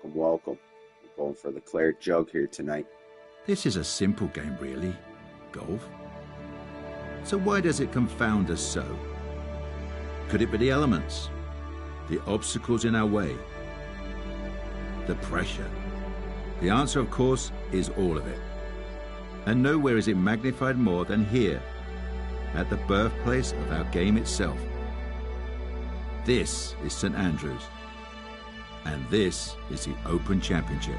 Welcome, welcome. I'm going for the Claret Jug here tonight. This is a simple game, really. Golf. So why does it confound us so? Could it be the elements? The obstacles in our way? The pressure? The answer, of course, is all of it. And nowhere is it magnified more than here, at the birthplace of our game itself. This is St Andrews, and this is the Open Championship.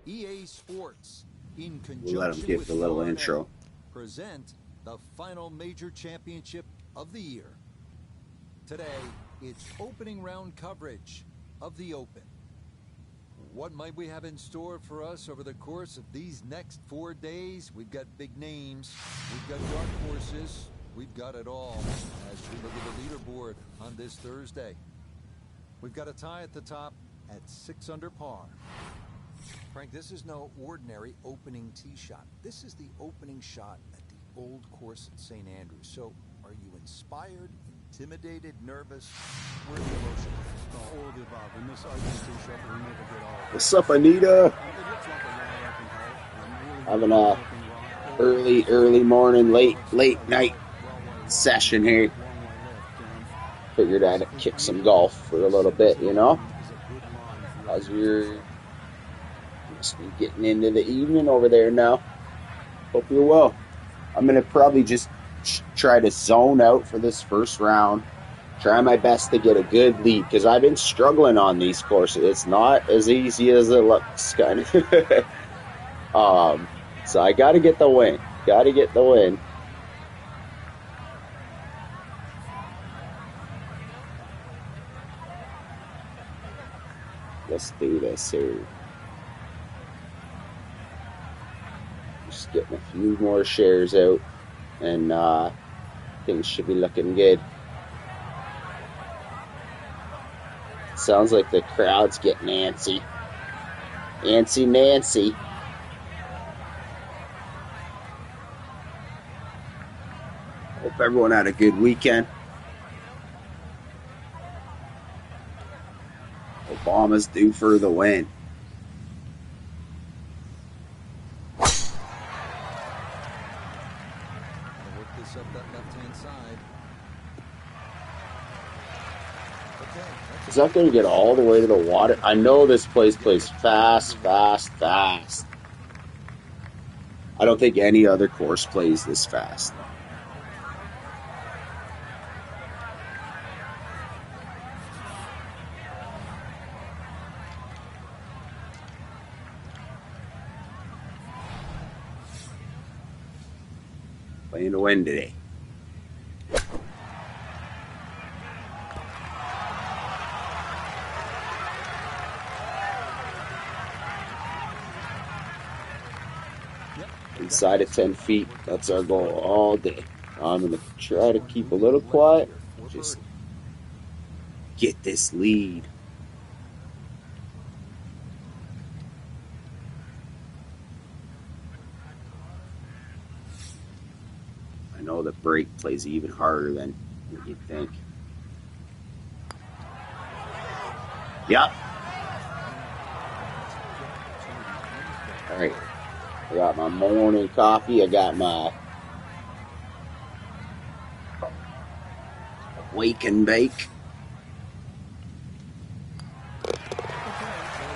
EA Sports, in conjunction We'll let him give with the little R&A, intro. present the final major championship of the year. Today, it's opening round coverage of the Open. What might we have in store for us over the course of these next 4 days? We've got big names, we've got dark horses, we've got it all as we look at the leaderboard on this Thursday. We've got a tie at the top at 6 under par. Frank, this is no ordinary opening tee shot. This is the opening shot at the old course at St. Andrews. So, are you inspired, intimidated, nervous? Where's the emotion? All of the above. In this opening tee shot, we never get off. What's up, Anita? It looks like a wide open hole. Having a early morning, late night session here. Figured I'd kick some golf for a little bit, you know? As we're must be getting into the evening over there now. Hope you're well. I'm going to probably just try to zone out for this first round. Try my best to get a good lead, because I've been struggling on these courses. It's not as easy as it looks, kind of. So I got to get the win. Got to get the win. Let's do this here. Just getting a few more shares out, and things should be looking good. Sounds like the crowd's getting antsy. Antsy Nancy. Hope everyone had a good weekend. Obama's due for the win. Work this up that left-hand side. Okay, Is that going to get all the way to the water? I know this place plays fast. I don't think any other course plays this fast. Playing to win today. Inside of 10 feet, that's our goal all day. I'm going to try to keep a little quiet. Just get this lead. I know the break plays even harder than you'd think. Yep. All right. I got my morning coffee. I got my wake and bake.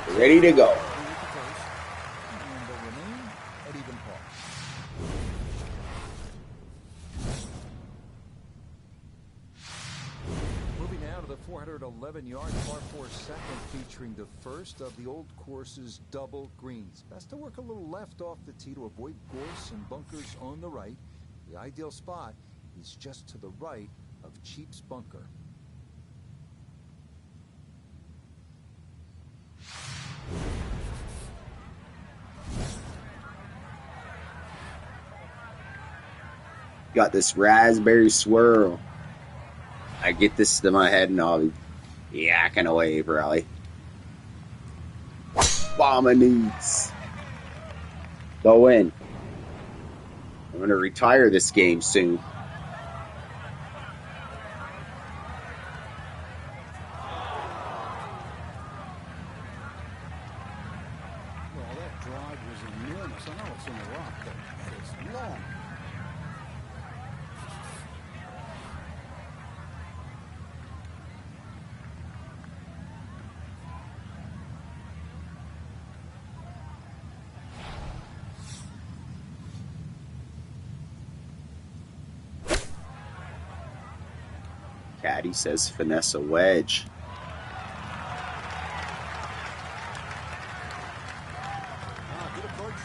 Ready to go. Moving now to the 411-yard par 4 second, featuring the first of the old course's double greens. Best to work a little left off the tee to avoid gorse and bunkers on the right. The ideal spot is just to the right of Cheap's bunker. Got this raspberry swirl. I get this to my head and I'll be yakking away, probably. Obama needs the win. I'm going to retire this game soon. drive was enormous. I know it's in the rough, but it's long. Caddy says finesse a wedge.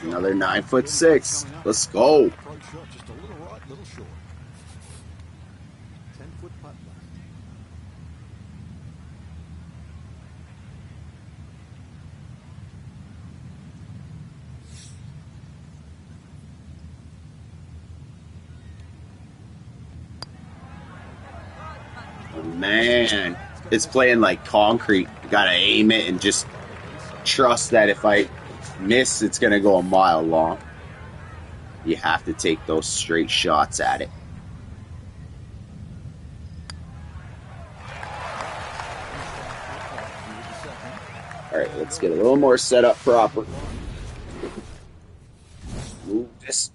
Another 9'6". Let's go. Approach shot just a little right, little short. 10-foot putt left. Man, it's playing like concrete. You gotta aim it and just trust that if I miss, it's gonna go a mile long. You have to take those straight shots at it. All right, let's get a little more set up proper. Move this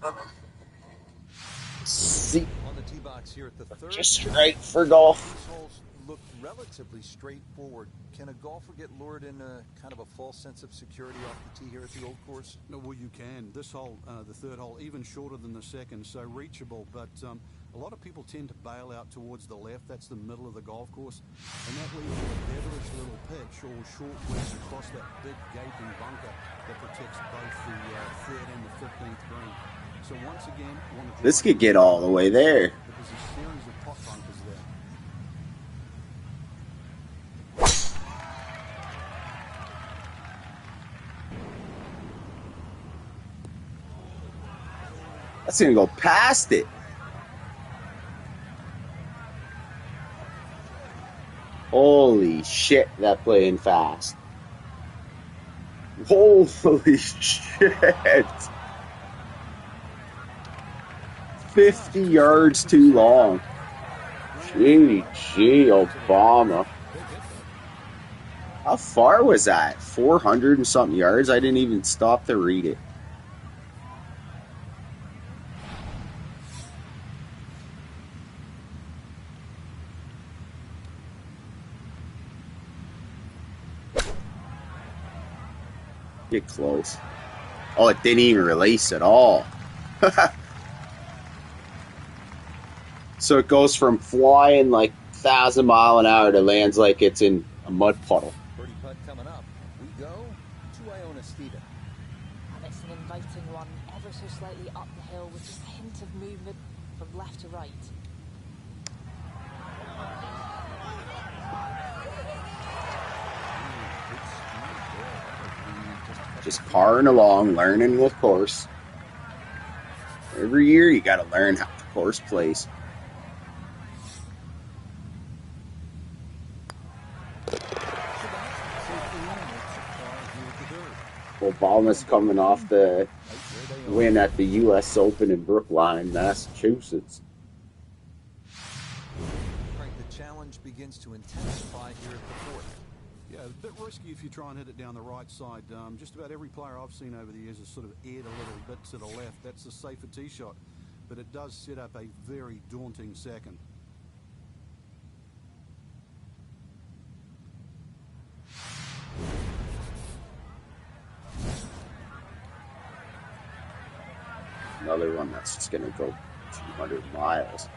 seat On the tee box here at the third. just right for golf. These holes look relatively straightforward. Can a golfer get lured in a kind of a false sense of security off the tee here at the old course? No, well, you can. This hole, the third hole, even shorter than the second, so reachable. But a lot of people tend to bail out towards the left. That's the middle of the golf course. And that leaves you a devilish little pitch or short wedge across that big gaping bunker that protects both the third and the 15th green. So once again, want to This could get all the way there. There's a series of pot bunkers there. That's gonna go past it. Holy shit, that playing fast. Holy shit. 50 yards too long. Gee, Obama. How far was that? 400 and something yards? I didn't even stop to read it. Get close. Oh, it didn't even release at all. So it goes from flying like 1,000 mile an hour to lands like it's in a mud puddle. Birdie putt coming up. We go to Iona Stita. And it's an inviting one, ever so slightly up the hill with just a hint of movement from left to right. Just parring along, learning the course. Every year you got to learn how the course plays. Obama's coming off the win at the U.S. Open in Brookline, Massachusetts. Frank, the challenge begins to intensify here at the fourth. Yeah, a bit risky if you try and hit it down the right side. Just about every player I've seen over the years has sort of aired a little bit to the left. That's a safer tee shot, but it does set up a very daunting second. Another one that's just going to go 200 miles.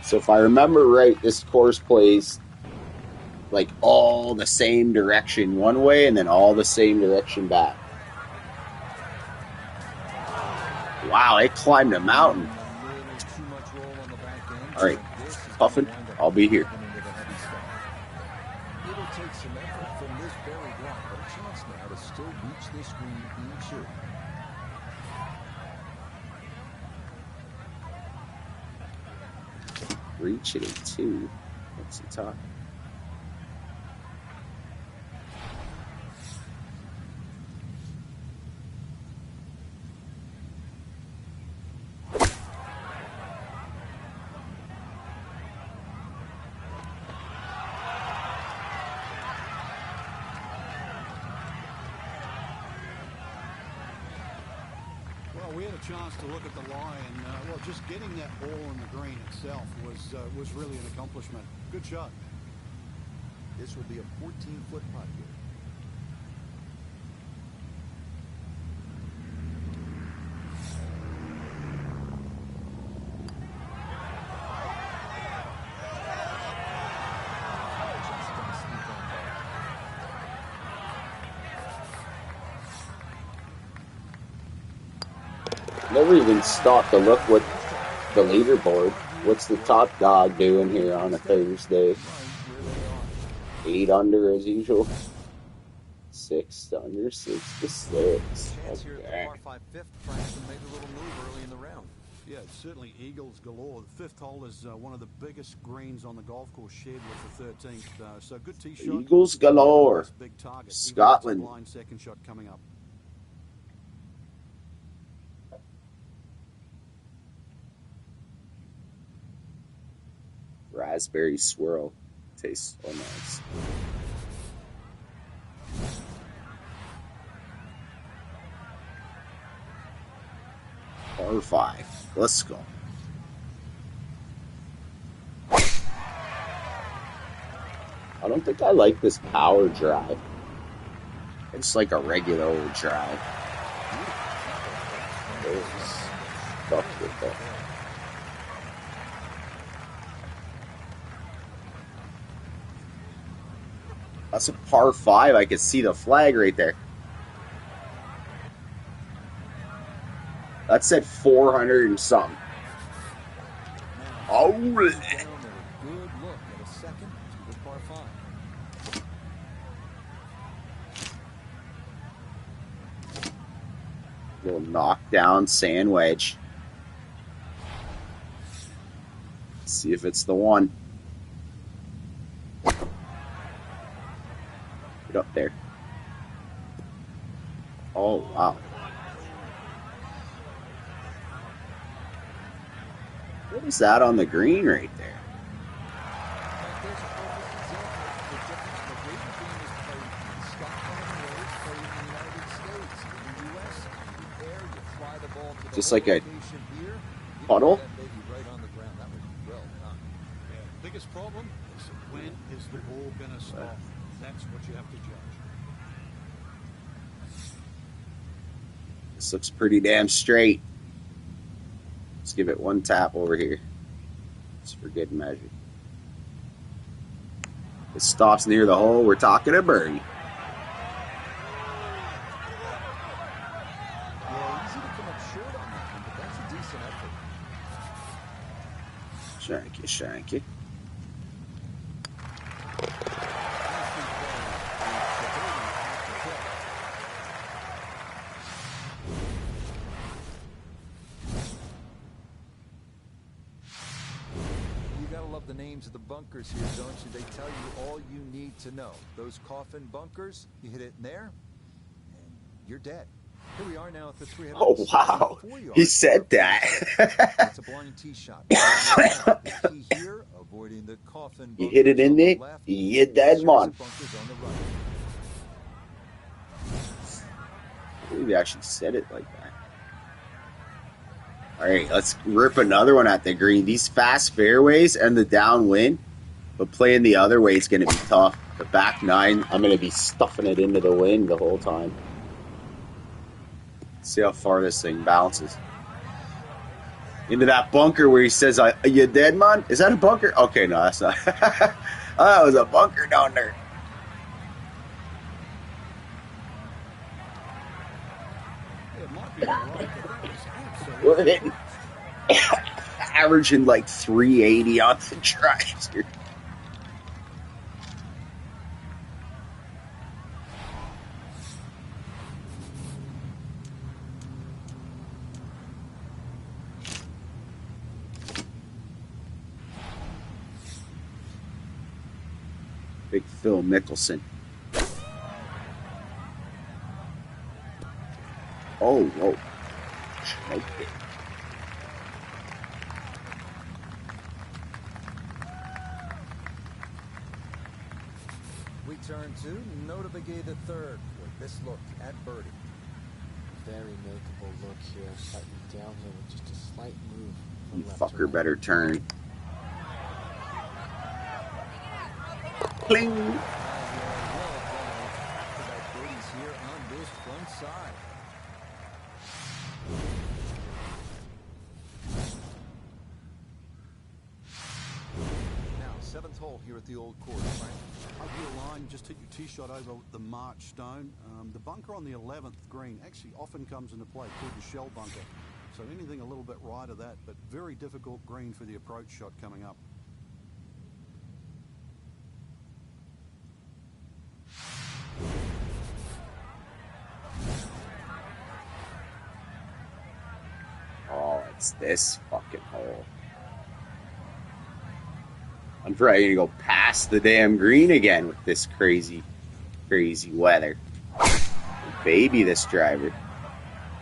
So if I remember right, this course plays like all the same direction one way and then all the same direction back. Wow, it climbed a mountain. All right, Puffin, I'll be here. It'll take some effort from this buried rock, but a chance now to still reach this green in two. Reach it in two. What's he talking? a chance to look at the lie, and well, just getting that ball on the green itself was really an accomplishment. Good shot. This will be a 14-foot putt here. Never even stopped to look what the leaderboard. What's the top dog doing here on a Thursday? 8 under as usual. 6 under, 6 to 6. Chance here at the Okay. par 5 fifth. Franklin made a little move early in the round. Yeah, it's certainly eagles galore. The fifth hole is one of the biggest greens on the golf course, shared with the 13th. So good tee shot. Eagles galore. Big target. Scotland. Blind second shot coming up. Raspberry swirl. Tastes so nice. Par 5. Let's go. I don't think I like this power drive. It's like a regular old drive. There's stuff with that. That's a par 5. I can see the flag right there. That said 400 and something. Oh, Good look at a second to the par 5. little knockdown sand wedge. Let's see if it's the one. Get up there. Oh, wow. What is that on the green right there? There's a perfect example of the difference. The way the game is played in Scotland and Wales, played in the United States. In the U.S., in the air, you fly the ball to the Just like a location here. You puddle? put that baby right on the ground. That was well done. Yeah, biggest problem is when is the ball going to stop? That's what you have to judge. This looks pretty damn straight. Let's give it one tap over here. Just for good measure. If it stops near the hole, we're talking a birdie. Yeah, easy to come up short on that one, but that's a decent effort. Shank you. The names of the bunkers here, don't you? They tell you all you need to know. Those coffin bunkers, you hit it in there, and you're dead. Here we are now at the 300. Oh, wow. He said that. It's a blind tee shot. The key here, avoiding the coffin You hit it in there, you're dead, man. I believe he actually said it like that. All right, let's rip another one at the green. These fast fairways and the downwind, but playing the other way is going to be tough. The back nine, I'm going to be stuffing it into the wind the whole time. See how far this thing bounces. Into that bunker where he says, "Are you dead, man?" Is that a bunker? Okay, no, that's not. Oh, that was a bunker down there. It might be all right, but that was absolutely... We're hitting averaging like 380 on the drives here. Big Phil Mickelson. Oh, whoa. Okay. We turn to Notah Begay the third with this look at birdie. very makeable look here, slightly downhill with just a slight move from You left to fucker right. better turn. Cling! Well about birdies here on this front side. Now, 7th hole here at the old course, Frank. Ideal line, just hit your tee shot over the March stone. The bunker on the 11th green actually often comes into play, called the shell bunker. So anything a little bit right of that, but very difficult green for the approach shot coming up. Oh, it's this fucking hole. I'm probably gonna go past the damn green again with this crazy weather. Baby, this driver.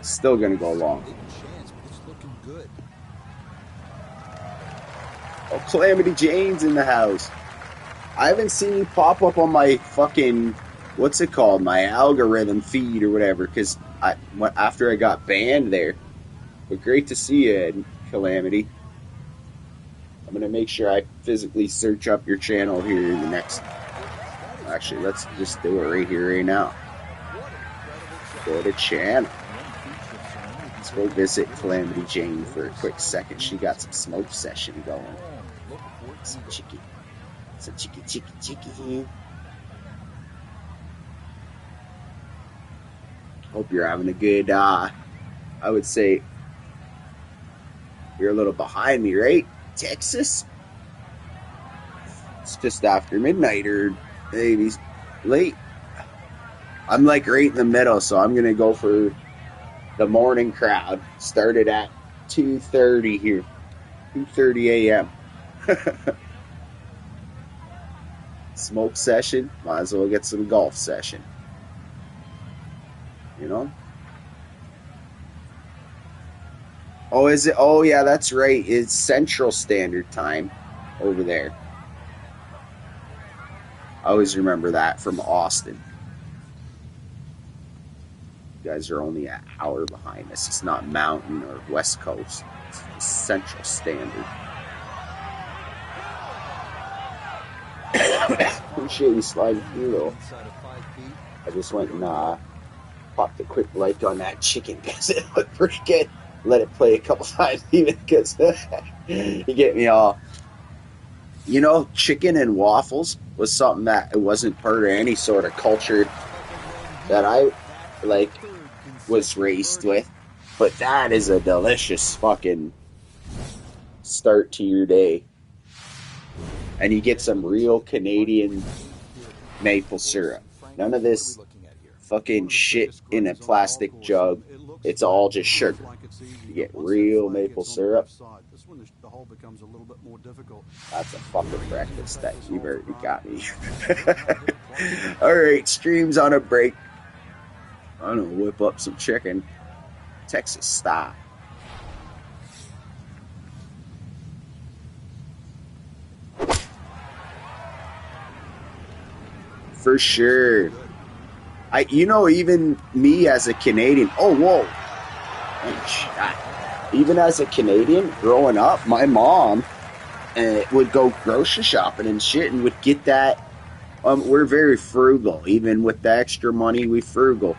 Still gonna go long. Big chance, but it's looking good. Oh, Calamity Jane's in the house. I haven't seen you pop up on my fucking, what's it called, my algorithm feed or whatever, because after I got banned there. But great to see you, Calamity. I'm going to make sure I physically search up your channel here in the next... Actually, let's just do it right here, right now. Go to channel. Let's go visit Calamity Jane for a quick second. She got some smoke session going. Some chicky. Some chicky. Hope you're having a good, I would say, you're a little behind me, right? Texas? It's just after midnight or maybe late. I'm like right in the middle, so I'm going to go for the morning crowd. Started at 2:30 here. 2:30 a.m. Smoke session. Might as well get some golf session. You know? Oh, is it? Oh, yeah, that's right. It's Central Standard Time over there. I always remember that from Austin. You guys are only an hour behind us. It's not Mountain or West Coast. It's Central Standard. Appreciate you sliding through, though. I just went and popped a quick like on that chicken because it looked pretty good. Let it play a couple times even because you get me all. You know, chicken and waffles was something that it wasn't part of any sort of culture that I was raised with, but that is a delicious fucking start to your day. And you get some real Canadian maple syrup. None of this fucking shit in a plastic jug. It's all just sugar. You get real maple syrup. That's a fucking breakfast that you've already got me. Alright, stream's on a break. I'm gonna whip up some chicken. Texas style. For sure. Even me as a Canadian. Oh, whoa. Even as a Canadian, growing up, my mom would go grocery shopping and shit and would get that. We're very frugal. Even with the extra money, we frugal.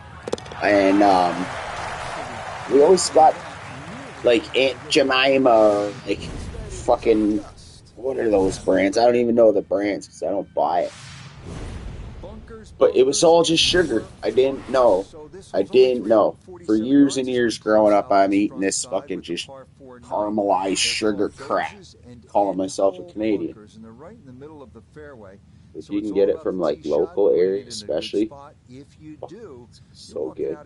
And we always got, like, Aunt Jemima, like, fucking, what are those brands? I don't even know the brands because I don't buy it. But it was all just sugar. I didn't know. For years and years growing up, I'm eating this fucking just caramelized sugar crap. Calling myself a Canadian. If you can get it from like local areas, especially, so good.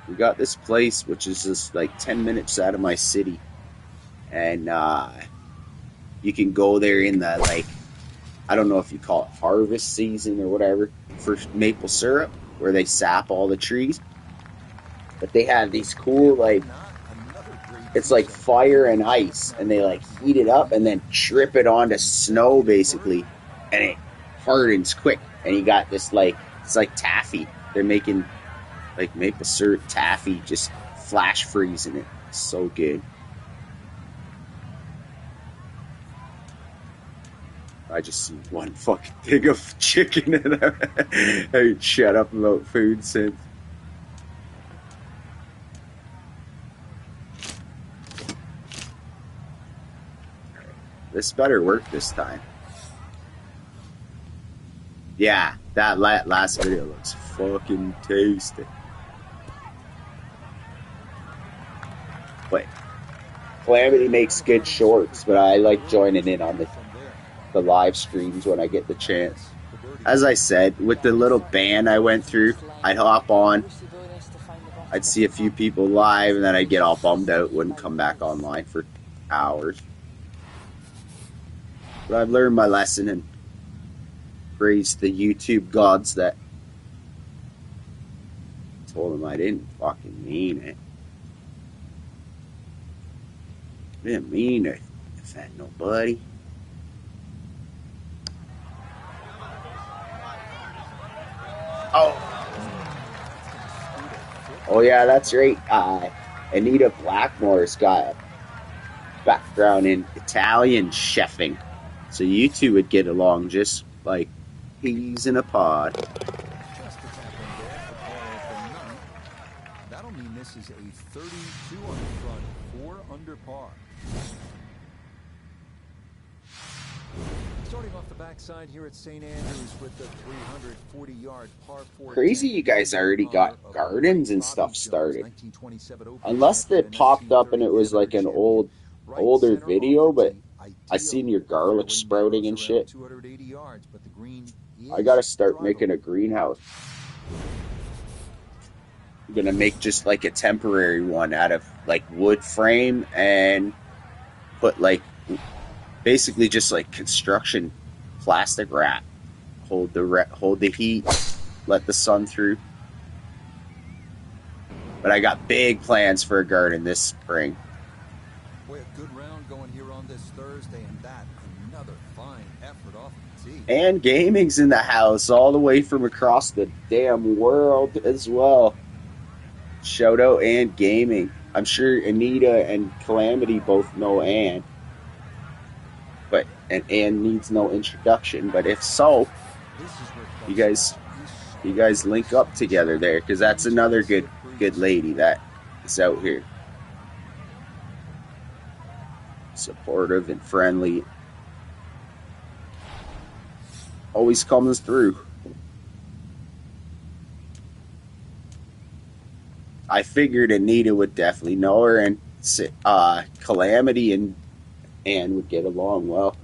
We got this place which is just like 10 minutes out of my city, and you can go there in the, like, I don't know if you call it harvest season or whatever, for maple syrup, where they sap all the trees. But they have these cool, like, it's like fire and ice, and they, like, heat it up and then drip it onto snow, basically. And it hardens quick, and you got this like, it's like taffy. They're making like maple syrup taffy, just flash freezing it. It's so good. I just see one fucking thing of chicken, and I ain't shut up about food since. This better work this time. Yeah, that last video looks fucking tasty. But Calamity makes good shorts, but I like joining in on the live streams when I get the chance. As I said, with the little ban I went through, I'd hop on, I'd see a few people live, and then I'd get all bummed out, wouldn't come back online for hours. But I've learned my lesson and praised the YouTube gods that told them I didn't fucking mean it. I didn't mean to offend nobody. Oh yeah, that's right. Anita Blackmore's got a background in Italian chefing, so you two would get along just like peas in a pod. Just a tap in there for par off the ninth. That'll mean this is a 32 on the front, 4 under par. Starting off the backside here at St. Andrews with the 340-yard par 4. Crazy you guys already got gardens and stuff started. Unless they popped up and it was like an older video, but I seen your garlic sprouting and shit. I gotta start making a greenhouse. I'm gonna make just like a temporary one out of like wood frame and put like basically just like construction plastic wrap. Hold the heat, let the sun through. But I got big plans for a garden this spring. Boy, a good round going here on this Thursday, and that another fine effort off the tee. And gaming's in the house all the way from across the damn world as well. Shout out and gaming. I'm sure Anita and Calamity both know Ann. But and Ann needs no introduction. But if so, you guys link up together there, because that's another good lady that is out here, supportive and friendly. Always comes through. I figured Anita would definitely know her, and Calamity and Ann would get along well.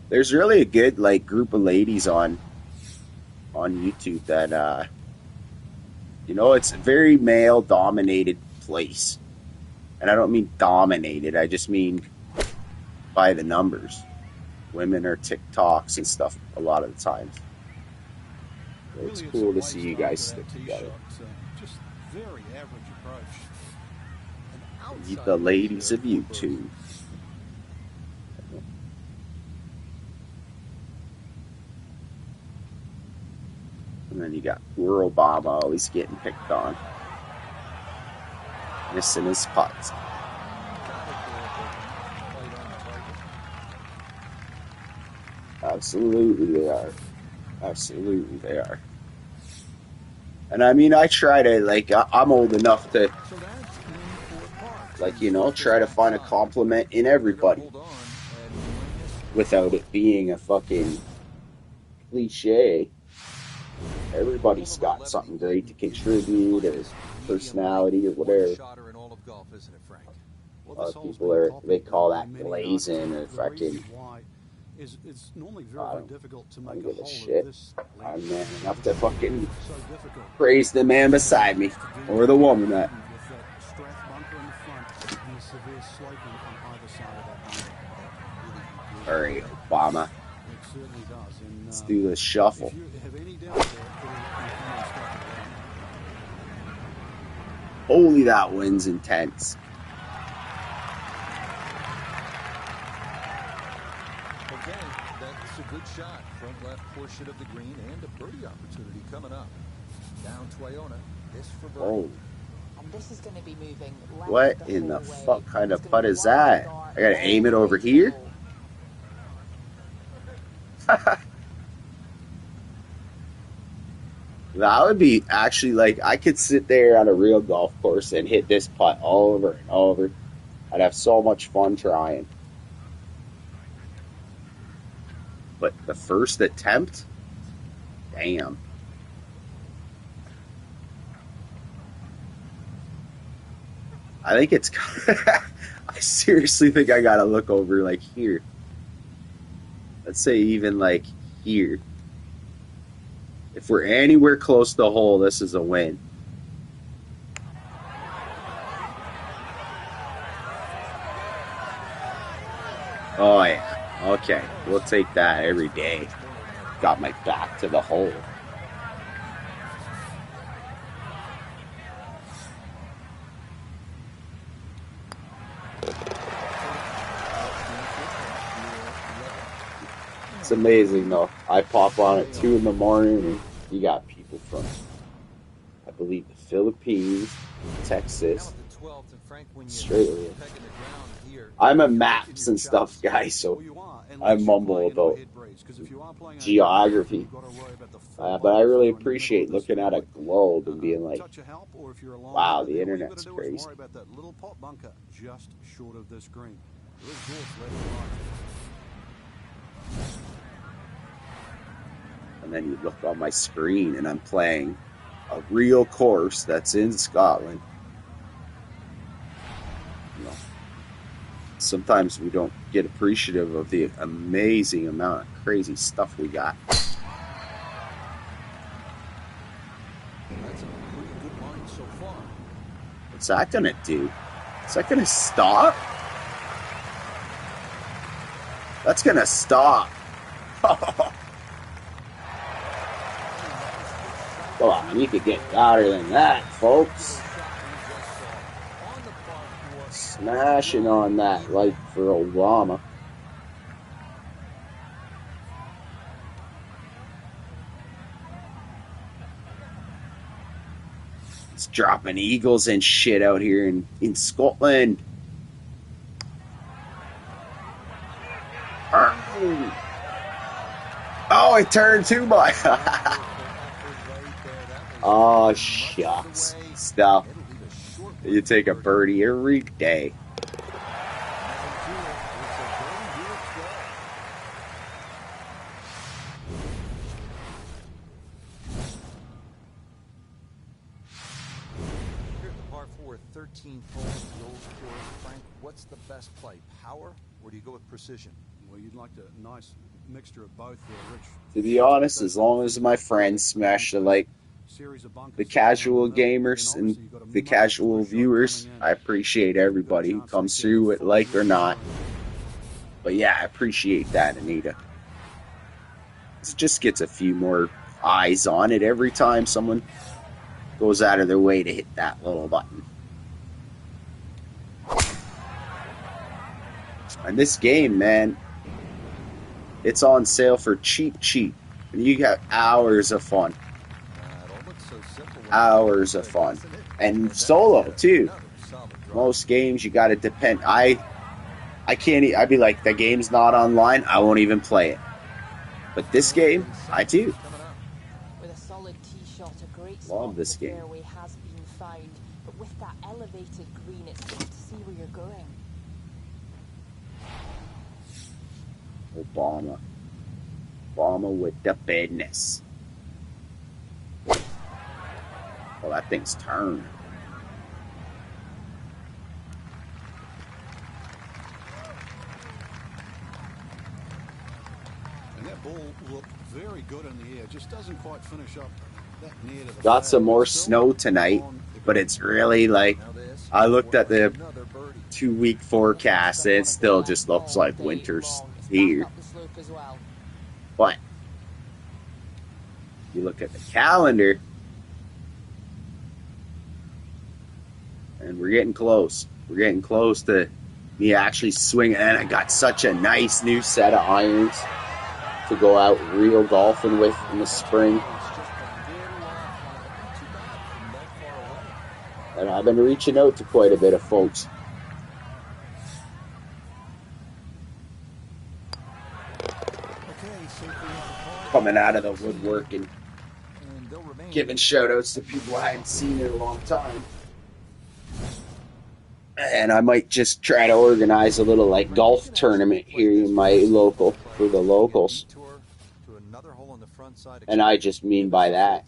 There's really a good like group of ladies on YouTube that it's a very male dominated place. And I don't mean dominated, I just mean by the numbers. Women are TikToks and stuff a lot of the times. So it's cool to see you guys stick together. Just very average approach. The ladies of YouTube. And then you got poor Obama always getting picked on. Missing his putts. Absolutely they are. Absolutely they are. And I mean, I try to, like, I'm old enough to, like, try to find a compliment in everybody without it being a fucking cliche. Everybody's got something great to contribute, or personality, or whatever. A lot of people they call that glazing, or fucking. It's normally very difficult to make I don't give a a shit. hole I'm man enough to fucking praise the man beside me, or the woman that. with that strath bunker in the front and the severe sloping on either side of that bunker. All right, Obama. It certainly does. And, Let's do this shuffle. if you have any doubt there, put it in the comments down below. Holy, that wind's intense. Okay, That's a good shot. Front left portion of the green and a birdie opportunity coming up. Down to Iona. This for birdie. Oh, And this is going to be moving left what the in the whole way. fuck kind It's of gonna putt be is one that? start I gotta all aim it the way over to the here? hole. That would be actually like, I could sit there on a real golf course and hit this putt over and over. I'd have so much fun trying. But the first attempt? Damn. I think it's... I seriously think I gotta look over like here. Let's say even like here. If we're anywhere close to the hole, this is a win. Oh yeah. Okay. We'll take that every day. Got my back to the hole. It's amazing though. I pop on at 2 in the morning and you got people from, I believe, the Philippines, Texas, Australia. I'm a maps and stuff guy, so I mumble about geography. But I really appreciate looking at a globe and being like, wow, the internet's crazy. And then you look on my screen and I'm playing a real course that's in Scotland. You know, sometimes we don't get appreciative of the amazing amount of crazy stuff we got. That's a pretty good line so far. What's that gonna do? Is that gonna stop? That's gonna stop. Come on, you could get louder than that, folks. Smashing on that like for Obama. It's dropping eagles and shit out here in Scotland. Oh, it turned too much. Oh, shucks. Stuff. You take a birdie every day. Here at the par 4, 13th hole of the old course. Frank, what's the best play? Power, or do you go with precision? Well, you'd like a nice mixture of both there, Rich. To be honest, as long as my friends smash the casual gamers and the casual viewers, I appreciate everybody who comes through it, like or not. But yeah, I appreciate that, Anita. It just gets a few more eyes on it every time someone goes out of their way to hit that little button. And this game, man, it's on sale for cheap. And you got hours of fun. Hours of fun. And solo, too. Most games, you got to depend. I can't, I'd be like, the game's not online, I won't even play it. But this game, I do. With a solid tee shot, a great Love this spot in the game. fairway has been found. But with that elevated green, it's tough to see where you're going. Obama with the business. Well, that thing's turned. And that ball looked very good in the air. Just doesn't quite finish up that near to the Got flag. some more Still snow tonight, on the but it's really like, I looked at the 2-week forecast and it still just looks like winter's here. But you look at the calendar and we're getting close. We're getting close to me actually swinging, and I got such a nice new set of irons to go out real golfing with in the spring. And I've been reaching out to quite a bit of folks. Coming out of the woodwork and giving shout outs to people I hadn't seen in a long time. And I might just try to organize a little like golf tournament here in my local for the locals. And I just mean by that,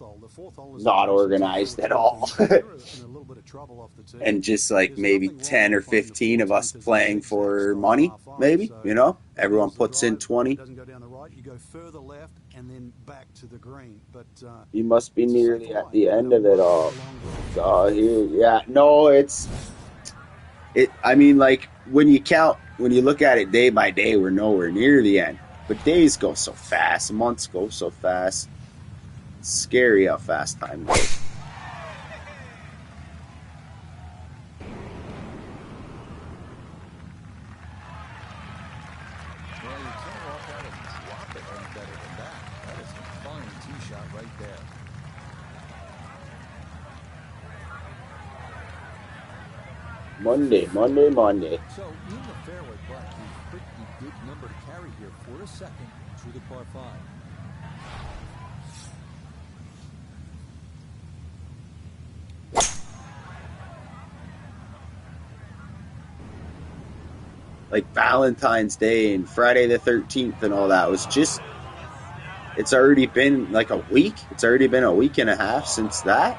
not organized at all. And just like maybe 10 or 15 of us playing for money, maybe, you know, everyone puts in 20. You must be nearly at the end of it all. Here, yeah, no, I mean, like, when you look at it day by day, we're nowhere near the end. But days go so fast, months go so fast. It's scary how fast time goes. Well, you can't walk out and drop it any better than that. That is a fine tee shot right there. Monday. So, in the fairway, but a pretty good number to carry here for a second through the par 5. Like Valentine's Day and Friday the 13th and all that was just, it's already been like a week. It's already been a week and a half since that.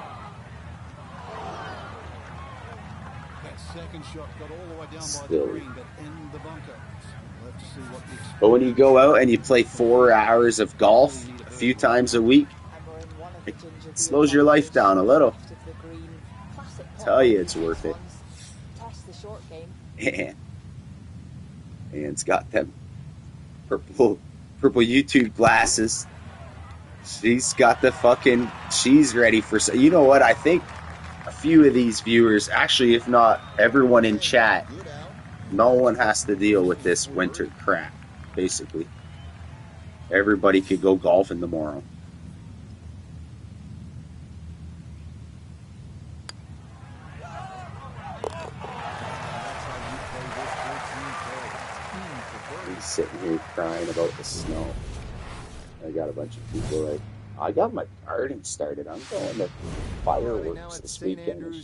Second shot got all the way down by Still. the green, but in the bunker. We'll have to see what the But when you go out and you play 4 hours of golf a few times a week, it slows your life down a little. Tell you it's worth it. Yeah. And it's got them purple YouTube glasses. She's got she's ready for, you know what, I think a few of these viewers, actually, if not everyone in chat, no one has to deal with this winter crap, basically. Everybody could go golfing tomorrow. He's sitting here crying about the snow. I got a bunch of people like, I got my garden started. I'm going to fireworks this weekend.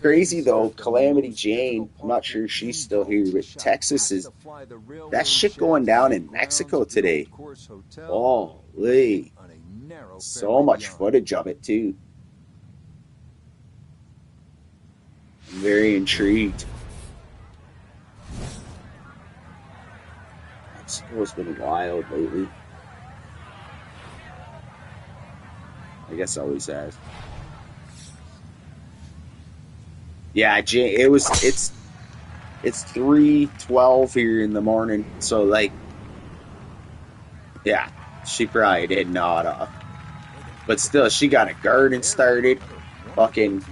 Crazy though, Calamity Jane, I'm not sure if she's still here, but Texas is, that shit going down in Mexico today. Holy. So much footage of it too. I'm very intrigued. Mexico's been wild lately. I guess always has. Yeah, it's 3:12 here in the morning, so like, yeah, she probably did nod off. But still, she got a garden started. Fucking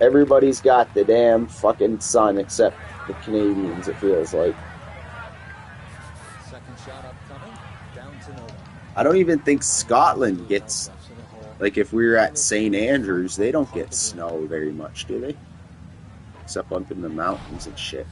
everybody's got the damn fucking sun except the Canadians, it feels like. Second shot upcoming, down to no. I don't even think Scotland gets, like if we were at St. Andrews, they don't get snow very much, do they? Except up in the mountains and shit.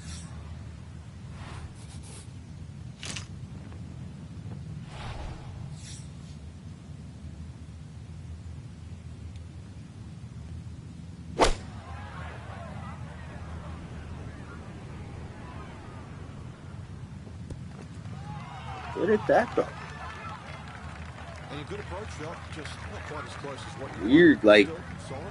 Where did that go? And a good approach shot, just not quite as close as what you Weird, want. like, Solid.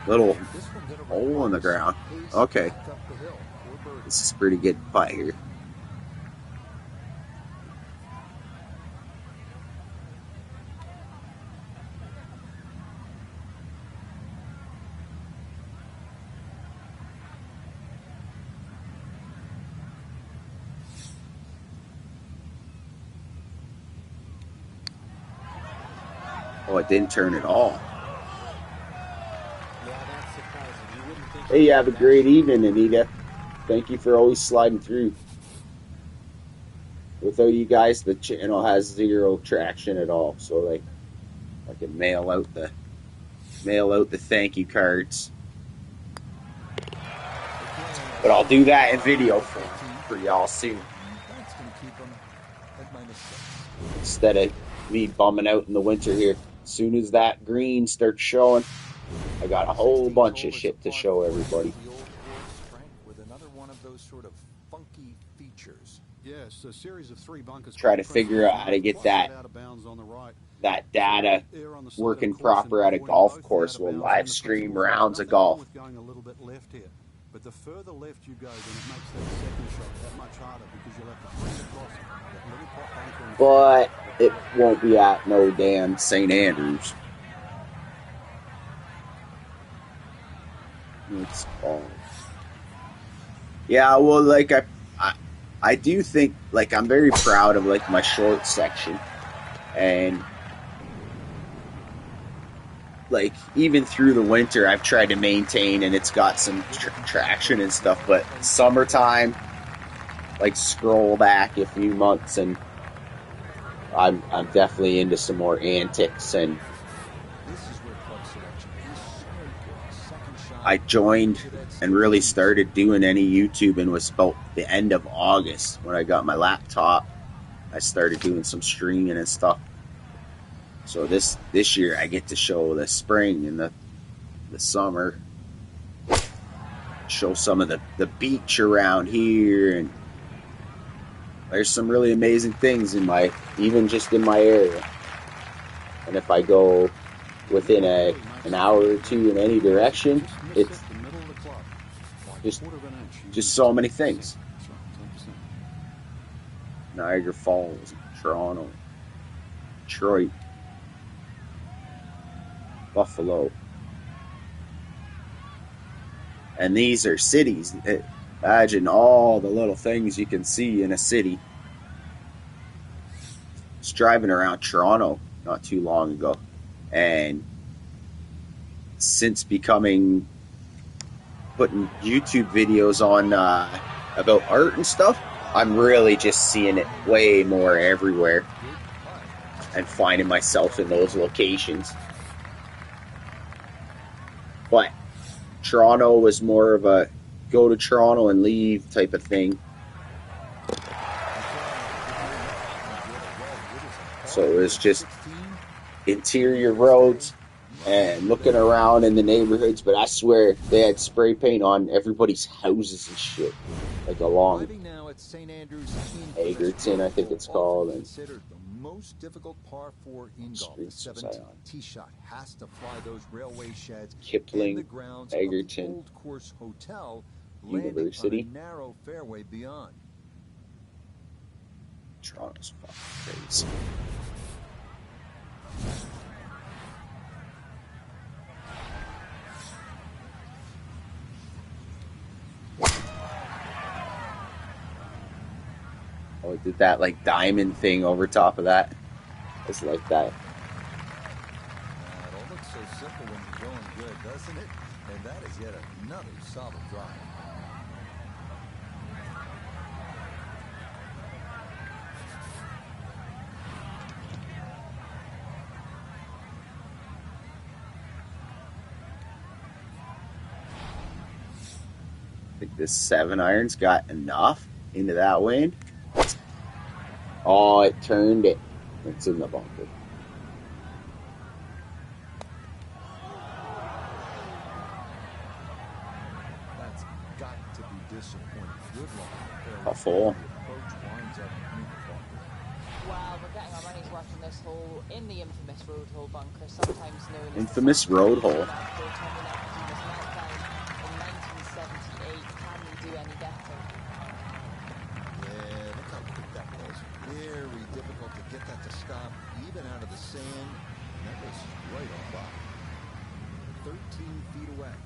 little This one hit a hole in the ground. pace Okay. back up the hill. Four birdies. This is pretty good putt here. Oh, it didn't turn at all. Yeah, that's surprising. You wouldn't think Hey, have a great evening, Anita. Thank you for always sliding through. Without you guys, the channel has 0 traction at all. So like, I can mail out the thank you cards. But I'll do that in video form for y'all soon. Instead of me bumming out in the winter here. As soon as that green starts showing, I got a whole bunch of shit to show everybody. With another one of those sort of funky features. Yes, a series of 3 bunkers. Try to figure out how to get that data working proper at a golf course. We'll live stream rounds of golf. Going a little bit left here, but the further left you go, then it makes that second shot that much harder because you'll have to bring across that little pot bunker. But it won't be at no damn St. Andrews. It's all. Yeah, well, like I do think, like, I'm very proud of, like, my short section. And, like, even through the winter, I've tried to maintain, and it's got some traction and stuff. But summertime, like, scroll back a few months, and I'm definitely into some more antics. And I joined and really started doing any YouTube, and was about the end of August when I got my laptop. I started doing some streaming and stuff. So this year I get to show the spring and the summer, show some of the beach around here, and there's some really amazing things even just in my area. And if I go within an hour or two in any direction, it's just so many things. Niagara Falls, Toronto, Detroit, Buffalo. And these are cities. Imagine all the little things you can see in a city. I was driving around Toronto not too long ago, and since putting YouTube videos on about art and stuff, I'm really just seeing it way more everywhere and finding myself in those locations. But Toronto was more of a go to Toronto and leave type of thing. So it was just interior roads and looking around in the neighborhoods, but I swear they had spray paint on everybody's houses and shit, like along Egerton, I think it's called, and considered the most difficult par 4 in golf. The 17th tee shot has to fly those railway sheds Kipling, in the grounds Egerton, of the Old Course Hotel, University. landing on a narrow fairway beyond. Toronto's fucking crazy. Oh, it did that like diamond thing over top of that. It's like that. It all looks so simple when you're going good, doesn't it? And that is yet another solid drive. I think this 7-iron's got enough into that wind. Oh, it turned it. It's in the bunker. That's got to be disappointing. Good luck. How full? Well, we're getting our money's worth in this hole, in the infamous road hole bunker, sometimes known as Infamous road hole. Do any better? Yeah, look how quick that was. Very difficult to get that to stop, even out of the sand. And that was right on by. 13 feet away.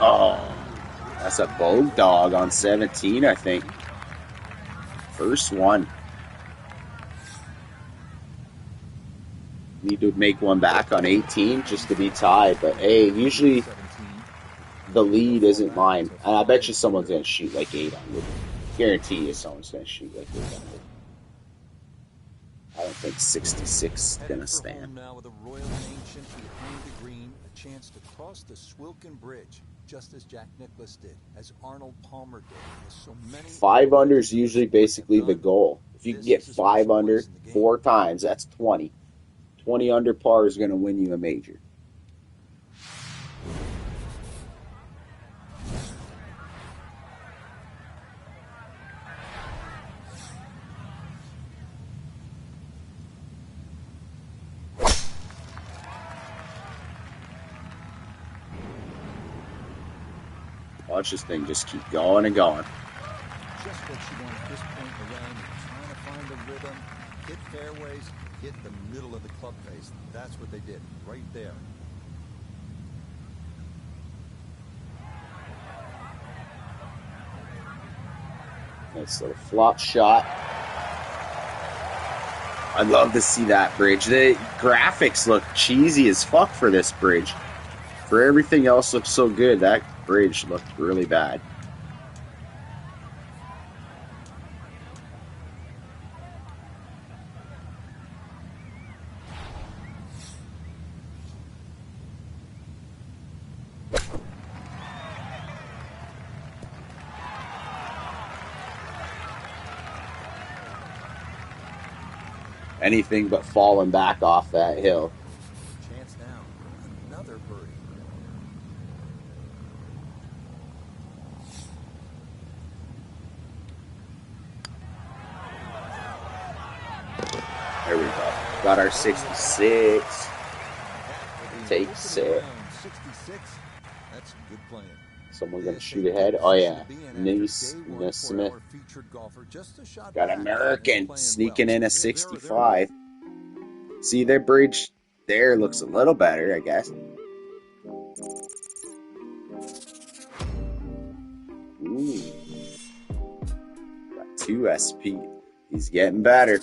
Oh, that's a Bogue Dog on 17, I think. First one. need to make one back on 18 just to be tied. But hey, usually the lead isn't mine. And I bet you someone's going to shoot like 800. Guarantee you someone's going to shoot like 800. I don't think 66 is going to stand. Now with a Royal Ancient behind the green, a chance to cross the Swilken Bridge, just as Jack Nicklaus did, as Arnold Palmer did, as so many. 5 under is usually basically the goal. If you can get 5 under 4 times, that's 20. 20 under par is going to win you a major. Watch this thing just keep going and going. Just what you want at this point in the round. You're trying to find a rhythm, hit fairways, hit the middle of the club face. That's what they did, right there. Nice little flop shot. I'd love to see that bridge. The graphics look cheesy as fuck for this bridge. For everything else looks so good, that bridge looked really bad. Anything but falling back off that hill. Chance now, another birdie. There we go. Got our 66. Takes it. 66. That's good playing. Someone gonna shoot ahead? Oh yeah. Smith. Got American sneaking in a 65. See, their bridge there looks a little better, I guess. Ooh. Got 2 SP. He's getting better.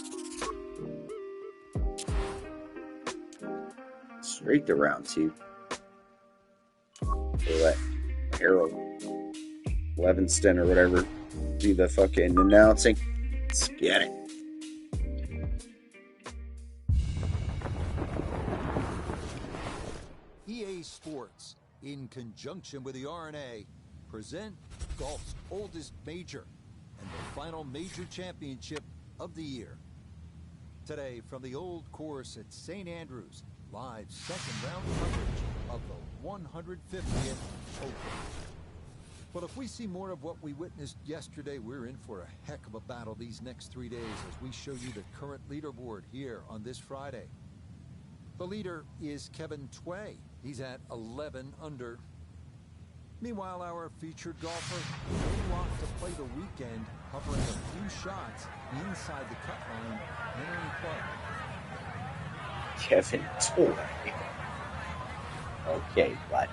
Straight to round 2. We'll let Harold Levinston or whatever do the fucking announcing. Let's get it. EA Sports, in conjunction with the RNA, present golf's oldest major and the final major championship of the year. Today, from the old course at St. Andrews, live second round coverage of the 150th Open. Well, if we see more of what we witnessed yesterday, we're in for a heck of a battle these next 3 days as we show you the current leaderboard here on this Friday. The leader is Kevin Tway. He's at 11 under. Meanwhile, our featured golfer, no lock to play the weekend, hovering a few shots inside the cut line, entering play. Kevin Tway. Okay, bud.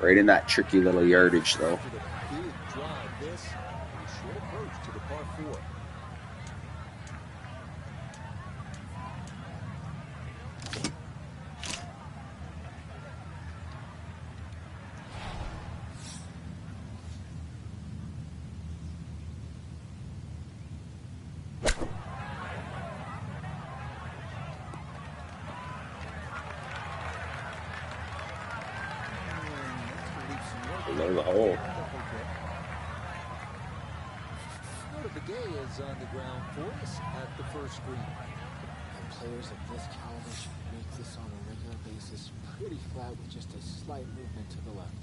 Right in that tricky little yardage, though. Big drive, this short approach to the par 4. Below the hole. Note the Gay is on the ground for us at the first green. And players of this caliber should make this on a regular basis pretty flat with just a slight movement to the left.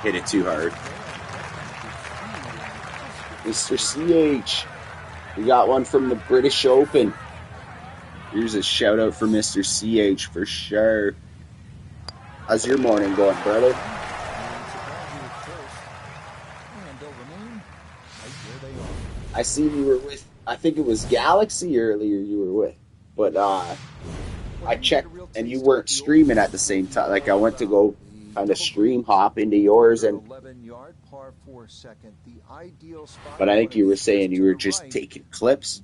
Hit it too hard. Mr. CH. We got one from the British Open. Here's a shout out for Mr. CH for sure. How's your morning going, brother? I seen you were with, I think it was Galaxy earlier you were with. But I checked and you weren't streaming at the same time. Like I went to go kind of stream hop into yours, and but I think you were saying you were just taking clips,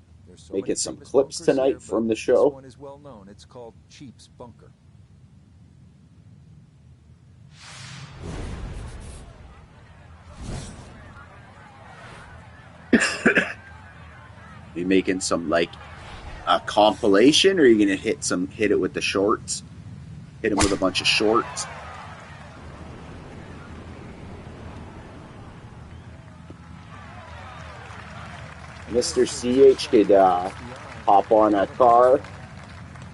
making some clips tonight from the show. This one is well known. It's called Cheap's Bunker. You making some like a compilation, or are you gonna hit it with the shorts? Hit him with a bunch of shorts. Mr. CH could hop on a car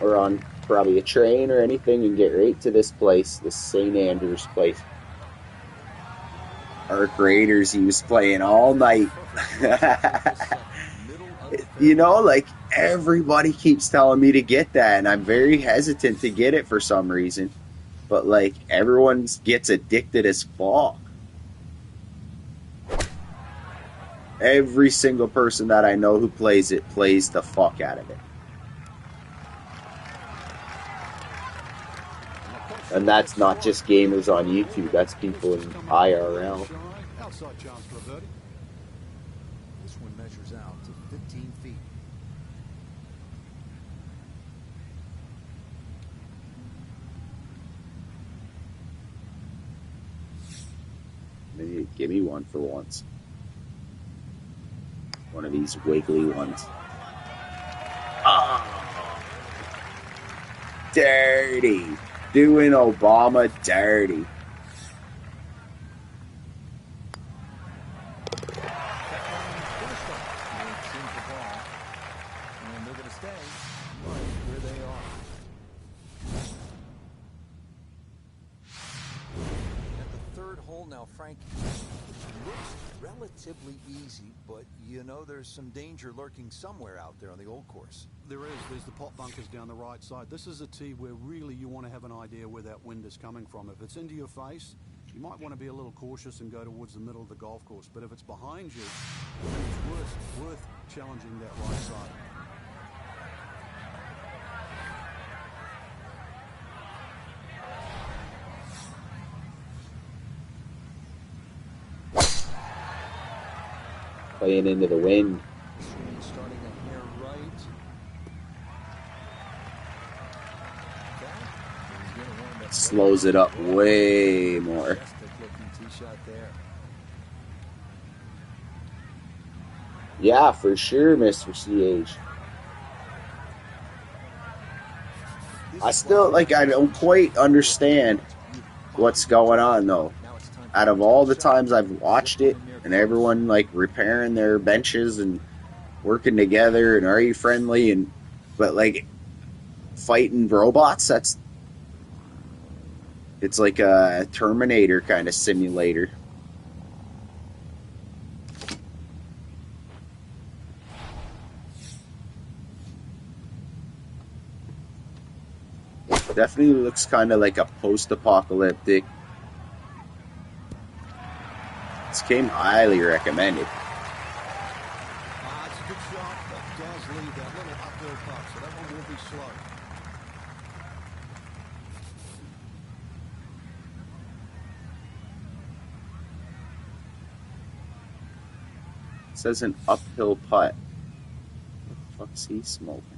or on probably a train or anything and get right to this place, this St. Andrews place. Arc Raiders, he was playing all night. You know, like everybody keeps telling me to get that, and I'm very hesitant to get it for some reason. But like everyone gets addicted as fuck. Every single person that I know who plays it plays the fuck out of it. And that's not just gamers on YouTube, that's people in IRL. Outside chance for a birdie. This one measures out to 15 feet. Maybe give me one for once. One of these wiggly ones. Oh, dirty. Doing Obama dirty. And they're going to stay right where they are. At the third hole now, Frank, looks relatively easy, but you know there's some danger lurking somewhere out there on the old course. There is. There's the pot bunkers down the right side. This is a tee where really you want to have an idea where that wind is coming from. If it's into your face, you might want to be a little cautious and go towards the middle of the golf course. But if it's behind you, then it's worth challenging that right side. Playing into the wind. Starting a hair right. Slows it up way more. Yeah, for sure, Mr. CH. I still, like, I don't quite understand what's going on, though. Out of all the times I've watched it, and everyone, like, repairing their benches and working together and are you friendly, and but, like, fighting robots, it's like a Terminator kind of simulator. Definitely looks kind of like a post-apocalyptic. This game highly recommended. It's a good shot, but does leave that little uphill putt, so that one will be slow. It says an uphill putt. What the fuck's he smoking?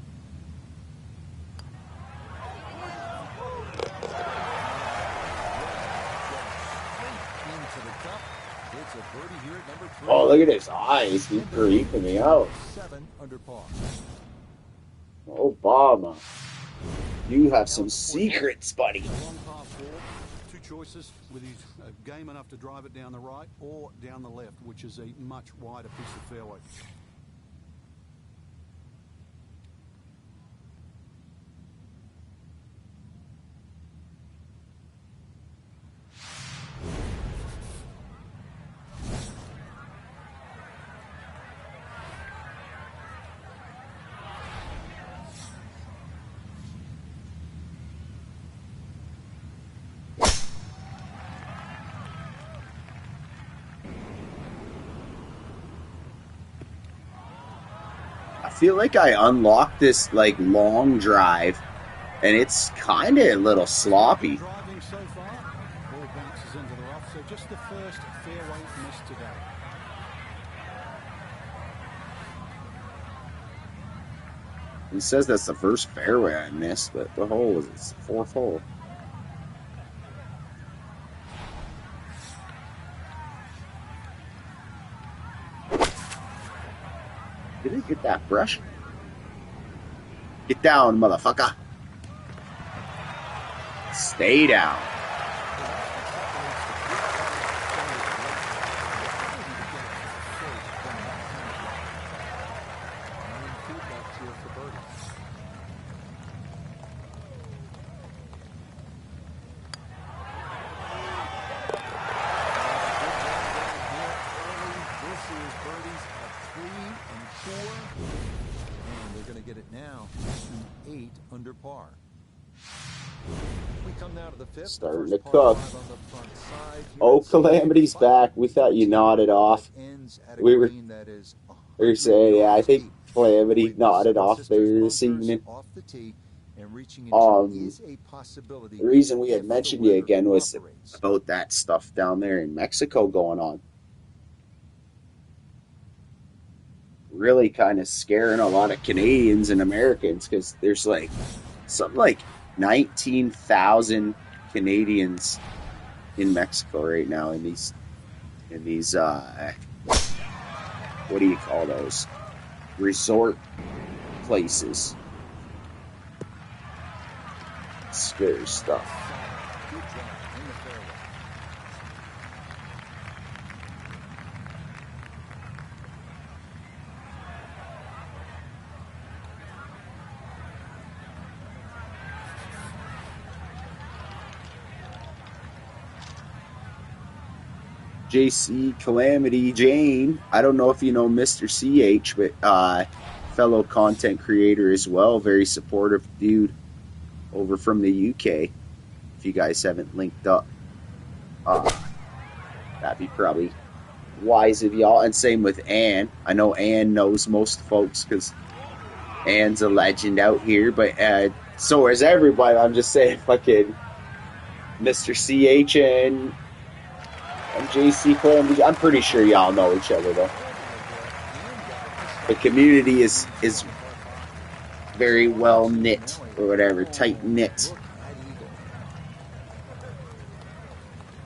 Oh, look at his eyes. He's creeping me out. 7 under par. Obama. You have some secrets, buddy. Long par 4, two choices, whether he's game enough to drive it down the right or down the left, which is a much wider piece of fairway. feel like I unlocked this like long drive, and it's kind of a little sloppy. Driving so far, ball bounces into the rough, so just the first fairway miss today. He says that's the first fairway I missed, but the hole is its fourth hole. Did he get that brush? Get down, motherfucker. Stay down. Starting to cook. Oh, Calamity's back. We thought you nodded off. We were saying, yeah, I think Calamity nodded off there this evening. The reason we had mentioned you again was about that stuff down there in Mexico going on. Really kind of scaring a lot of Canadians and Americans, because there's like something like 19,000 Canadians in Mexico right now in these what do you call those, resort places. Scary stuff. JC, Calamity, Jane. I don't know if you know Mr. CH, but fellow content creator as well. Very supportive dude over from the UK. If you guys haven't linked up, that'd be probably wise of y'all. And same with Ann. I know Ann knows most folks because Ann's a legend out here, but so is everybody. I'm just saying, fucking Mr. CH and JC Calamity. I'm pretty sure y'all know each other though. The community is very well knit, or whatever, tight knit.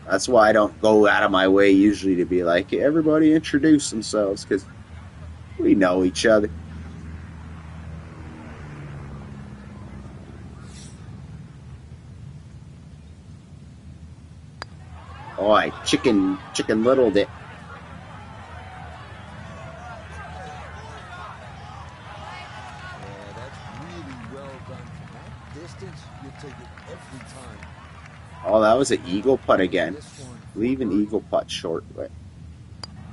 That's why I don't go out of my way usually to be like, hey, everybody introduce themselves, because we know each other. Oh, I chicken littled it. Oh, that was an eagle putt again. Leave an eagle putt short, but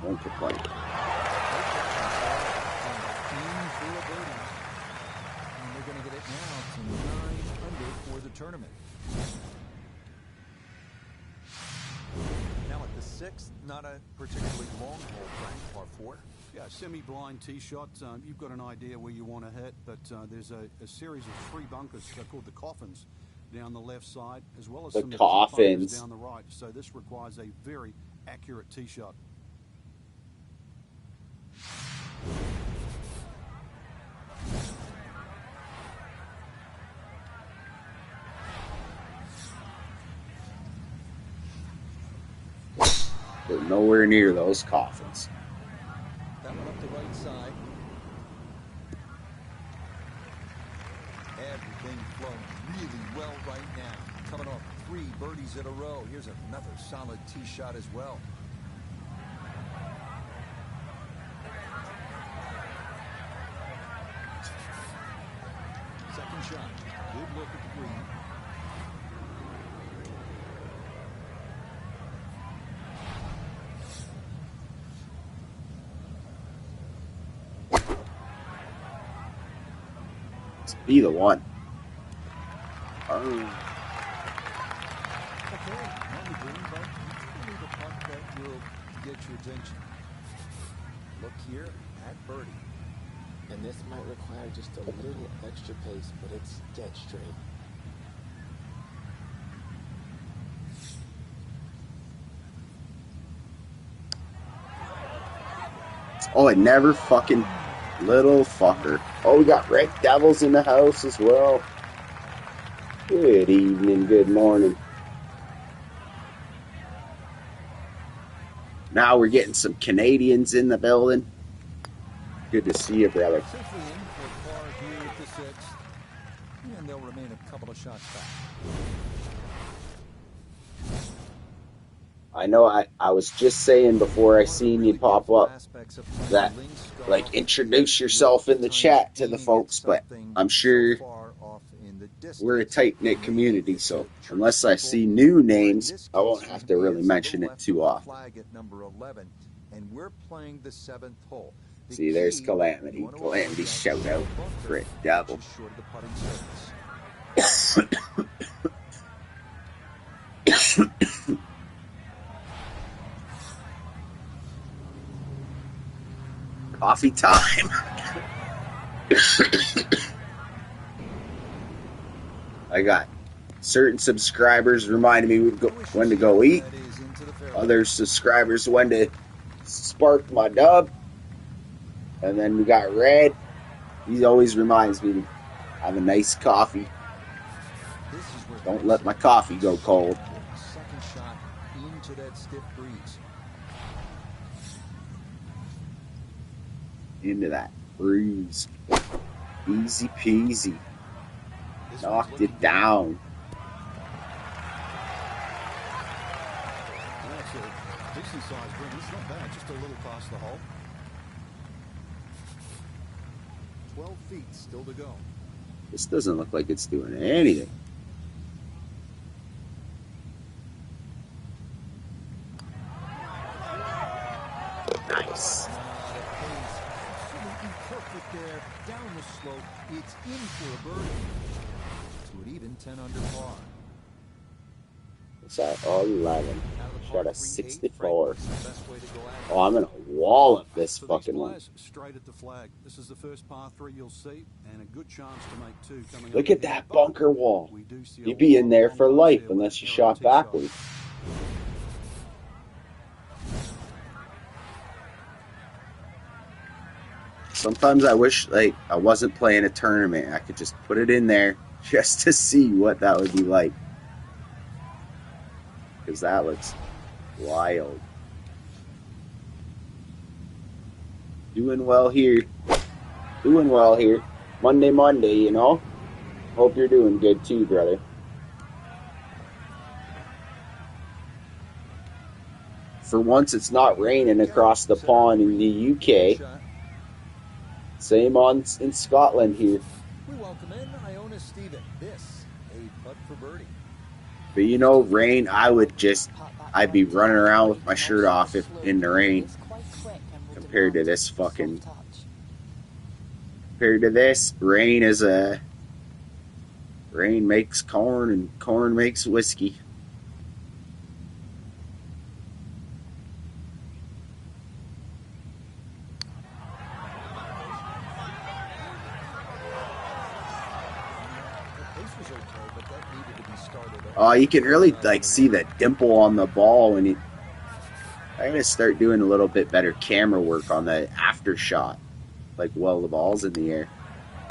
won't complain. They're going to get it now to 9 under for the tournament. Now at the 6th, not a particularly long hole, Frank, par 4. Yeah, semi-blind tee shot. You've got an idea where you want to hit, but there's a series of 3 bunkers called the coffins down the left side, as well as the some coffins down the right. So this requires a very accurate tee shot. They're nowhere near those coffins. That one up the right side. Everything flowing really well right now. Coming off 3 birdies in a row. Here's another solid tee shot as well. Second shot. Good look at the green. Be the one. Okay, on the green, but it's the punt that will get your attention. Look here at birdie. And this might require just a little extra pace, but it's dead straight. Oh, it never fucking... Little fucker. Oh, we got Red Devils in the house as well. Good evening, good morning. Now we're getting some Canadians in the building. Good to see you, brother. Safely in for par here at the sixth, and they'll remain a couple of shots back. I know I was just saying before I seen you pop up that, like, introduce yourself in the chat to the folks, but I'm sure we're a tight-knit community, so unless I see new names, I won't have to really mention it too often. And we're playing the 7th hole. See, there's Calamity. Calamity shout out. Great devil. Coffee time. I got certain subscribers reminding me when to go eat. Other subscribers when to spark my dub. And then we got Red. He always reminds me to have a nice coffee. Don't let my coffee go cold. Second shot into that stiff breeze. Into that breeze. Easy peasy. Knocked it down. That's a decent sized green. It's not bad, just a little past the hole. 12 feet still to go. This doesn't look like it's doing anything. Nice. Perfect there, down the slope. It's in for a birdie. To an even 10 under par. What's that? Oh, 11. Shot a 64. Oh, I'm gonna wallop this fucking one. Straight at the flag. This is the first par 3 you'll see, and a good chance to make 2 coming up. Look at that bunker wall. You'd be in there for life unless you shot backwards. Sometimes I wish, like, I wasn't playing a tournament. I could just put it in there just to see what that would be like. Because that looks wild. Doing well here. Doing well here. Monday, you know? Hope you're doing good too, brother. For once, it's not raining across the pond in the UK. Same in Scotland here. We welcome in Iona Stephen. This a putt for birdie. But you know, rain, I'd be running around with my shirt off if in the rain. Compared to this fucking... Compared to this, rain makes corn and corn makes whiskey. Oh, you can really like see the dimple on the ball when I'm gonna start doing a little bit better camera work on the after shot, like while the ball's in the air.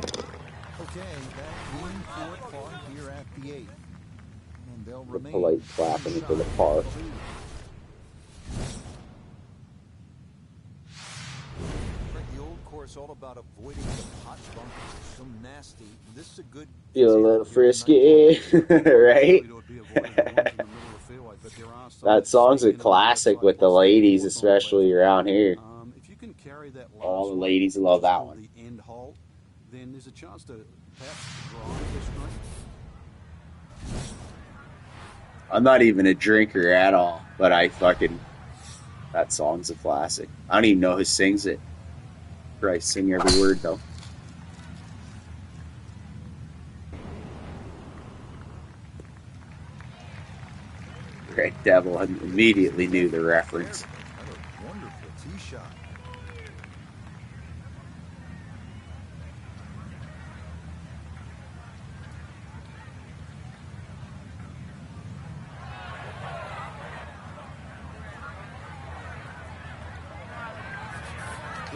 Okay, back in for par here at the 8th, and they'll The remain polite clapping for the par. The old course all about avoiding the pot bunkers. So nasty. This is a good. Feel a little frisky, right? That song's a classic with the ladies, especially around here. If you can carry that All the ladies love that one. the end hole, then there's a chance to perhaps drive this green. I'm not even a drinker at all, but that song's a classic. I don't even know who sings it. I sing every word though. Red Devil immediately knew the reference. What a wonderful tee shot.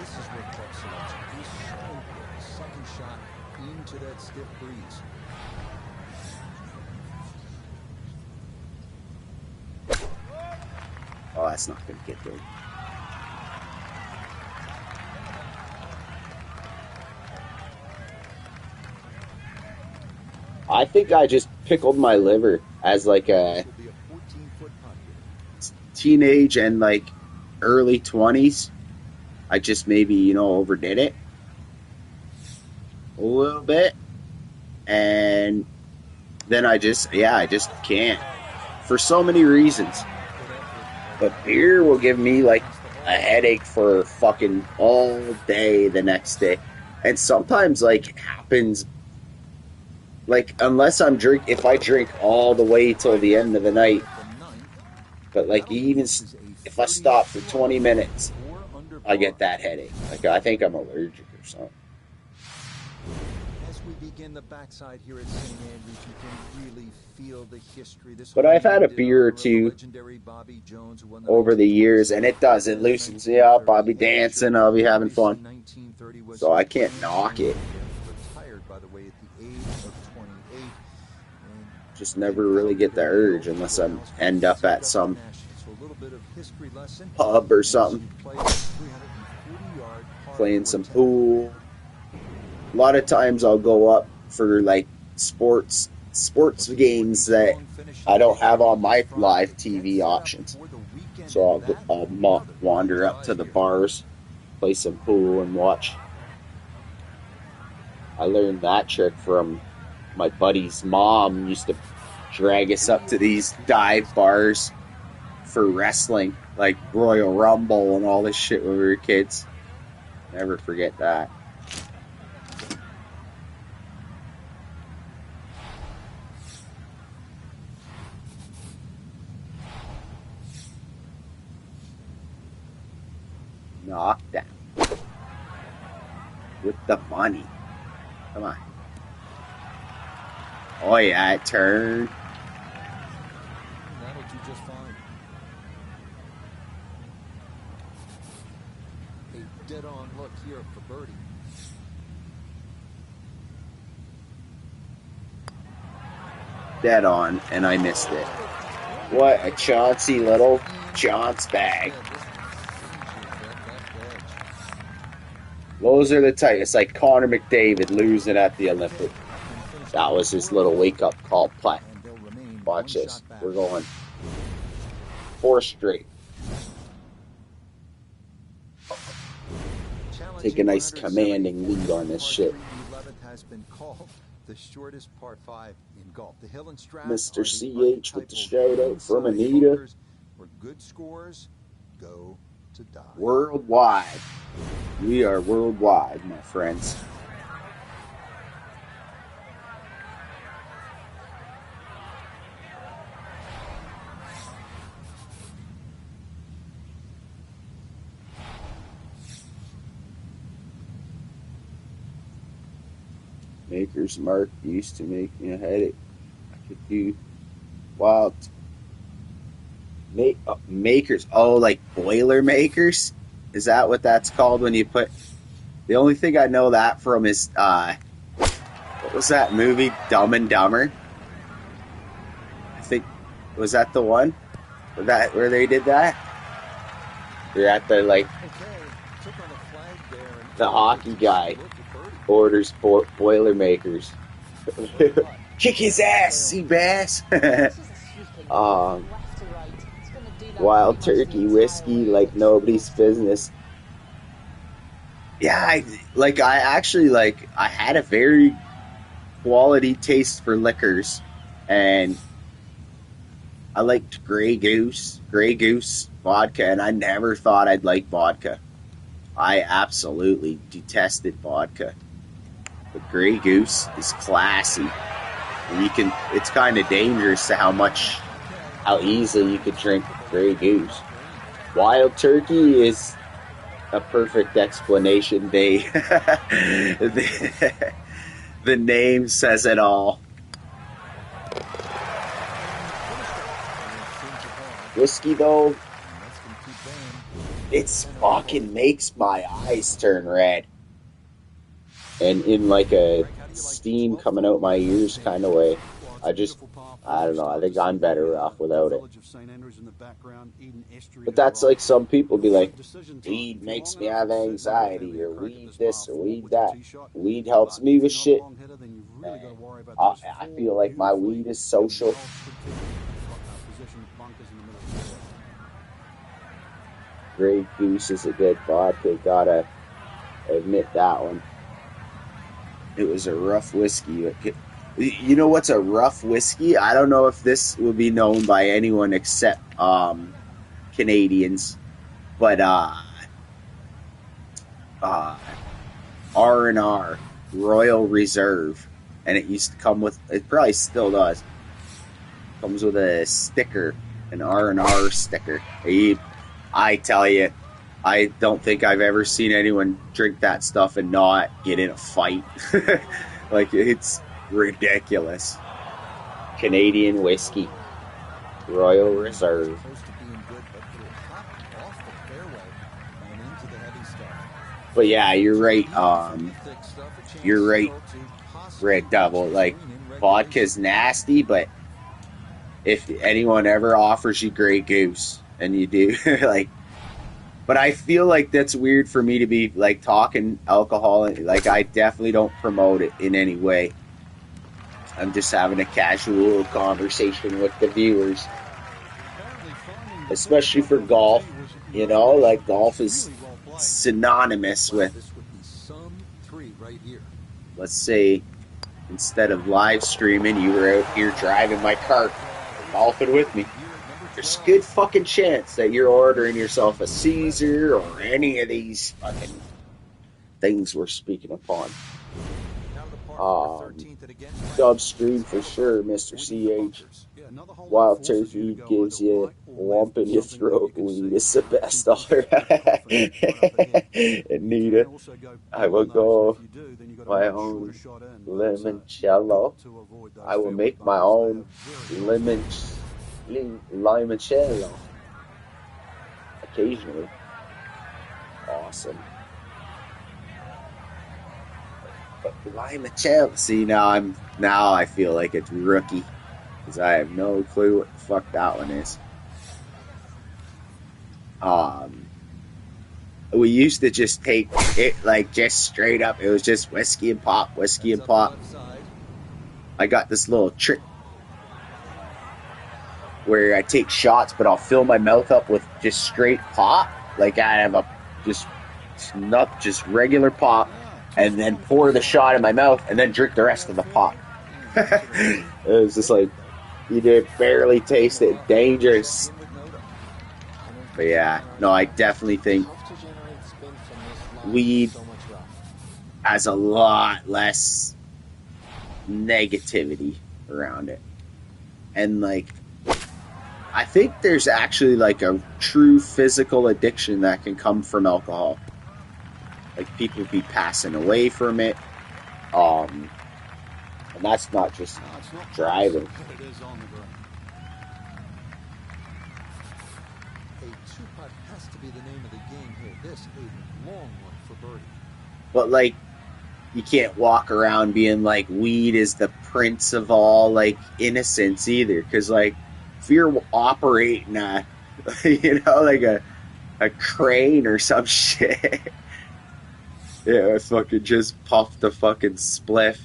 This is where club selection is so good. Second shot into that stiff breeze. Oh, that's not going to get there. I think I just pickled my liver as like a teenage and like early 20s. I just maybe, overdid it a little bit. And then I just can't for so many reasons. But beer will give me like a headache for fucking all day the next day. And sometimes like it happens like unless if I drink all the way till the end of the night. But like even if I stop for 20 minutes, I get that headache. Like I think I'm allergic or something. As we begin the backside here at St. Andrews, you can really feel the history. But I've had a beer or two over the years, and it loosens me up. I'll be dancing, I'll be having fun. So I can't knock it. Just never really get the urge unless I end up at some pub or something, playing some pool. A lot of times I'll go up for like sports games that I don't have on my live TV options. So I'll wander up to the bars, play some pool, and watch. I learned that trick from my buddy's mom. Used to drag us up to these dive bars for wrestling, like Royal Rumble and all this shit when we were kids. Never forget that. Knockdown with the money. Come on. Oh yeah, it turned. That'll do just fine. A dead-on look here for birdie. Dead on, and I missed it. What a Chauncey little John's bag. Those are the type. It's like Connor McDavid losing at the Olympics. That was his little wake-up call play. Watch this. We're going 4 straight. Take a nice commanding lead on this shit. Mr. CH with the shout-out from Anita. Where good scores go to die. Worldwide. We are worldwide, my friends. Maker's Mark used to make me a headache. I could do wild makers. Oh, like boiler makers? Is that what that's called when you put... The only thing I know that from is, what was that movie? Dumb and Dumber? I think, was that the one? Where they did that? They're at the, like, the hockey guy orders Boilermakers. Kick his ass, Seabass! Wild turkey whiskey like nobody's business. Yeah, I had a very quality taste for liquors, and I liked Grey Goose vodka, and I never thought I'd like vodka. I absolutely detested vodka. But Grey Goose is classy. And it's kind of dangerous to how easily you could drink Grey Goose. Wild Turkey is a perfect explanation. The name says it all. Whiskey, though, it's fucking makes my eyes turn red. And in like a steam coming out my ears kind of way. I don't know. I think I'm better off without it. But that's like some people be like, weed makes me have anxiety, or weed this, or weed that. Weed helps me with shit. And I feel like my weed is social. Grey Goose is a good vodka, gotta admit that one. It was a rough whiskey. You know what's a rough whiskey? I don't know if this will be known by anyone except Canadians, but R&R, Royal Reserve, and it used to come with, it probably still does, comes with a sticker, an R&R sticker. I tell you, I don't think I've ever seen anyone drink that stuff and not get in a fight. Like, it's ridiculous. Canadian whiskey, Royal Reserve. But yeah, you're right. You're right, Red Devil. Like, vodka's nasty, but if anyone ever offers you Grey Goose and you do, like, but I feel like that's weird for me to be like talking alcohol, and like I definitely don't promote it in any way. I'm just having a casual conversation with the viewers, especially for golf. You know, like golf is synonymous with, let's say, instead of live streaming, you were out here driving my cart, golfing with me. There's a good fucking chance that you're ordering yourself a Caesar or any of these fucking things we're speaking upon. Dub screen for sure, Mr. CH. Wild turkey gives you a lump in your throat. Weed is the best. Anita, I will go my own limoncello. I will make my own limoncello. Occasionally. Awesome. But limoncello. See, now I feel like it's rookie. Because I have no clue what the fuck that one is. We used to just take it like just straight up. It was just whiskey and pop. I got this little trick where I take shots, but I'll fill my mouth up with just straight pop. Like I have just regular pop, and then pour the shot in my mouth, and then drink the rest of the pop. It was just like, you did barely taste it. Dangerous. But yeah, no, I definitely think weed has a lot less negativity around it. And like, I think there's actually like a true physical addiction that can come from alcohol. Like people be passing away from it. And that's not just driving. It is on the ground. A two-putt has to be the name of the game here. This is a long one for birdie. But like, you can't walk around being like weed is the prince of all like innocence either. Because like, if you're operating a, you know, like a crane or some shit, yeah, I fucking just puffed a fucking spliff.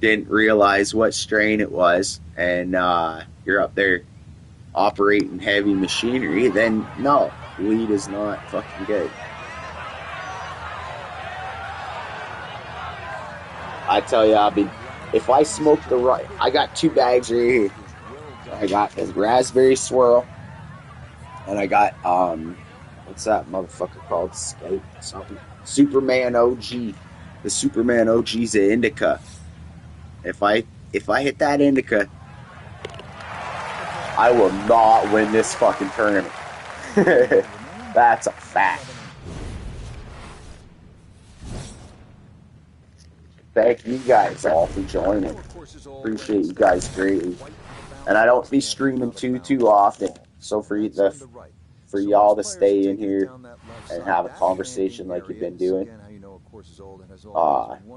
Didn't realize what strain it was, and you're up there operating heavy machinery, then no, weed is not fucking good. I tell you, if I smoke the right, I got 2 bags right here. I got a raspberry swirl, and I got what's that motherfucker called? Scout something. Superman OG. The Superman OG's an indica. If I hit that indica, I will not win this fucking tournament. That's a fact. Thank you guys all for joining. Appreciate you guys greatly. And I don't be streaming too often. So for the for y'all to stay in here and have a conversation like you've been doing.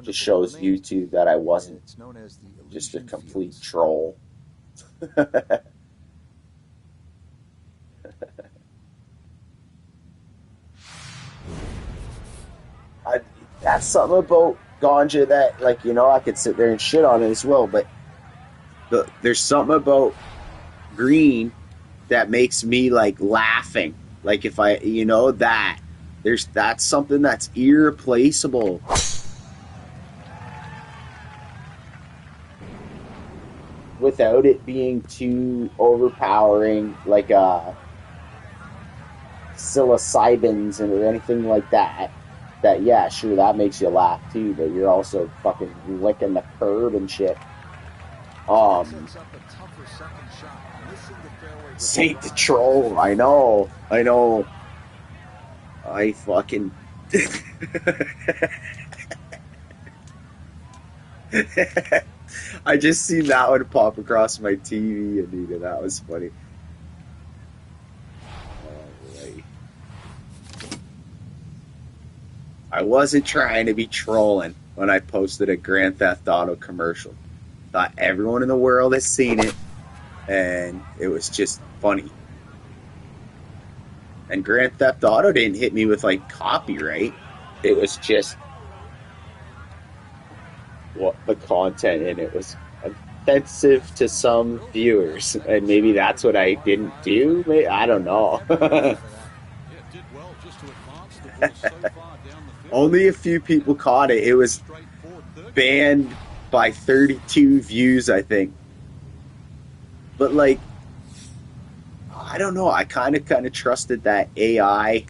Just shows YouTube that I wasn't just a complete troll. That's something about ganja that, like, you know, I could sit there and shit on it as well, but there's something about green that makes me, like, laughing. Like, if I, you know, that's something that's irreplaceable. Without it being too overpowering, like psilocybins or anything like that. That, yeah, sure, that makes you laugh too, but you're also fucking licking the curb and shit. Saint the troll, I know. I fucking... I just seen that one pop across my TV, Anita. That was funny. Alright. I wasn't trying to be trolling when I posted a Grand Theft Auto commercial. Thought everyone in the world has seen it, and it was just funny. And Grand Theft Auto didn't hit me with, like, copyright. It was just what the content in it was offensive to some viewers, and maybe that's what I didn't do. Maybe, I don't know. Only a few people caught it. It was banned by 32 views, I think. But, like, I don't know. I kind of trusted that AI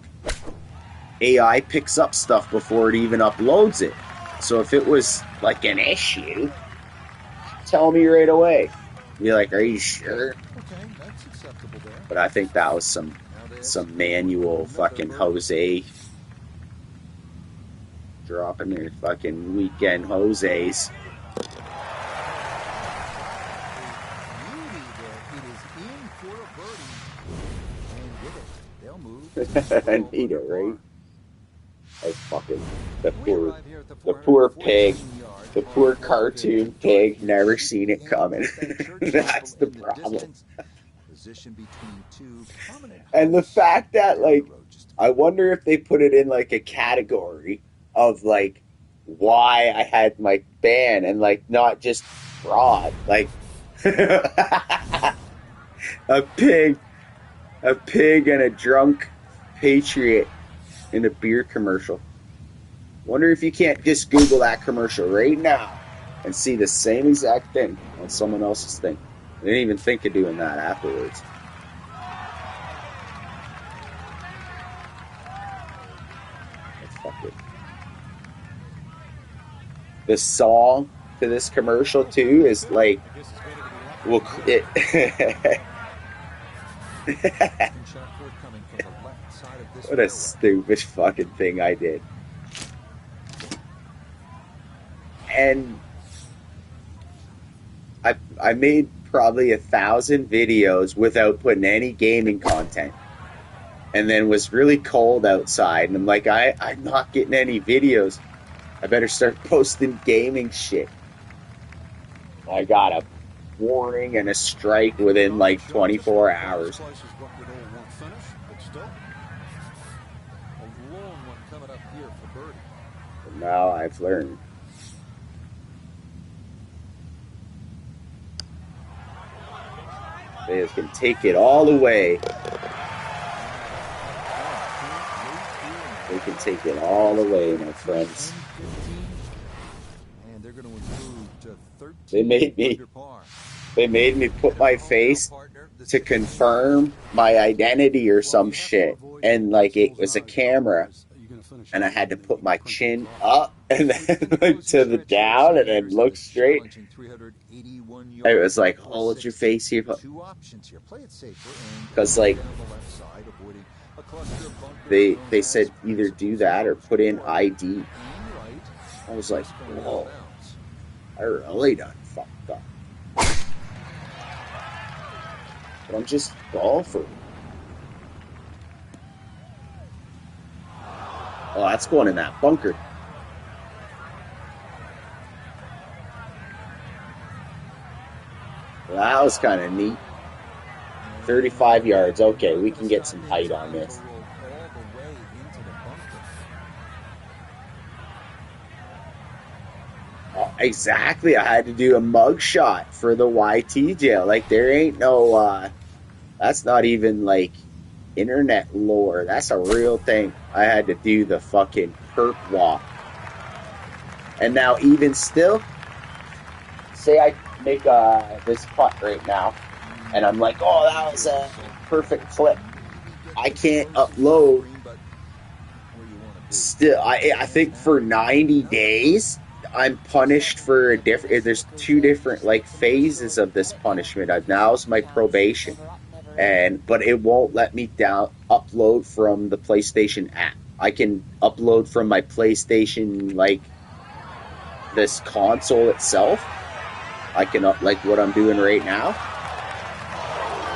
picks up stuff before it even uploads it. So if it was like an issue, tell me right away. Be like, are you sure? Okay, that's acceptable there. But I think that was some manual fucking Jose dropping their fucking weekend Jose's. I need it, right? I fucking the poor pig, the poor cartoon pig, never seen it coming. That's the problem. And the fact that, like, I wonder if they put it in like a category of like why I had my ban and like not just fraud, like a pig and a drunk patriot in a beer commercial. Wonder if you can't just Google that commercial right now and see the same exact thing on someone else's thing. I didn't even think of doing that afterwards. Fuck it. The song to this commercial too is like, well, what a stupid fucking thing I did. And I made probably 1,000 videos without putting any gaming content. And then was really cold outside, and I'm like, I'm not getting any videos. I better start posting gaming shit. I got a warning and a strike within like 24 hours. But now I've learned. They can take it all away. They can take it all away, my friends. They made me put my face to confirm my identity or some shit, and like it was a camera, and I had to put my chin up and then to the down and then look straight. It was like, hold your face here, because like they said either do that or put in ID. I was like, whoa, I really done fucked up. But I'm just a golfer. Oh, that's going in that bunker. Well, that was kind of neat. 35 yards. Okay, we can get some height on this. Oh, exactly. I had to do a mug shot for the YT jail. Like, there ain't no, that's not even like internet lore. That's a real thing. I had to do the fucking perp walk. And now, even still, say I make this putt right now, and I'm like, oh, that was a perfect flip. I can't upload. Still, I think for 90 days, I'm punished for a different. There's two different like phases of this punishment. Now's my probation, but it won't let me upload from the PlayStation app. I can upload from my PlayStation, like this console itself. I can like what I'm doing right now,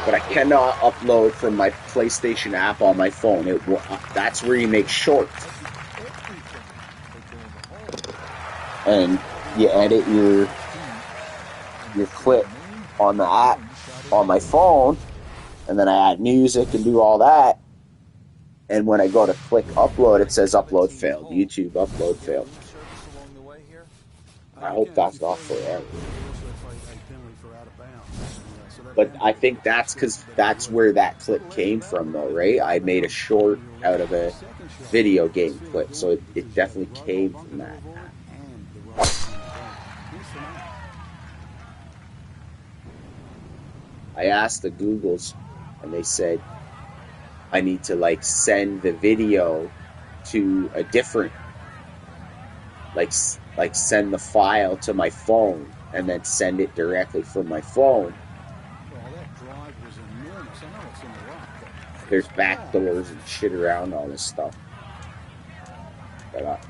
but I cannot upload from my PlayStation app on my phone. That's where you make shorts. And you edit your clip on the app on my phone, and then I add music and do all that. And when I go to click upload, it says upload failed. YouTube upload failed. I hope that's not forever. But I think that's because that's where that clip came from, though, right? I made a short out of a video game clip, so it definitely came from that. I asked the Googles, and they said I need to like send the video to a different, like send the file to my phone and then send it directly from my phone. There's backdoors and shit around all this stuff. But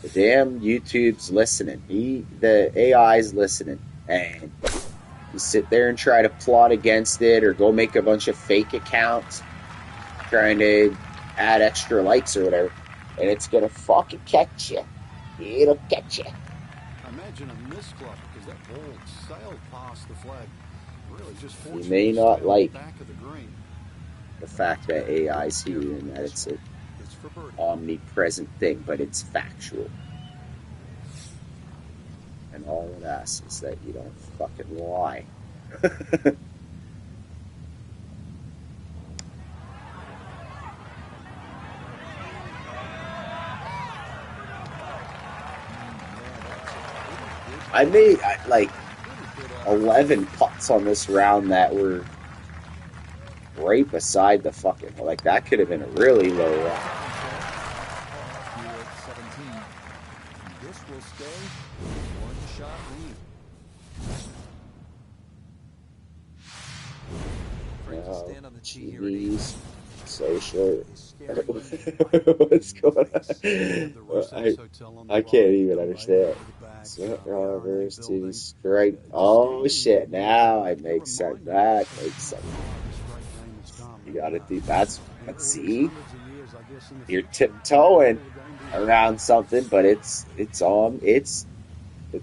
the damn YouTube's listening. The AI's listening. And you sit there and try to plot against it or go make a bunch of fake accounts trying to add extra likes or whatever. And it's going to fucking catch you. It'll catch you. Imagine a misclub because that ball sailed past the flag. Really just you may not like back of the green. The fact that AI's here and that it's an omnipresent thing, but it's factual. And all it asks is that you don't fucking lie. I made like 11 putts on this round that were right beside the fucking, like that could have been a really low round. This will stay one shot lead. Stand on the tee here. So short. What's going on? I can't even understand. Robbers to strike. Oh shit! Now it makes sense. That makes sense. You gotta do that's. See, you're tiptoeing around something, but it's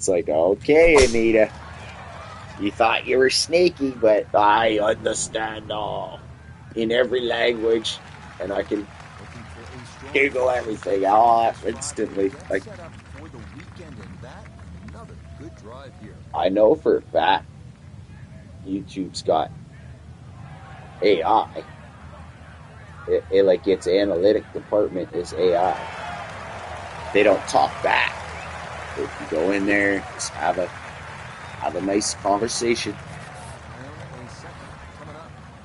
like, okay, Anita, you thought you were sneaky, but I understand all in every language, and I can Google everything instantly. Like, I know for a fact YouTube's got AI. It like its analytic department is AI. They don't talk back. If you go in there, just have a nice conversation.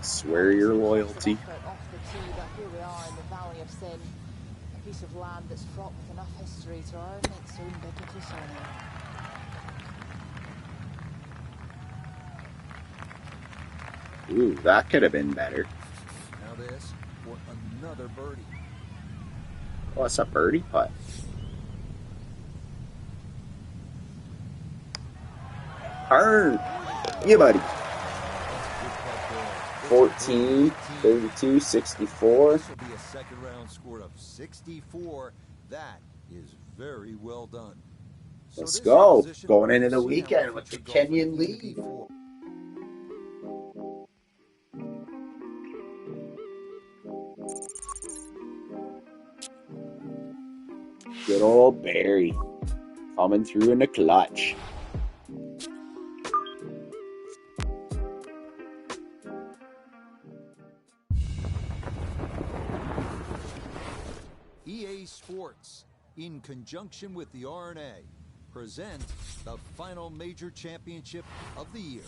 Swear your loyalty. Off the tee, but here we are in the Valley of Sin, a piece of land that's fraught with enough history to earn its own biblical surname. Ooh, that could have been better. Now this for another birdie. Oh, it's a birdie putt. Burn! Yeah, buddy. 14, 32, 64. This will be a second round score of 64. That is very well done. So Let's this go. position Going into will the see how weekend with the effective golfer Kenyan can lead. be for- Good old Barry coming through in the clutch. EA Sports, in conjunction with the RNA, present the final major championship of the year.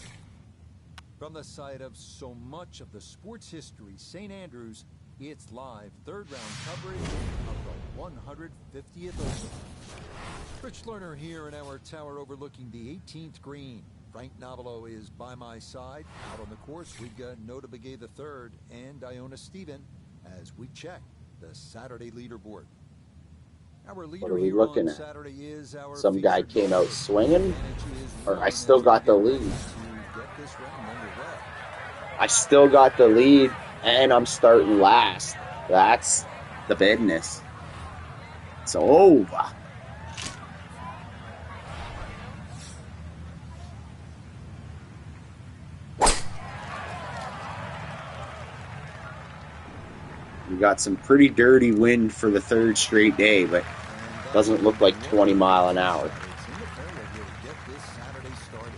From the site of so much of the sports history, St. Andrews, it's live third-round coverage of the 150th Open. Rich Lerner here in our tower overlooking the 18th green. Frank Novello is by my side. Out on the course, we've got Nota Begay III and Iona Stephen as we check the Saturday leaderboard. Our leader What are we here looking on at? Saturday is our Some guy featured came out golfer. swinging, Advantage is or I one still as got we the get ready lead. to get this round underway. I still got the lead, and I'm starting last. That's the business. It's over. We got some pretty dirty wind for the third straight day, but doesn't look like 20 mile an hour. It's in the fairway here to get this Saturday started.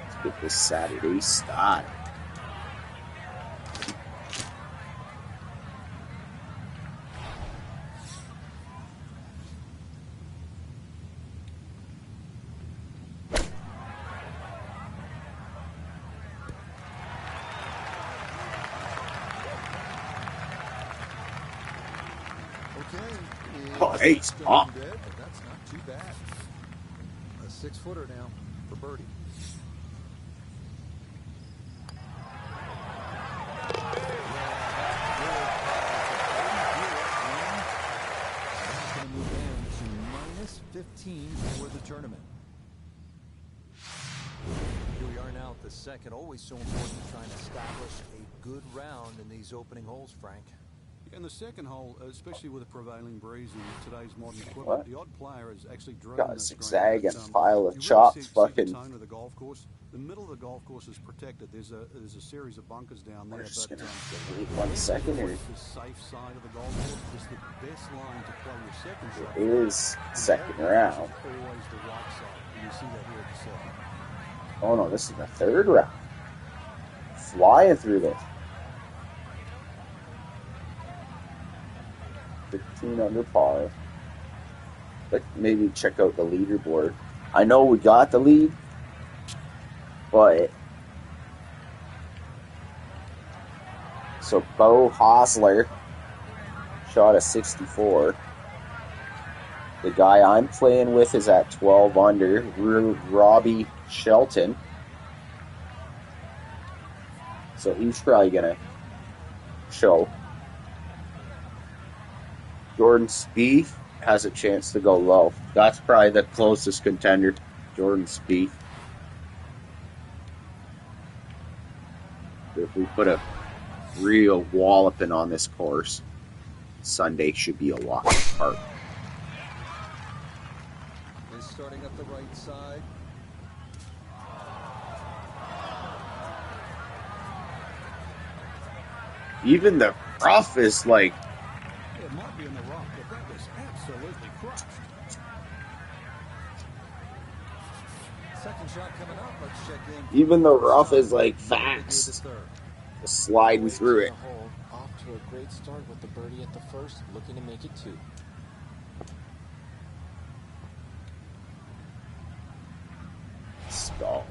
Let's get this Saturday started. Oh, he's up. Dead, but that's not too bad. A 6-footer now for birdie. That's going to move down to -15 for the tournament. Here we are now at the second. Always so important to try and establish a good round in these opening holes, Frank. In the second hole, especially with a prevailing breeze in today's modern equipment, What? the odd player is actually driven Got a this green, zigzag but, and pile of you really chops. see the Fucking. tone of the golf course. The middle of the golf course is protected. There's a series of bunkers down there, We're just but gonna wait 1 second here. the safe side of the golf course is the best line to play your second shot. It is second round. Always the right side, and you see that here at the second. Oh no, this is the third round. Flying through this. 15 under par. Let's maybe check out the leaderboard. I know we got the lead, but so Bo Hosler shot a 64. The guy I'm playing with is at 12 under. Robbie Shelton. So he's probably gonna show. Jordan Spieth has a chance to go low. That's probably the closest contender, Jordan Spieth. If we put a real walloping on this course, Sunday should be a walk in the park. Is starting up the right side. Even the rough is like, It might be in the rock, but that was absolutely crushed. Second shot coming up. Let's check in. even the rough is like Nota Begay fast. III. Just sliding through it. Hole, off to a great start with the birdie at the first, looking to make it 2. Stall.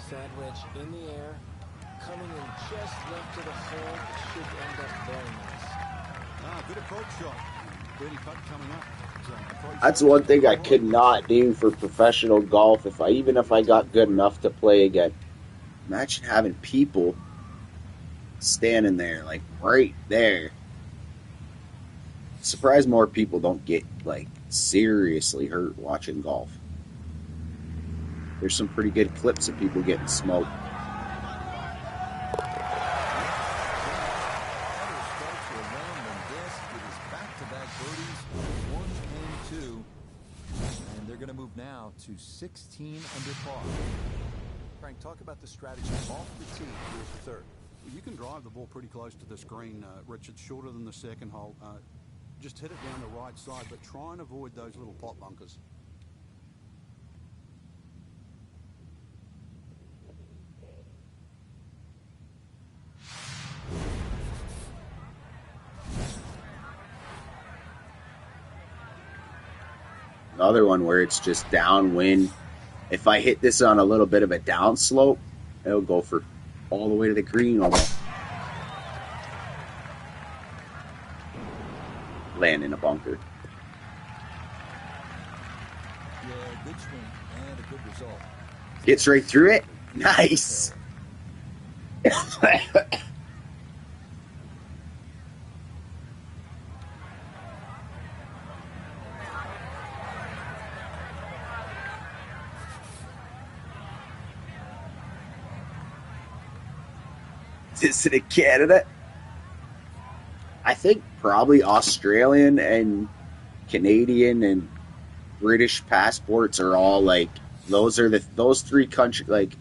Sandwich in the air, coming in just left of the hole. It should end up very nice. Good approach shot. Birdie putt coming up. That's one thing I could not do for professional golf. Even if I got good enough to play again, imagine having people standing there, like right there. Surprised more people don't get like seriously hurt watching golf. There's some pretty good clips of people getting smoked. And they're going to move now to 16 under par. Frank, talk about the strategy off the tee. Here's the third. You can drive the ball pretty close to this green, Richard, shorter than the second hole. Just hit it down the right side, but try and avoid those little pot bunkers. Another one where it's just downwind. If I hit this on a little bit of a downslope, it'll go for all the way to the green almost. Land in a bunker. Yeah, good swing and a good result. Gets right through it. Nice. Is it in Canada? I think probably Australian and Canadian and British passports are all like those three countries like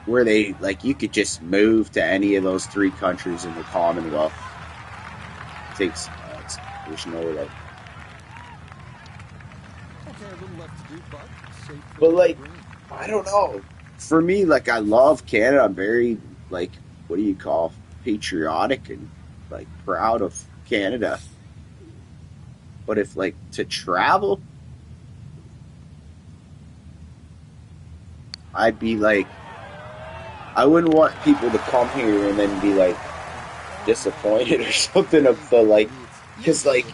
where they like you could just move to any of those three countries in the Commonwealth. There's no like. Okay, a little left to do, but safe. But like, I don't know. For me, like I love Canada. I'm very like what do you call patriotic and like proud of Canada. But if like to travel, I'd be like, I wouldn't want people to come here and then be like disappointed or something of the like, because like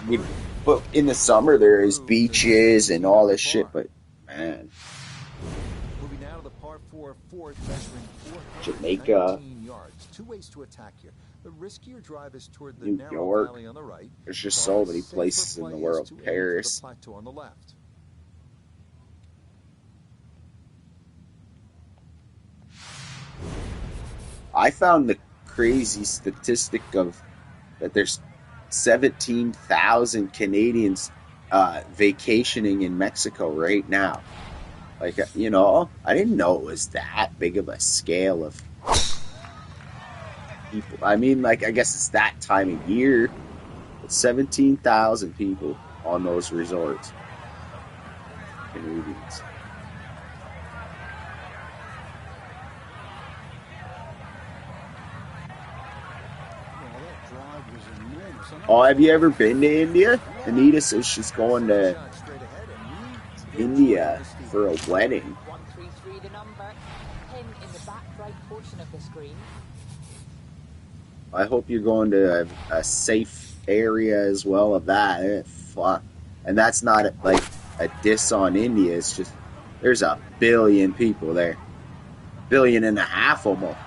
but in the summer there is beaches and all this shit. But man, Moving now to the par 4 fourth, measuring Jamaica, 419 yards. Two ways to attack here. The riskier drive is toward the New narrow York. valley on the right. There's just while so the many safer places in play the is world. to aim for Paris. the plateau on the left. I found the crazy statistic of that there's 17,000 Canadians vacationing in Mexico right now. Like, you know, I didn't know it was that big of a scale of people. I mean, like, I guess it's that time of year. But 17,000 people on those resorts. Canadians. Oh, have you ever been to India? Anita says she's going to India for a wedding. 133 the number. Pin in the back right portion of this green. I hope you're going to a safe area as well of that. Fuck. And that's not like a diss on India. It's just there's a billion people there. 1.5 billion almost.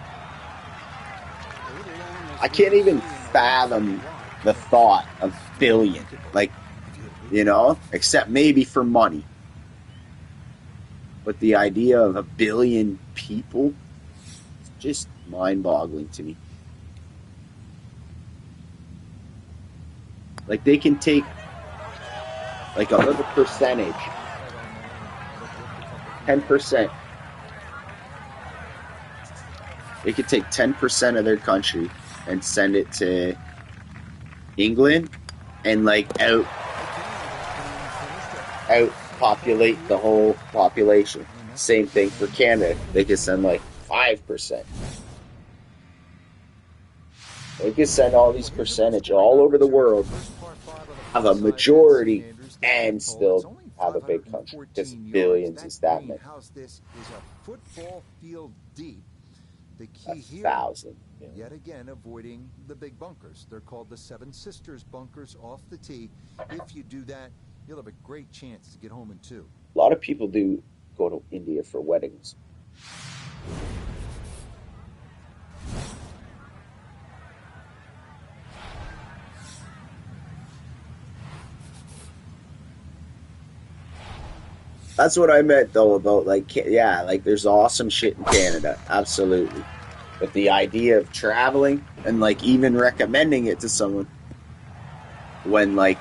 I can't even fathom the thought of billion. Like, you know, except maybe for money. But the idea of 1 billion people is just mind-boggling to me. Like, they can take like a little percentage, 10%. They could take 10% of their country and send it to England and like out populate the whole population. Same thing for Canada. They could send like 5%. They could send all these percentage all over the world, have a majority, and still have a big country. Because billions is that many. This is a football field deep. The key here, 1,000. yet again, avoiding the big bunkers. They're called the Seven Sisters bunkers off the tee. If you do that, you'll have a great chance to get home in two. A lot of people do go to India for weddings. That's what I meant though about like, yeah, like there's awesome shit in Canada, absolutely. But the idea of traveling and like even recommending it to someone when like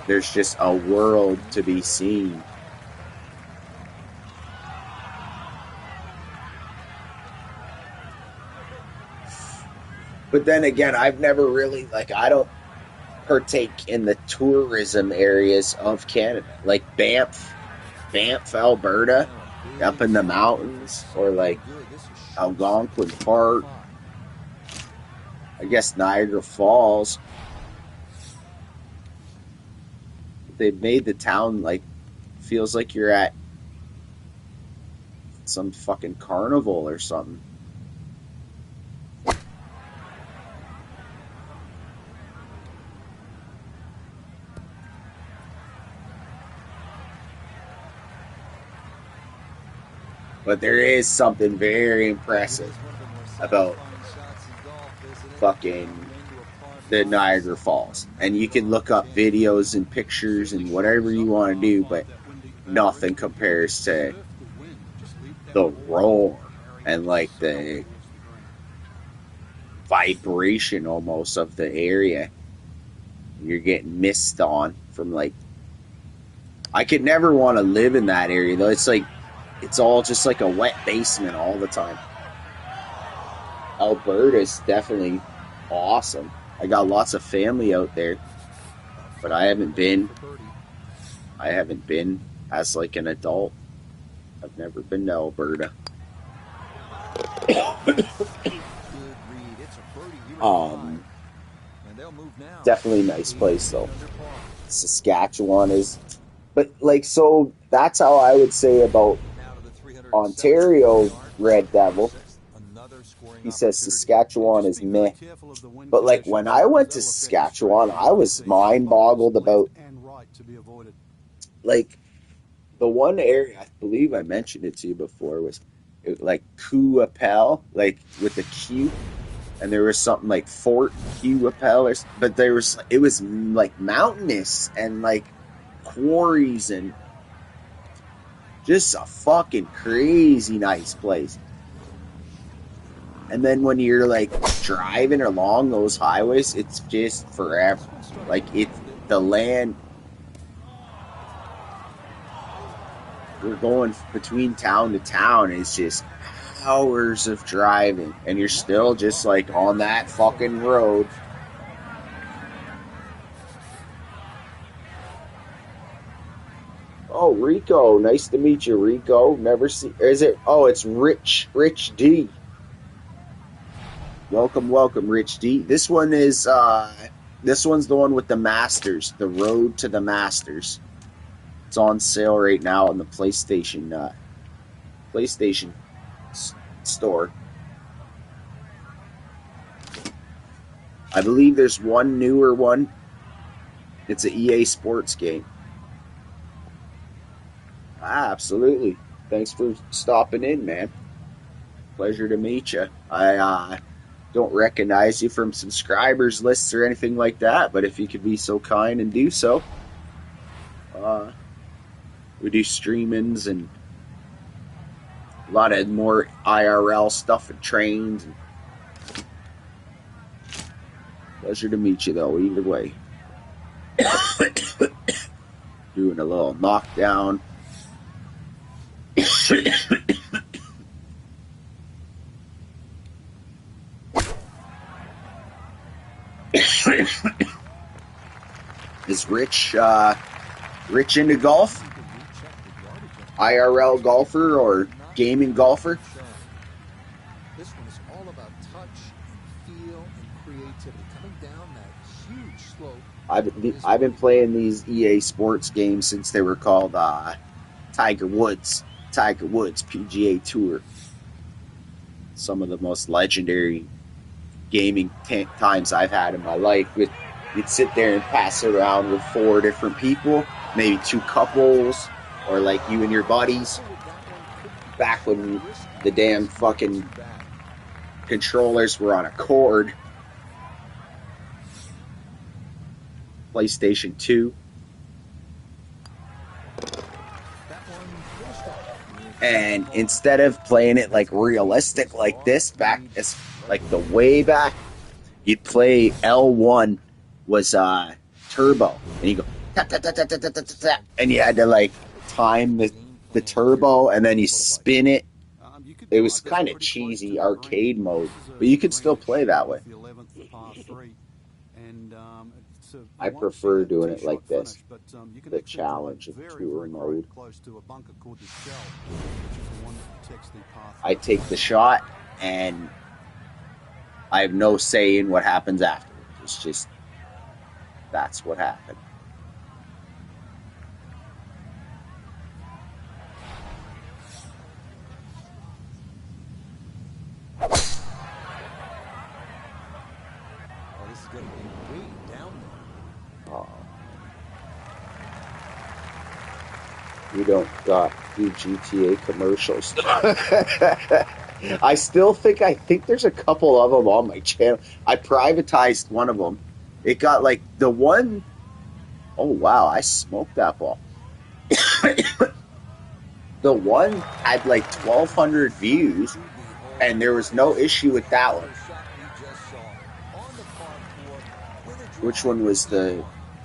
there's just a world to be seen. But then again, I've never really like I don't partake in the tourism areas of Canada, like Banff, Alberta, up in the mountains, or like Algonquin Park. I guess Niagara Falls. They've made the town like feels like you're at some fucking carnival or something. But there is something very impressive about fucking the Niagara Falls. And you can look up videos and pictures and whatever you want to do, but nothing compares to the roar and like the vibration almost of the area. You're getting mist on from like, I could never want to live in that area though. It's like, it's all just like a wet basement all the time. Alberta's definitely awesome. I got lots of family out there, but I haven't been as like an adult. I've never been to Alberta. Definitely a nice place though. Saskatchewan is, but like, so that's how I would say about Ontario Red Devil. He says Saskatchewan is meh. But like when I went to Saskatchewan, I was mind boggled about like the one area, I believe I mentioned it to you before, was like Qu'Appelle, like with the Q, and there was something like Fort Qu'Appelle, but it was like mountainous and like quarries and just a fucking crazy nice place. And then when you're like driving along those highways, it's just forever. Like the land. We're going between town to town. It's just hours of driving, and you're still just like on that fucking road. Oh, Rico, nice to meet you, Rico. Never see. Is it? Oh, it's Rich D. Welcome, Rich D. This one is this one's the one with the Masters, the Road to the Masters. It's on sale right now on the PlayStation store. I believe there's one newer one. It's an EA Sports game. Absolutely. Thanks for stopping in, man. Pleasure to meet you. I don't recognize you from subscribers lists or anything like that, but if you could be so kind and do so. We do streamings and a lot of more IRL stuff and trains. Pleasure to meet you, though, either way. Doing a little knockdown. Is Rich into golf? IRL golfer or gaming golfer? This one is all about touch, feel, and creativity. Coming down that huge slope. I've been playing these EA Sports games since they were called Tiger Woods PGA Tour. Some of the most legendary gaming times I've had in my life. You'd sit there and pass it around with 4 different people, maybe 2 couples, or like you and your buddies. Back when the damn fucking controllers were on a cord. PlayStation 2. And instead of playing it like realistic like this back as like the way back, you'd play L1 was turbo, and you go tap, tap, tap, tap, tap, tap, tap, tap, and you had to like time the turbo, and then you spin it. It was kind of cheesy arcade mode, but you could still play that way. I prefer doing it like this, the challenge of tour mode. I take the shot, and I have no say in what happens after. It's just, that's what happened. Oh, this is going to be way down there. Oh. We don't do GTA commercials. I think there's a couple of them on my channel. I privatized one of them. It got like the one, oh wow, I smoked that ball. The one had like 1,200 views, and there was no issue with that one. Which one was the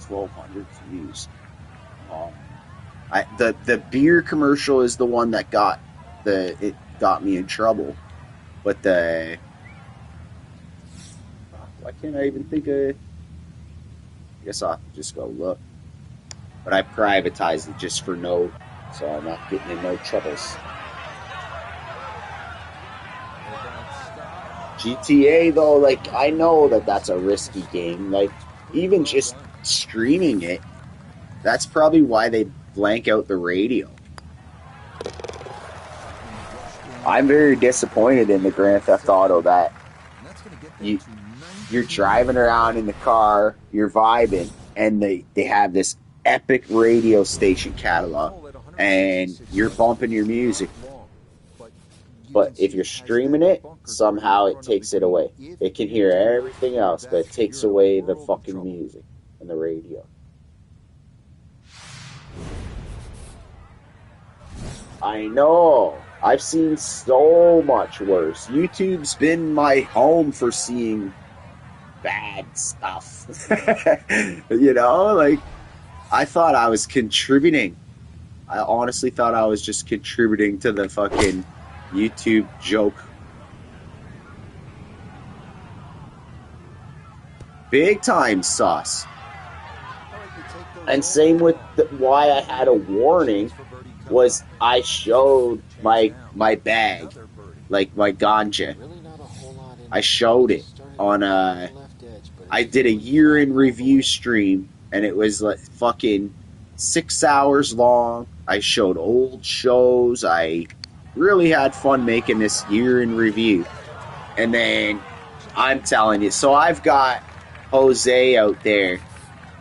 1,200 views? The beer commercial is the one that got me in trouble. But why can't I even think of? I guess I'll have to just go look. But I privatized it just for so I'm not getting in no troubles. GTA though, like I know that's a risky game. Like even just streaming it, that's probably why they blank out the radio. I'm very disappointed in the Grand Theft Auto that you're driving around in the car, you're vibing, and they have this epic radio station catalog, and you're bumping your music. But if you're streaming it, somehow it takes it away. It can hear everything else, but it takes away the fucking music and the radio. I know. I've seen so much worse. YouTube's been my home for seeing bad stuff. You know, like, I thought I was contributing. I honestly thought I was just contributing to the fucking YouTube joke. Big time sauce. And same with why I had a warning was I showed my bag, like my ganja. I showed it on I did a year in review stream, and it was like fucking 6 hours long. I showed old shows. I really had fun making this year in review. And then I'm telling you, so I've got Jose out there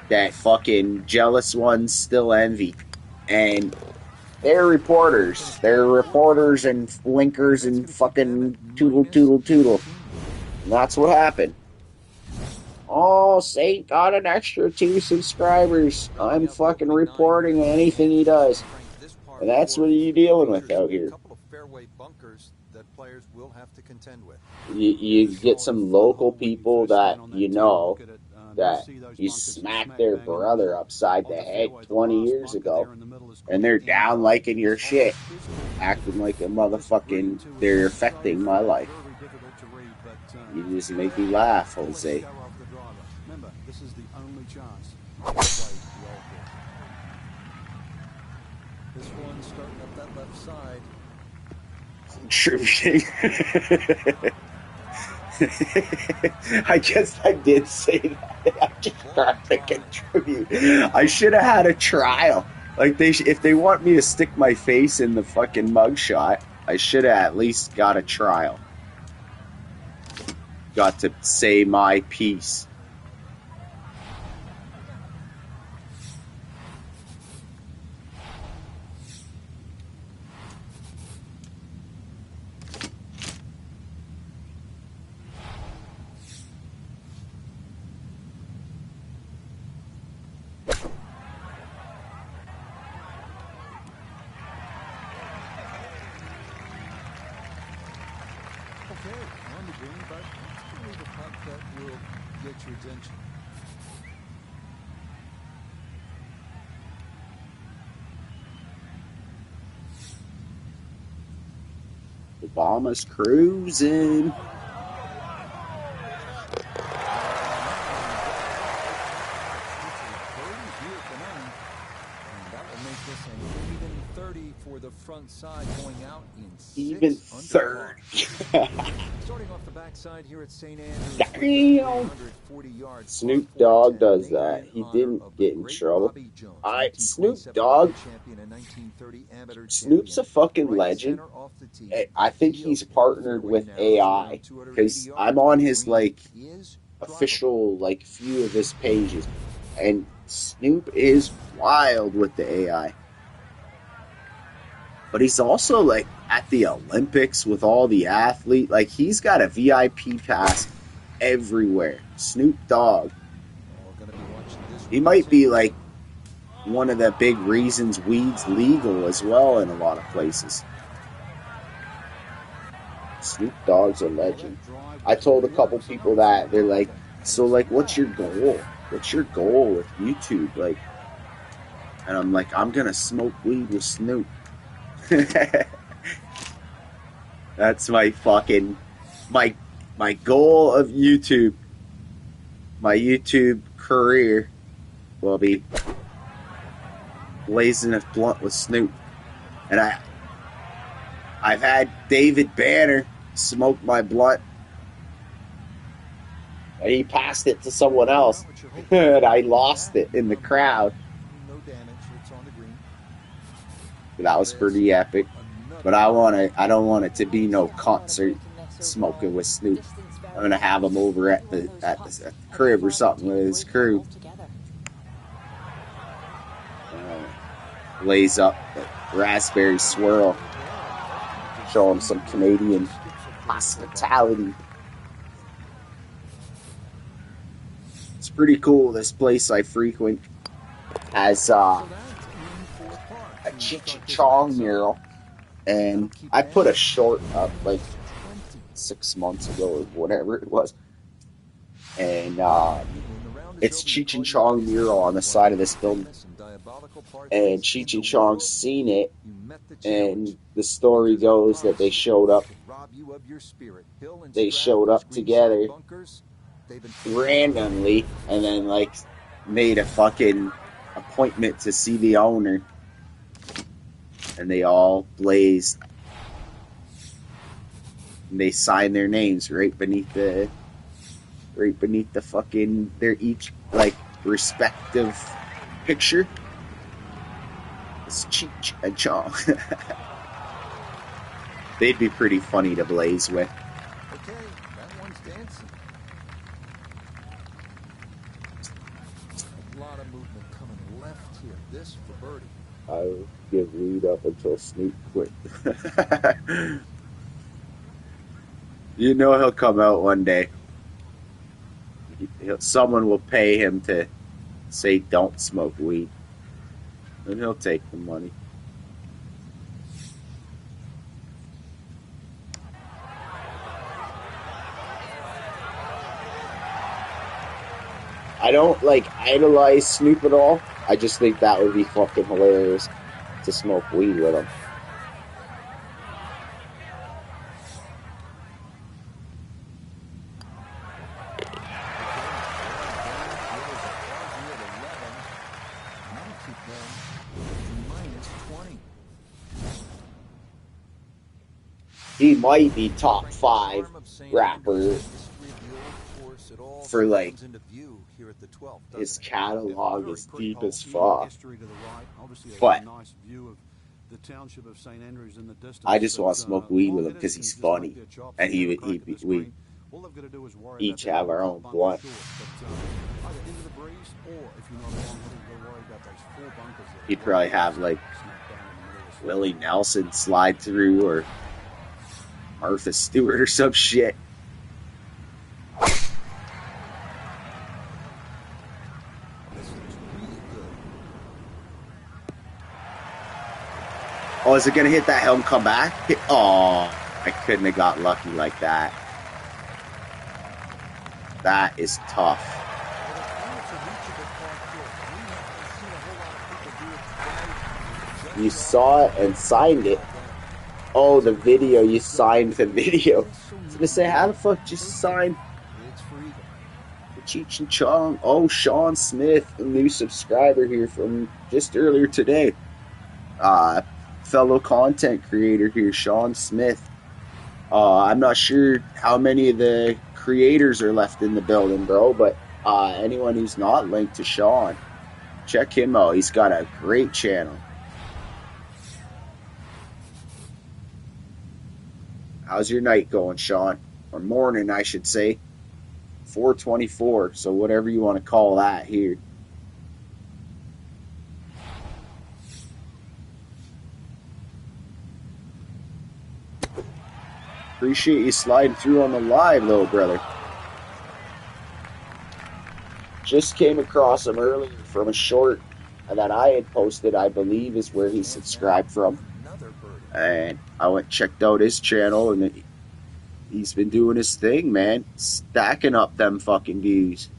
that fucking jealous ones still envy. And they're reporters. They're reporters and linkers and fucking toodle. And that's what happened. Oh, Saint got an extra 2 subscribers. I'm fucking reporting anything he does. And that's what you're dealing with out here. You get some local people that you know that you smacked their brother upside the head 20 years ago, and they're down liking your shit, acting like a motherfucking, they're affecting my life. You just make me laugh, Jose. Remember, this is the only chance. This one starting up that left side. Contributing. I guess I did say that. I just tried to contribute. I should have had a trial. Like if they want me to stick my face in the fucking mugshot, I should have at least got a trial. Got to say my piece. Okay, on the green, but it's going to be the putt that will get your attention. Obama's cruising. For the front side, going out in Even 30. Starting off the backside here at St. Andrews. Damn. 340 yards. Snoop Dogg does that. He didn't get in trouble. Snoop Dogg. Snoop's a fucking legend. I think he's partnered with AI because I'm on his like official like few of his pages, and Snoop is wild with the AI. But he's also like at the Olympics with all the athletes. Like he's got a VIP pass everywhere. Snoop Dogg. He might be like one of the big reasons weed's legal as well in a lot of places. Snoop Dogg's a legend. I told a couple people that. They're like, so like what's your goal? What's your goal with YouTube? Like, and I'm like, I'm gonna smoke weed with Snoop. That's my fucking my goal of YouTube. My YouTube career will be blazing a blunt with Snoop. And I've had David Banner smoke my blunt. And he passed it to someone else. And I lost it in the crowd. That was pretty epic. But I don't want it to be no concert smoking with Snoop. I'm gonna have him over at the crib or something with his crew. Blaze up the raspberry swirl. Show him some Canadian hospitality. It's pretty cool. This place I frequent has a Cheech and Chong mural, and I put a short up like 6 months ago or whatever it was, and it's Cheech and Chong mural on the side of this building, and Cheech and Chong's seen it, and the story goes that they showed up together randomly, and then like made a fucking appointment to see the owner. And they all blazed. And they signed their names right beneath the fucking their each like respective picture. It's Cheech and Chong. They'd be pretty funny to blaze with. Okay, that one's dancing. A lot of movement coming left here. This for birdie. I'll give weed up until Snoop quit. You know he'll come out one day. Someone will pay him to say don't smoke weed. And he'll take the money. I don't like idolize Snoop at all. I just think that would be fucking hilarious to smoke weed with him. He might be top 5 rapper for like his catalog is deep as fuck. But I just want to smoke weed with him because he's funny, and we each have our own blunt. He'd probably have like Willie Nelson slide through or Martha Stewart or some shit. Oh, is it going to hit that hill and come back? Oh. I couldn't have got lucky like that. That is tough. You saw it and signed it. Oh, the video. You signed the video. I was going to say, how the fuck did you sign Cheech and Chong? Oh, Sean Smith, a new subscriber here from just earlier today. Fellow content creator here, Sean Smith. I'm not sure how many of the creators are left in the building, bro, but anyone who's not linked to Sean, check him out. He's got a great channel. How's your night going, Sean? Or morning, I should say. 4:24, so whatever you want to call that here. Appreciate you sliding through on the live, little brother. Just came across him earlier from a short that I had posted, I believe is where he subscribed from. And I went and checked out his channel, and he's been doing his thing, man. Stacking up them fucking views.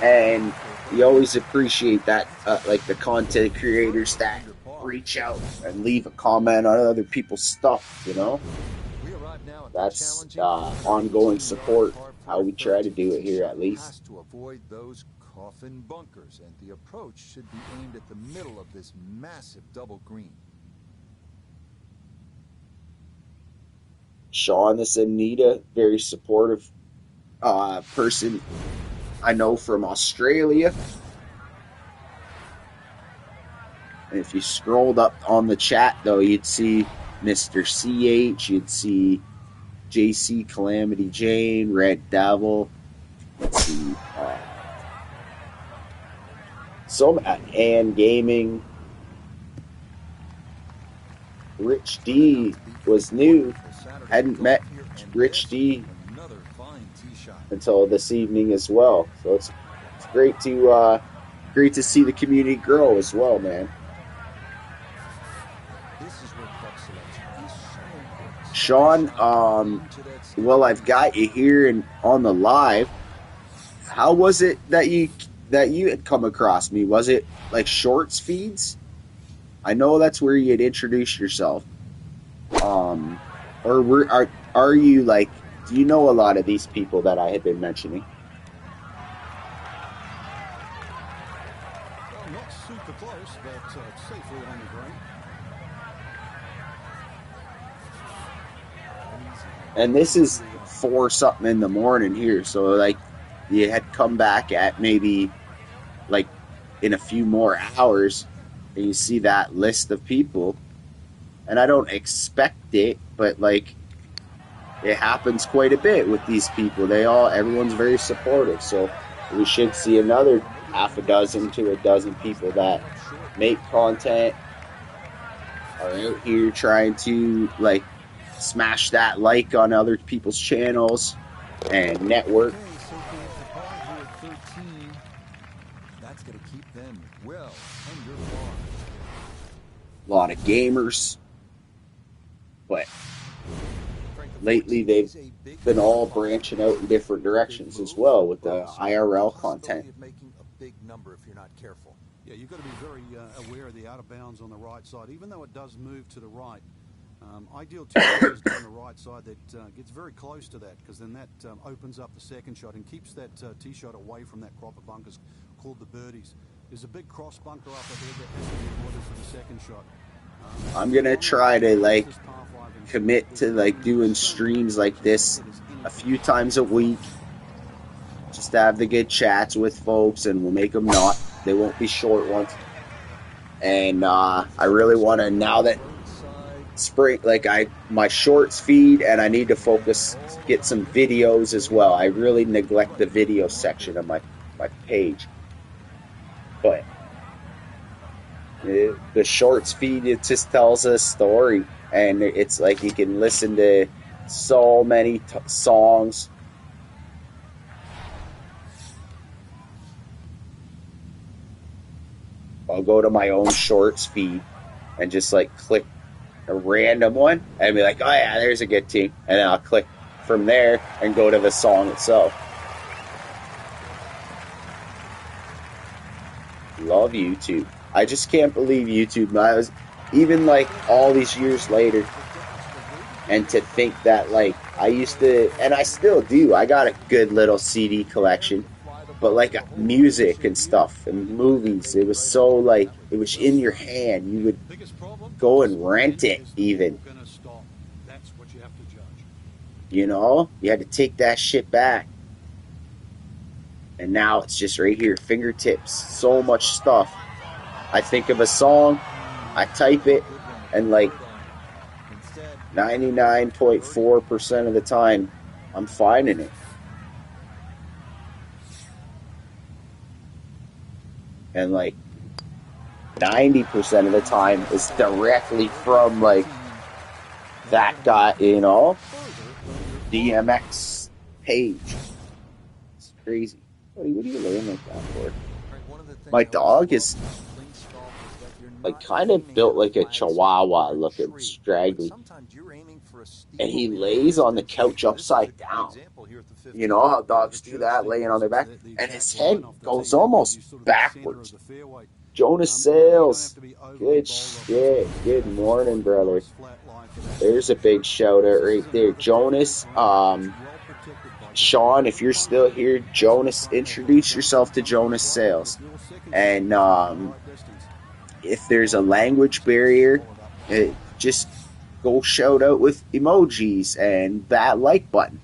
And you always appreciate that, like the content creators that reach out and leave a comment on other people's stuff, you know? That's ongoing support, how we try to do it here at least. To avoid those coffin bunkers, and the approach should be aimed at the middle of this massive double green. Sean, this Anita, very supportive person I know from Australia. And if you scrolled up on the chat, though, you'd see Mr. CH, you'd see JC Calamity Jane, Red Devil, you'd see Ann Gaming. Rich D was new. Hadn't met Rich D until this evening as well. So it's great to see the community grow as well, man. Sean, well, I've got you here and on the live. How was it that you had come across me? Was it like shorts feeds? I know that's where you had introduced yourself. Or are you like? Do you know a lot of these people that I had been mentioning? Well, not super close, but safely on the green. And this is 4 something in the morning here, so like you had come back at maybe like in a few more hours, and you see that list of people, and I don't expect it, but like it happens quite a bit with these people. Everyone's very supportive, so we should see another half a dozen to a dozen people that make content, are out here trying to like smash that like on other people's channels and network. Okay, so there's a par here at 13. That's going to keep them well under par. A lot of gamers, but lately they've been all branching out in different directions as well with the IRL content. Making a big number if you're not careful. Yeah, you've got to be very aware of the out of bounds on the right side, even though it does move to the right. Ideal tee is down the right side that gets very close to that, because then that opens up the second shot and keeps that tee shot away from that crop of bunkers called the birdies. There's a big cross bunker up ahead that has to be avoided for the second shot. I'm gonna try to like commit to like doing streams like this a few times a week, just to have the good chats with folks, and we'll make them they won't be short ones. And I really want to, now that spring, like my shorts feed, and I need to get some videos as well. I really neglect the video section of my page, but the shorts feed, it just tells a story, and it's like you can listen to so many songs. I'll go to my own shorts feed and just like click a random one and be like, oh yeah, there's a good team. And then I'll click from there and go to the song itself. Love YouTube. I just can't believe YouTube. I was even like all these years later, and to think that like I used to, and I still do. I got a good little CD collection, but like music and stuff and movies, it was so like it was in your hand. You would go and rent it even. You know, you had to take that shit back. And now it's just right here, fingertips, so much stuff. I think of a song, I type it, and like 99.4% of the time, I'm finding it. And like 90% of the time is directly from like that guy, you know, DMX page. It's crazy. What are you laying like that for? My dog is like kind of built like a chihuahua looking, straggly. And he lays on the couch upside down. You know how dogs do that, laying on their back? And his head goes almost backwards. Jonas Sales. Good shit. Good morning, brother. There's a big shout out right there. Jonas, Sean, if you're still here, Jonas, introduce yourself to Jonas Sales. And if there's a language barrier, just go shout out with emojis and that like button.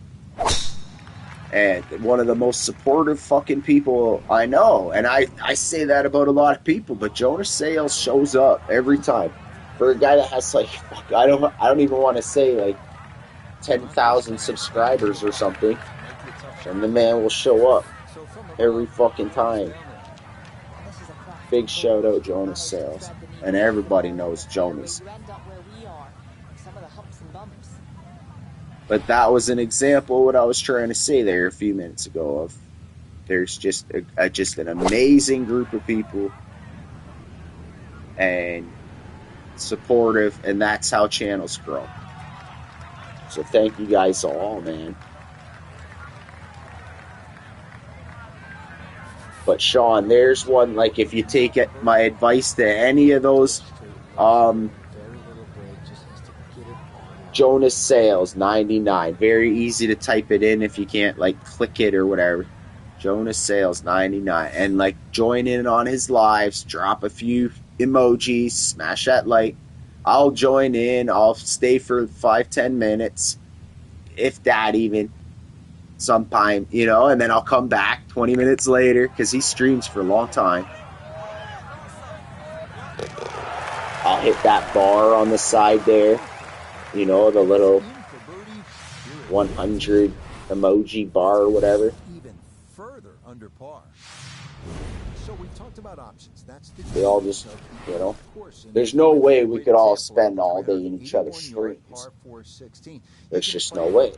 And one of the most supportive fucking people I know. And I say that about a lot of people, but Jonas Sales shows up every time. For a guy that has like, I don't even want to say like 10,000 subscribers or something. And the man will show up every fucking time. Big shout out Jonas Sales. And everybody knows Jonas. But that was an example of what I was trying to say there a few minutes ago. Of there's just an amazing group of people and supportive, and that's how channels grow. So thank you guys all, man. But Sean, there's one, like if you take my advice to any of those, Jonas Sales 99, very easy to type it in if you can't like click it or whatever. Jonas Sales 99, and like join in on his lives, drop a few emojis, smash that like. I'll join in, I'll stay for 5-10 minutes, if that even. Sometime, you know, and then I'll come back 20 minutes later because he streams for a long time. I'll hit that bar on the side there, you know, the little 100 emoji bar or whatever. Even further under par. So we talked about options. That's the they all just, you know, there's no way we could all spend all day in each other's streams. There's just no way.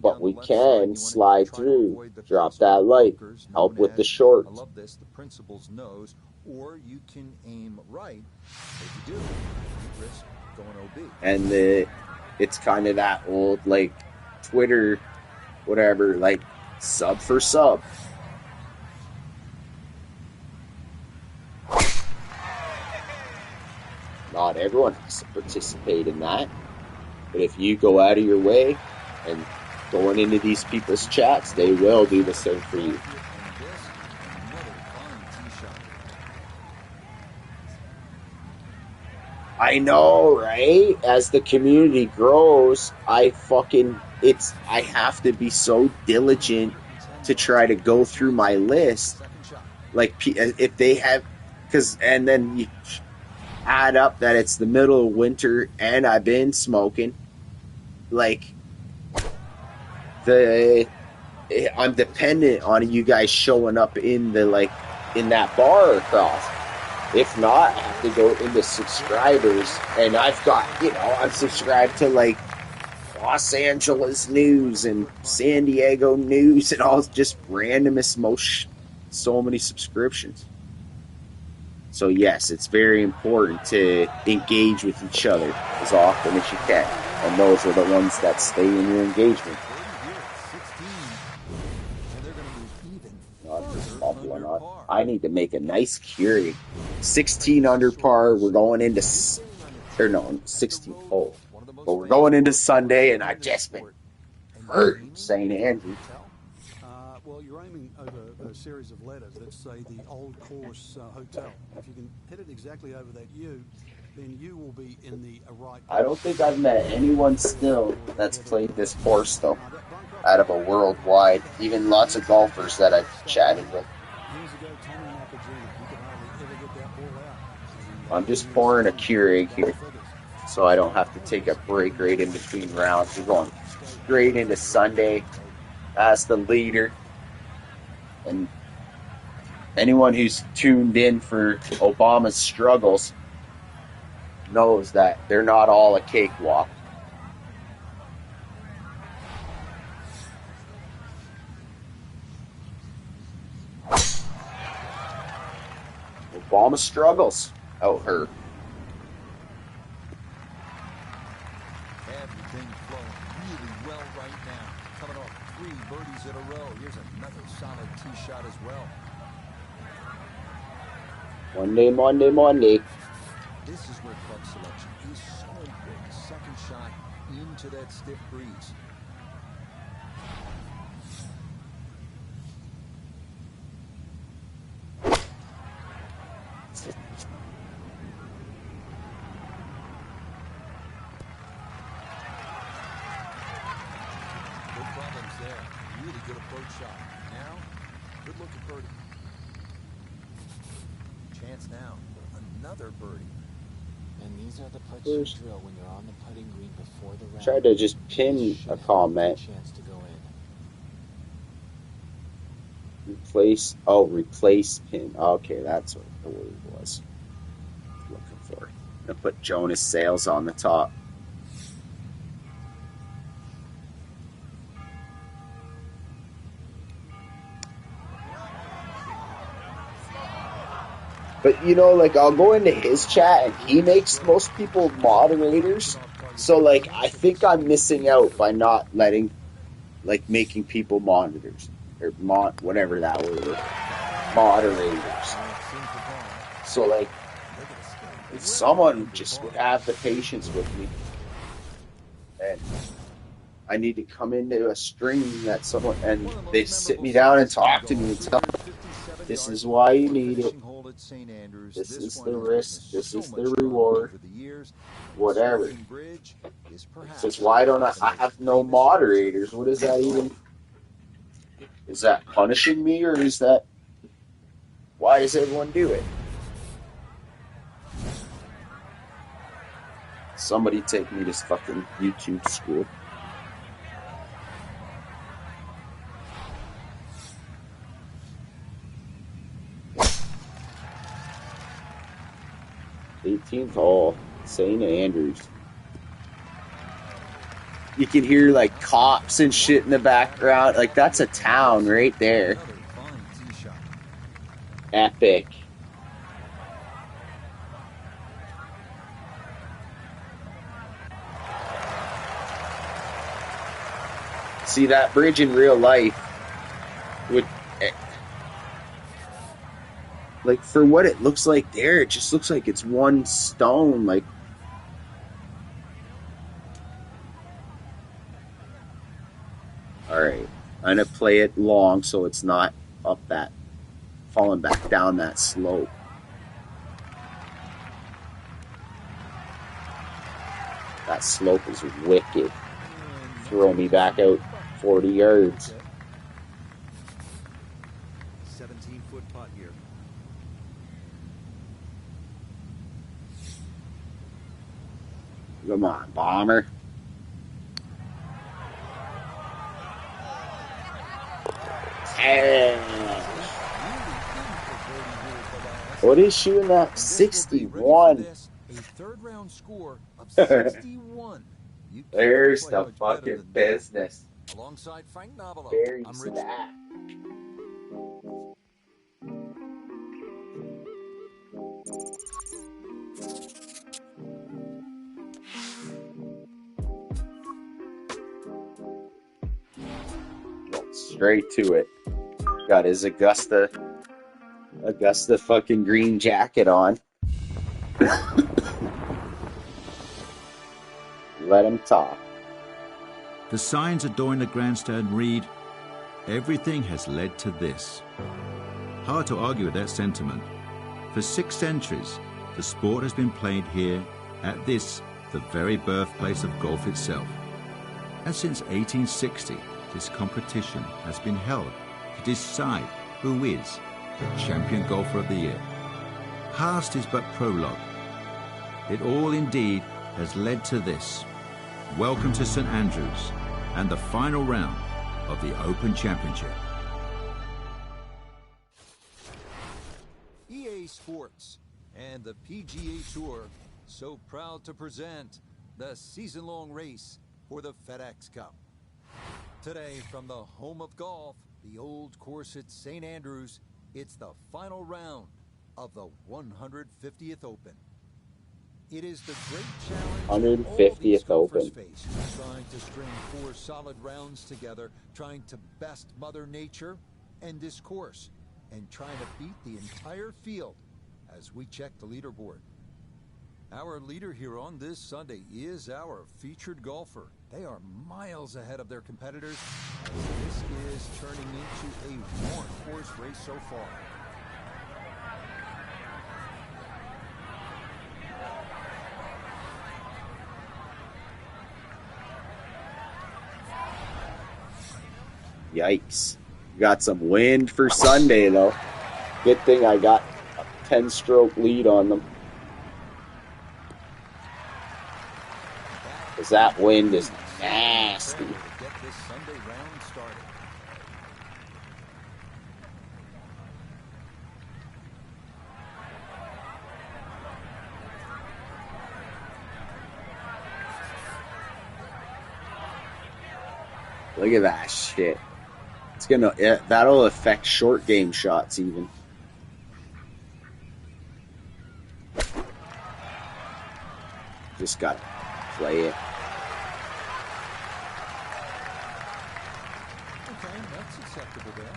But we can slide through, drop that like, help with the shorts. I love this. The principles knows, or you can aim right. If you do, you risk going OB. And it's kind of that old like Twitter, whatever, like sub for sub. Not everyone has to participate in that. But if you go out of your way and going into these people's chats, they will do the same for you. I know, right? As the community grows, I have to be so diligent to try to go through my list. Like, if they have, and then you add up that it's the middle of winter and I've been smoking, like, I'm dependent on you guys showing up in that bar across. If not, I have to go into subscribers, and I've got, I'm subscribed to like Los Angeles news and San Diego news and all just randomest, so many subscriptions. So yes, it's very important to engage with each other as often as you can. And those are the ones that stay in your engagement. Not just bubbling on. I need to make a nice Keurig. 16 under par. We're going into, 16 hole. But we're going into Sunday, and I've just been hurt St. Andrews. Well, you're aiming over a series of letters that say the Old Course Hotel. If you can hit it exactly over that U, then you will be in the right. I don't think I've met anyone still that's played this course, though, out of a worldwide, even lots of golfers that I've chatted with. I'm just pouring a Keurig here, so I don't have to take a break right in between rounds. We're going straight into Sunday as the leader. And anyone who's tuned in for Obama's struggles knows that they're not all a cakewalk. Obama struggles out her. Everything flowing really well right now. Coming off 3 birdies in a row. Here's another solid tee shot as well. Monday. This is where club selection is so important. Second shot into that stiff breeze. Good problems there. Really good approach shot. Now, good looking birdie. Chance now for another birdie. And these are the putts you drill when you're on the putting green before the round. Tried to just pin a comment. Chance to go in. Replace pin. Okay, that's what the word was. Looking for. I'm gonna put Jonas Sales on the top. But, you know, like, I'll go into his chat, and he makes most people moderators. So, like, I think I'm missing out by not letting, like, making people monitors. Or whatever that word is. Moderators. So, like, if someone just would have the patience with me, and I need to come into a stream that someone, and they sit me down and talk to me and tell me, this is why you need it. This is the risk. This is the reward. Whatever. Says, why don't I have no moderators? What is that even? Is that punishing me, or is that, why does everyone do it? Somebody take me to fucking YouTube school. '18th hole, St. Andrews. You can hear like cops and shit in the background. Like, that's a town right there. Epic. See, that bridge in real life would, like, for what it looks like there, it just looks like it's one stone, like. Alright, I'm gonna play it long so it's not falling back down that slope. That slope is wicked. Throw me back out 40 yards. 17-foot putt here. Come on, bomber. What is shooting that? 61. A third round score of 61. There's the fucking business. Alongside Frank Nobilo. Very I'm Rich. Straight to it. Got his Augusta fucking green jacket on. Let him talk. The signs adorning the grandstand read, "Everything has led to this." Hard to argue with that sentiment. For 6 centuries, the sport has been played here at this, the very birthplace of golf itself. And since 1860, this competition has been held to decide who is the champion golfer of the year. Past is but prologue. It all indeed has led to this. Welcome to St Andrews and the final round of the Open Championship. EA Sports and the PGA Tour so proud to present the season-long race for the FedEx Cup. Today, from the home of golf, the old course at St Andrews, it's the final round of the 150th Open. It is the great challenge 150th Open. face, trying to string 4 solid rounds together, trying to best Mother Nature and this course, and trying to beat the entire field as we check the leaderboard. Our leader here on this Sunday is our featured golfer. They are miles ahead of their competitors, as this is turning into a one-horse race so far. Yikes. Got some wind for Sunday, though. Good thing I got a 10-stroke lead on them. Because that wind is nasty. Get this Sunday round started. Look at that shit. It's gonna, that'll affect short game shots even. Just gotta play it. Okay, that's acceptable there.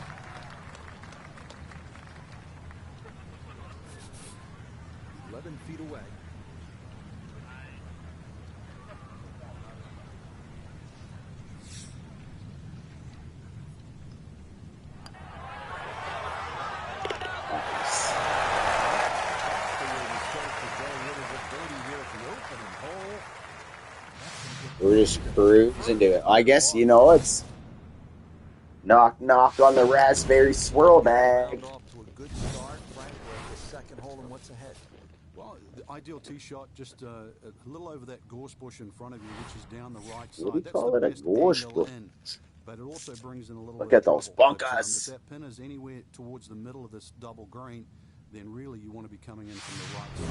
Feet away. We're just cruising to it. I guess, you know, it's knock knock on the raspberry swirl bag. Well, the ideal tee shot just a little over that gorse bush in front of you, which is down the right side. What do you That's call the it, a best gorse angle bush? in, but it also brings in a little Look bit at of those trouble. bunkers. If that pin is anywhere towards the middle of this double green, then really you want to be coming in from the right side.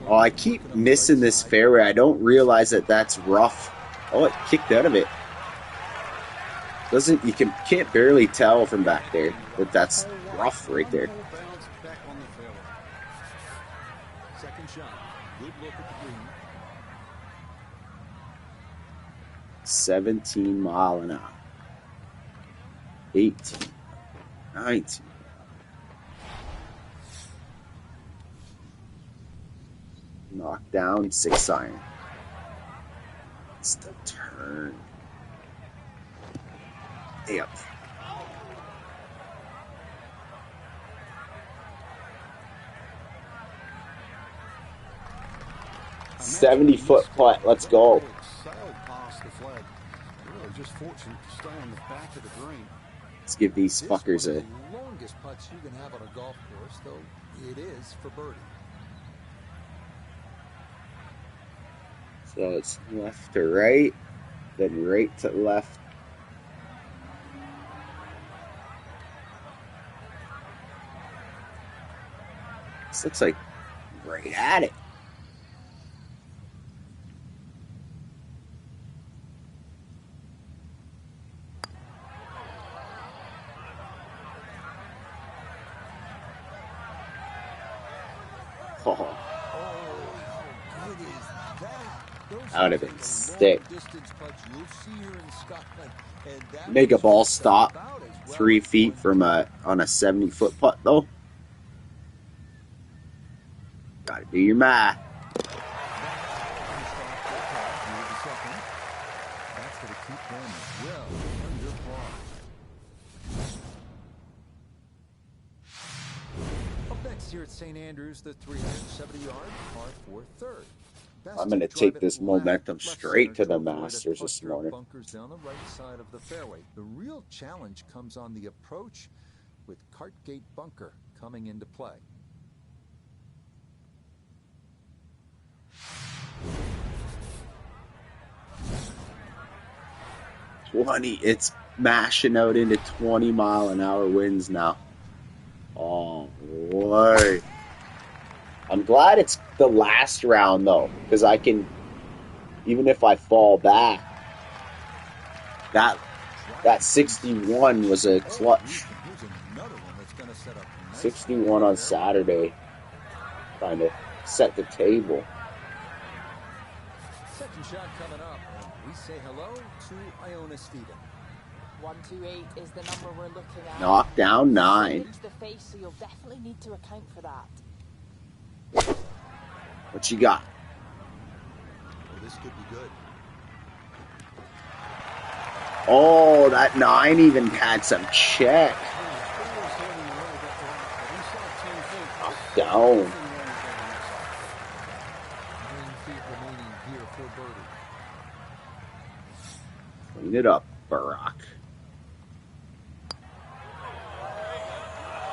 Oh, I keep missing this fairway. I don't realize that that's rough. Oh, it kicked out of it. Doesn't, you can't barely tell from back there that that's rough right there. Second shot. Good look at the green. 17 mile an hour. 18. 19. Knock down 6 iron. It's the turn. Yep. $70-foot putt. Let's go. Sailed past the flag. Really just fortunate to stay on the back of the green. Let's give these fuckers This a. one of the longest putts you can have on a golf course, though it is for birdie. So it's left to right, then right to left. This looks like right at it. Oh. That would have been sick. Make a ball stop 3 feet from on a 70-foot putt though. Gotta do your math. Up next here at St. Andrews, the 370-yard par 4 third. I'm going to take this momentum straight to the Masters this morning. Bunkers down the right side of the fairway. The real challenge comes on the approach with Cartgate Bunker coming into play. It's mashing out into 20-mile-an-hour winds now. Oh boy. I'm glad it's the last round though, because I can, even if I fall back, that 61 was a clutch. 61 on Saturday, trying to set the table. Second shot coming up. We say hello to Iona Stephen. 128 is the number we're looking at. Knock down 9. The face, so you'll definitely need to account for that. What you got? Oh, this could be good. Oh, that 9 even had some check. Knock down. 9 feet remaining here for birdie. Clean it up, Barack.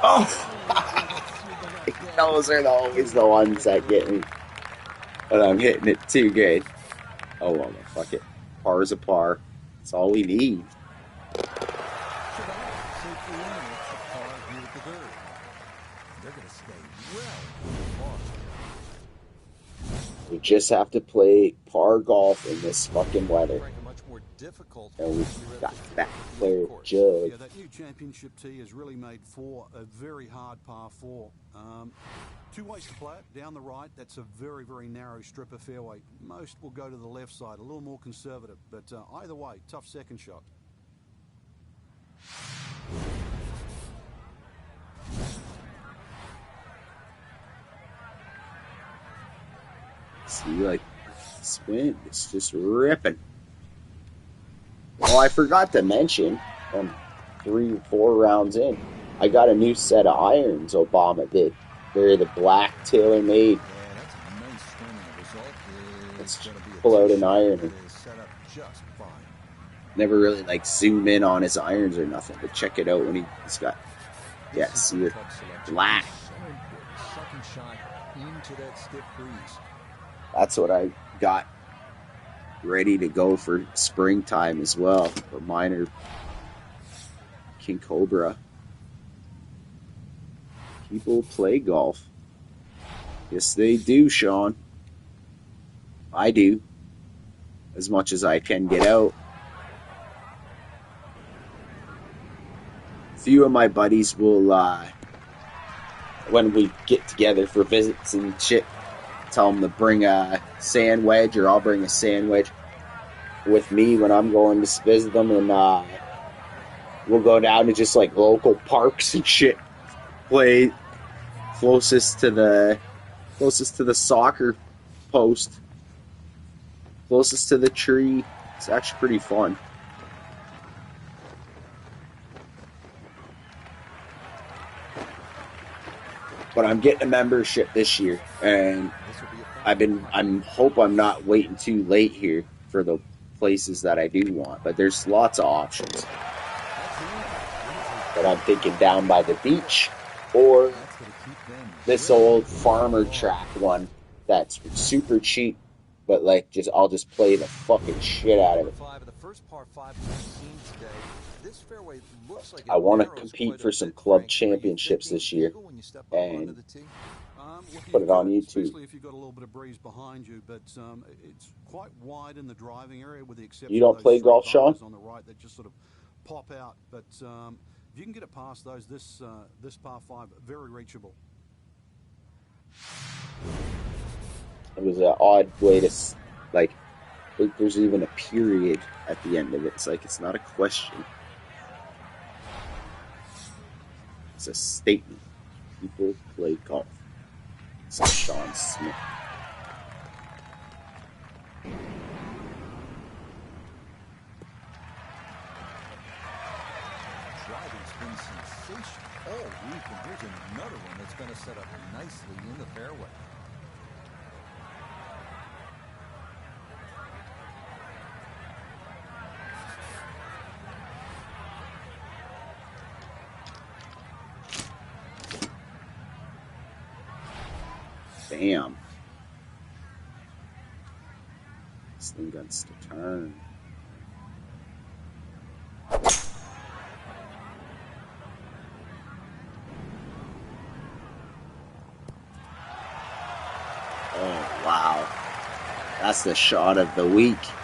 Oh! Those are always the ones that get me. But I'm hitting it too good. Oh, well, fuck it. Par is a par. That's all we need. We just have to play par golf in this fucking weather. And we've got that player judge. Yeah, that new championship tee is really made for a very hard par 4. 2 ways to play it. Down the right, that's a very, very narrow strip of fairway. Most will go to the left side, a little more conservative. But either way, tough second shot. See, like, spin, it's just ripping. Oh, I forgot to mention, 3 or 4 rounds in, I got a new set of irons Obama did. They're the black tailor-made. Yeah, that's a nice swing. The result is going to be pull out an iron. It is set up just fine. Never really like zoom in on his irons or nothing, but check it out when he's got, yeah, see it, black. Second shot into that stiff breeze. That's what I got ready to go for springtime as well. For minor King Cobra. People play golf. Yes, they do, Sean. I do. As much as I can get out. A few of my buddies will, when we get together for visits and shit, tell them to bring a sand wedge, or I'll bring a sand wedge with me when I'm going to visit them, and we'll go down to just like local parks and shit, play closest to the soccer post, closest to the tree. It's actually pretty fun. But I'm getting a membership this year, and hope I'm not waiting too late here for the places that I do want. But there's lots of options. But I'm thinking down by the beach, or this old farmer track one that's super cheap, but like I'll just play the fucking shit out of it. The first par 5 we've seen today. This fairway looks like I it want to narrows compete quite a for some bit, club Frank. Are you championships thinking this year eagle when you step up onto and the tee? Well, put you it on could, YouTube. especially if you've got a little bit of breeze behind you, but it's quite wide in the driving area with the You exception don't of those play three golf, Sean? bunkers on the right that just sort of pop out. But if you can get it past those, this par 5, very reachable. It was an odd way to, like there's even a period at the end of it. It's like, it's not a question. It's a statement. People play golf. It's Sean Smith. Driving's been sensational all week, and here's another one that's going to set up nicely in the fairway. Damn. This thing got to turn. Oh, wow. That's the shot of the week. Struck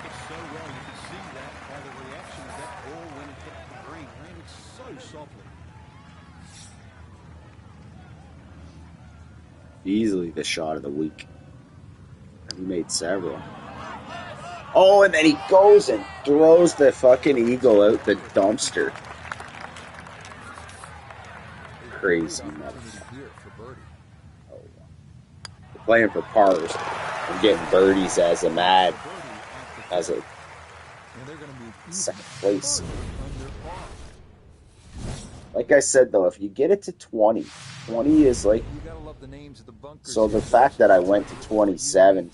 it so well, you could see that by the reaction of that ball when it hit the green. Landed so softly. Easily the shot of the week. He made several. Oh, and then he goes and throws the fucking eagle out the dumpster. Crazy motherfucker. Here for birdie. Oh, they're playing for pars and getting birdies as a And they're going to move second place. under par. Like I said though, if you get it to 20 is like, You gotta love the names of the bunkers. so the fact that I went to 27,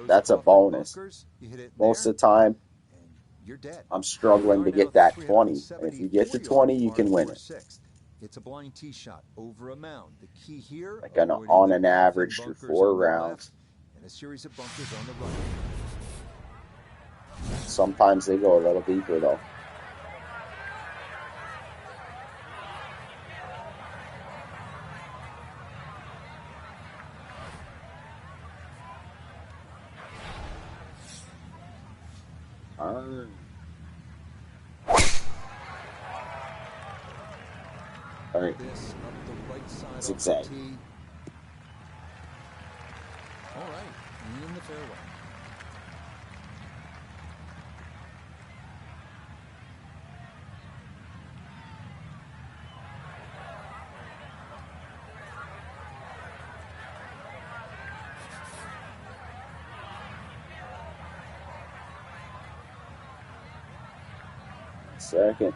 that's a bonus. Most of the time, You're dead. I'm struggling to get that 20. And if you get to 20, you can win it. It's a blind tee shot over a mound. The key here, Like on avoiding an the average through bunkers 4 on the rounds. left and a series of bunkers on the right. Sometimes they go a little deeper though. All right. This up the right side of Zigzag. the tee. All right, in the fairway. Second.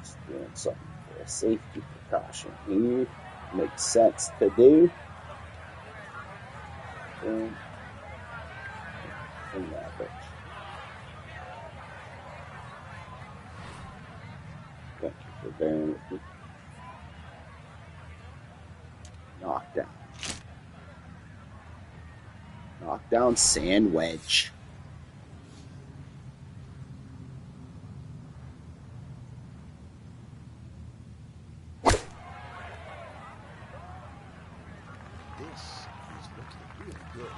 Just doing something for a safety precaution here. Makes sense to do. Boom. And that bitch. Thank you for bearing with me. Knockdown. Knockdown sand wedge. This is looking really good.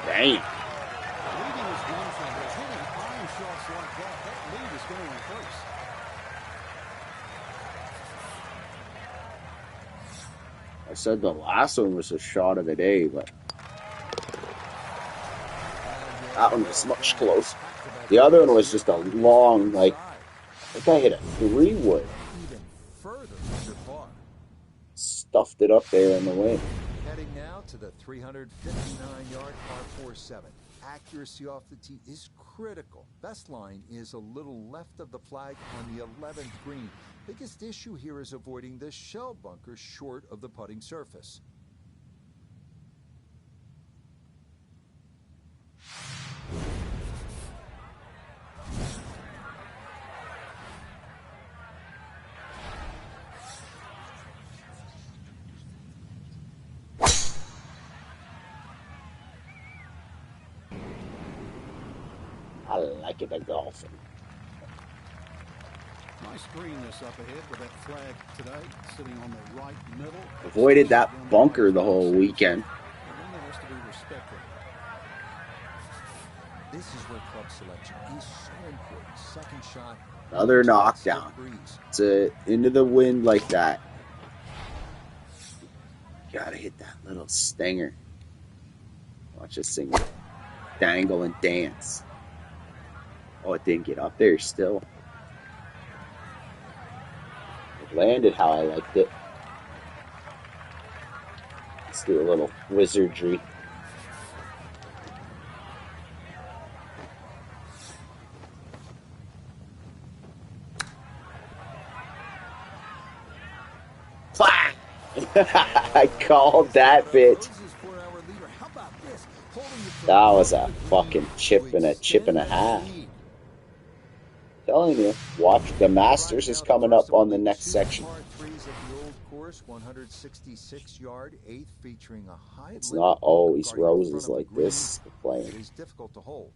Damn. Leading is one thing, but hitting iron shots like that lead is going to increase. I said the last one was a shot of the day, but that one was much closer. The other one was just a long, like, I think I hit a 3-wood. Even further under par. Stuffed it up there in the wind. Heading now to the 359-yard par 4-7. Accuracy off the tee is critical. Best line is a little left of the flag on the 11th green. Biggest issue here is avoiding the shell bunker short of the putting surface. like it a golfing. Nice green this up ahead with that flag today, sitting on the right middle. Avoided that bunker the whole weekend. One that has to be respected. This is where club selection is so important. Second shot. Another knockdown. It's into the wind like that. Gotta hit that little stinger. Watch this thing dangle and dance. Oh, it didn't get up there still. It landed how I liked it. Let's do a little wizardry. I called that bitch. That was a fucking chip and a half. Telling you, watch, the Masters is coming up on the next section. 166-yard, 8th, featuring a high. It's not always roses like this playing. It is difficult to hold.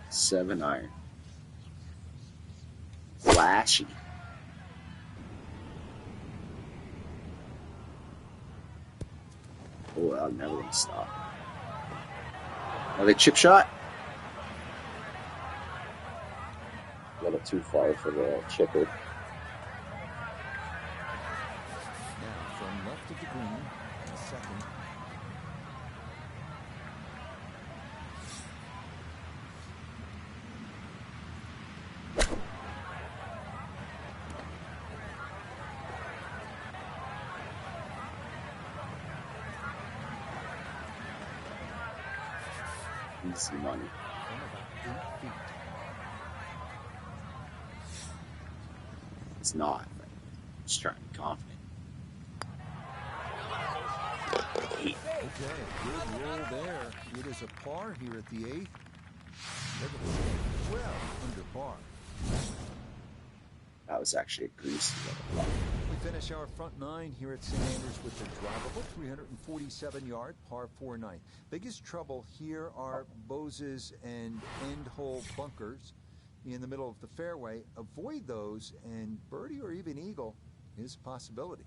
Seven iron. Flashy. Oh, I'm never gonna stop. Another chip shot. A little too far for the chipper. Now from left of the green, a second. Easy money. From about 8 feet. It's not. Just trying to be confident. Okay, good roll there. It is a par here at the 8th. Well under par. That was actually a greasy little. We finish our front 9 here at St. Andrews with the drivable 347-yard par 4 9. Biggest trouble here are Bose's and end hole bunkers in the middle of the fairway. Avoid those, and birdie or even eagle is a possibility.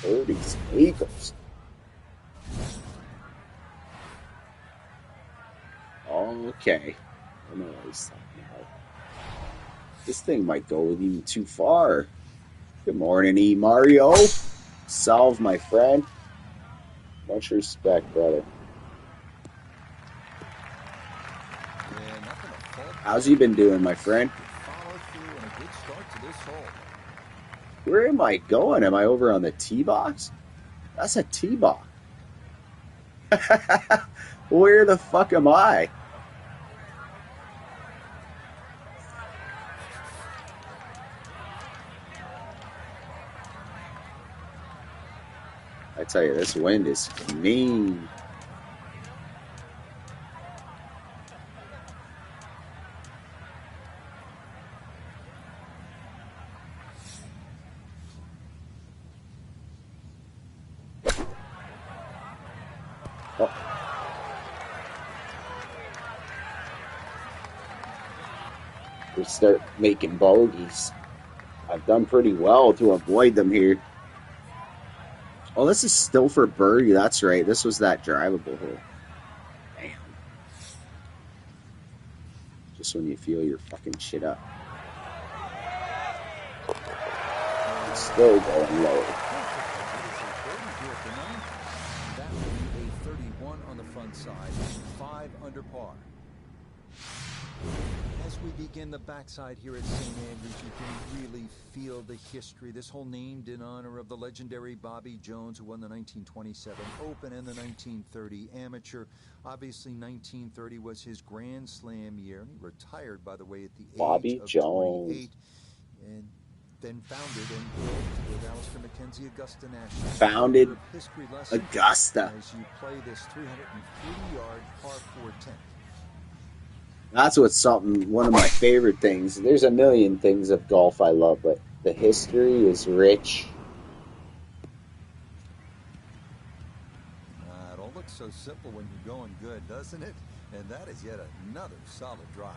Birdies, eagles. Okay. I know what he's talking about. This thing might go even too far. Good morning, E. Mario. Solve, my friend. Much respect, brother. How's he been doing, my friend? Where am I going? Am I over on the tee box? That's a tee box. Where the fuck am I? I tell you, this wind is mean. Oh. We start making bogeys. I've done pretty well to avoid them here. Oh, this is still for birdie. That's right. This was that drivable hole. Damn. Just when you feel you're fucking shit up. It's still going low. That will be a 31 on the front side, 5 under par. As we begin the backside here at St. Andrews, you can really feel the history. This hole named in honor of the legendary Bobby Jones, who won the 1927 Open and the 1930 Amateur. Obviously, 1930 was his Grand Slam year, and he retired, by the way, at the age of 28. And Then founded and built with Alistair McKenzie Augusta National. Founded History lesson Augusta. as you play this 303-yard par 4 10. That's what's something, one of my favorite things. There's a million things of golf I love, but the history is rich. It all looks so simple when you're going good, doesn't it? And that is yet another solid drive.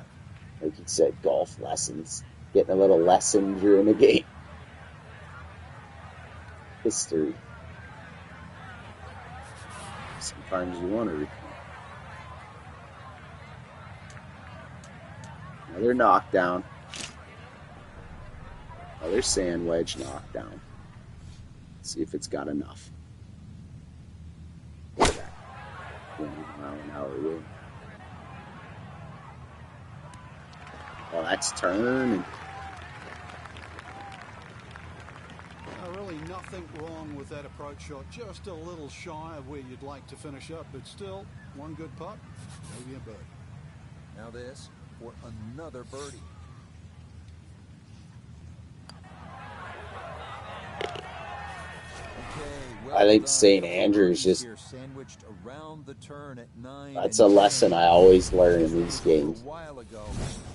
Like you said, golf lessons. Getting a little lesson during the game. History. Sometimes you want to repeat. Another knockdown. Another sand wedge knockdown. Let's see if it's got enough. 20 mile an hour wind. Well, that's turning. Really nothing wrong with that approach shot. Just a little shy of where you'd like to finish up, but still, one good putt, maybe a birdie. Now this for another birdie. I think St. Andrews just... Sandwiched around the turn at 9. That's a lesson I always learn in these games. A while ago.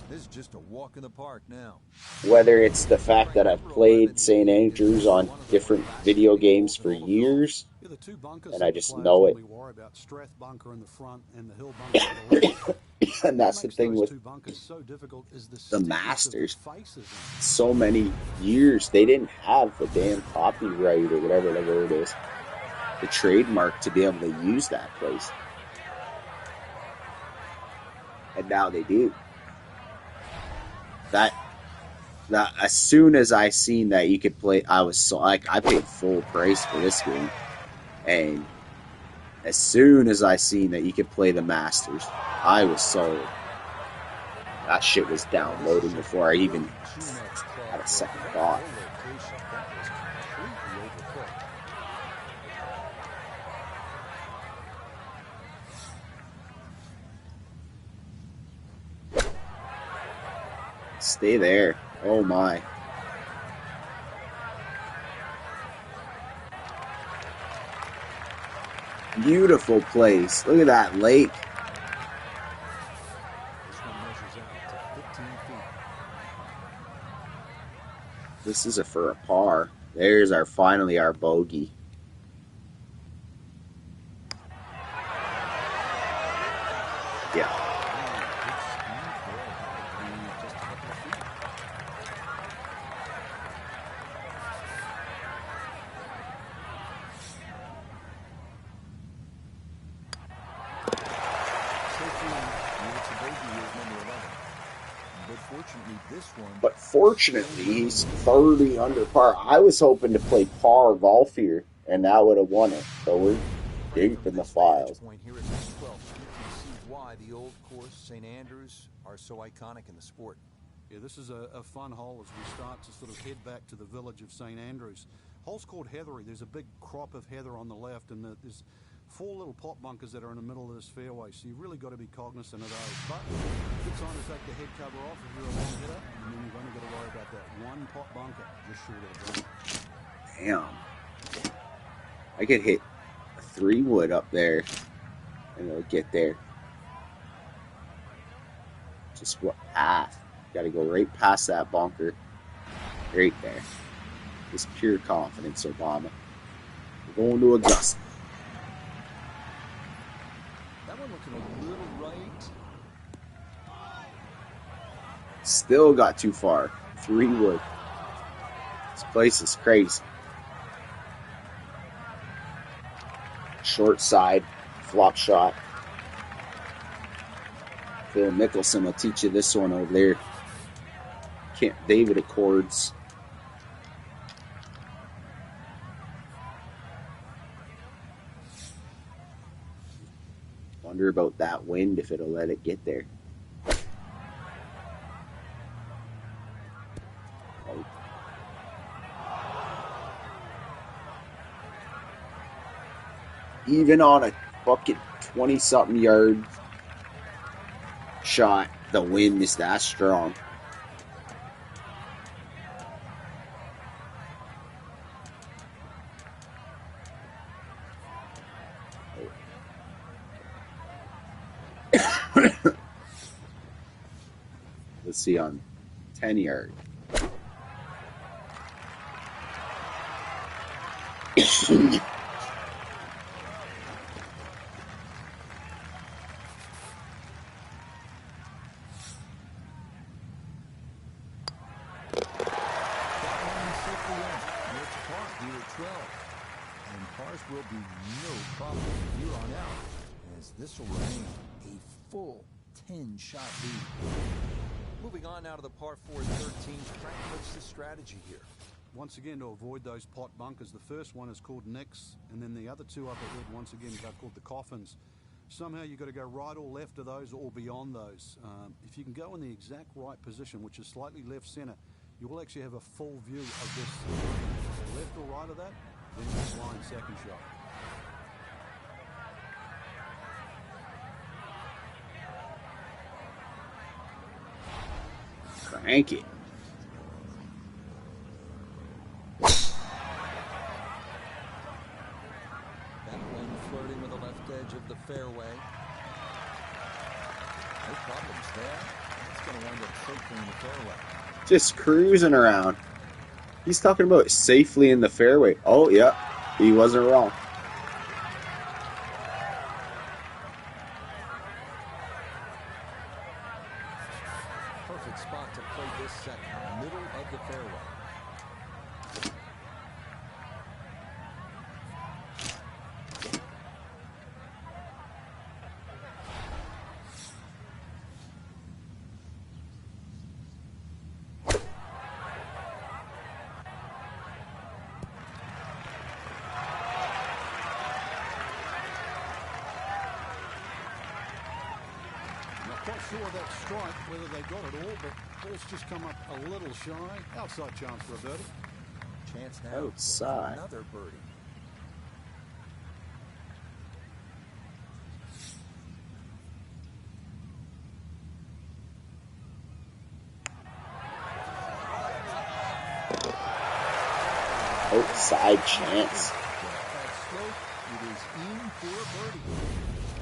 This is just a walk in the park now. Whether it's the fact that I've played St. Andrews on different video games for years, and I just know it. And that's the thing with the Masters. So many years, they didn't have the damn copyright or whatever the word is, the trademark to be able to use that place. And now they do. That as soon as I seen that you could play, I was so like, I paid full price for this game, and as soon as I seen that you could play the Masters, I was sold. That shit was downloading before I even had a second thought. Stay there. Oh my. Beautiful place. Look at that lake. This is for a par. There's finally our bogey. Yeah. But fortunately, he's 30 under par. I was hoping to play par golf here, and that would have won it. So we're deep in the files. Here at 12, you can see why the old course, St. Andrews, are so iconic in the sport. Yeah, this is a fun hole as we start to sort of head back to the village of St. Andrews. Hole's called Heathery. There's a big crop of heather on the left, and there's 4 little pot bunkers that are in the middle of this fairway, so you've really got to be cognizant of those. But good time to take the head cover off if you're a long hitter, and then you've only got to worry about that one pot bunker just short of the green. Damn. I could hit a 3-wood up there, and it'll get there. Just what path? Got to go right past that bunker. Right there. Just pure confidence, Obama. We're going to Augusta. Looking a little right. Still got too far. 3-wood. This place is crazy. Short side, flop shot. Phil Mickelson will teach you this one over there. Camp David Accords. Wonder about that wind, if it'll let it get there. Oh. Even on a fucking 20-something yard shot, the wind is that strong. see on 10 yard. Will be no problem here on out, as this will remain a full 10-shot lead. Moving on now to the par 4 13. Frank, what's the strategy here? Once again, to avoid those pot bunkers, the first one is called Nicks, and then the other two up ahead, once again, are called the Coffins. Somehow you've got to go right or left of those or beyond those. If you can go in the exact right position, which is slightly left center, you will actually have a full view of this. So left or right of that, then you line second shot. Crank it. That one flirting with the left edge of the fairway. No problems there. It's going to wind up safely in the fairway. Just cruising around. He's talking about safely in the fairway. Oh, yeah. He wasn't wrong. Perfect spot to play this second. Middle of the fairway. Quite sure that strike, whether they got it all, but ball's just come up a little shy. Outside chance for a birdie. Chance now Outside. for another birdie. Outside chance. It is in for a birdie.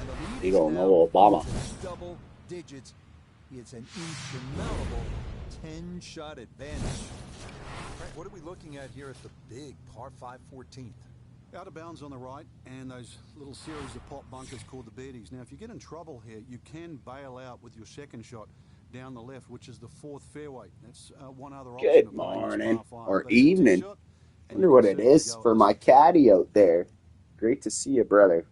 And the lead You is don't now know Obama. into double digits. It's an insurmountable 10-shot advantage. Frank, what are we looking at here at the big par 5 14th? Out of bounds on the right, and those little series of pot bunkers called the birdies. Now, if you get in trouble here, you can bail out with your second shot down the left, which is the fourth fairway. That's one other option. Good of playing this morning. par 5. Or But it's a evening. tee shot, and Wonder you what can it certainly is go for at my this. caddy out there. Great to see you, brother.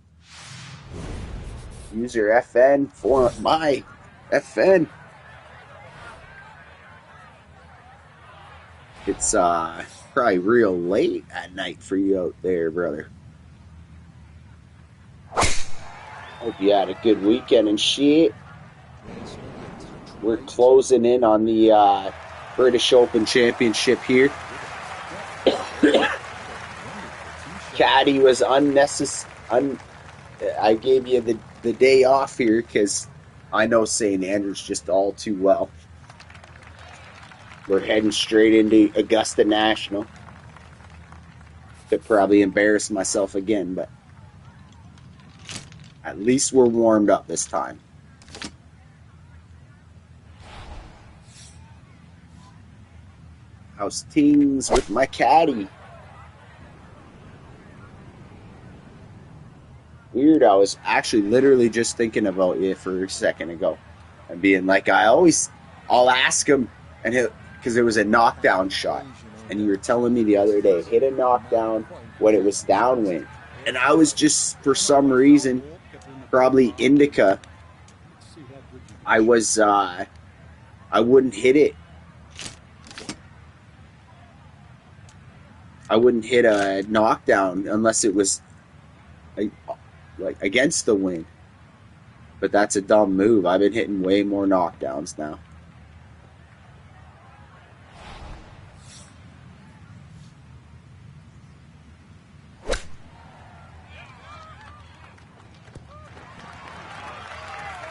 Use your FN for my FN. It's probably real late at night for you out there, brother. Hope you had a good weekend and shit. We're closing in on the British Open Championship here. Caddy was unnecessary. I gave you the day off here because I know St. Andrews just all too well. We're heading straight into Augusta National. Could probably embarrass myself again, but at least we're warmed up this time. How's things with my caddy? Weird, I was actually literally just thinking about you for a second ago. And being like, I'll ask him, and because it was a knockdown shot. And you were telling me the other day, hit a knockdown when it was downwind. And I was just, for some reason, probably indica, I wouldn't hit it. I wouldn't hit a knockdown unless it was like against the wind. But that's a dumb move. I've been hitting way more knockdowns now.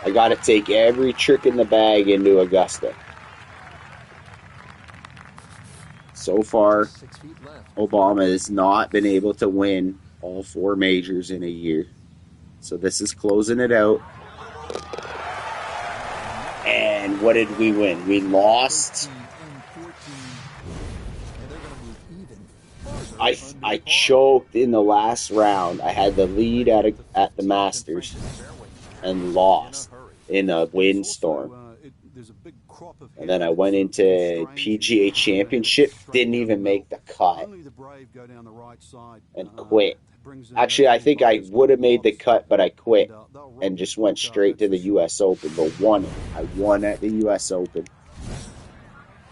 I got to take every trick in the bag into Augusta. So far, Obama has not been able to win all 4 majors in a year. So this is closing it out. And what did we win? We lost. I choked in the last round. I had the lead at the Masters and lost in a windstorm. And then I went into PGA Championship, didn't even make the cut, and quit. Actually, I think I would have made the cut, but I quit and just went straight to the U.S. Open, but won it. I won at the U.S. Open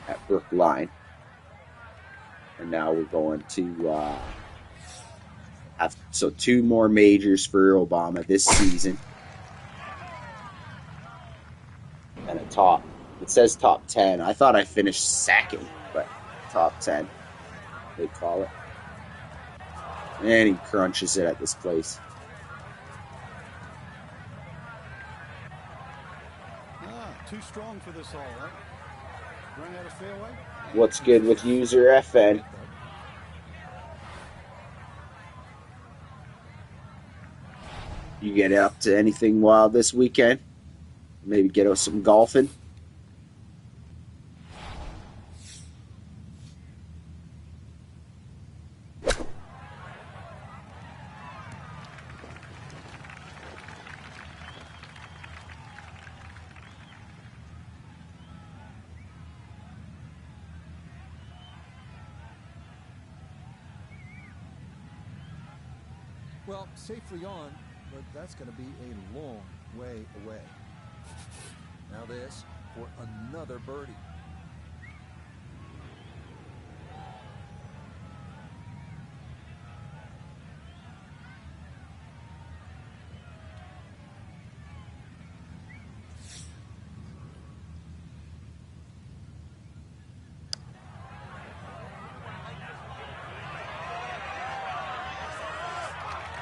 at Brookline. And now we're going to have 2 more majors for Obama this season. And a top. It says top 10. I thought I finished second, but top 10, they call it. And he crunches it at this place. Too strong for this hole, right? Run out of fairway. What's good with user FN? You get up to anything wild this weekend? Maybe get us some golfing? Well, safely on, but that's going to be a long way away. Now this for another birdie.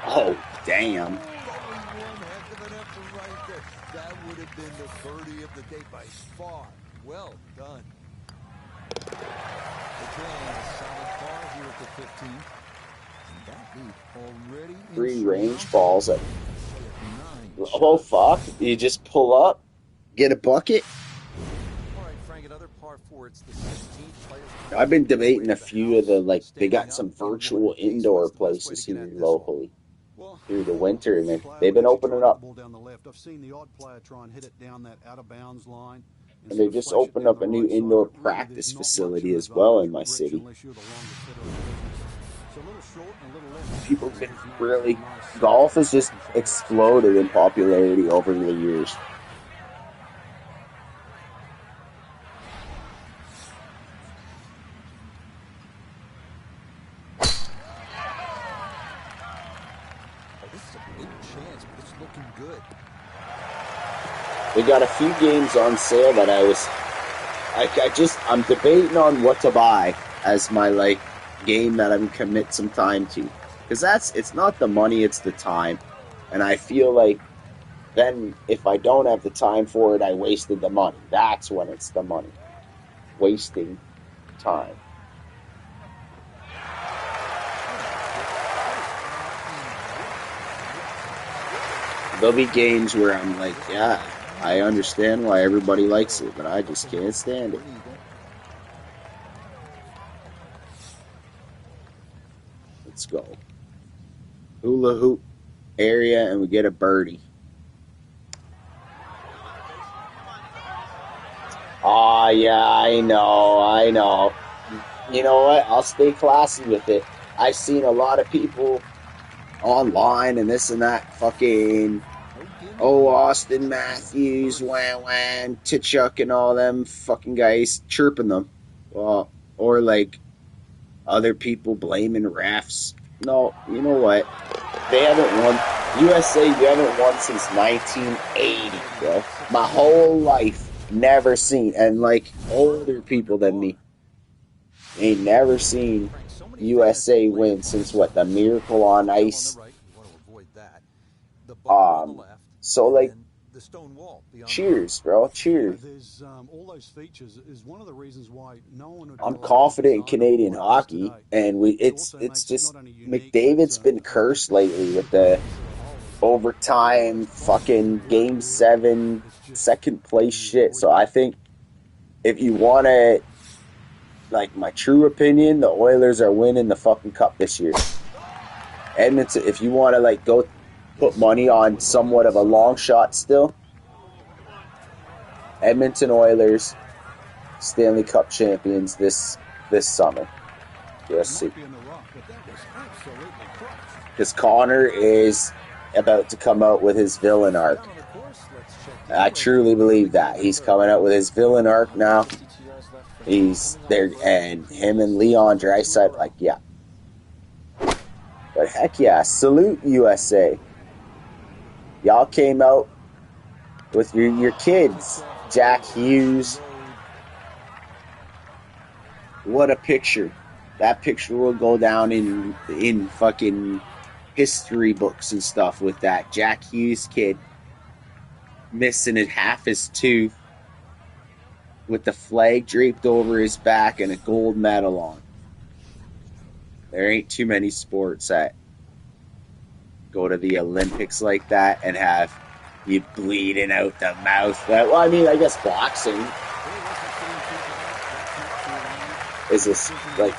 Oh, damn. That would have been the birdie of the day by far. Well done. Okay, solid par here at the 15th. And that lead already 3 range balls at... Oh, fuck. You just pull up, get a bucket. All right, Frank, another par 4. It's the 16th. I've been debating a few of the, they got some virtual indoor places here locally through the winter, and they've been opening up. I've seen the odd player try and hit it down that out of bounds line. And they just opened up a new indoor practice facility as well in my city. People have been really... Golf has just exploded in popularity over the years. They got a few games on sale that I'm debating on what to buy as my, game that I'm commit some time to. Because it's not the money, it's the time. And I feel like then if I don't have the time for it, I wasted the money. That's when it's the money. Wasting time. There'll be games where I'm like, yeah, I understand why everybody likes it, but I just can't stand it. Let's go. Hula hoop area, and we get a birdie. Oh, yeah, I know. You know what? I'll stay classy with it. I've seen a lot of people online and this and that fucking... Oh, Austin Matthews, Wan, Tichuk, and all them fucking guys chirping them. Well, or other people blaming refs. No, you know what? They haven't won. USA, you haven't won since 1980, bro. My whole life, never seen. And older people than me ain't never seen USA win since the Miracle on Ice. So cheers, bro. Cheers. All those features is one of the reasons why no one would. I'm confident in Canadian hockey, and it's just McDavid's been cursed lately with the overtime, fucking game 7, second place shit. So I think if you want to, like, my true opinion, the Oilers are winning the fucking cup this year. Edmonton, if you want to, like, go put money on somewhat of a long shot still, Edmonton Oilers, Stanley Cup champions this summer. Let's see. Because Connor is about to come out with his villain arc. I truly believe that. He's coming out with his villain arc now. He's there, and him and Leon Draisaitl, like, yeah. But heck yeah, salute USA. Y'all came out with your kids. Jack Hughes. What a picture. That picture will go down in fucking history books and stuff with that Jack Hughes kid missing half his tooth with the flag draped over his back and a gold medal on. There ain't too many sports that go to the Olympics like that and have you bleeding out the mouth. Well, I mean, I guess boxing is this, like,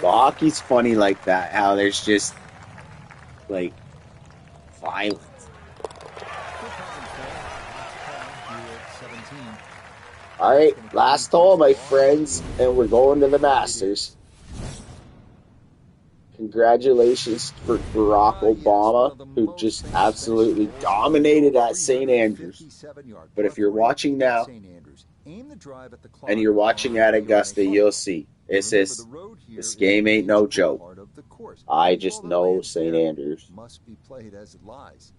hockey's funny like that, how there's just, like, violence. Alright, last hole, my friends, and we're going to the Masters. Congratulations for Barack Obama, who just absolutely dominated at St. Andrews. But if you're watching now, and you're watching at Augusta, you'll see. This game ain't no joke. I just know St. Andrews. Must be played as it lies.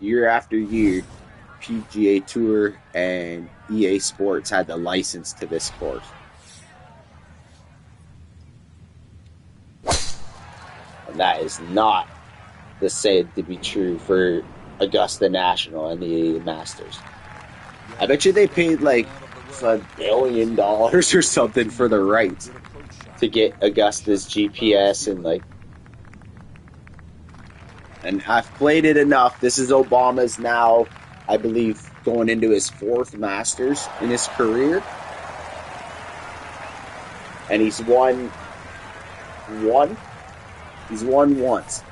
Year after year, PGA Tour and EA Sports had the license to this course. And that is not the said to be true for Augusta National and the Masters. I bet you they paid like $1 billion or something for the rights to get Augusta's GPS and I've played it enough. This is Obama's now, I believe, going into his 4th Masters in his career. And he's won once.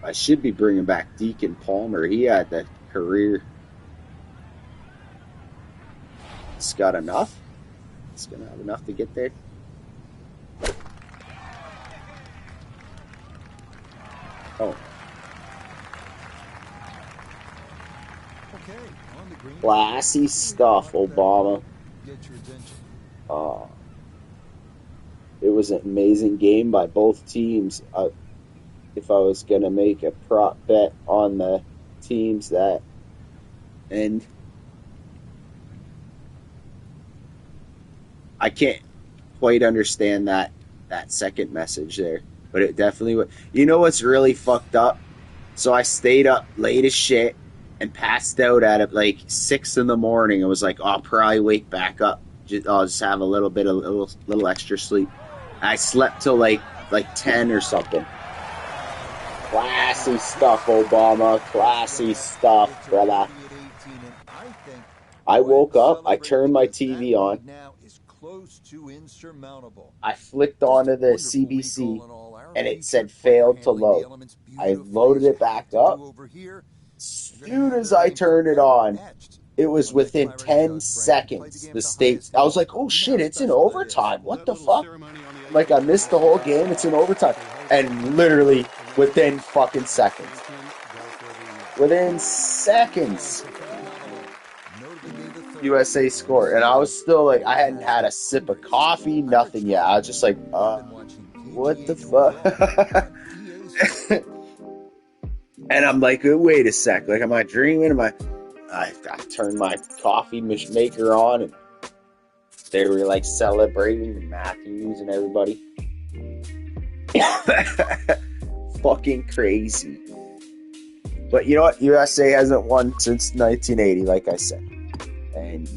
I should be bringing back Deacon Palmer. He had that career. It's got enough. It's going to have enough to get there. Oh. Classy stuff, Obama. It was an amazing game by both teams. If I was going to make a prop bet on the teams that end, I can't quite understand that second message there, but it definitely was. You know what's really fucked up? So I stayed up late as shit and passed out at like 6 in the morning. I was like, oh, I'll probably wake back up. I'll just have a little bit of little extra sleep. I slept till like 10 or something. Classy stuff, Obama. Classy stuff, brother. I woke up. I turned my TV on. I flicked onto the CBC, and it said failed to load. I loaded it back up. As soon as I turned it on, it was within 10 seconds. The state. I was like, oh shit, it's in overtime. What the fuck? Like, I missed the whole game. It's in overtime. And literally within fucking seconds. Within seconds, USA scored. And I was still like, I hadn't had a sip of coffee, nothing yet. I was just like, what the fuck? And I'm like, wait a sec. Like, am I dreaming? I turned my coffee maker on, and they were like celebrating Matthews and everybody. Fucking crazy. But you know what? USA hasn't won since 1980, like I said. And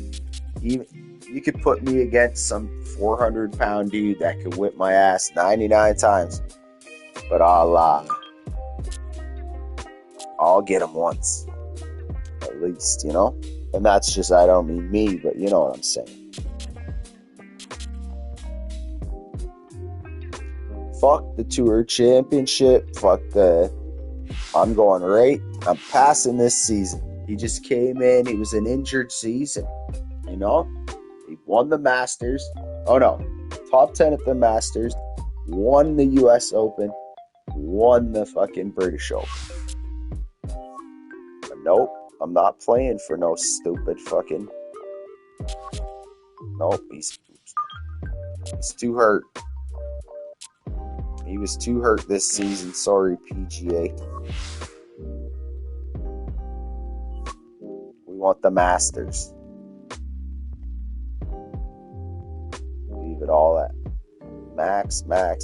even you could put me against some 400-pound dude that could whip my ass 99 times, but I'll get him once, at least, you know? And that's just, I don't mean me, but you know what I'm saying. Fuck the Tour Championship. I'm going right. I'm passing this season. He just came in. He was an injured season, you know? He won the Masters. Oh, no. Top 10 at the Masters. Won the U.S. Open. Won the fucking British Open. But nope. I'm not playing for no stupid fucking... Nope. He's too hurt. He was too hurt this season. Sorry, PGA. We want the Masters. Leave it all at max. We're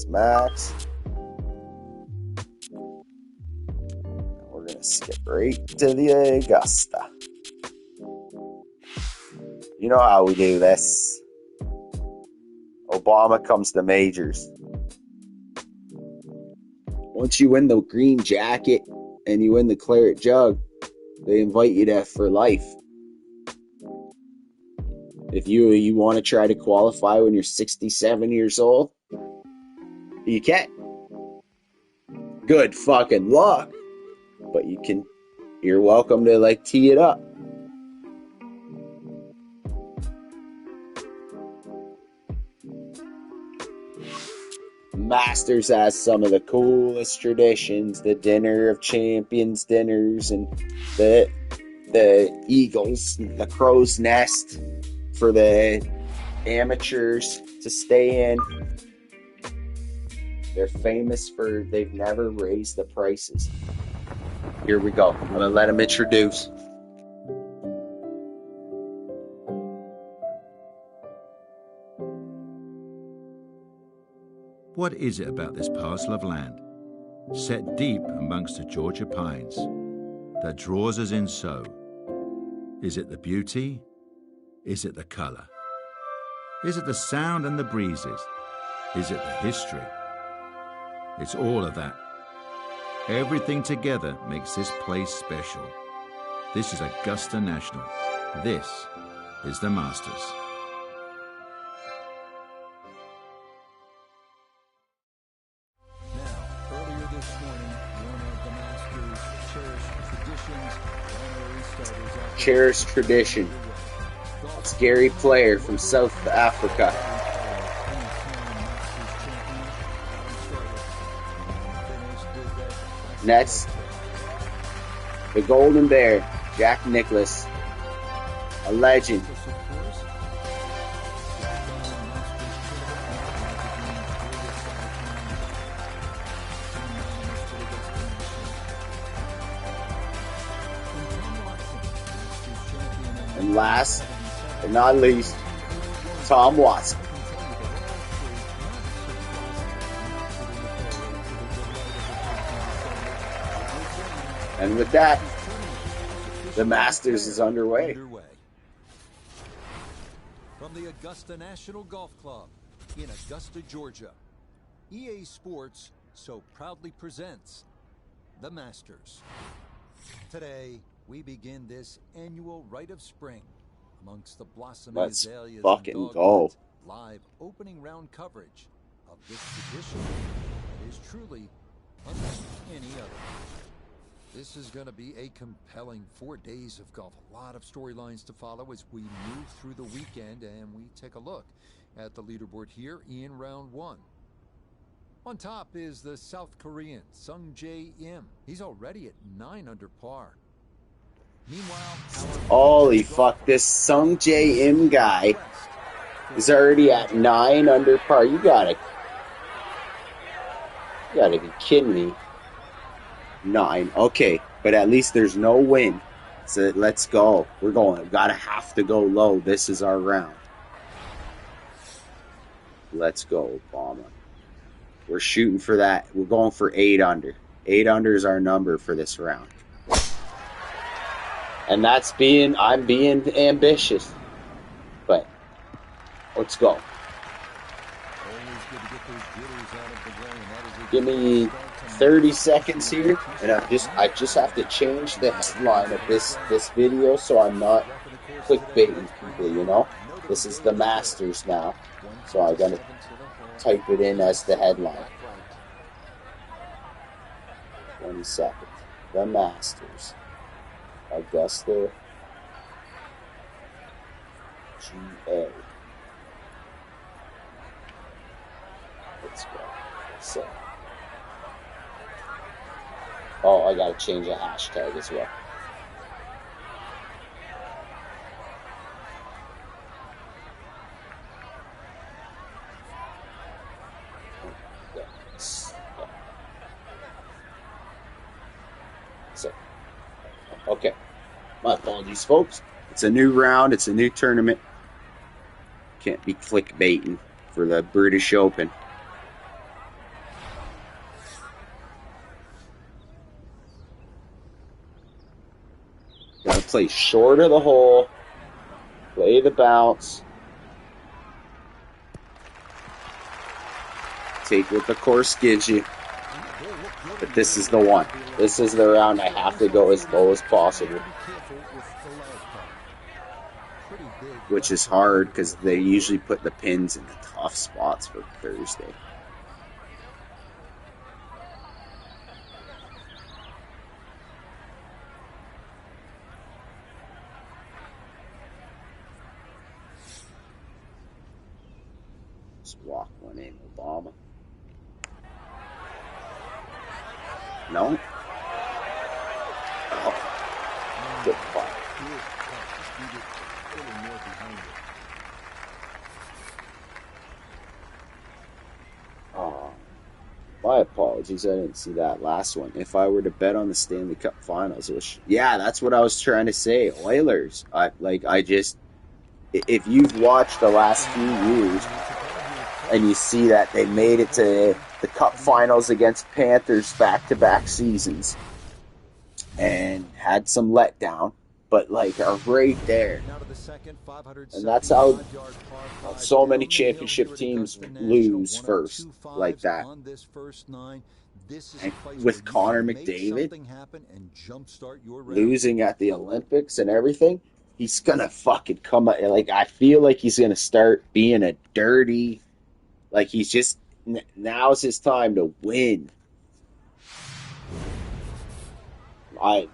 going to skip right to the Augusta. You know how we do this. Obama comes to majors. Once you win the green jacket and you win the claret jug, they invite you to for life. If you want to try to qualify when you're 67 years old, you can. Good fucking luck. But you're welcome to tee it up. Masters has some of the coolest traditions, the Dinner of Champions dinners and the Eagles, the Crow's Nest for the amateurs to stay in. They're famous for they've never raised the prices. Here we go. I'm going to let them introduce. What is it about this parcel of land, set deep amongst the Georgia pines, that draws us in so? Is it the beauty? Is it the color? Is it the sound and the breezes? Is it the history? It's all of that. Everything together makes this place special. This is Augusta National. This is the Masters. Cherished tradition. It's Gary Player from South Africa. Next, the Golden Bear, Jack Nicklaus, a legend. And last but not least, Tom Watson. And with that, the Masters is underway. From the Augusta National Golf Club in Augusta, Georgia, EA Sports so proudly presents the Masters. Today, we begin this annual rite of spring amongst the blossoming azaleas fucking and go. Live opening round coverage of this tradition that is truly unlike any other. This is going to be a compelling 4 days of golf. A lot of storylines to follow as we move through the weekend, and we take a look at the leaderboard here in round one. On top is the South Korean Sung Jae Im. He's already at 9 under par. Meanwhile, holy fuck, this Sung Jae Im guy is already at 9 under par. You gotta be kidding me. 9. Okay, but at least there's no win. So let's go. We're going. Have to go low. This is our round. Let's go, Obama. We're shooting for that. We're going for 8 under. 8 under is our number for this round. And I'm being ambitious. But let's go. Give me 30 seconds here, and I just have to change the headline of this video so I'm not clickbaiting people, you know? This is the Masters now, so I gotta type it in as the headline. 20 seconds. The Masters. Augusta GA. Let's go. So. Oh, I gotta change a hashtag as well. So, okay. My apologies, folks. It's a new round. It's a new tournament. Can't be clickbaiting for the British Open. Gotta play short of the hole. Play the bounce. Take what the course gives you. But this is the one. This is the round I have to go as low as possible. Which is hard because they usually put the pins in the tough spots for Thursday. Just walk one in, Obama. No? Oh. Good putt. Oh, my apologies. I didn't see that last one. If I were to bet on the Stanley Cup Finals, yeah, that's what I was trying to say. Oilers. If you've watched the last few years and you see that they made it to the Cup Finals against Panthers back-to-back seasons and had some letdown, but are right there. And that's how so many championship teams lose first, like that. And with Connor McDavid losing at the Olympics and everything, he's gonna fucking come out. I feel like he's gonna start being a dirty. He's just now's his time to win.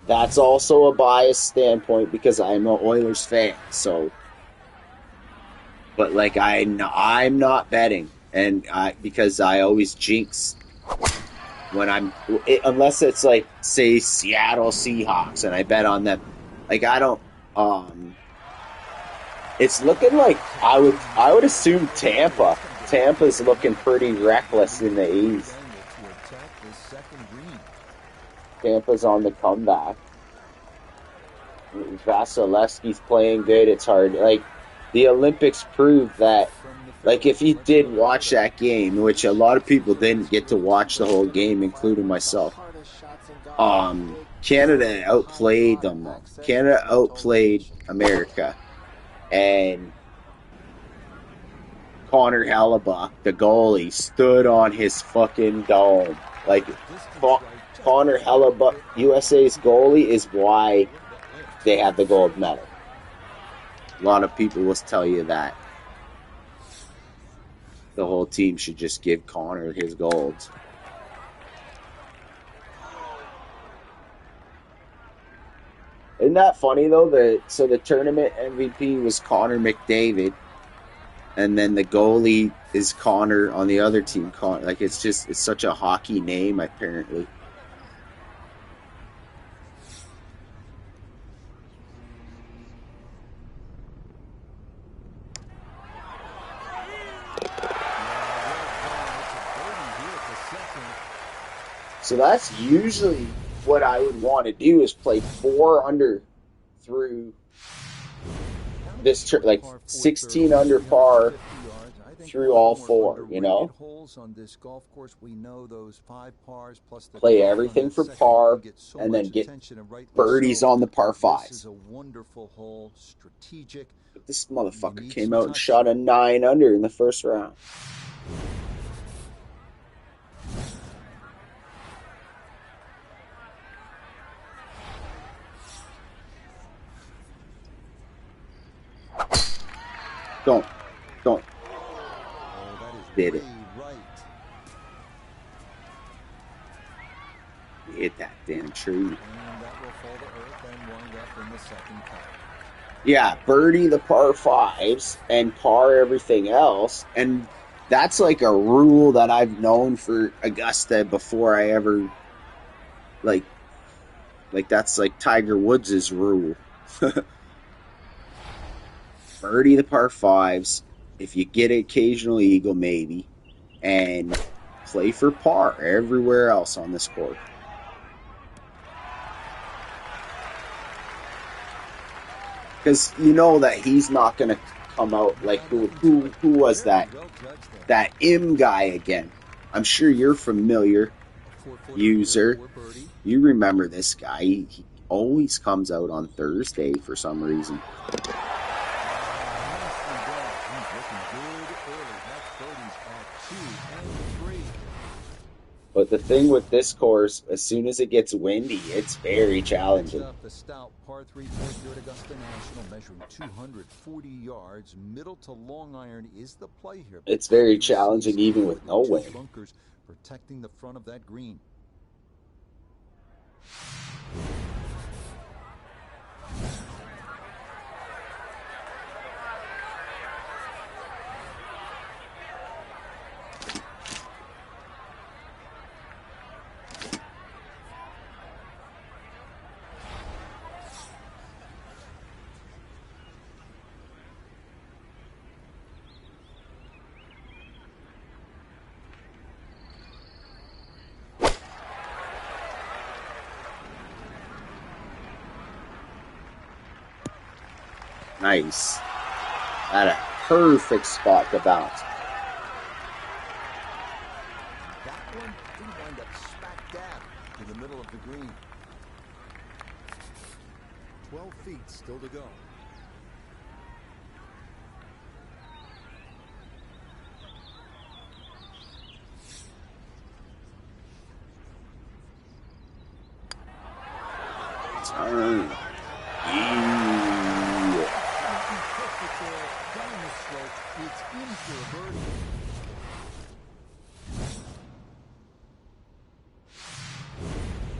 That's also a biased standpoint because I'm an Oilers fan. So, but I'm not betting, and because I always jinx when unless it's say Seattle Seahawks and I bet on them. I don't. It's looking like I would assume Tampa. Tampa's looking pretty reckless in the East. Tampa's on the comeback. Vasilevsky's playing good. It's hard. The Olympics proved that. If you did watch that game, which a lot of people didn't get to watch the whole game, including myself. Canada outplayed them. Canada outplayed America. And Connor Hellebuck, the goalie, stood on his fucking dome. Connor Hellebuck, USA's goalie, is why they had the gold medal. A lot of people will tell you that the whole team should just give Connor his gold. Isn't that funny though? So the tournament MVP was Connor McDavid, and then the goalie is Connor on the other team. It's such a hockey name apparently. So that's usually what I would want to do is play 4 under through this 16 under par, through all four, you know? Holes on this golf course. We know those 5 pars plus the Play everything for par, so and then get attention, and birdies on the par This fives. is a wonderful hole, strategic. But this motherfucker came out and shot a 9 under in the first round. Don't. Oh, that is Did it. right. Hit that damn tree. And that will fall to earth and wind up in the second cut. Yeah, birdie the par fives and par everything else. And that's like a rule that I've known for Augusta before I ever, like that's like Tiger Woods' rule. Birdie the par fives, if you get an occasional eagle maybe, and play for par everywhere else on this course. Because you know that he's not going to come out like who was that M guy again? I'm sure you're familiar, user. You remember this guy. He always comes out on Thursday for some reason. But the thing with this course, as soon as it gets windy, it's very challenging. The stout par 3 course here at Augusta National, measuring 240 yards, middle to long iron is the play here. It's very challenging even with no wind. Bunkers protecting the front of that green. Nice. At a perfect spot to bounce. That one didn't wind up smack dab in the middle of the green. 12 feet still to go. Turn. It's in for a birdie.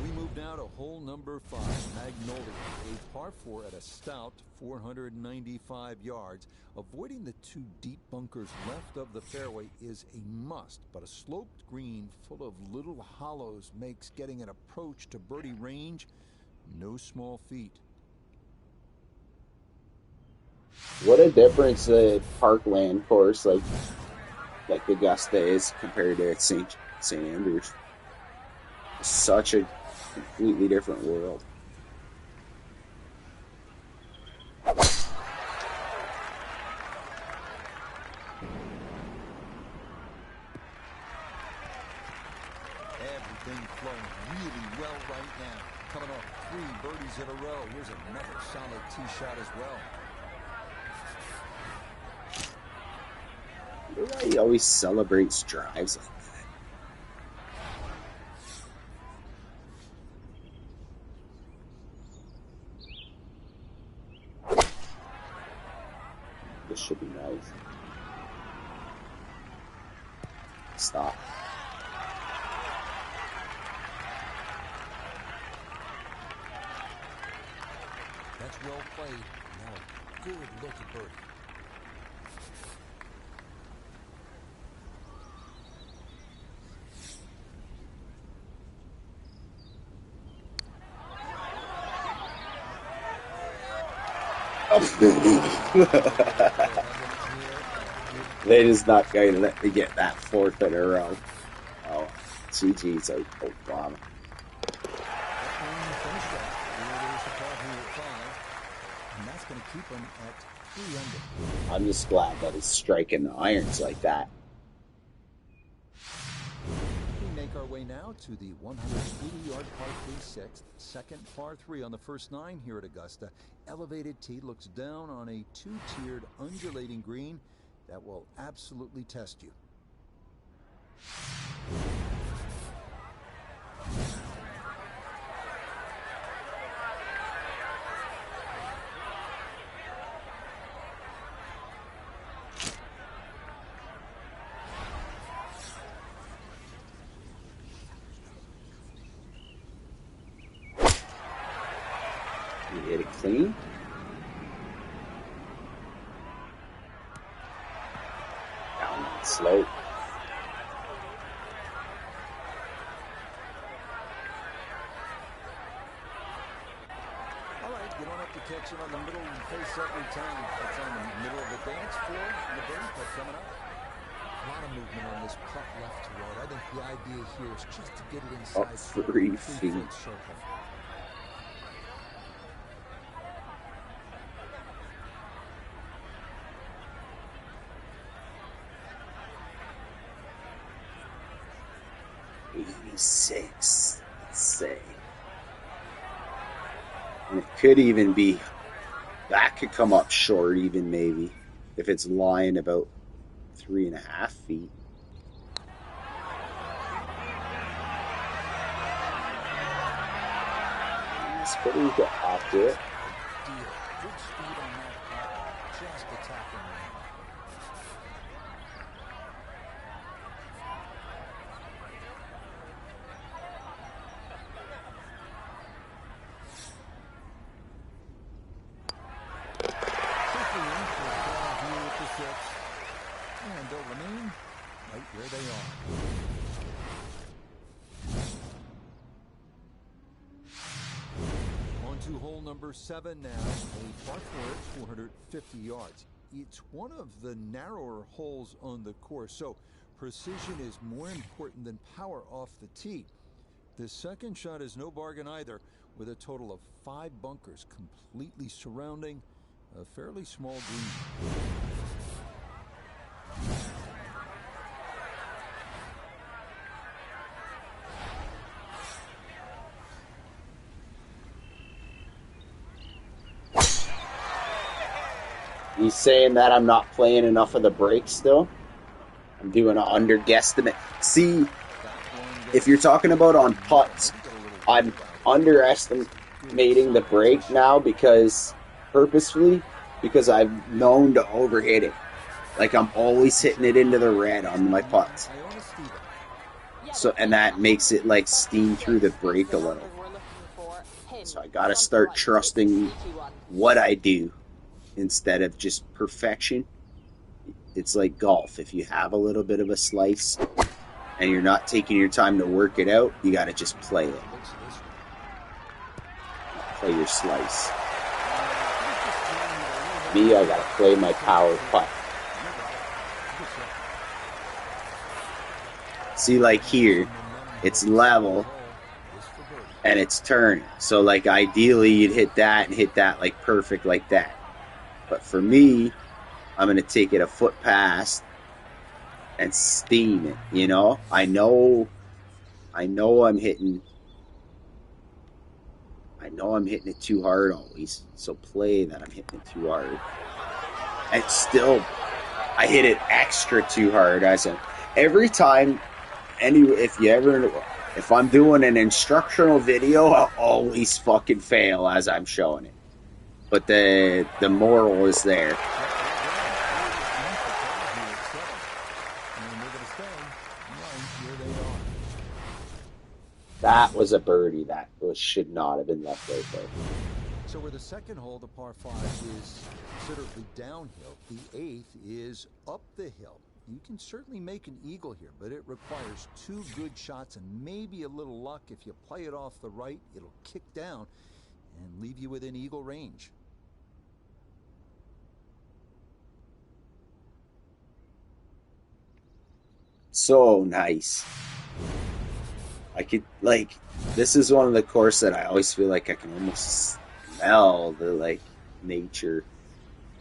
We move now to hole number 5, Magnolia, a par 4 at a stout 495 yards. Avoiding the 2 deep bunkers left of the fairway is a must, but a sloped green full of little hollows makes getting an approach to birdie range no small feat. What a difference the Parkland course like Augusta is compared to St. Andrews. It's such a completely different world. Everything flowing really well right now. Coming off 3 birdies in a row. Here's another solid tee shot as well. He always celebrates drives like that. This should be nice. Stop. That's well played. Now a good look at birdie. They just not going to let me get that 4th in a row. Oh, GG's Obama. And that's going to keep him at 3 under. I'm just glad that he's striking the irons like that. We make our way now to the 180-yard par 3 6th, second par 3 on the first 9 here at Augusta. Elevated tee looks down on a 2-tiered undulating green that will absolutely test you. You hit it clean. Down that slope. All right, you don't have to catch it on the middle of the face every time. That's on the middle of the dance floor and the base putt coming up. A lot of movement on this putt left to right. I think the idea here is just to get it inside Up 3 feet. 3-foot circle. Six, let's say. And it could even be, that could come up short even maybe, if it's lying about 3.5 feet. It's pretty good off to it. Good speed on that putt. Just attacking the line. And they'll remain right where they are. On to hole number 7 now, a par 4 at 450 yards. It's one of the narrower holes on the course, so precision is more important than power off the tee. The second shot is no bargain either, with a total of 5 bunkers completely surrounding a fairly small green. He's saying that I'm not playing enough of the break still. I'm doing an under guesstimate. See, if you're talking about on putts, I'm underestimating the break now purposefully because I've known to overhit it. Like I'm always hitting it into the red on my putts. So, and that makes it like steam through the break a little. So I gotta start trusting what I do instead of just perfection. It's like golf. If you have a little bit of a slice and you're not taking your time to work it out, you gotta just play it. Play your slice. Me, I gotta play my power putt. See, like here, it's level and it's turning. So like ideally you'd hit that and hit that like perfect like that. But for me, I'm going to take it a foot past and steam it, you know? I know I'm hitting it too hard always. So play that I'm hitting it too hard. And still, I hit it extra too hard. Every time, if I'm doing an instructional video, I'll always fucking fail as I'm showing it. But the moral is there. That was a birdie. That should not have been left right there. So where the second hole, the par 5, is considerably downhill, the 8th is up the hill. You can certainly make an eagle here, but it requires 2 good shots and maybe a little luck. If you play it off the right, it'll kick down and leave you within eagle range. So nice. I could, like, this is one of the courses that I always feel like I can almost smell the, like, nature,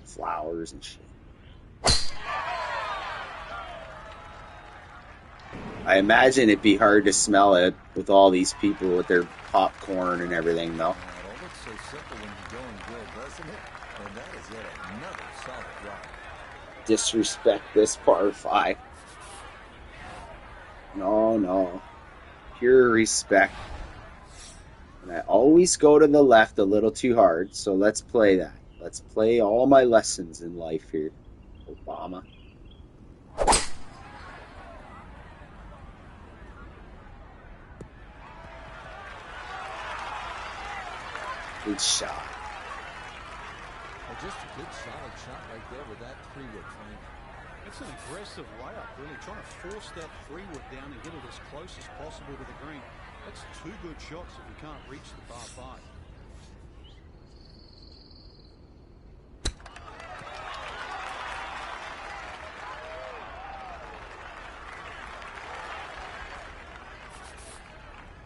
flowers and shit. I imagine it'd be hard to smell it with all these people with their popcorn and everything, though. It all looks so simple when you're going good, doesn't it? And that is yet another solid drive. Disrespect this par 5. No. Pure respect. And I always go to the left a little too hard, so let's play that. Let's play all my lessons in life here, Obama. Good shot. Well, just a good solid shot right there with that 3-wood, Frank. It's an aggressive layup, really trying to force that 3-wood down and get it as close as possible to the green. That's 2 good shots if you can't reach the par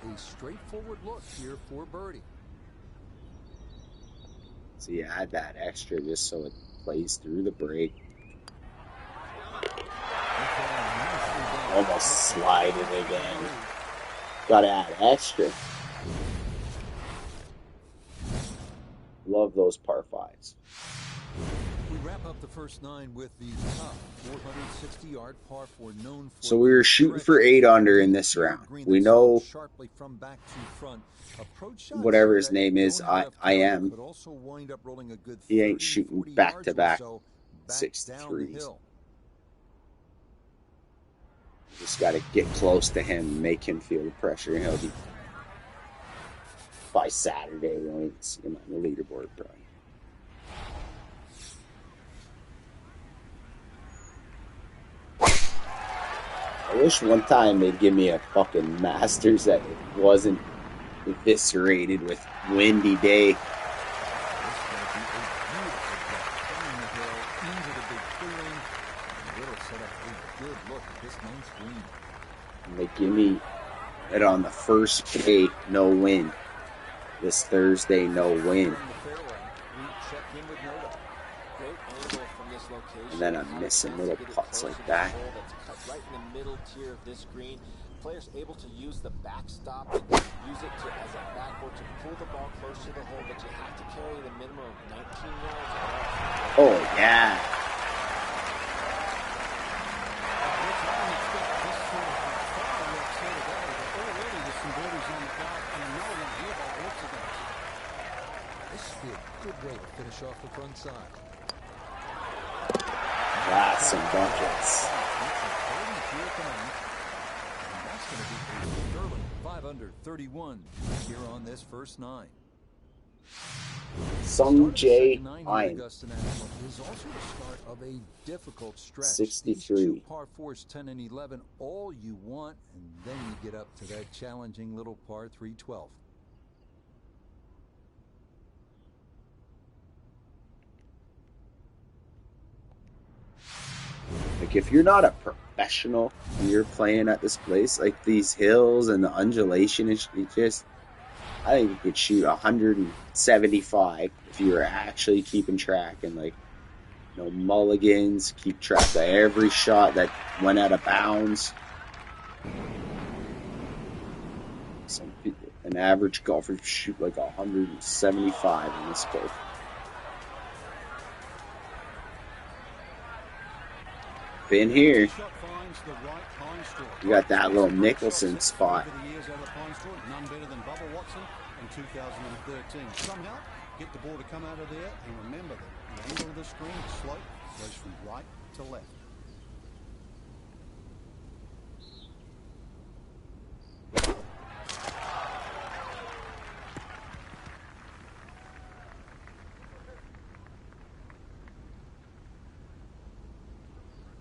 5. A straightforward look here for birdie. So you add that extra just so it plays through the break. Almost slide it again. Gotta add extra. Love those par 5s. We wrap up the first 9 with the top 460-yard par 4 known for. So we were shooting for 8 under in this round. We know sharply from back to front. whatever his name is, I am. He ain't shooting back-to-back 63s. Just got to get close to him and make him feel the pressure. He'll be by Saturday. We won't see him on the leaderboard, probably. I wish one time they'd give me a fucking Masters that wasn't eviscerated with windy day. And they give me it on the first day, no wind. This Thursday, no wind. And then I'm missing little putts like that. Right in the middle tier of this green, players able to use the backstop and use it as a backboard to pull the ball close to the hole, but you have to carry the minimum of 19 yards. Oh yeah. This should be a good way to finish off the front side. That's some buckets. That's going to be a sterling 5 under 31 here on this first 9. Sung J. Ein. Augusta National is also the start of a difficult stretch. 63. These 2 par 4s, 10 and 11, all you want, and then you get up to that challenging little par 3, 12. Like, if you're not a professional and you're playing at this place, like these hills and the undulation, it just, I think you could shoot 175 if you were actually keeping track and, like, no mulligans, keep track of every shot that went out of bounds. Some people, an average golfer shoot like 175 in this course. In here, you got that little Nicholson spot. None better than Bubba Watson in 2013. Somehow, get the ball to come out of there, and remember that the angle of the screen, the slope, goes from right to left.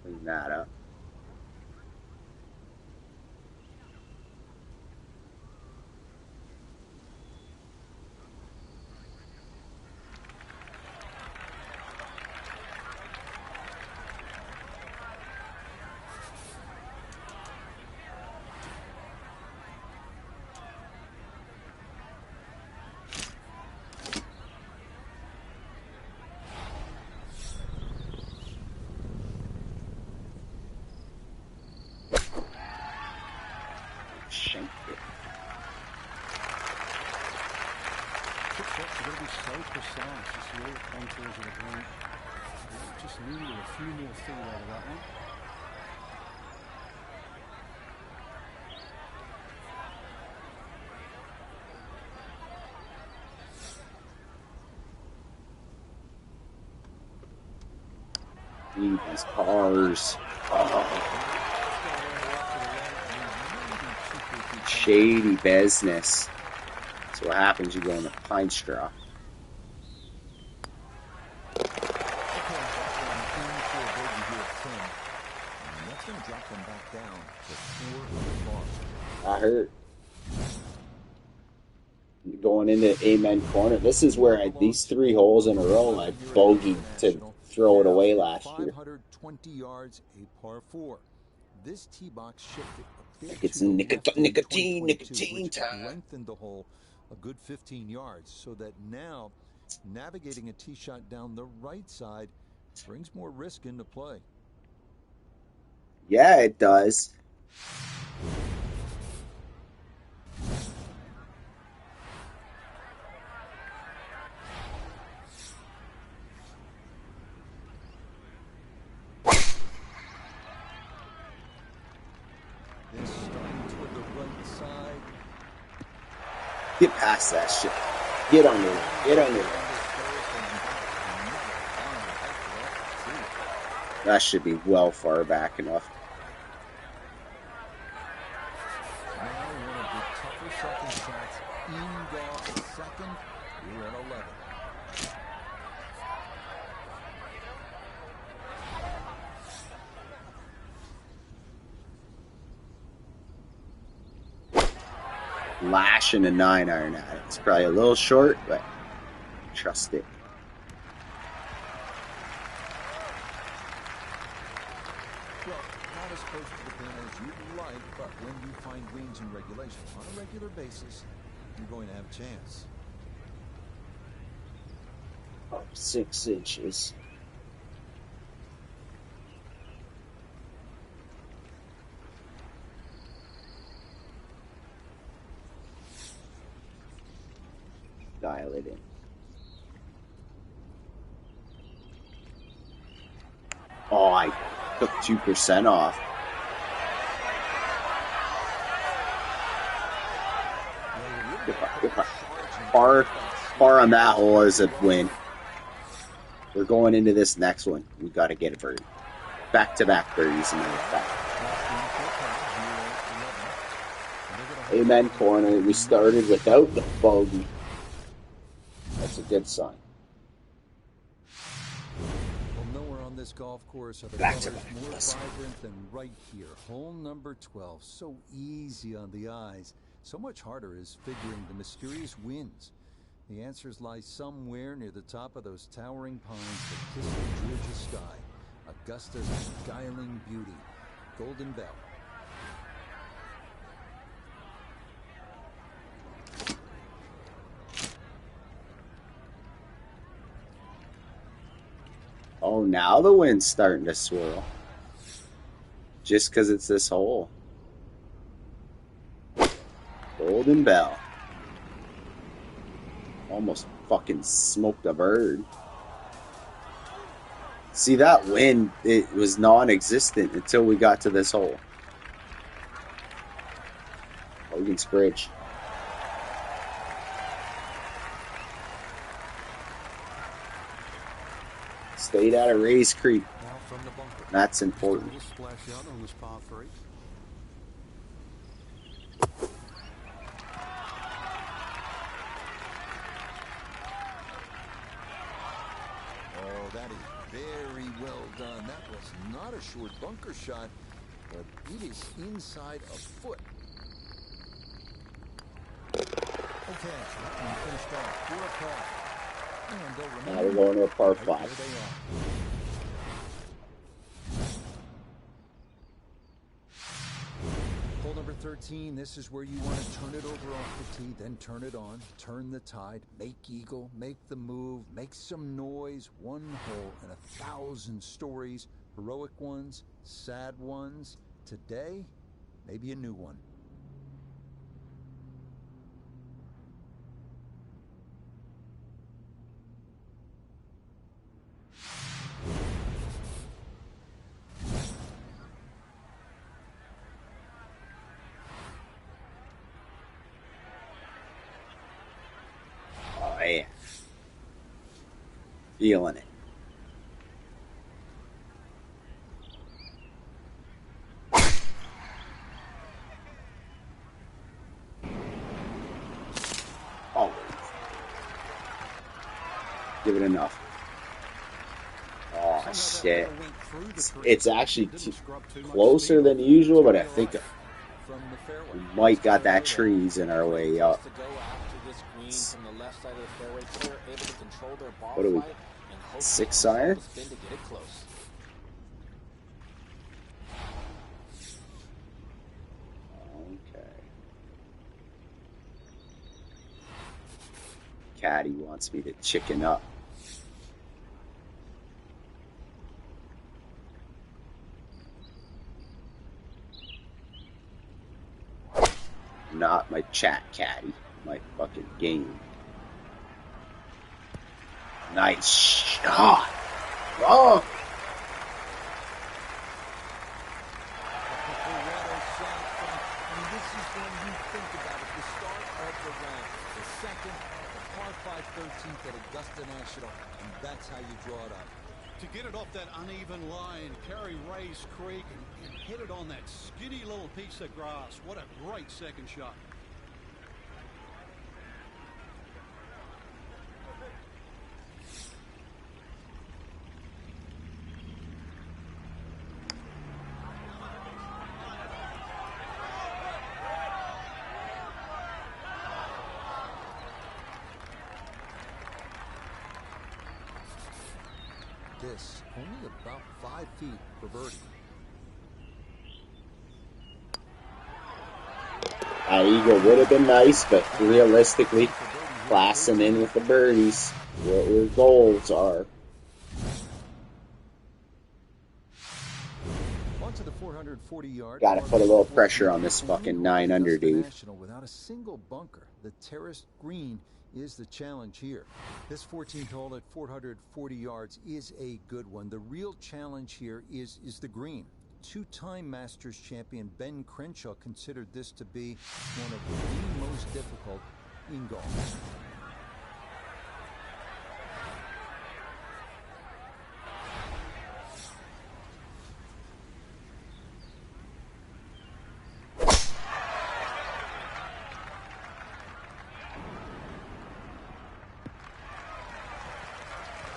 Clean that up. shots are going to be so precise. You see all the contours of the green. Just needed a few more feet out of that one. These cars. Oh. Shady business. That's what happens. You go in a pine straw. I heard. Going into Amen Corner. This is where these 3 holes in a row I bogeyed to throw it away last year. 520 yards, a par 4. This tee box shifted a bit It's to the left in nicotine 2022, which time. lengthened the hole a good 15 yards, so that now navigating a tee shot down the right side brings more risk into play. Yeah, it does. This starting toward the right side. Get past that shit. Get under it. Get under it. That should be well far back enough. Now one of the tougher second shots in golf at second. We're at 11. Lashing a 9-iron at it. It's probably a little short, but trust it. Well, not as close to the pin as you'd like, but when you find greens in regulation on a regular basis, you're going to have a chance. Up 6 inches. Dial it in. Oh, I took 2% off. Par on that hole is a win. We're going into this next one. We got to get a birdie. Back-to-back birdies. Amen Corner. We started without the bogey. That's a good sign. Well, nowhere on this golf course are the colors more vibrant than right here. Hole number 12. So easy on the eyes. So much harder is figuring the mysterious winds. The answers lie somewhere near the top of those towering pines that kiss the Georgia sky. Augusta's beguiling beauty. Golden Bell. Oh, now the wind's starting to swirl. Just because it's this hole. Golden Bell. Almost fucking smoked a bird. See, that wind, it was non-existent until we got to this hole. Hogan's Bridge. Stayed out of Rays Creek. That's important. Splash out on this par 3. Oh, that is very well done. That was not a short bunker shot, but it is inside a foot. Okay, that one finished off 4 o'clock. Now we're going to a par 5. Hole number 13, this is where you want to turn it over off the tee, then turn it on, turn the tide, make eagle, make the move, make some noise. One hole and 1,000 stories, heroic ones, sad ones. Today, maybe a new one. yeah. Feeling it. Always. Give it enough. Oh, shit. It's actually closer than usual, but I think we might got that trees in our way up. What are we? 6 iron? Okay. Caddy wants me to chicken up. Not my chat caddy, my fucking game. Nice shot. Oh. This is when you think about it. The start of the round, the second, the par 5 13th at Augusta National, and that's how you draw it up. To get it off that uneven line, carry Rays Creek, and hit it on that skinny little piece of grass. What a great second shot. This only about 5 feet for birdie. That eagle would have been nice, but realistically, classing in with the birdies, what your goals are. Onto the 440-yard. Gotta put a little pressure on this fucking 9 under dude. Without a single bunker, the terraced green is the challenge here. This 14th hole at 440 yards is a good one. The real challenge here is the green. Two-time Masters champion Ben Crenshaw considered this to be one of the most difficult in golf.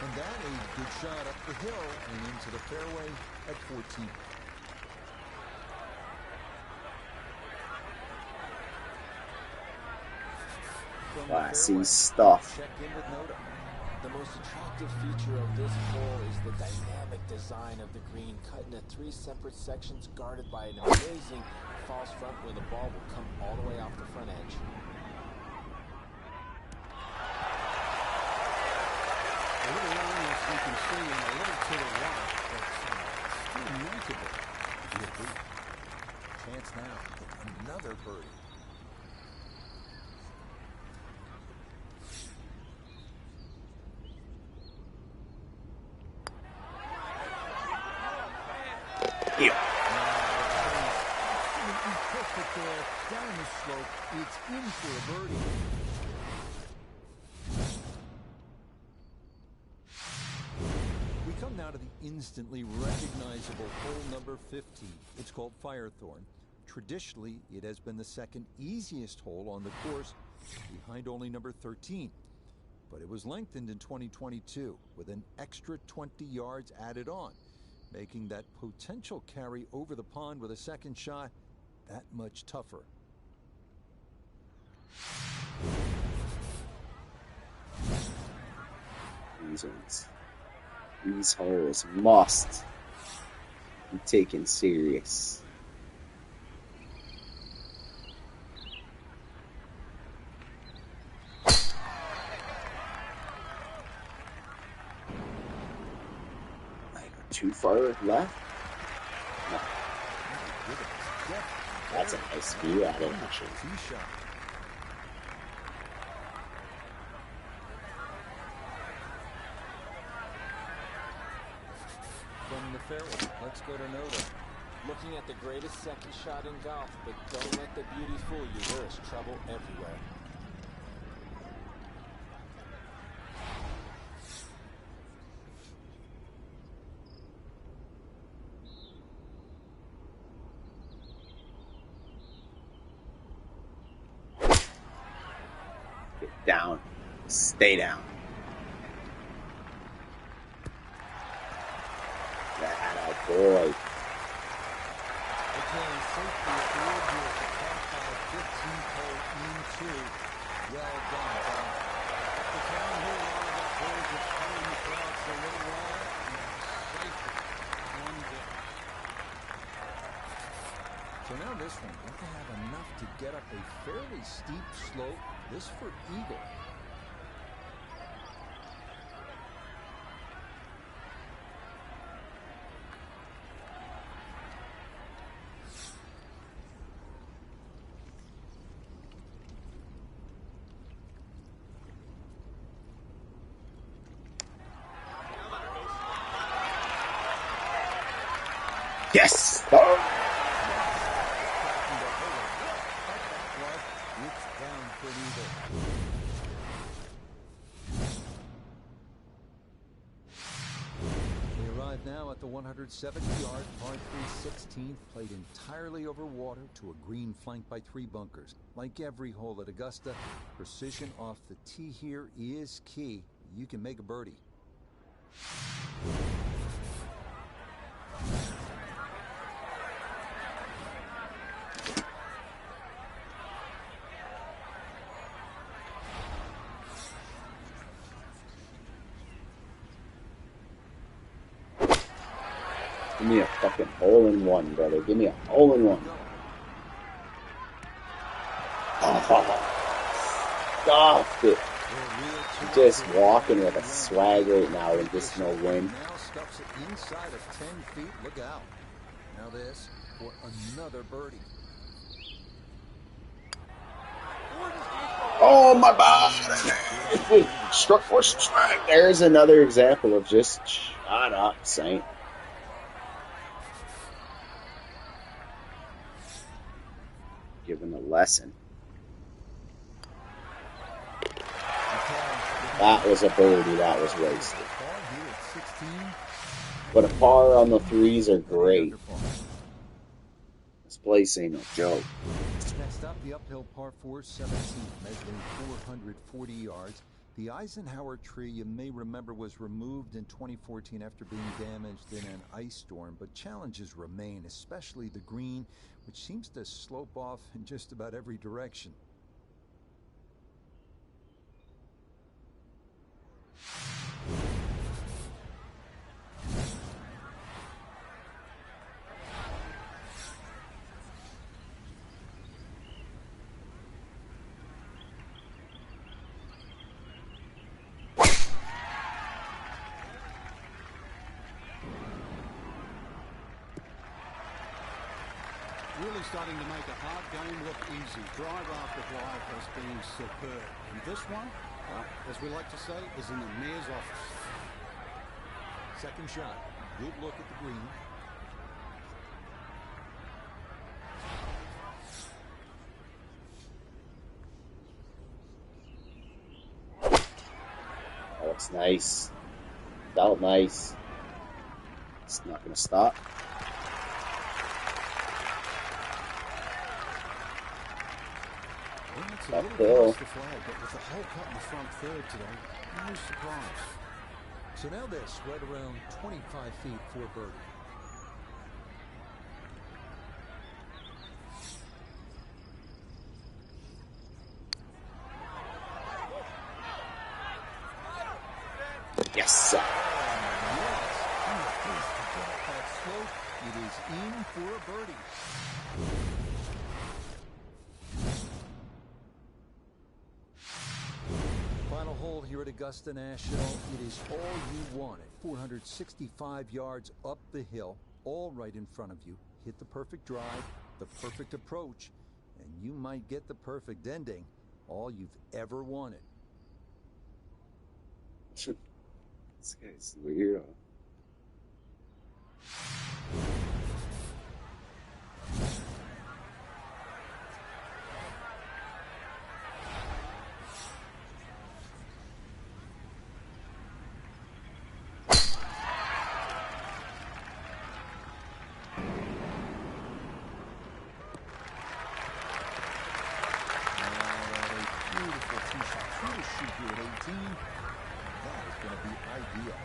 And that a good shot up the hill and into the fairway at 14. Classy stuff. Check in with Noda. The most attractive feature of this hole is the dynamic design of the green, cut into 3 separate sections guarded by an amazing false front where the ball will come all the way off the front edge. A little early, as we can see, and a little to the right, but still notable. Chance now for another birdie. Here. Absolutely perfect there. Down the slope. It's in for a birdie. We come now to the instantly recognizable hole number 15. It's called Firethorn. Traditionally, it has been the second easiest hole on the course, behind only number 13. But it was lengthened in 2022 with an extra 20 yards added on, making that potential carry over the pond with a second shot that much tougher. These holes must be taken serious. Too far left? No. That's a nice view at it, actually. From the fairway, let's go to Noda. Looking at the greatest second shot in golf, but don't let the beauty fool you. There is trouble everywhere. Get down. Stay down. That boy. Okay, safety aboard here at the par 5 15th hole in 2. Well done, Tom. The town here, a lot of that boys are playing the crowd for a little while. Safety. One day. So now this one, got to have enough to get up a fairly steep slope. This for eagle. Yes! Oh. We arrive now at the 170-yard par 3 16th, played entirely over water to a green flanked by 3 bunkers. Like every hole at Augusta, precision off the tee here is key. You can make a birdie. Give me a fucking hole-in-one, brother. Give me a hole-in-one. Oh, stop it. I'm just walking with a swag right now and just no wind. Now stuffs it inside of 10 feet. Look out. Now this for another birdie. Oh, my body. Struck for strike. There's another example of just shut up, Saint. Given a lesson. That was a birdie. That was wasted. But a par on the threes are great. This place ain't no joke. Next up, the uphill par 4 17th, measuring 440 yards. The Eisenhower tree, you may remember, was removed in 2014 after being damaged in an ice storm, but challenges remain, especially the green, which seems to slope off in just about every direction. Really starting to make a hard game look easy. Drive after drive has been superb. And this one, well, as we like to say, is in the mayor's office. Second shot. Good look at the green. That looks nice. Felt nice. It's not going to stop. Well, it's a little close to flag, but with the hole cut in the front third today, no surprise. So now this, right around 25 feet for birdie. Yes, sir. That slope, it is in for a birdie. Final hole here at Augusta National. It is all you want at 465 yards up the hill, all right in front of you. Hit the perfect drive, the perfect approach, and you might get the perfect ending, all you've ever wanted. This guy's weirdo. to shoot here at 18, that is going to be ideal.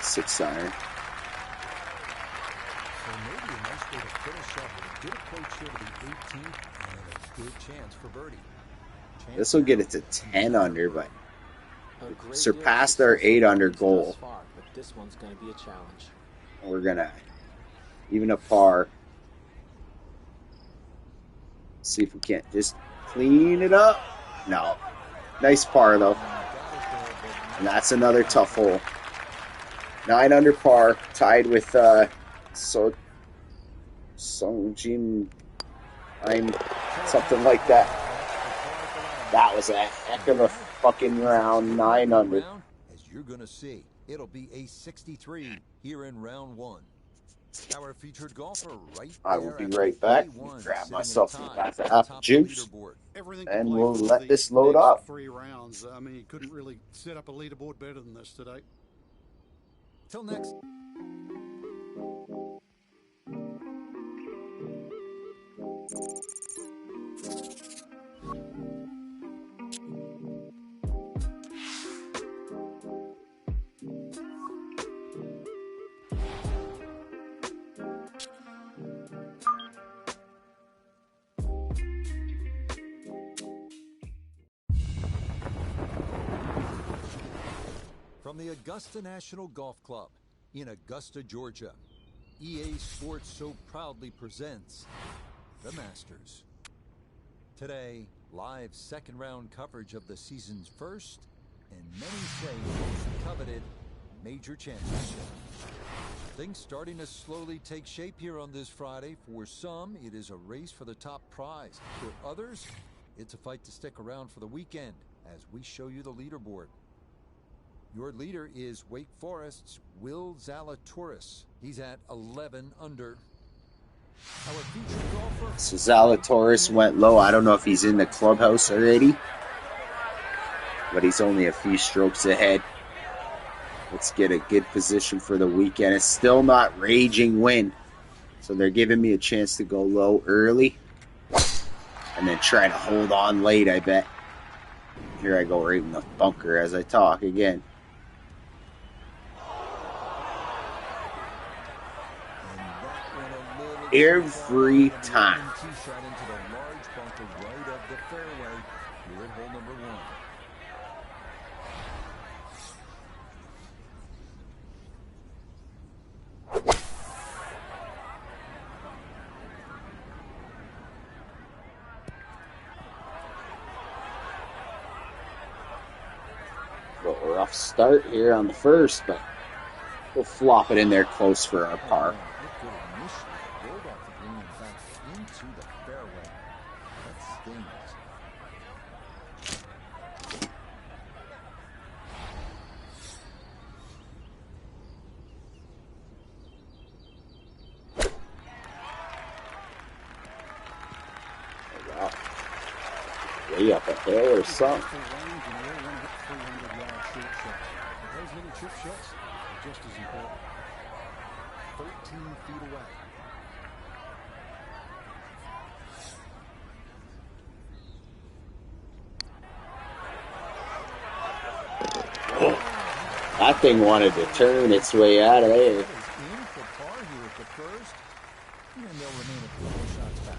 Six iron. So maybe a nice way to finish up with a good approach here to the 18th and a good chance for birdie. This will get it to 10 under, but surpassed deal our of success 8 under thus goal. far, but this one's going to be a challenge. We're gonna even a par. See if we can't just clean it up. No. Nice par though. And that's another tough hole. 9 under par, tied with Songjin. I'm something like that. That was a heck of a fucking round. 9 under. As you're going to see, it'll be a 63 here in round 1. Our featured golfer right I will there be at right back. 41, Grab sitting myself in a tie half at a the top juice. of the leaderboard. Everything to And play we'll for let the this load next up. 3 rounds. I mean, you couldn't really set up a leaderboard better than this today. Till next. From the Augusta National Golf Club in Augusta, Georgia, EA Sports so proudly presents the Masters. Today, live second round coverage of the season's first and many say most coveted major championship. Things starting to slowly take shape here on this Friday. For some, it is a race for the top prize. For others, it's a fight to stick around for the weekend as we show you the leaderboard. Your leader is Wake Forest's Will Zalatoris. He's at 11 under. Our featured golfer. So Zalatoris went low. I don't know if he's in the clubhouse already, but he's only a few strokes ahead. Let's get a good position for the weekend. It's still not raging wind, so they're giving me a chance to go low early and then try to hold on late, I bet. Here I go right in the bunker as I talk again. Every time. Shot into the large bunker right of the fairway here at hole number 1. A rough start here on the first, but we'll flop it in there close for our par. Looked good initially, but rolled off the green and back into the fairway. That stings. Wow. Way up a hill or something. Those little chip shots are just as important. 13 feet away. That thing wanted to turn its way out of there. In for par here at the first, and they'll remain a couple of shots back.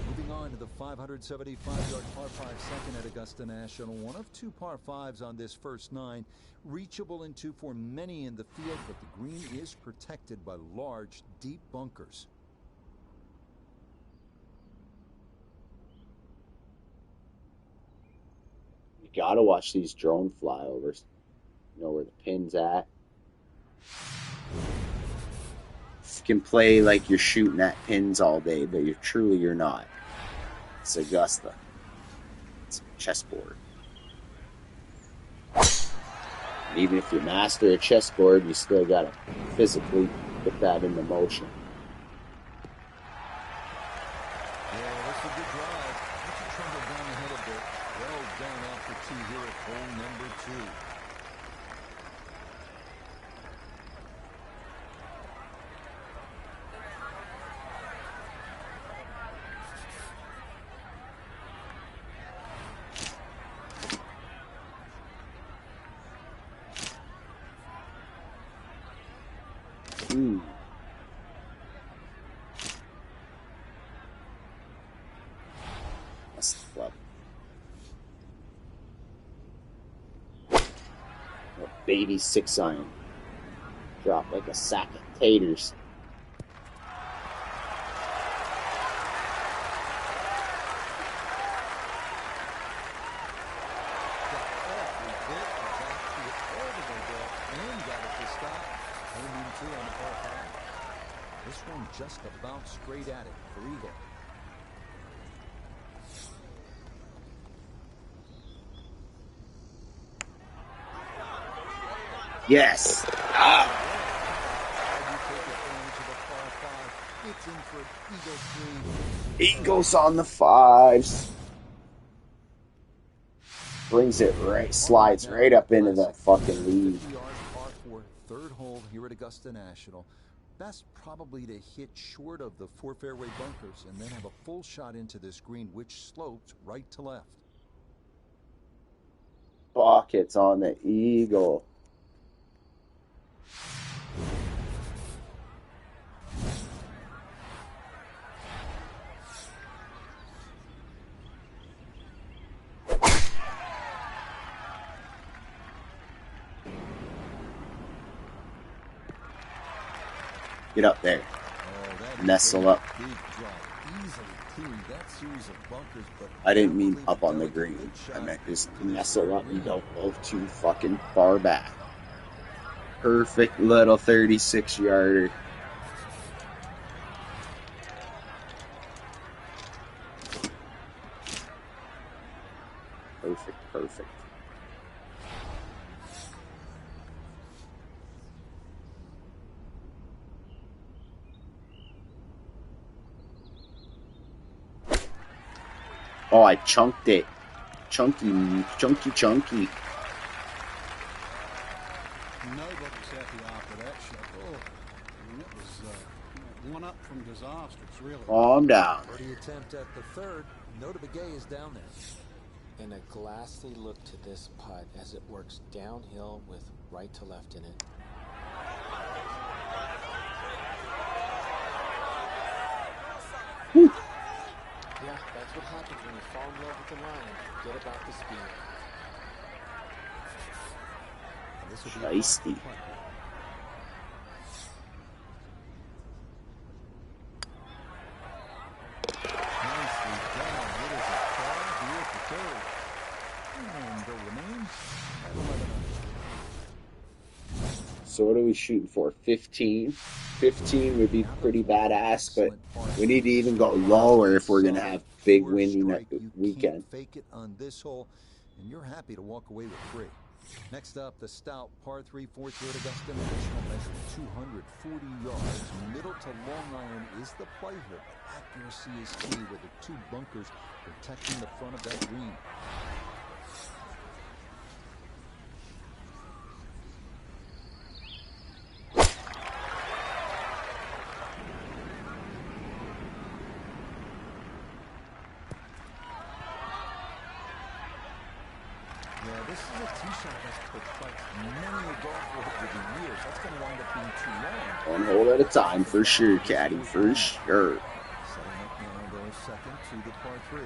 Moving on to the 575-yard par 5 second at Augusta National. One of 2 par 5s on this first 9. Reachable in 2 for many in the field, but the green is protected by large, deep bunkers. You gotta watch these drone flyovers. You know where the pin's at. You can play like you're shooting at pins all day, but you're not. It's Augusta. It's a chessboard. Even if you master a chessboard, you still gotta physically put that into motion. Yeah, that's a good drive. Let you trundle down the hill a bit. Well done after two here at hole number 2. That's the club. A baby 6-iron. Drop like a sack of taters. This one just about straight at it for eagle. Yes. It's in for eagle 3. Eagles on the 5s. Brings it right, slides right up into the fucking lead. 50 yards par 4, third hole here at Augusta National. Best probably to hit short of the 4 fairway bunkers and then have a full shot into this green, which slopes right to left. Buckets on the eagle. Get up there. Nestle up. I didn't mean up on the green. I meant just nestle up and don't go too fucking far back. Perfect little 36-yarder. Perfect. Oh, I chunked it. Chunky. Nobody's happy after that shot. Oh, I mean, it was one up from disastrous, really. Calm down. Birdie attempt at the third. Nota Begay is down there. And a glassy look to this putt as it works downhill with right to left in it. Whew. Yeah, that's what happens when you fall in love with the line and forget about the speed. Feisty. So what are we shooting for? 15? 15 would be pretty badass, but we need to even go lower if we're going to have big windy weekend. Fake it on this hole, and you're happy to walk away with 3. Next up, the stout par 3 fourth here at Augusta National, measuring 240 yards. Middle to long iron is the play here, but accuracy is key with the 2 bunkers protecting the front of that green. Yeah, this is a tee shot that's perplexed many a golfer over the years. That's going to wind up being too long. One hole at a time, for sure, caddy, for sure. Setting up now, though, second to the par 3.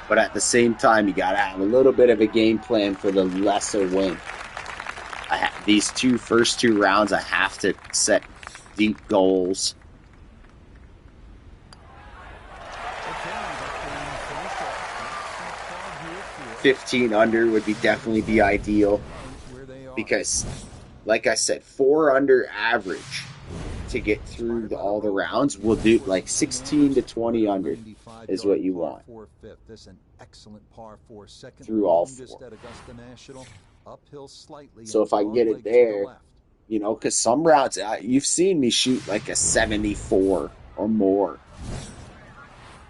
But at the same time, you got to have a little bit of a game plan for the lesser win. These first two rounds, I have to set deep goals. 15 under would be definitely be ideal because, like I said, 4 under average to get through all the rounds. We'll do like 16 to 20 under is what you want through all 4. So if I can get it there, you know, because some rounds, you've seen me shoot like a 74 or more.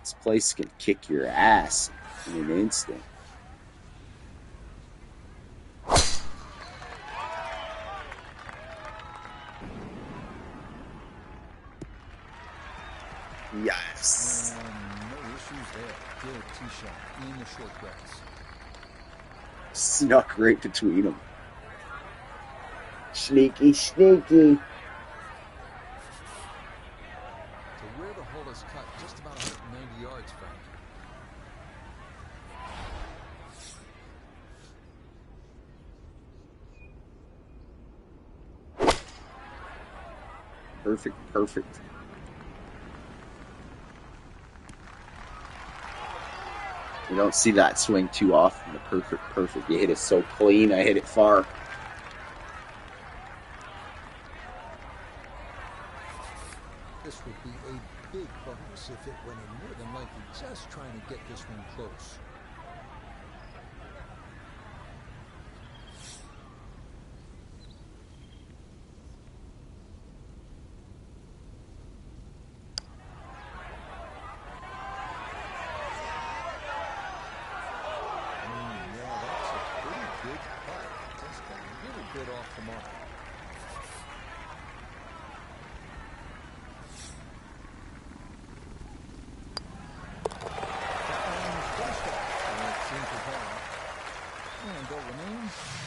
This place can kick your ass in an instant. Yes. No issues there. Good tee shot in the short grass. Snuck right between them. Sneaky, sneaky. To where the hole is cut, just about 190 yards, Frank. Perfect, perfect. You don't see that swing too often. The perfect, perfect. You hit it so clean. I hit it far. This would be a big bonus if it went in, more than likely just trying to get this one close. Off the mark.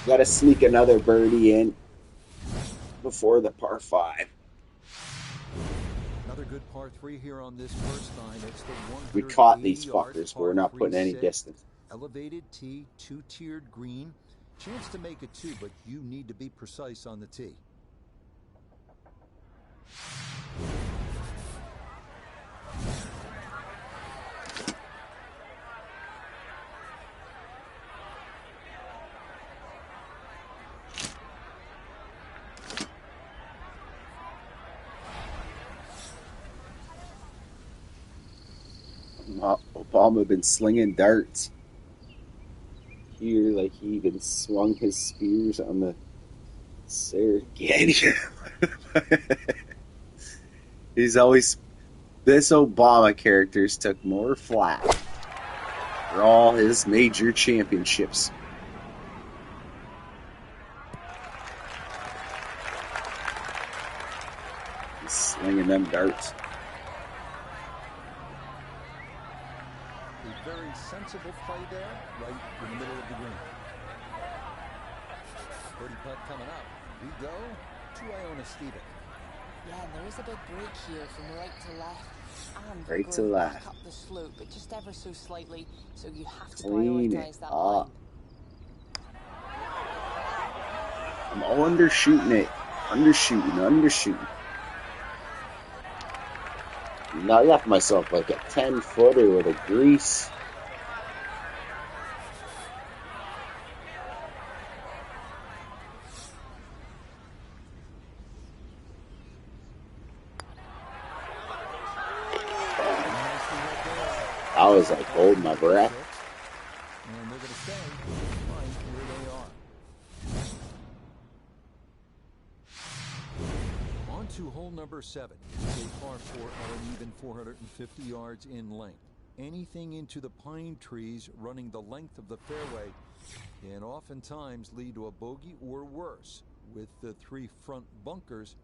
Got to sneak another birdie in before the par 5. Another good par 3 here on this first nine. It's the we caught these fuckers. We're not putting any distance. Elevated tee, 2-tiered green. Chance to make it 2, but you need to be precise on the tee. Obama been slinging darts here, like he even swung his spears on the Serengeti. He's always, this Obama character's took more flack for all his major championships. He's slinging them darts. Very sensible play there, right in the middle of the green. Birdie putt coming up. We go to Iona Stephen. Yeah, and there is a big break here from right to left. And right to going left. back up the slope, but just ever so slightly, so you have to Clean prioritise it that up. line. I'm undershooting it. Undershooting. Now I left myself like a 10-footer with a grease. I was like holding my breath. And they're going to stay right where they are. On to hole number 7. It's a par 4 at an even 450 yards in length. Anything into the pine trees running the length of the fairway can oftentimes lead to a bogey or worse, with the 3 front bunkers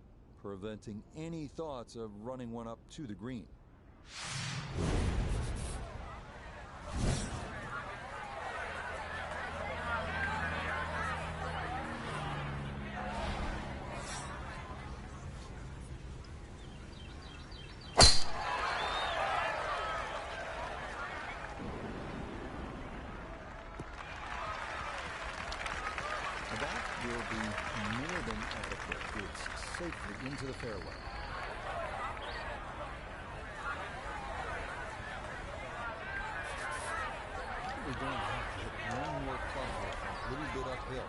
preventing any thoughts of running one up to the green. That will be more than adequate. It's safely into the fairway. We going to have to hit one more club hole a little bit uphill.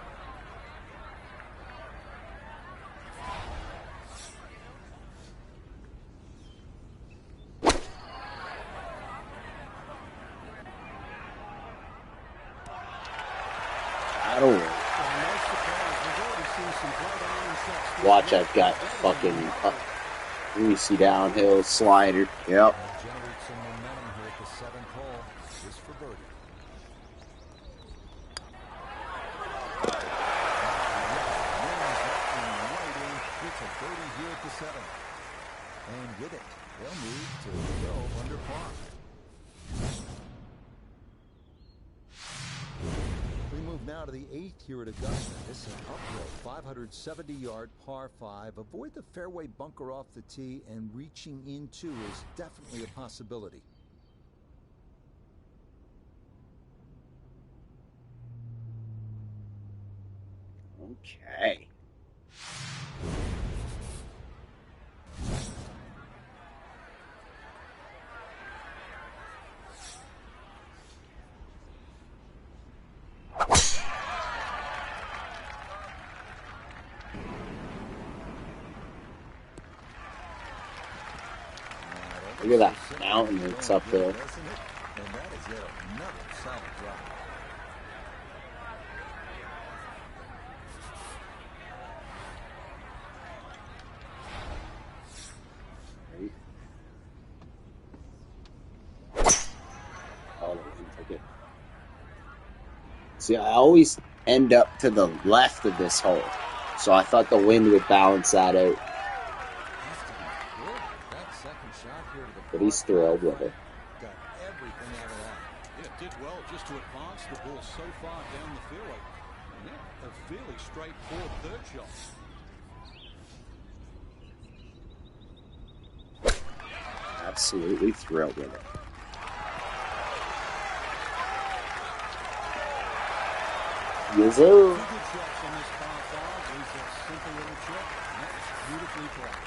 Watch, I've got fucking greasy downhill slider. Yep. Generate some momentum here at the 7th hole. Just for birdie. Right in. It's a birdie here at the 7th. And with it, they'll move to 12 under par. We move now to the 8th here at Augusta. This is an uphill 570-yard par 5. Avoid the fairway bunker off the tee, and reaching into is definitely a possibility. Okay. Look at that mountain that's up there. And that is yet another solid drive. Oh, take it. See, I always end up to the left of this hole, so I thought the wind would balance that out. But he's thrilled with it. Got everything out of that. Yeah, it did well just to advance the ball so far down the fairway. Yeah, a fairly straightforward third shot. Absolutely thrilled with it. Yes, sir. Two good shots on this par 5. There's a simple little chip, and that was beautifully played.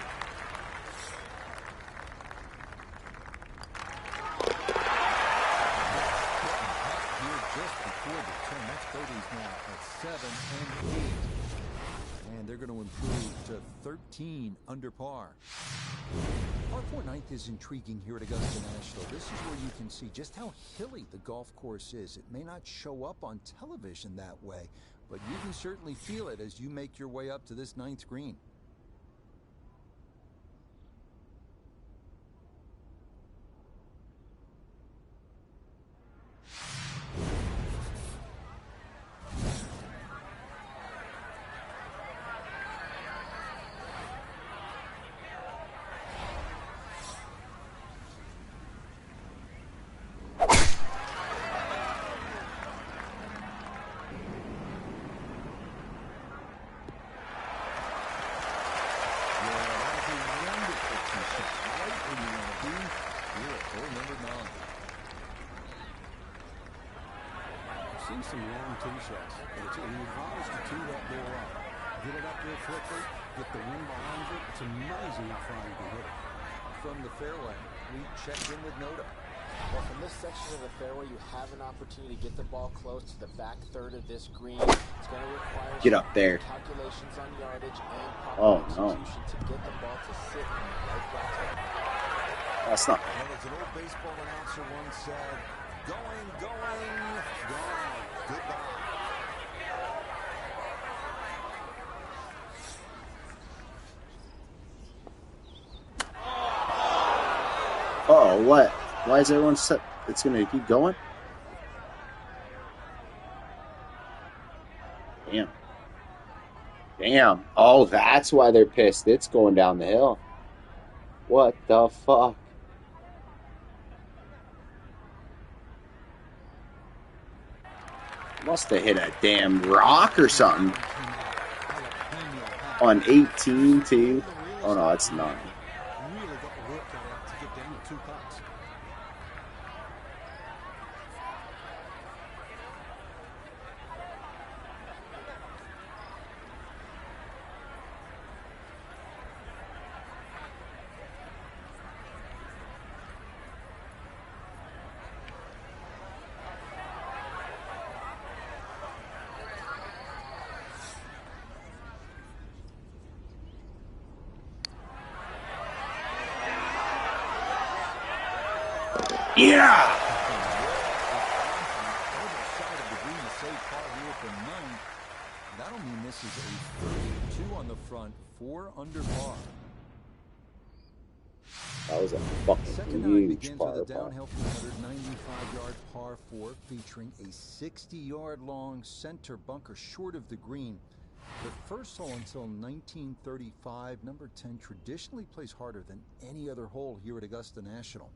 Just before the turn. That's birdies now at 7 and 8. And they're going to improve to 13 under par. Par 4 9th is intriguing here at Augusta National. This is where you can see just how hilly the golf course is. It may not show up on television that way, but you can certainly feel it as you make your way up to this 9th green. Seen some long tee shots, but it's an advantage to tee that ball up. Get it up there quickly, get the wind behind you. It's amazing how far you can hit it. From the fairway, we checked in with Noda. Well, from this section of the fairway, you have an opportunity to get the ball close to the back third of this green. It's going to require Get up there. calculations on yardage and proper Oh, no. execution to get the ball to sit in the right plateau. That's not. And as an old baseball announcer once said, going, gone, goodbye. Oh, what? Why is everyone set? It's going to keep going? Damn. Damn. Oh, that's why they're pissed. It's going down the hill. What the fuck? Must have hit a damn rock or something. On 18, too. Oh, no, it's not. Really got the work cut out to get down to 2 putts. Yeah! That'll mean this is a 32 on the front, 4 under par. That was a fucking Second nine huge begins with par. a downhill 495-yard par 4 featuring a 60-yard long center bunker short of the green. The first hole until 1935, number 10 traditionally plays harder than any other hole here at Augusta National.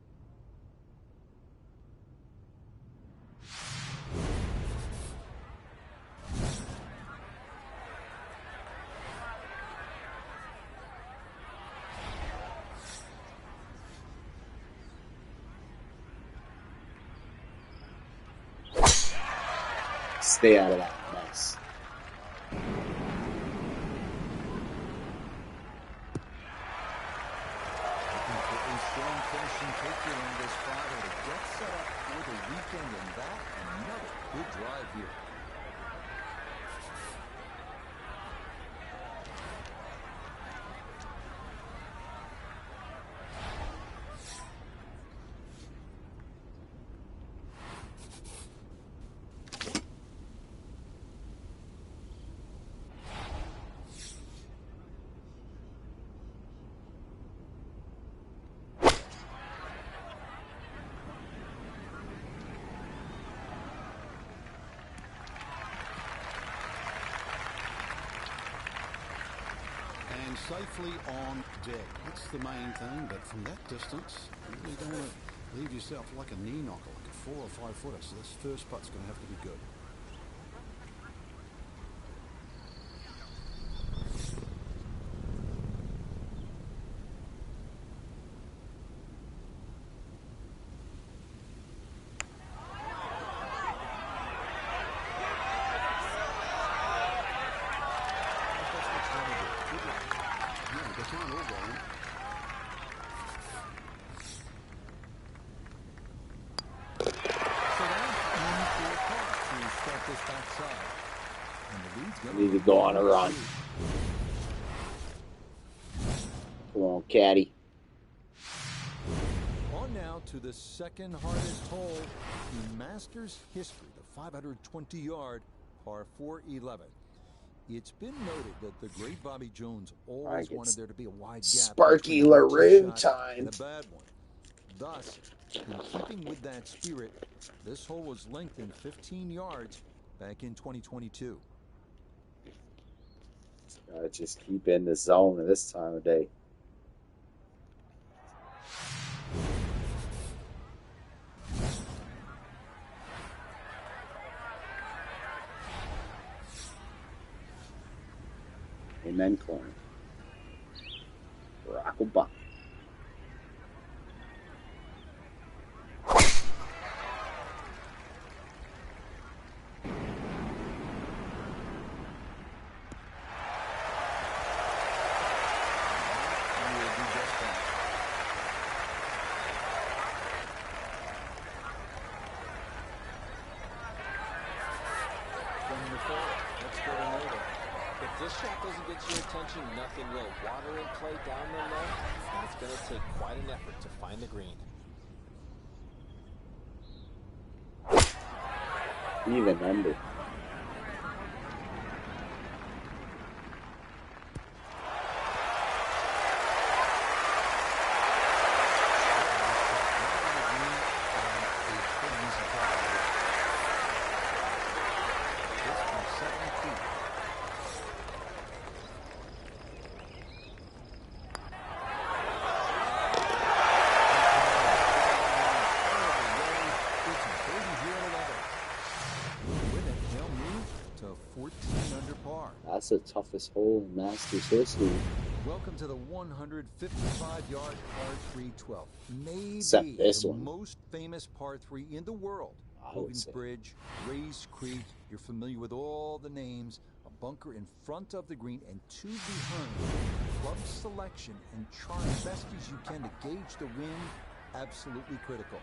Stay out of that mess. Looking for a strong finishing picture on this Friday to get set up for the weekend, and that another good drive here. And safely on deck. That's the main thing, but from that distance, you really don't want to leave yourself like a knee knocker, like a 4 or 5 footer. So this first putt's going to have to be good. Need to go on a run. Come on, caddy. On now to the second hardest hole in Masters history, the 520-yard par 4-11. It's been noted that the great Bobby Jones always wanted there to be a wide gap. Sparky LaRue time. And a bad one. Thus, in keeping with that spirit, this hole was lengthened 15 yards back in 2022. Gotta just keep in the zone at this time of day. Amen, corner. Barack Obama. If this shot doesn't get your attention, nothing will. Water in play down the left, and it's going to take quite an effort to find the green. Even number. That's the toughest hole in Masters history. Welcome to the 155-yard par 3-12. Maybe the most famous par 3 in the world. Hogan's Bridge, Rays Creek. You're familiar with all the names. A bunker in front of the green and 2 behind. Club selection and trying best as you can to gauge the wind. Absolutely critical.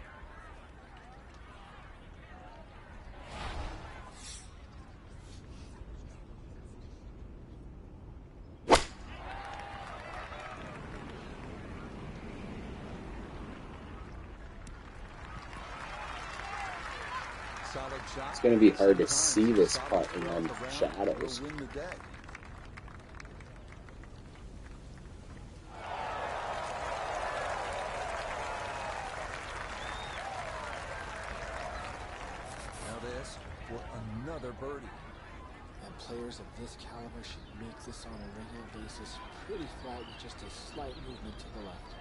It's going to be hard to see this putt in them shadows. Win the day. Now this for another birdie. And players of this caliber should make this on a regular basis pretty flat with just a slight movement to the left.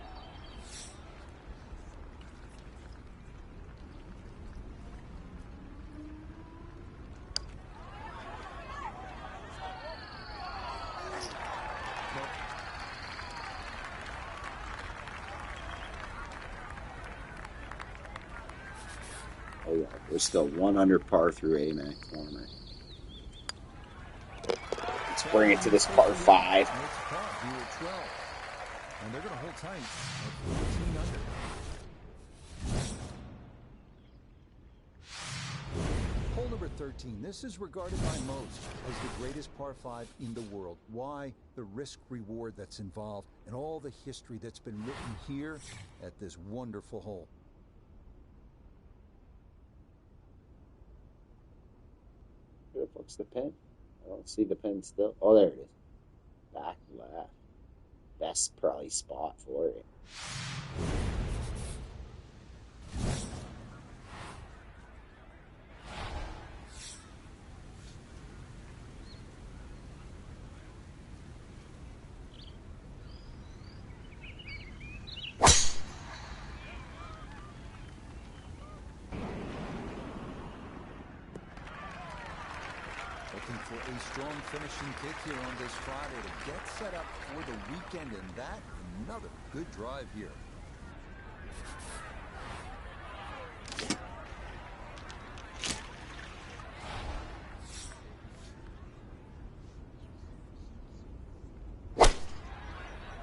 Oh yeah, we're still 100 par through AMAC corner. Let's bring it to this par 5. And they're going to hold tight at 14 under. Hole number 13. This is regarded by most as the greatest par 5 in the world. Why? The risk-reward that's involved and all the history that's been written here at this wonderful hole. Where the fuck's the pin? I don't see the pin still. Oh, there it is. Back left. Best probably spot for it. Looking for a strong finishing kick here on this Friday to get set up for the weekend, and that another good drive here.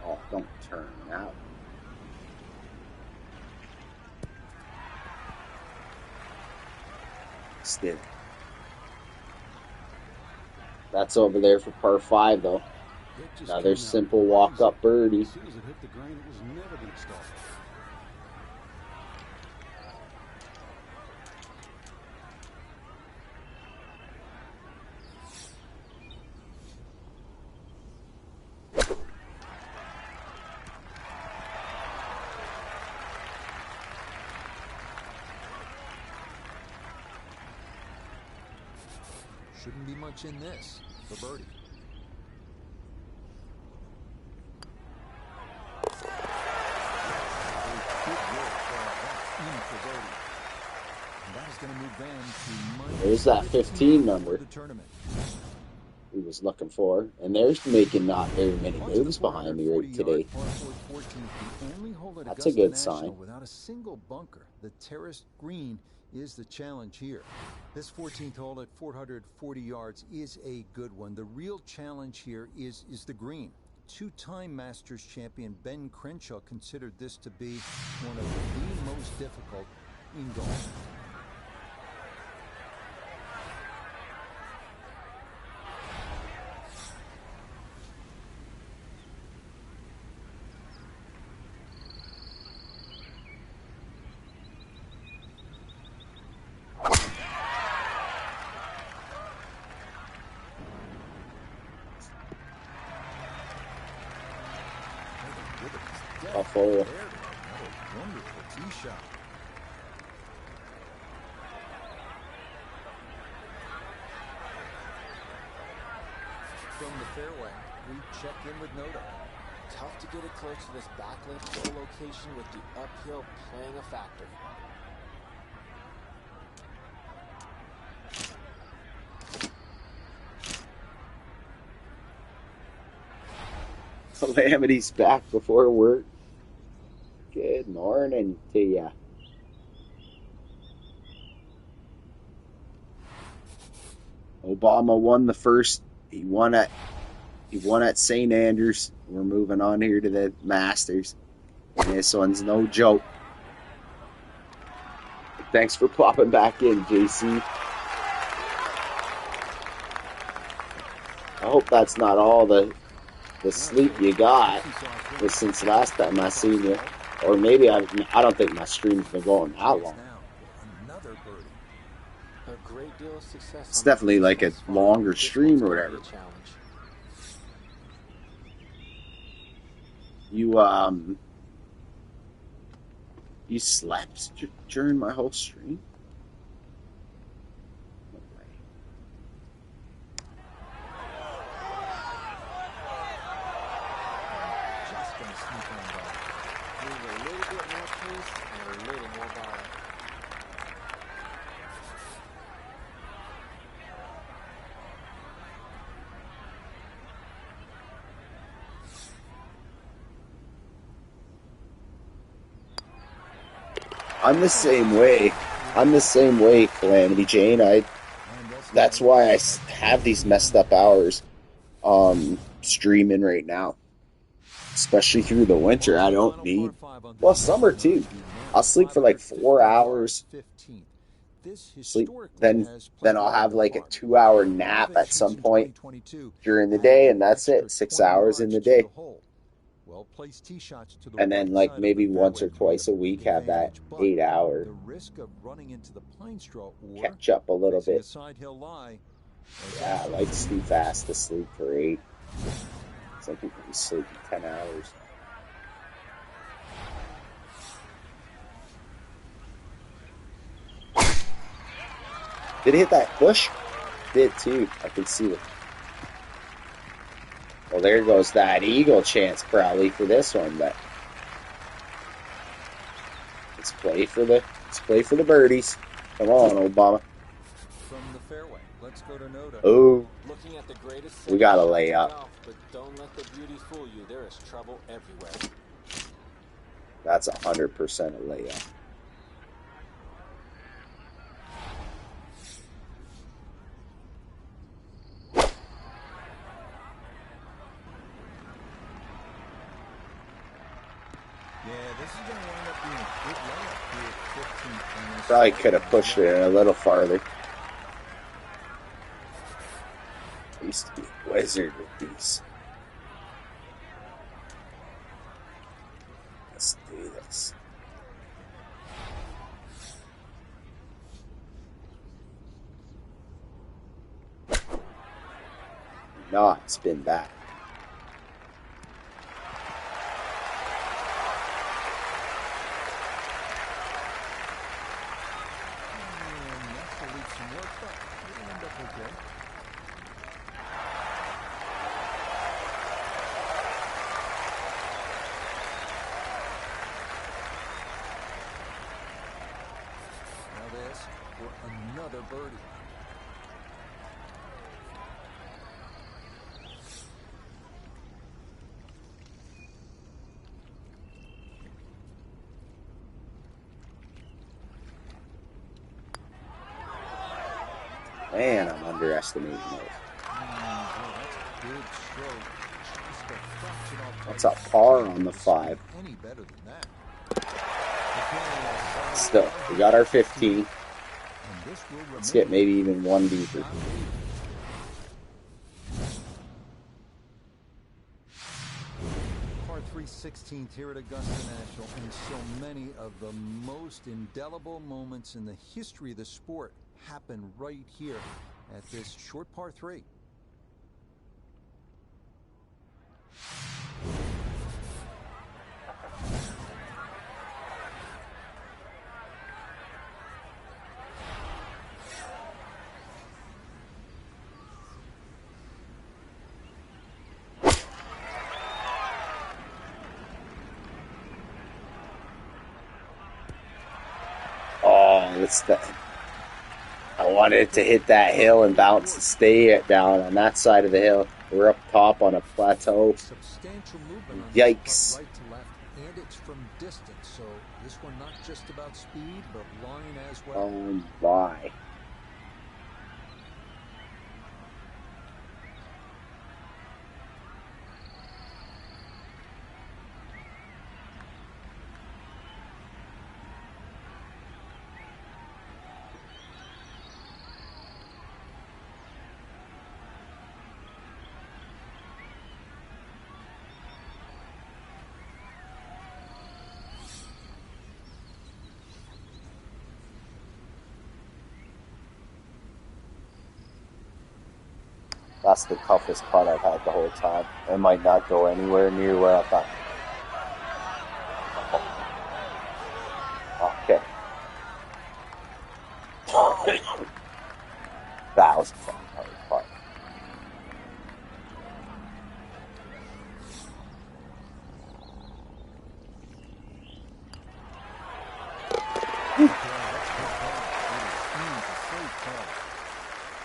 Oh, don't turn out. Still. That's over there for par 5, though. Another simple walk-up birdie. As soon as it hit the green, it was never going to stop. Shouldn't be much in this for birdie. There's that 15 number he was looking for, and there's making not very many moves behind me right today. That's a good sign. Without a single bunker, the terraced green is the challenge here. This 14th hole at 440 yards is a good one. The real challenge here is the green. Two-time Masters champion Ben Crenshaw considered this to be one of the most difficult in golf. Buffalo. Another wonderful tee shot. From the fairway, we check in with Noda. Tough to get it close to this backleft hole location with the uphill playing a factor. Calamity's back before work. Good morning to ya. Obama won the first. He won at St. Andrews. We're moving on here to the Masters. And this one's no joke. Thanks for popping back in, JC. I hope that's not all the sleep you got since last time I seen you. Or maybe I don't think my stream's been going that long. Another birdie. A great deal of success. It's definitely like a longer stream or whatever. You slept during my whole stream? No way. Just gonna sneak on ball. Need a little bit more pace and a little more ball. I'm the same way. Calamity Jane. That's why I have these messed up hours streaming right now. Especially through the winter. I don't need, well, summer too. I'll sleep for like 4 hours. Sleep, then I'll have like a 2-hour nap at some point during the day, and that's it. 6 hours in the day. And then like maybe once or twice a week have that 8-hour catch up a little bit. Yeah, I like to be fast to sleep for 8. Some people can sleep 10 hours. Did it hit that bush? Did too. I can see it. Well, there goes that eagle chance probably for this one, but let's play for the birdies. Come on, Obama. From the fairway, let's go to Noda. Oh, Looking at the greatest we got to lay up. golf, but don't let the beauty fool you. There is trouble everywhere. That's 100% a layup. Probably could have pushed it a little farther. I used to be a wizard with these. Let's do this. Not spin back. Another birdie. Man, I'm underestimating those. That's a par on the 5. Any better than that. Still, we got our 15. Let's get maybe even one deeper. Par 3 16th here at Augusta National, and so many of the most indelible moments in the history of the sport happen right here at this short par 3. It's the, I wanted it to hit that hill and bounce and stay down on that side of the hill. We're up top on a plateau. Substantial movement on Yikes. right to left, and it's from distance. So this one not just about speed, but line as well. Oh my. That's the toughest putt I've had the whole time. It might not go anywhere near where I thought. Okay. That was a fucking hard putt.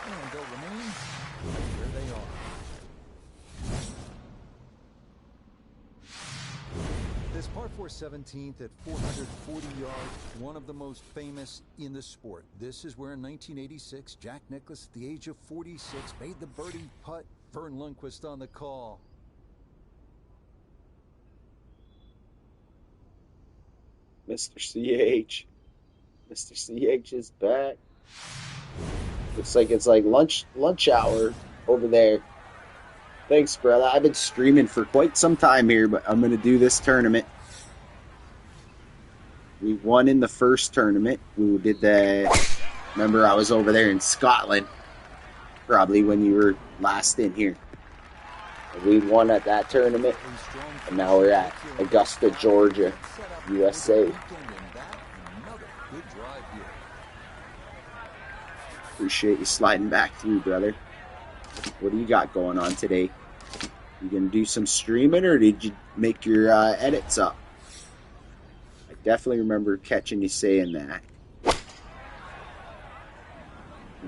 And they'll remain where they are. This par 4 17th at 440 yards, one of the most famous in the sport. This is where in 1986, Jack Nicklaus, at the age of 46, made the birdie putt. Vern Lundquist on the call. Mr. CH. Mr. CH is back. Looks like it's like lunch hour over there. Thanks, brother. I've been streaming for quite some time here, but I'm going to do this tournament. We won in the first tournament. We did remember I was over there in Scotland, probably when you were last in here. We won at that tournament, and now we're at Augusta, Georgia, USA. Appreciate you sliding back through, brother. What do you got going on today? You gonna do some streaming, or did you make your edits up? I definitely remember catching you saying that.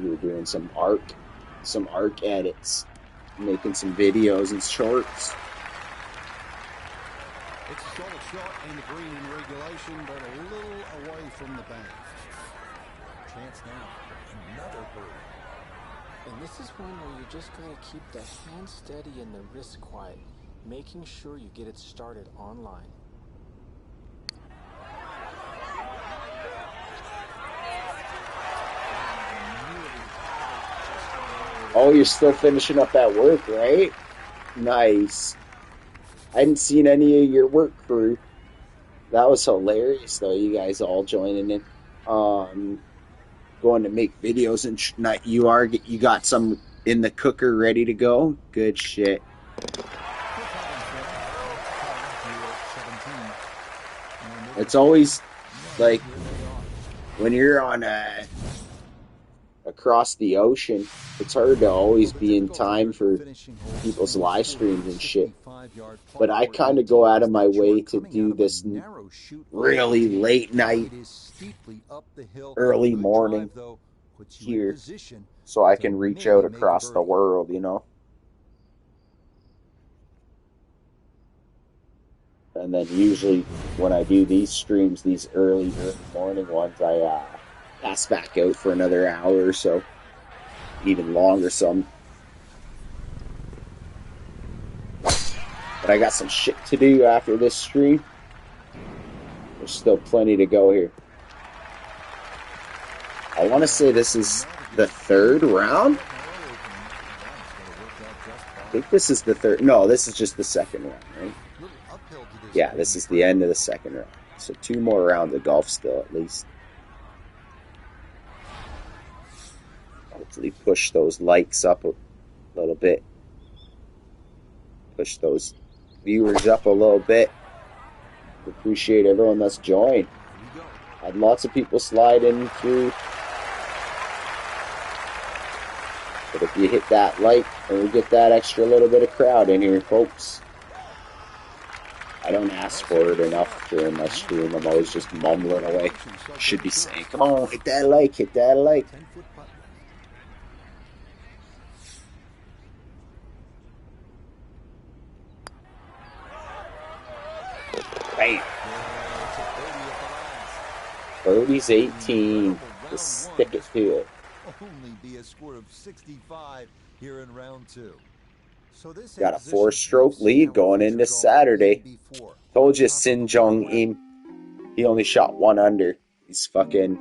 You were doing some arc edits, making some videos and shorts. It's a solid shot and the green in regulation, but a little away from the bank. Chance now for another birdie. And this is one where you just gotta keep the hand steady and the wrist quiet, making sure you get it started online. Oh, you're still finishing up at work, right? Nice. I hadn't seen any of your work crew. That was hilarious, though. You guys all joining in, going to make videos and you got some in the cooker ready to go. Good shit. It's always like when you're on across the ocean, it's hard to always be in time for people's live streams and shit. But I kind of go out of my way to do this really late night, early morning here, so I can reach out across the world, you know? And then usually when I do these streams, these early morning ones, I pass back out for another hour or so, even longer some. But I got some shit to do after this stream. There's still plenty to go here. I want to say this is the third round. I think this is the third. No, this is just the second round, right? Yeah, this is the end of the second round. So 2 more rounds of golf still, at least. Hopefully push those likes up a little bit. Push those viewers up a little bit. Appreciate everyone that's joined. Had lots of people slide in through. But if you hit that like, and we get that extra little bit of crowd in here, folks. I don't ask for it enough during my stream. I'm always just mumbling away. Should be saying, come on, hit that like, hit that like. Bam. Birdie's 18. Just stick it to it. Only be a score of 65 here in round 2. So this got a 4-stroke lead going into Saturday. Told you Sin Jong Im. He only shot 1 under. He's fucking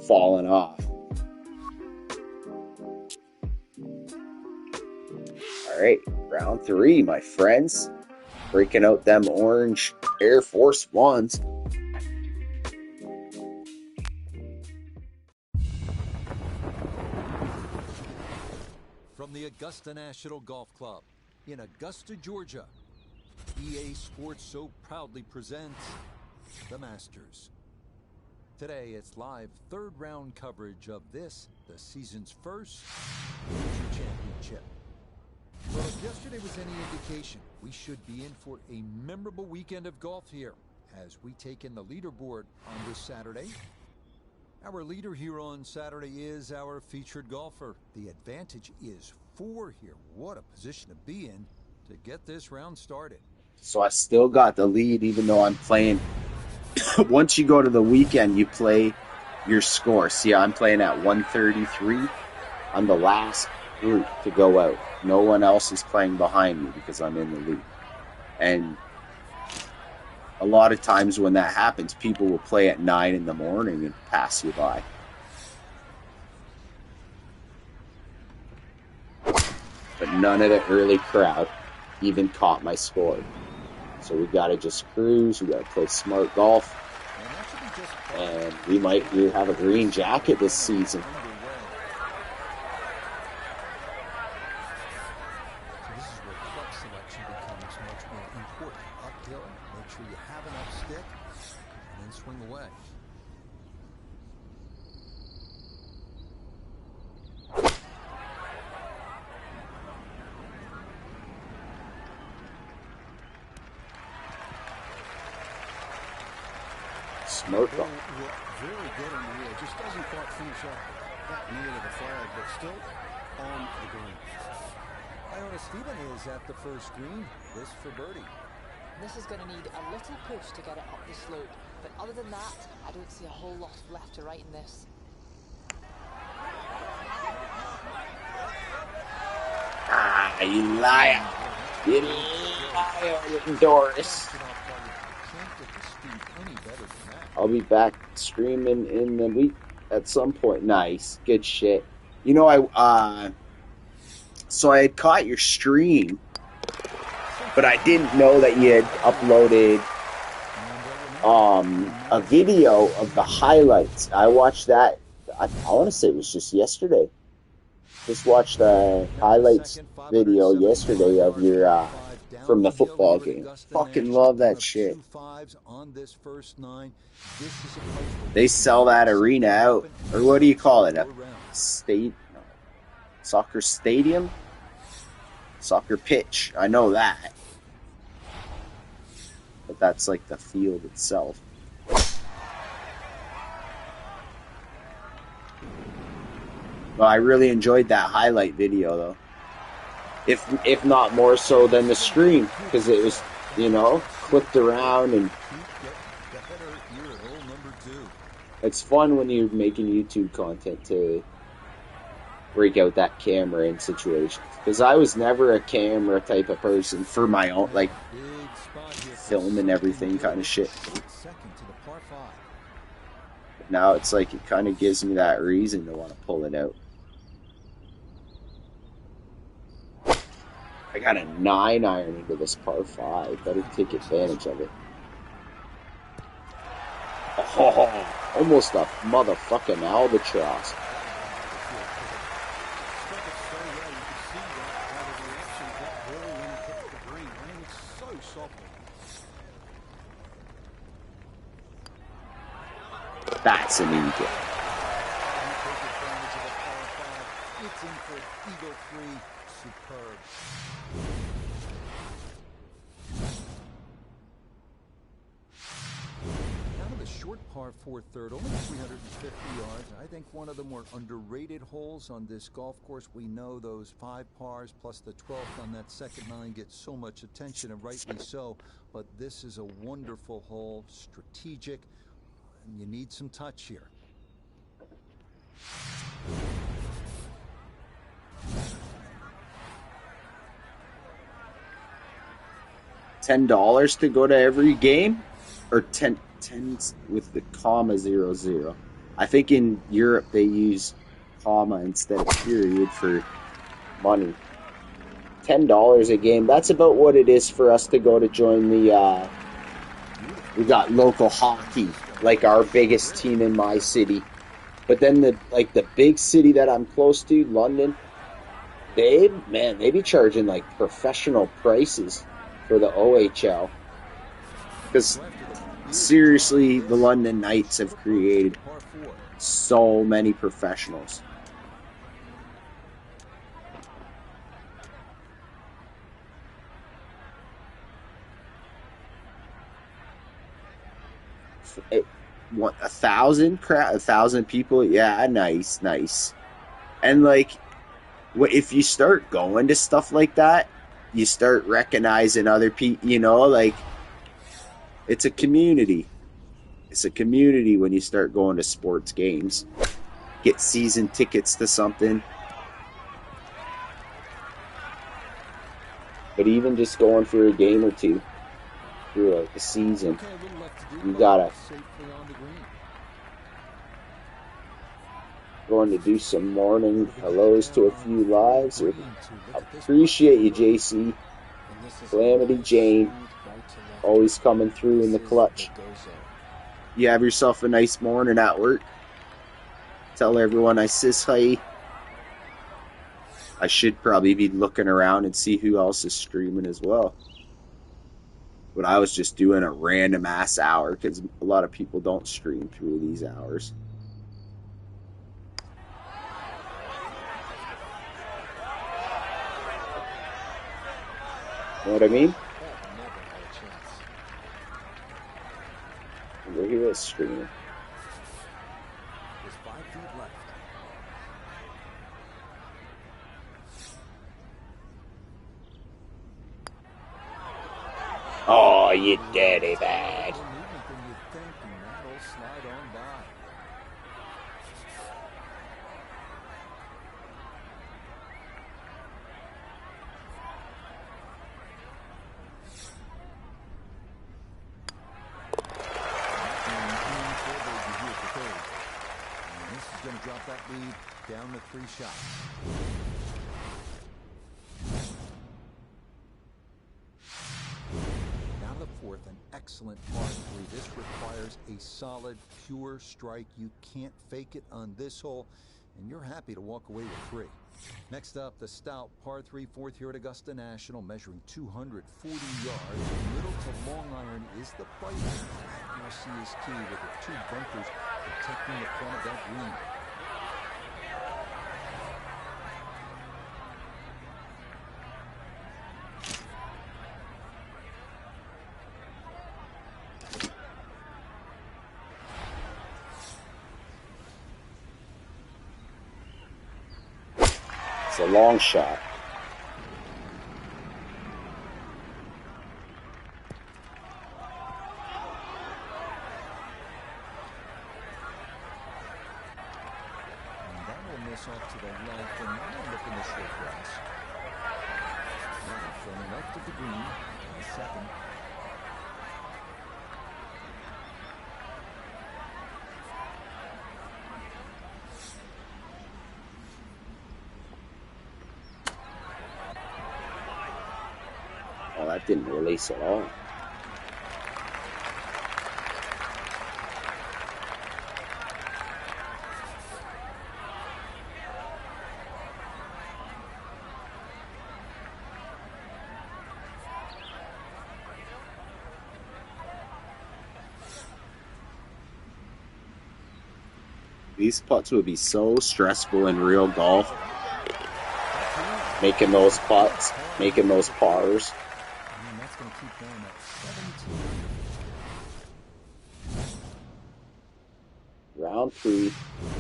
falling off. Alright, round 3, my friends. Breaking out them orange Air Force Ones. From the Augusta National Golf Club in Augusta, Georgia, EA Sports so proudly presents the Masters. Today, it's live third-round coverage of this, the season's first major championship. Well, if yesterday was any indication, we should be in for a memorable weekend of golf here as we take in the leaderboard on this Saturday. Our leader here on Saturday is our featured golfer. The advantage is 4 here. What a position to be in to get this round started. So I still got the lead even though I'm playing. Once you go to the weekend, you play your score. See, I'm playing at 133. I'm the last group to go out. No one else is playing behind me because I'm in the lead. And a lot of times when that happens, people will play at 9 in the morning and pass you by. But none of the early crowd even caught my score. So we got to just cruise. We got to play smart golf. And we might have a green jacket this season. Swing away. Smart golf. Very good in the air. Just doesn't quite finish up that near to the flag, but still on the green. Iona Stephen is at the first green. This for birdie. This is going to need a little push to get it up the slope. But other than that, I don't see a whole lot left to right in this. Ah, you liar. You liar, Doris. I'll be back streaming in the week at some point. Nice. Good shit. You know, so I had caught your stream, but I didn't know that you had uploaded a video of the highlights. I watched that. I want to say it was just yesterday. Just watched the highlights video yesterday of your from the football game. Fucking love that shit. They sell that arena out, or what do you call it? A soccer stadium? Soccer pitch. I know that. But that's like the field itself. Well, I really enjoyed that highlight video, though. If not more so than the stream, because it was, you know, clicked around, and it's fun when you're making YouTube content to break out that camera in situations. Because I was never a camera type of person for my own, like, film and everything kind of shit. But now it's like it kind of gives me that reason to want to pull it out. I got a 9-iron into this par 5. Better take advantage of it. Oh, almost a motherfucking albatross. That's an eagle. It's in for eagle 3. Superb. Now to the short par 4 third, only 350 yards. I think one of the more underrated holes on this golf course. We know those 5 pars plus the 12th on that second 9 gets so much attention, and rightly so. But this is a wonderful hole, strategic, and you need some touch here. $10 to go to every game, or 10 with the comma 00. I think in Europe they use comma instead of period for money. $10 a game. That's about what it is for us to go to join the. We got local hockey, like our biggest team in my city, but then the big city that I'm close to, London, They be charging like professional prices for the OHL. Because seriously, the London Knights have created so many professionals. What, 1,000 people? Yeah, nice. And like, if you start going to stuff like that, you start recognizing other people. You know, like it's a community. It's a community when you start going to sports games. Get season tickets to something. But even just going for a game or two through like a season, you gotta going to do some morning hellos to a few lives. Or appreciate you, JC. Calamity Jane, always coming through in the clutch. You have yourself a nice morning at work. Tell everyone I says hi. I should probably be looking around and see who else is streaming as well. But I was just doing a random ass hour because a lot of people don't stream through these hours. You know what I mean? Where he was streaming. There's 5 feet left. Oh, you dirty bad. Going to drop that lead down to 3 shots. Now the 4th, an excellent par 3. This requires a solid, pure strike. You can't fake it on this hole, and you're happy to walk away with 3. Next up, the stout par 3 4th here at Augusta National, measuring 240 yards. Middle to long iron is the fight. Accuracy is key with the 2 bunkers protecting the front of that green. It's a long shot. And that will miss off to the left and end up in the short grass. Now from the left of the green, the 2nd. Oh, that didn't release at all. These putts would be so stressful in real golf. Making those putts, making those pars. And that's going to keep going at 17. Round 3,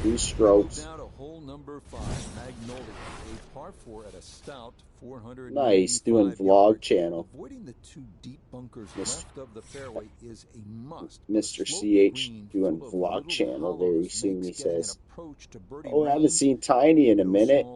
2 strokes. Now to hole number 5, Magnolia, a par 4 at a stout 400. Nice, doing vlog channel. Avoiding the 2 deep bunkers left of the fairway is a must. Mr. CH doing vlog channel very soon, he says. Oh, I haven't seen Tiny in a minute.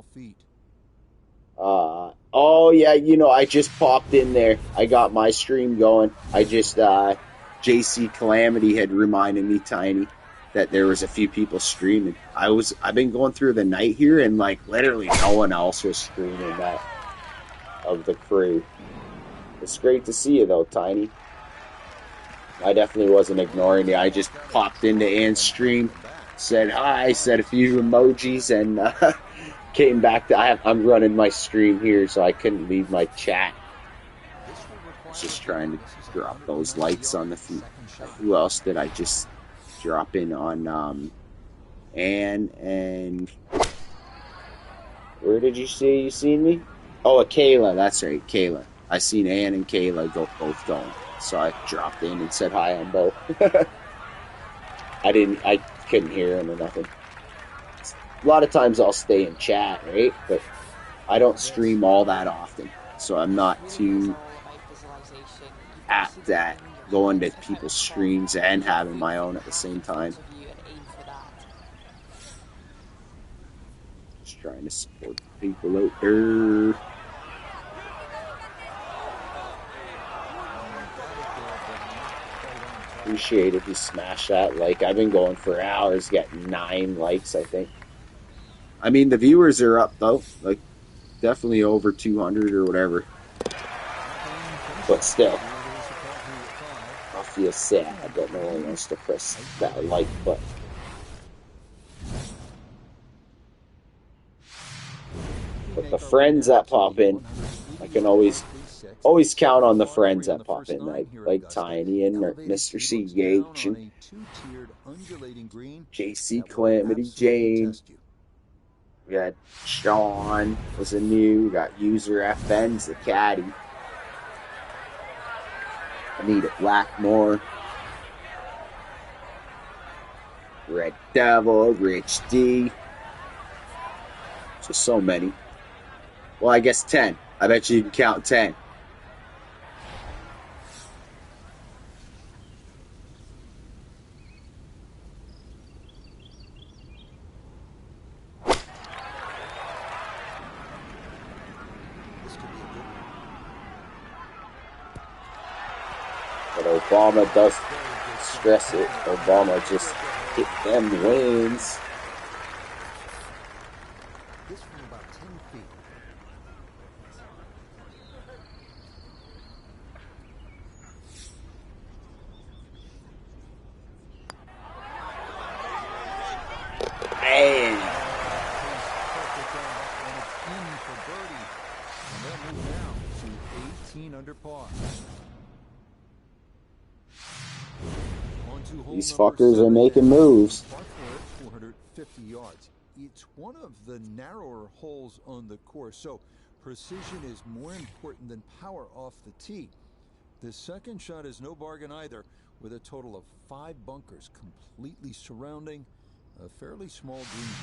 Oh yeah, you know, I just popped in there. I got my stream going. I just, JC Calamity had reminded me, Tiny, that there was a few people streaming. I've been going through the night here, and like literally no one else was streaming that of the crew. It's great to see you though, Tiny. I definitely wasn't ignoring you. I just popped into Ann's stream, said hi, said a few emojis, and came back to, I'm running my stream here, so I couldn't leave my chat. I was just trying to drop those likes on the feed. Who else did I just drop in on? Ann and where did you say you seen me? Oh, Kayla. That's right, Kayla. I seen Ann and Kayla both going, so I dropped in and said hi on both. I couldn't hear them or nothing. A lot of times I'll stay in chat, right? But I don't stream all that often, so I'm not too apt at going to people's streams and having my own at the same time. Just trying to support the people out there. Appreciate if you smash that like. I've been going for hours, getting 9 likes, I think. I mean, the viewers are up though, like definitely over 200 or whatever. But still, I feel sad that no one wants to press that like button. But the friends that pop in, I can always count on the friends that pop in, like Tiny and Mr. CH and JC Calamity Jane. We got Sean was a new. We got User FN's the caddy. Anita Blackmore. Red Devil, Rich D. Just so many. Well, I guess 10. I bet you can count 10. But Obama does stress it. Obama just hit them wins. This from about 10 feet. Man. And they'll move now to 18 under par. These fuckers are making moves. 450 yards. It's one of the narrower holes on the course, so precision is more important than power off the tee. The second shot is no bargain either, with a total of 5 bunkers completely surrounding a fairly small green.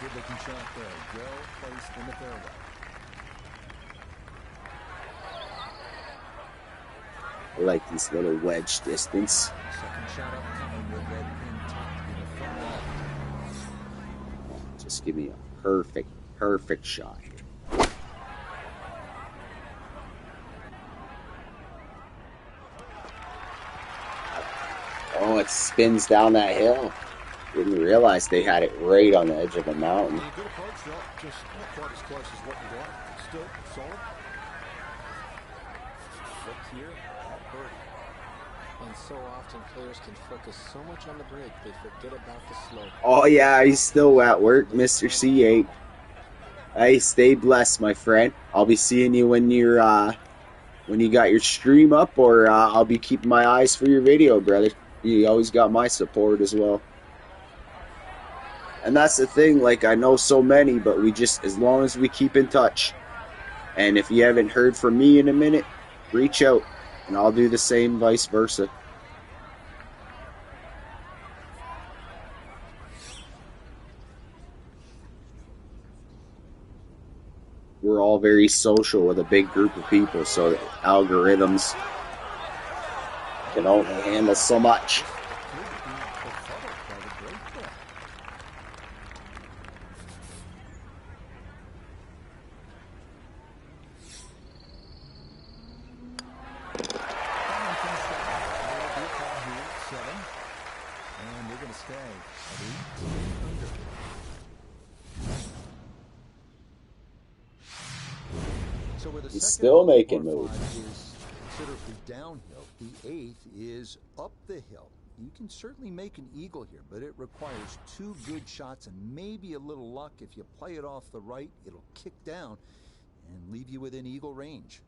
Good-looking shot there, well placed in the fairway. I like these little wedge distance. Second shot upcoming with that pin tucked in the front left. Just give me a perfect shot. Oh, it spins down that hill. Didn't realize they had it right on the edge of the mountain. A good approach shot, just not quite as close as what you want. It's still solid. Look here at birdie. And so often players can focus so much on the break, they forget about the slope. Oh yeah, he's still at work, Mr. C8. Hey, stay blessed, my friend. I'll be seeing you when you got your stream up, or I'll be keeping my eyes for your video, brother. You always got my support as well. And that's the thing, like, I know so many, but we just, as long as we keep in touch. And if you haven't heard from me in a minute, reach out, and I'll do the same, vice versa. We're all very social with a big group of people, so the algorithms can only handle so much. going to stay at 18 under. So where the He's second still hole, making par moves. 5, is considerably downhill, the 8th is up the hill. You can certainly make an eagle here, but it requires 2 good shots and maybe a little luck. If you play it off the right, it'll kick down and leave you within eagle range.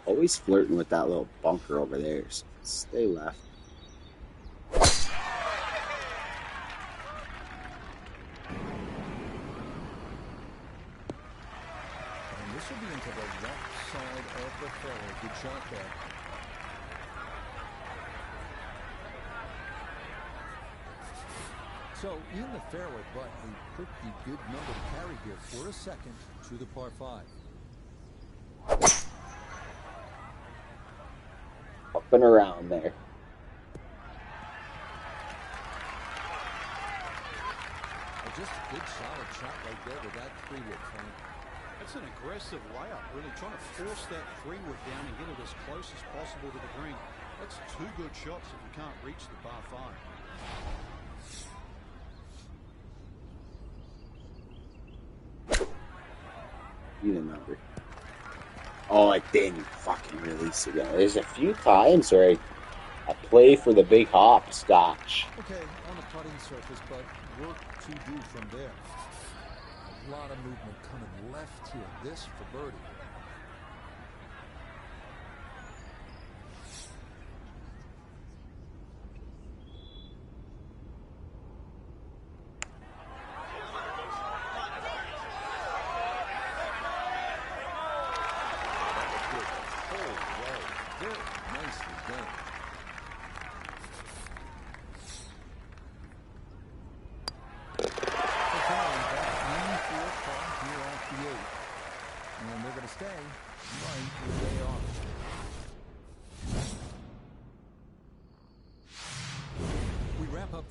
Always flirting with that little bunker over there. So stay left. And this will be into the left side of the fairway. Good shot there. So in the fairway, but a pretty good number to carry here for a second to the par 5. Up and around there. Just a good solid shot right there with that 3-wood, Frank. That's an aggressive layup, really trying to force that 3-wood down and get it as close as possible to the green. That's 2 good shots if you can't reach the par 5. Even number. Oh, I didn't fucking release it. There's a few times where I play for the big hop scotch. Okay, on the putting surface, but work to do from there. A lot of movement coming left here. This for birdie.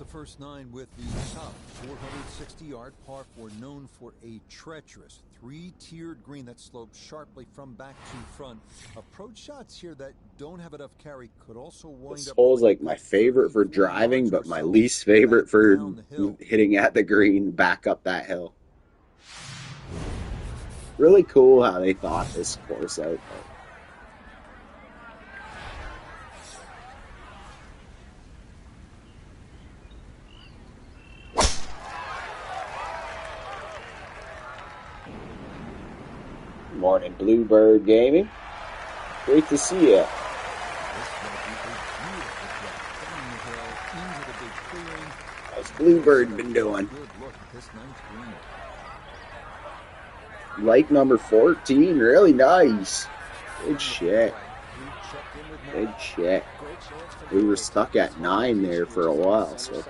First 9 with the top 460-yard par 4, known for a treacherous 3-tiered green that slopes sharply from back to front. Approach shots here that don't have enough carry could also wind this up. This hole's like my favorite for driving, but my least favorite for hitting at the green back up that hill. Really cool how they thought this course out. Morning, Bluebird Gaming. Great to see you. How's Bluebird been doing? Like number 14, really nice. Good shit. Good shit. We were stuck at 9 there for a while, so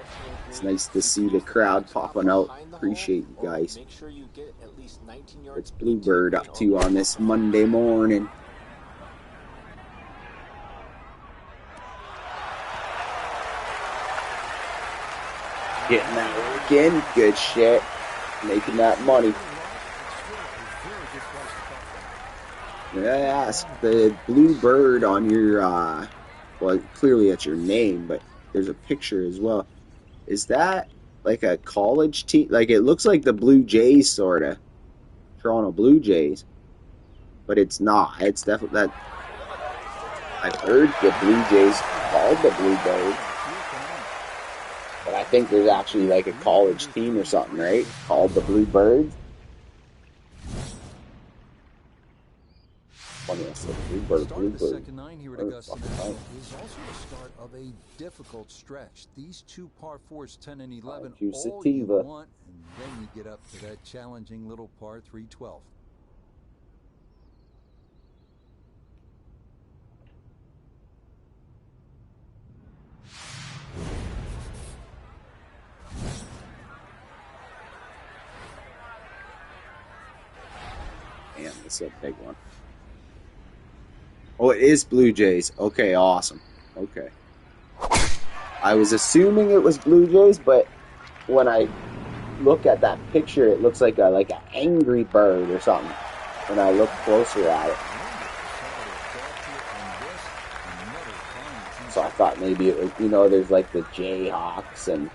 it's nice to see the crowd popping out. Appreciate you guys. What's Bluebird up to on this Monday morning? Getting that work in. Good shit. Making that money. Yes, the Bluebird on your, well, clearly that's your name, but there's a picture as well. Is that like a college team? Like, it looks like the Blue Jays, sort of. Toronto Blue Jays. But it's not. It's definitely that. I've heard the Blue Jays called the Bluebird. But I think there's actually like a college team or something, right? Called the Bluebird. Funny, I said Bluebird, Bluebird. The second 9 here at Augusta National is also the start of a difficult stretch. These 2 par 4s, 10 and 11, all you want, and then you get up to that challenging little par 3, 12. Damn, this is a big one. Oh, it is Blue Jays. Okay, awesome. Okay. I was assuming it was Blue Jays, but when I look at that picture, it looks like an angry bird or something. When I look closer at it, so I thought maybe it was, there's like the Jayhawks and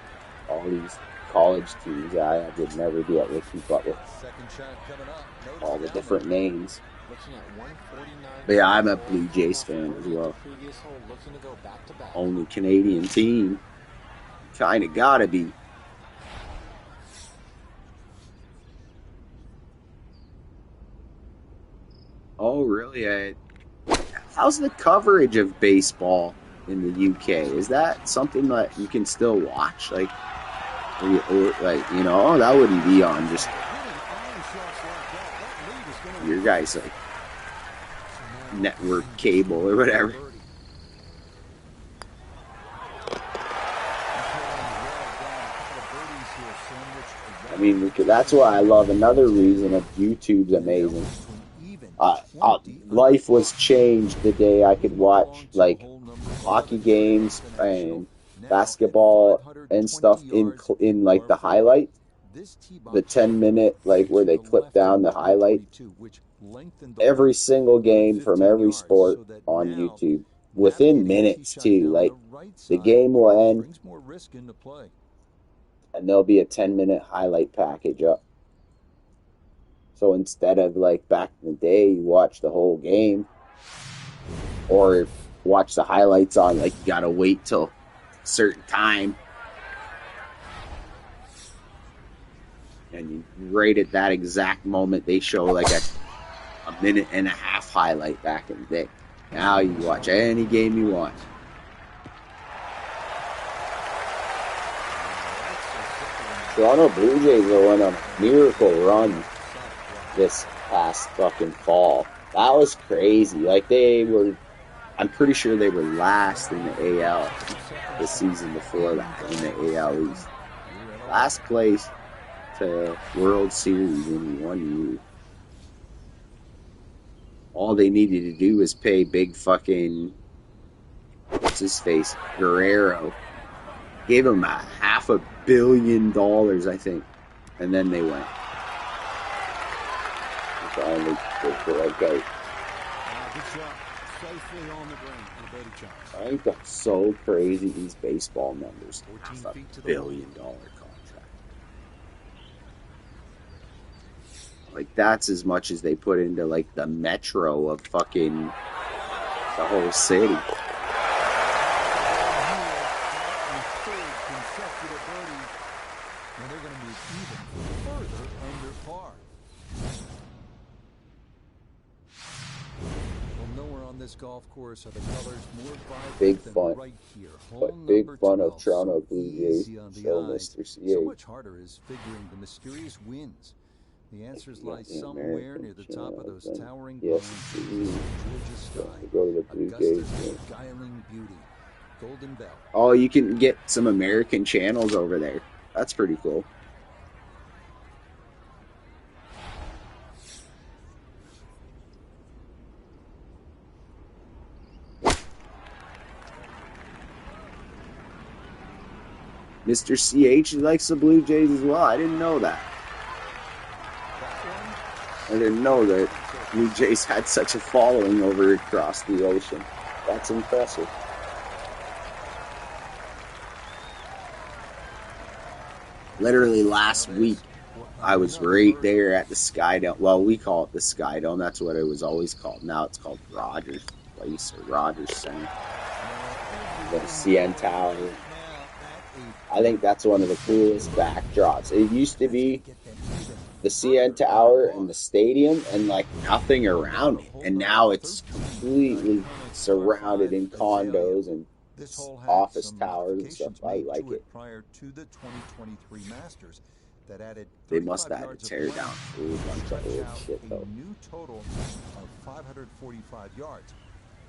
all these college teams. I would never be able to keep up with all the different names. But yeah, I'm a Blue Jays fan as well. Only Canadian team. Kind of gotta be. Oh, really? How's the coverage of baseball in the UK? Is that something that you can still watch? That wouldn't be on just your guys' network cable or whatever. I mean, that's why I love another reason of YouTube's amazing. Life was changed the day I could watch hockey games and basketball and stuff in the highlight, the 10-minute where they clip down the highlight. Every single game from every sport on YouTube within minutes too. The game will end and there'll be a 10-minute highlight package up. So instead of back in the day, you watch the whole game or watch the highlights on, you gotta wait till a certain time. And you right at that exact moment, they show a minute and a half highlight back in the day. Now you watch any game you want. Toronto Blue Jays are on a miracle run this past fucking fall. That was crazy. I'm pretty sure they were last in the AL the season before that in the AL East. Last place to World Series in 1 year. All they needed to do was pay big fucking, what's his face, Guerrero. Gave him $500 million, I think. And then they went. Finally, okay. I think that's so crazy, these baseball numbers. $500 million contract. That's as much as they put into the metro of fucking the whole city. Golf course are the colors more vibrant big fun, right here. big fun of Toronto Blue Jays. So Mr. CH. So much harder is figuring the mysterious winds. The answers lie somewhere near the top of those towering pines. Georgia sky, go to the Blue Jays. beguiling beauty, Golden Belt. Oh, you can get some American channels over there. That's pretty cool. Mr. CH likes the Blue Jays as well. I didn't know that. I didn't know that Blue Jays had such a following over across the ocean. That's impressive. Literally last week, I was right there at the Sky Dome. Well, we call it the Sky Dome. That's what it was always called. Now it's called Rogers Place or Rogers Center. The CN Tower. I think that's one of the coolest backdrops. It used to be the CN Tower and the stadium and nothing around it. And now it's completely surrounded in condos and office towers and stuff. I like it. Prior to the 2023 Masters that added they must have had to tear down a bunch of old shit though. A new total of 545 yards.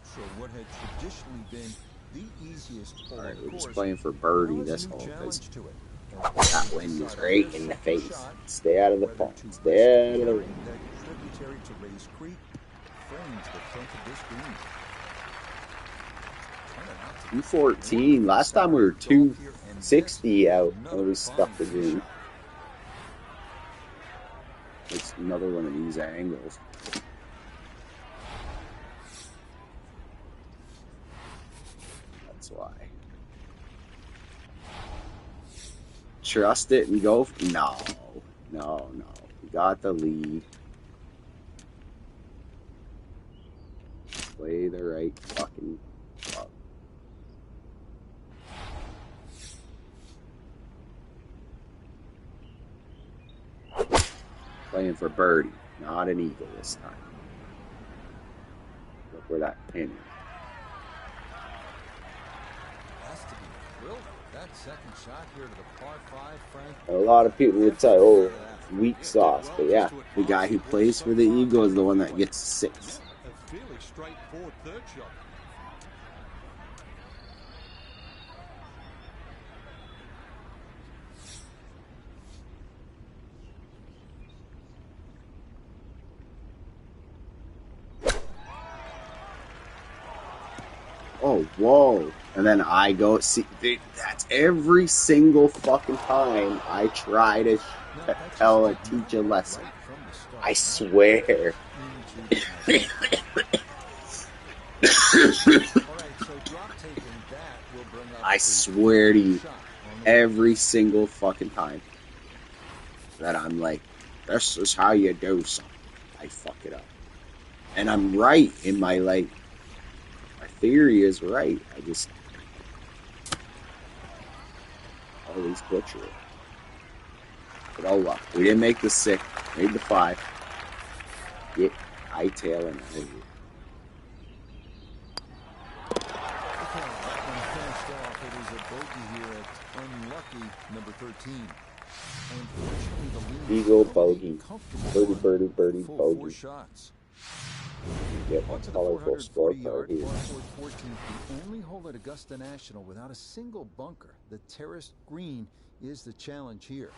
So what had traditionally been the easiest. Alright, we're just playing for birdie this hole because that wind is right in the face. Stay out of the pond. Stay out of the wind. 214. Last time we were 260 out when we stuck the green. It's another one of these angles. That's why. Trust it and go. No. We got the lead. Play the right fucking club. Playing for birdie, not an eagle this time. Look where that pin is. Has to be thrilled with that second shot here to the par 5, Frank. A lot of people would say, oh, weak sauce. But yeah, the guy who plays for the eagle is the one that gets 6. A fairly straightforward third shot. Oh, whoa. And then I go, see, dude, that's every single fucking time I try to teach a lesson. I swear. I swear to you, every single fucking time that I'm like, this is how you do something, I fuck it up. And I'm right in my, like, my theory is right. I just always butcher it. But oh well, we didn't make the 6, made the 5. Get hightailing out of here. It was a bogey here at unlucky number 13. Unfortunately, the lead Eagle, bogey. Birdie, bogey. 4 shots. Get a colorful scorecard here. 14, the only hole at Augusta National without a single bunker. The terraced green is the challenge here.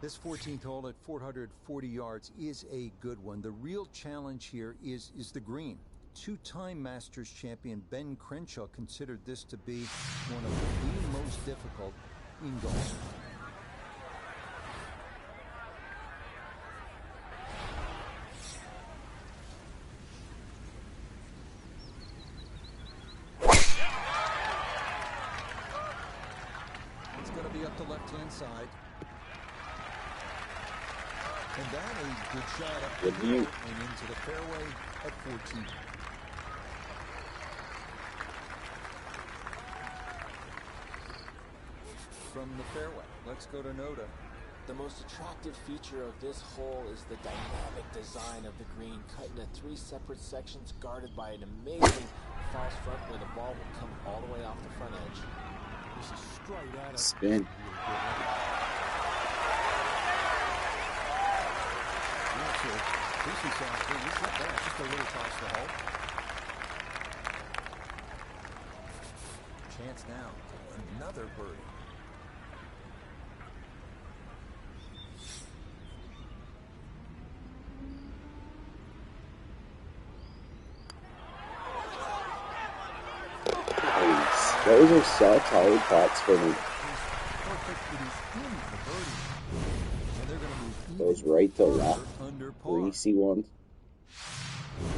This 14th hole at 440 yards is a good one. The real challenge here is the green. 2-time Masters champion Ben Crenshaw considered this to be one of the most difficult in golf. Up the left-hand side. And that a good shot up the hill and into the fairway at 14. From the fairway, let's go to Noda. The most attractive feature of this hole is the dynamic design of the green, cut into 3 separate sections guarded by an amazing false front where the ball will come all the way off the front edge. This is straight out of spin. Just a little past the hole. Chance now for another birdie. Those are such hard putts for me. Goes right to left. Greasy ones.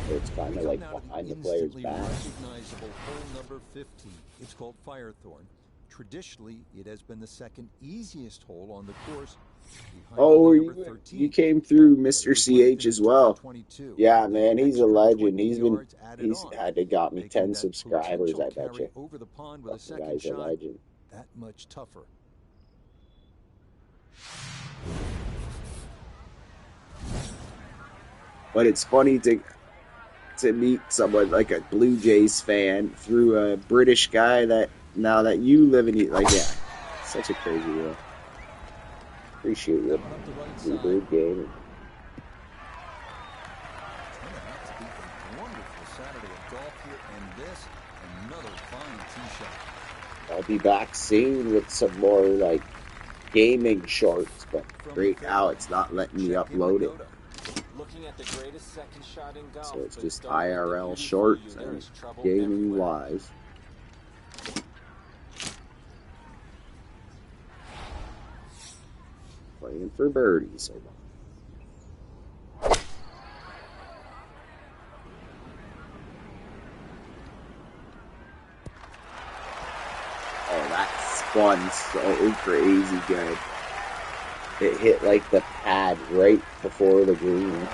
It's kind of like behind the player's back. Recognizable hole number 15. It's called Firethorn. Traditionally, it has been the second easiest hole on the course. Oh, you came through Mr. CH as well. Yeah, man, he's a legend. He's had to got me 10 subscribers, I bet you. Over the pond with a second guy's a legend. That much tougher. But it's funny to meet someone like a Blue Jays fan through a British guy that now that you live in, like, yeah, such a crazy world. Appreciate your great game. I'll be back soon with some more like gaming shorts, but right now it's not letting me upload it. Looking at the greatest second shot in golf, so it's just IRL shorts and gaming live. looking for birdies. Oh, that spun so crazy good. It hit like the pad right before the green.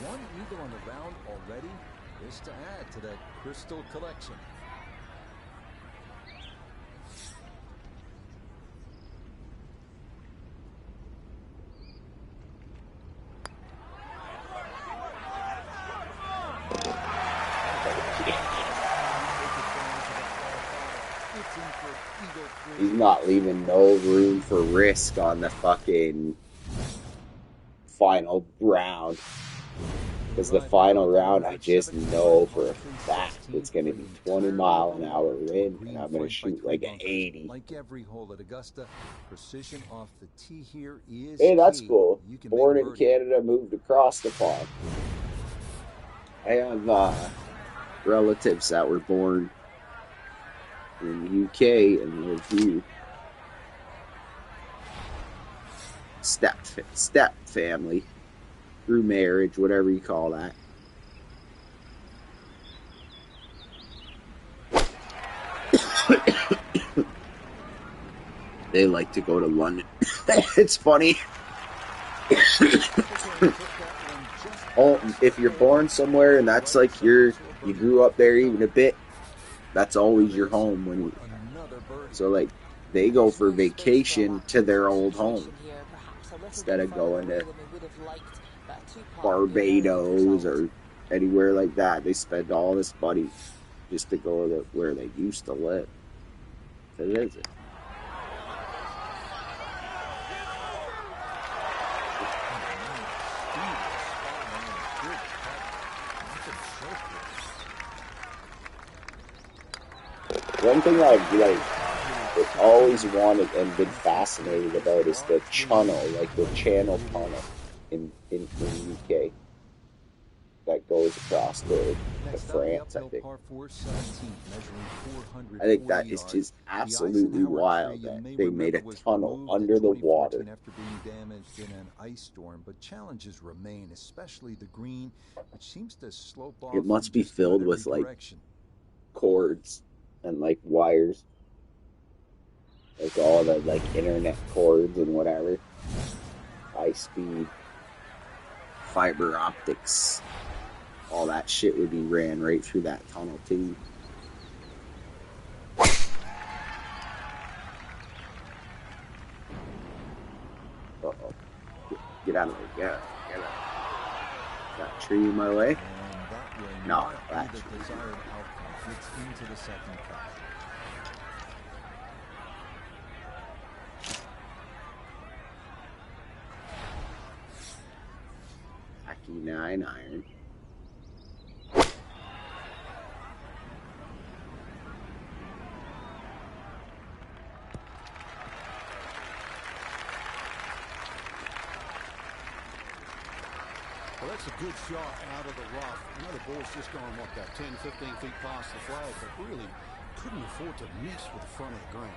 One eagle on the round already. This to add to that crystal collection. He's not leaving no room for risk on the fucking final round. Because the final round, I just know for a fact it's going to be 20-mile-an-hour wind, and I'm going to shoot like an 80. Like every hole at Augusta, precision off the tee here is Hey, that's key. cool. You can Born make in birdie. Canada, moved across the pond. I have relatives that were born in the UK and live here. Step family. Through marriage, whatever you call that. They like to go to London. It's funny. Oh, if you're born somewhere and that's like you grew up there even a bit, that's always your home when you. So like they go for vacation to their old home instead of going to Barbados or anywhere like that. They spend all this money just to go to where they used to live to visit. One thing I've always wanted and been fascinated about is the channel, like the channel tunnel in the UK that goes across to France, I think. I think that is just absolutely wild that they made a tunnel under the water. After being damaged in an ice storm, but challenges remain, especially the green, which seems to slope off. It must be filled with like cords and like wires, like all the like internet cords and whatever, high speed fiber optics, all that shit would be ran right through that tunnel too. Uh-oh. Get out of there. Get out. Got a tree in my way? No, that tree. Into the second cut. Hacky 9 iron. Well, that's a good shot out of the rough. I know the ball's just gone, what, about 10, 15 feet past the flag, but really couldn't afford to miss with the front of the green.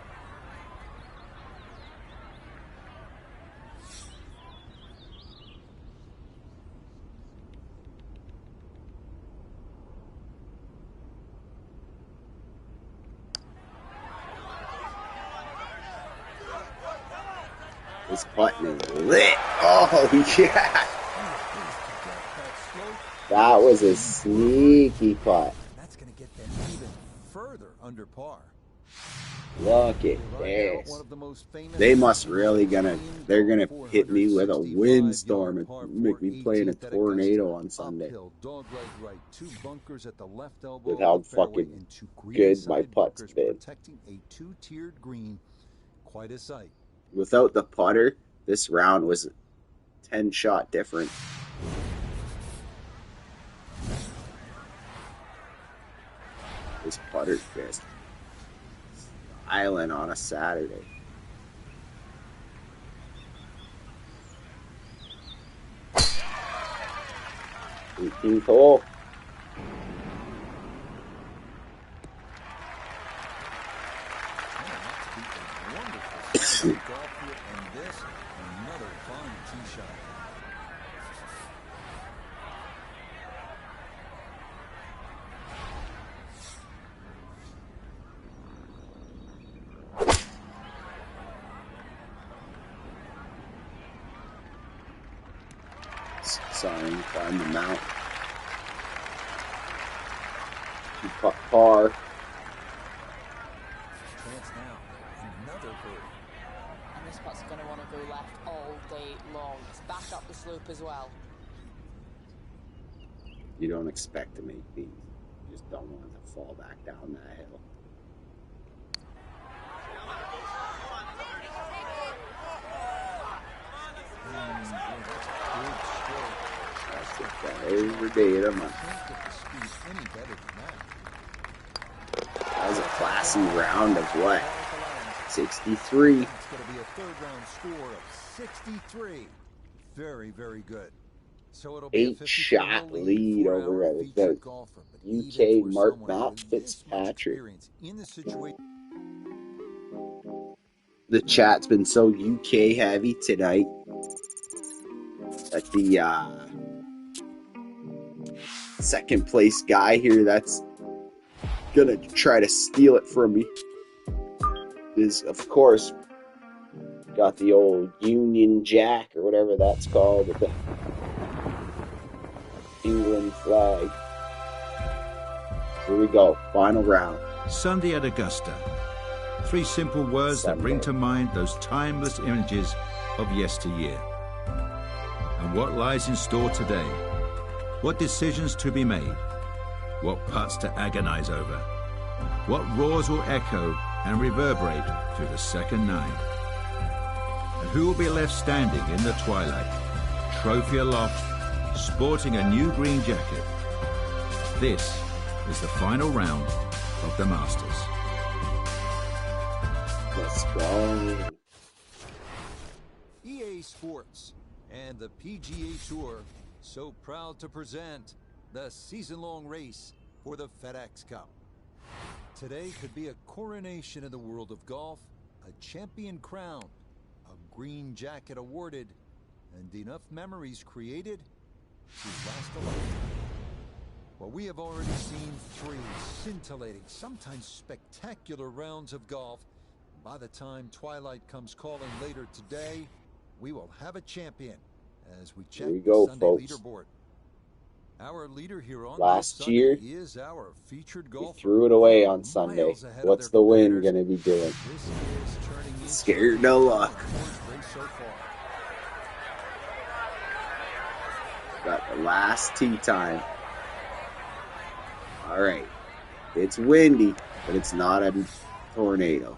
This button is lit. Oh, yeah. That was a sneaky putt. That's going to get them even further under par. Look at this. They must really they're gonna hit me with a windstorm and make me play in a tornado on Sunday. With how fucking good my putt's been. Protecting a two-tiered green, quite a sight. Without the putter, this round was 10-shot different. This putter's just island on a Saturday. 18th hole. Another fine tee shot. Sorry, climb the mount. Putt par. Chance now. Another birdie. And this putt's going to want to go left all day long. It's back up the slope as well. You don't expect to make these. You just don't want it to fall back down that hill. That's just that every day of the month. That was a classy round of what? 63. It's going to be a third round score of 63. Very, very good. So it'll be a 8-shot lead over the UK Matt Fitzpatrick. The chat's been so UK heavy tonight that the second place guy here that's gonna try to steal it from me is, of course, got the old Union Jack or whatever that's called with the England flag. Here we go, final round. Sunday at Augusta. 3 simple words that bring to mind those timeless images of yesteryear. And what lies in store today? What decisions to be made? What putts to agonize over? What roars will echo and reverberate through the second 9? And who will be left standing in the twilight, trophy aloft, sporting a new green jacket? This is the final round of the Masters. Let's go. EA Sports and the PGA Tour so proud to present the season-long race for the FedEx Cup. Today could be a coronation in the world of golf, a champion crowned, a green jacket awarded, and enough memories created to last a lifetime. Well, we have already seen 3 scintillating, sometimes spectacular rounds of golf. By the time twilight comes calling later today, we will have a champion as we check the Sunday leaderboard. Our leader here on last year is our featured golfer. We threw it away on Sunday. What's the win going to be doing? Scared no luck. Got the last tee time. All right. It's windy, but it's not a tornado.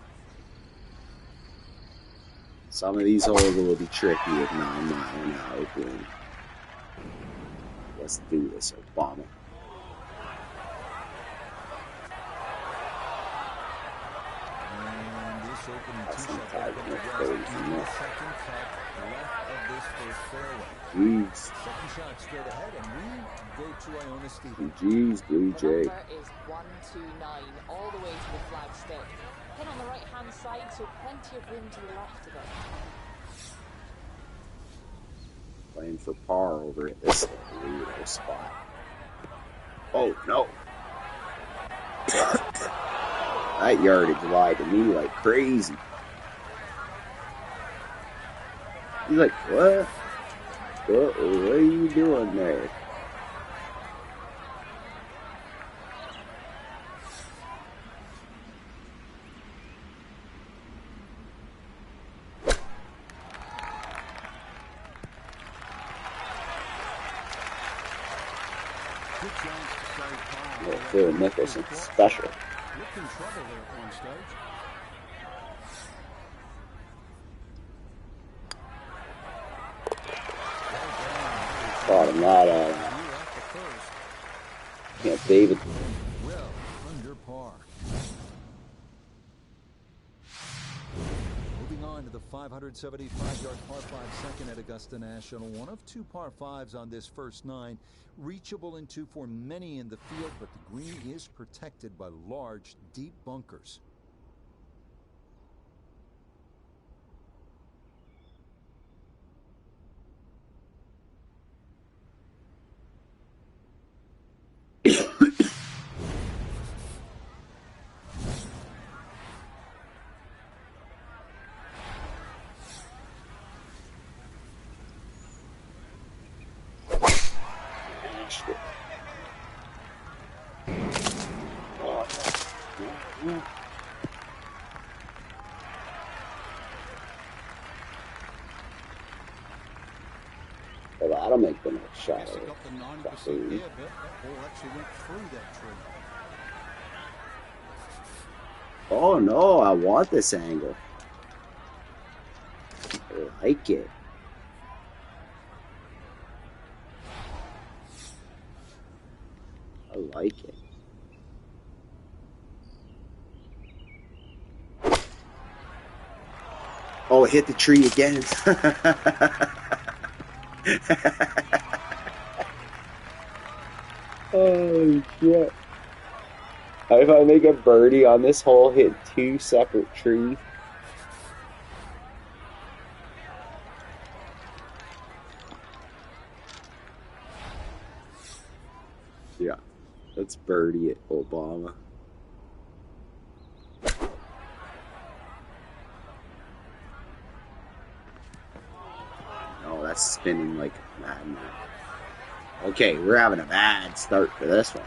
Some of these holes will be tricky with 9-mile-an-hour wind. Let's do this, Obama. And this opening That's tee some shot type going of to crazy, the second cut left of this first fairway. Jeez. Second shot straight ahead, and we go to Iona Stevens. Jeez, Blue The Jay. number is 129, all the way to the flag stick. Pin on the right-hand side, so plenty of room to the left of it. Playing for par over at this weirdo spot. Oh, no. That yardage lied to me like crazy. He's like, what? What are you doing there? Little Phil Mickelson special. Looked in trouble there at one stage. Bottom that out. Yeah, David. Well, under par. Moving on on to the 575-yard par 5 second at Augusta National. One of 2 par 5s on this first 9. Reachable in 2 for many in the field, but the green is protected by large, deep bunkers. Well, that'll make the next shot. Guess it got the 90% there, but that ball actually went through that tree. Oh no, I want this angle. I like it. I like it. Oh, it hit the tree again. Oh shit. If I make a birdie on this hole, hit 2 separate trees. Yeah, let's birdie it, Obama. Oh, that's spinning like a madman. Okay, we're having a bad start for this one.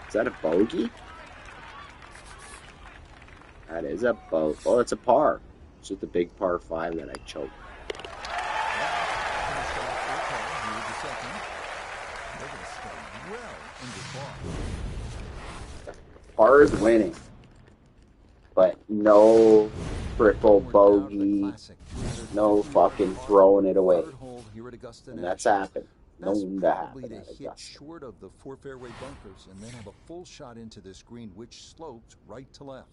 Is that a bogey? That is a bogey. Oh, it's a par. It's just a big par 5 that I choked. Par is winning, but no triple bogey, no fucking throwing it away. And that's happened. Known to happen at hit Augusta. short of the 4 fairway bunkers and then have a full shot into this green, which slopes right to left.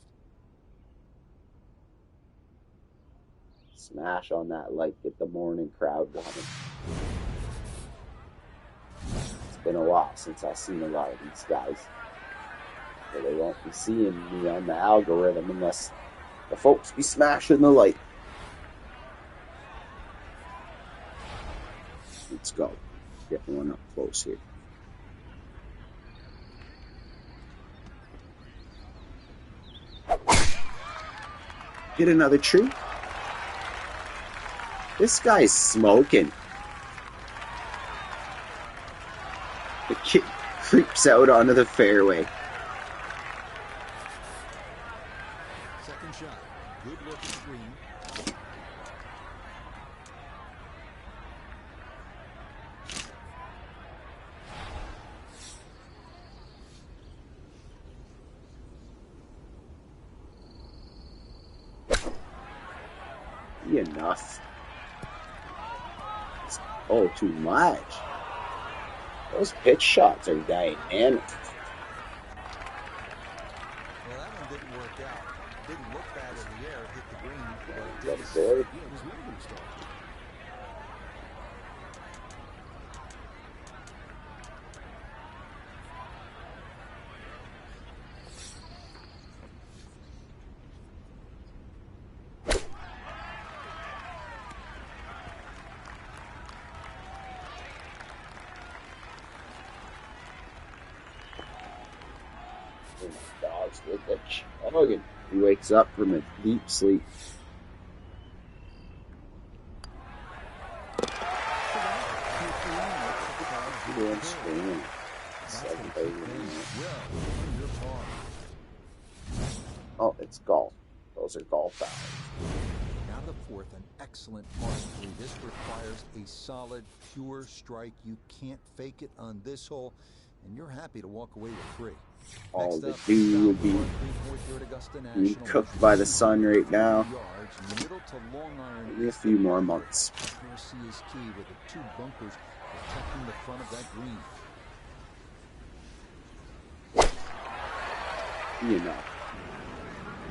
Smash on that light, get the morning crowd going. It's been a while since I've seen a lot of these guys. So they won't be seeing me on the algorithm unless the folks be smashing the light. Let's go. Get one up close here. Hit another tree. This guy's smoking. The kid creeps out onto the fairway. Second shot. Good looking green. Enough. Oh, too much. Those pitch shots are dynamic. Well, that one didn't work out. Didn't look bad in the air, hit the green, but it was moving stuff. Dogs with the chugging. He wakes up from a deep sleep. Oh, it's golf. Those are golf hours. Now the fourth, an excellent par 3. This requires a solid, pure strike. You can't fake it on this hole. and you're happy to walk away with 3. All the dew would be being cooked by the sun right now. Maybe a few more months. Accuracy is key with the 2 bunkers protecting the front of that green. You know,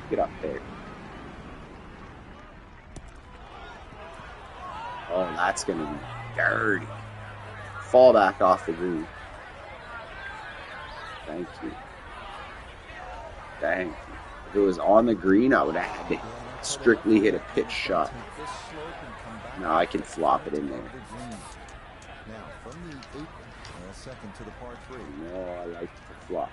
get up there. Oh, that's gonna be dirty. Fall back off the green. Thank you. Thank you. If it was on the green, I would have had to strictly hit a pitch shot. Now I can flop it in there. Now from the apron, second to the par 3. No, I like to flop.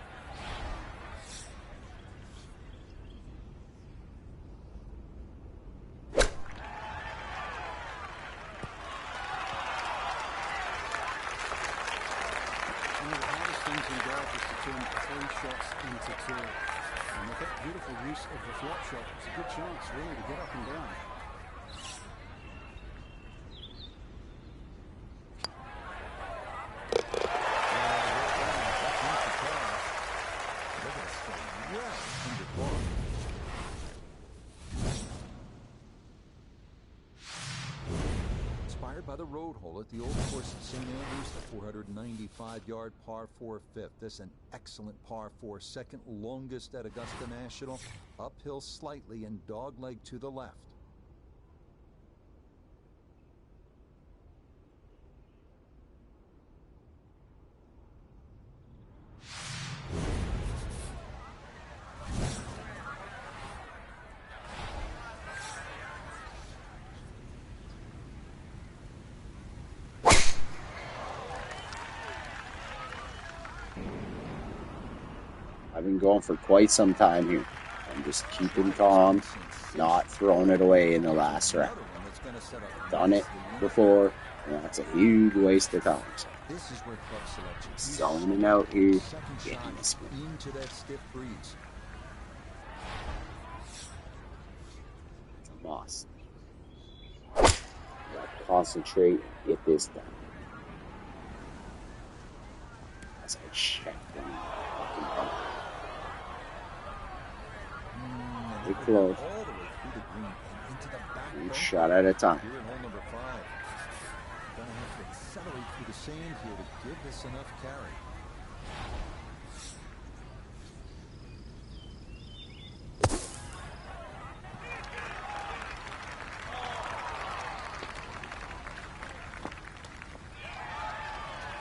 Shots into 2. And with that beautiful use of the flop shot, it's a good chance really to get up and down. By the road hole at the old course at St. Andrews, the 495-yard par 4 fifth. This an excellent par 4, second longest at Augusta National. Uphill slightly and dogleg to the left. I've been going for quite some time here. I'm just keeping calm, not throwing it away in the last round. Done it before, and that's a huge waste of time. So This is where club selection zoning out here, getting this one. into that stiff breeze. It's a must. Gotta concentrate and get this done. As I check them fucking out. We're close. All the way through the green and into the back One bunker. shot at a time. Here in hole number 5. Gonna have to accelerate through the sand here to give this enough carry.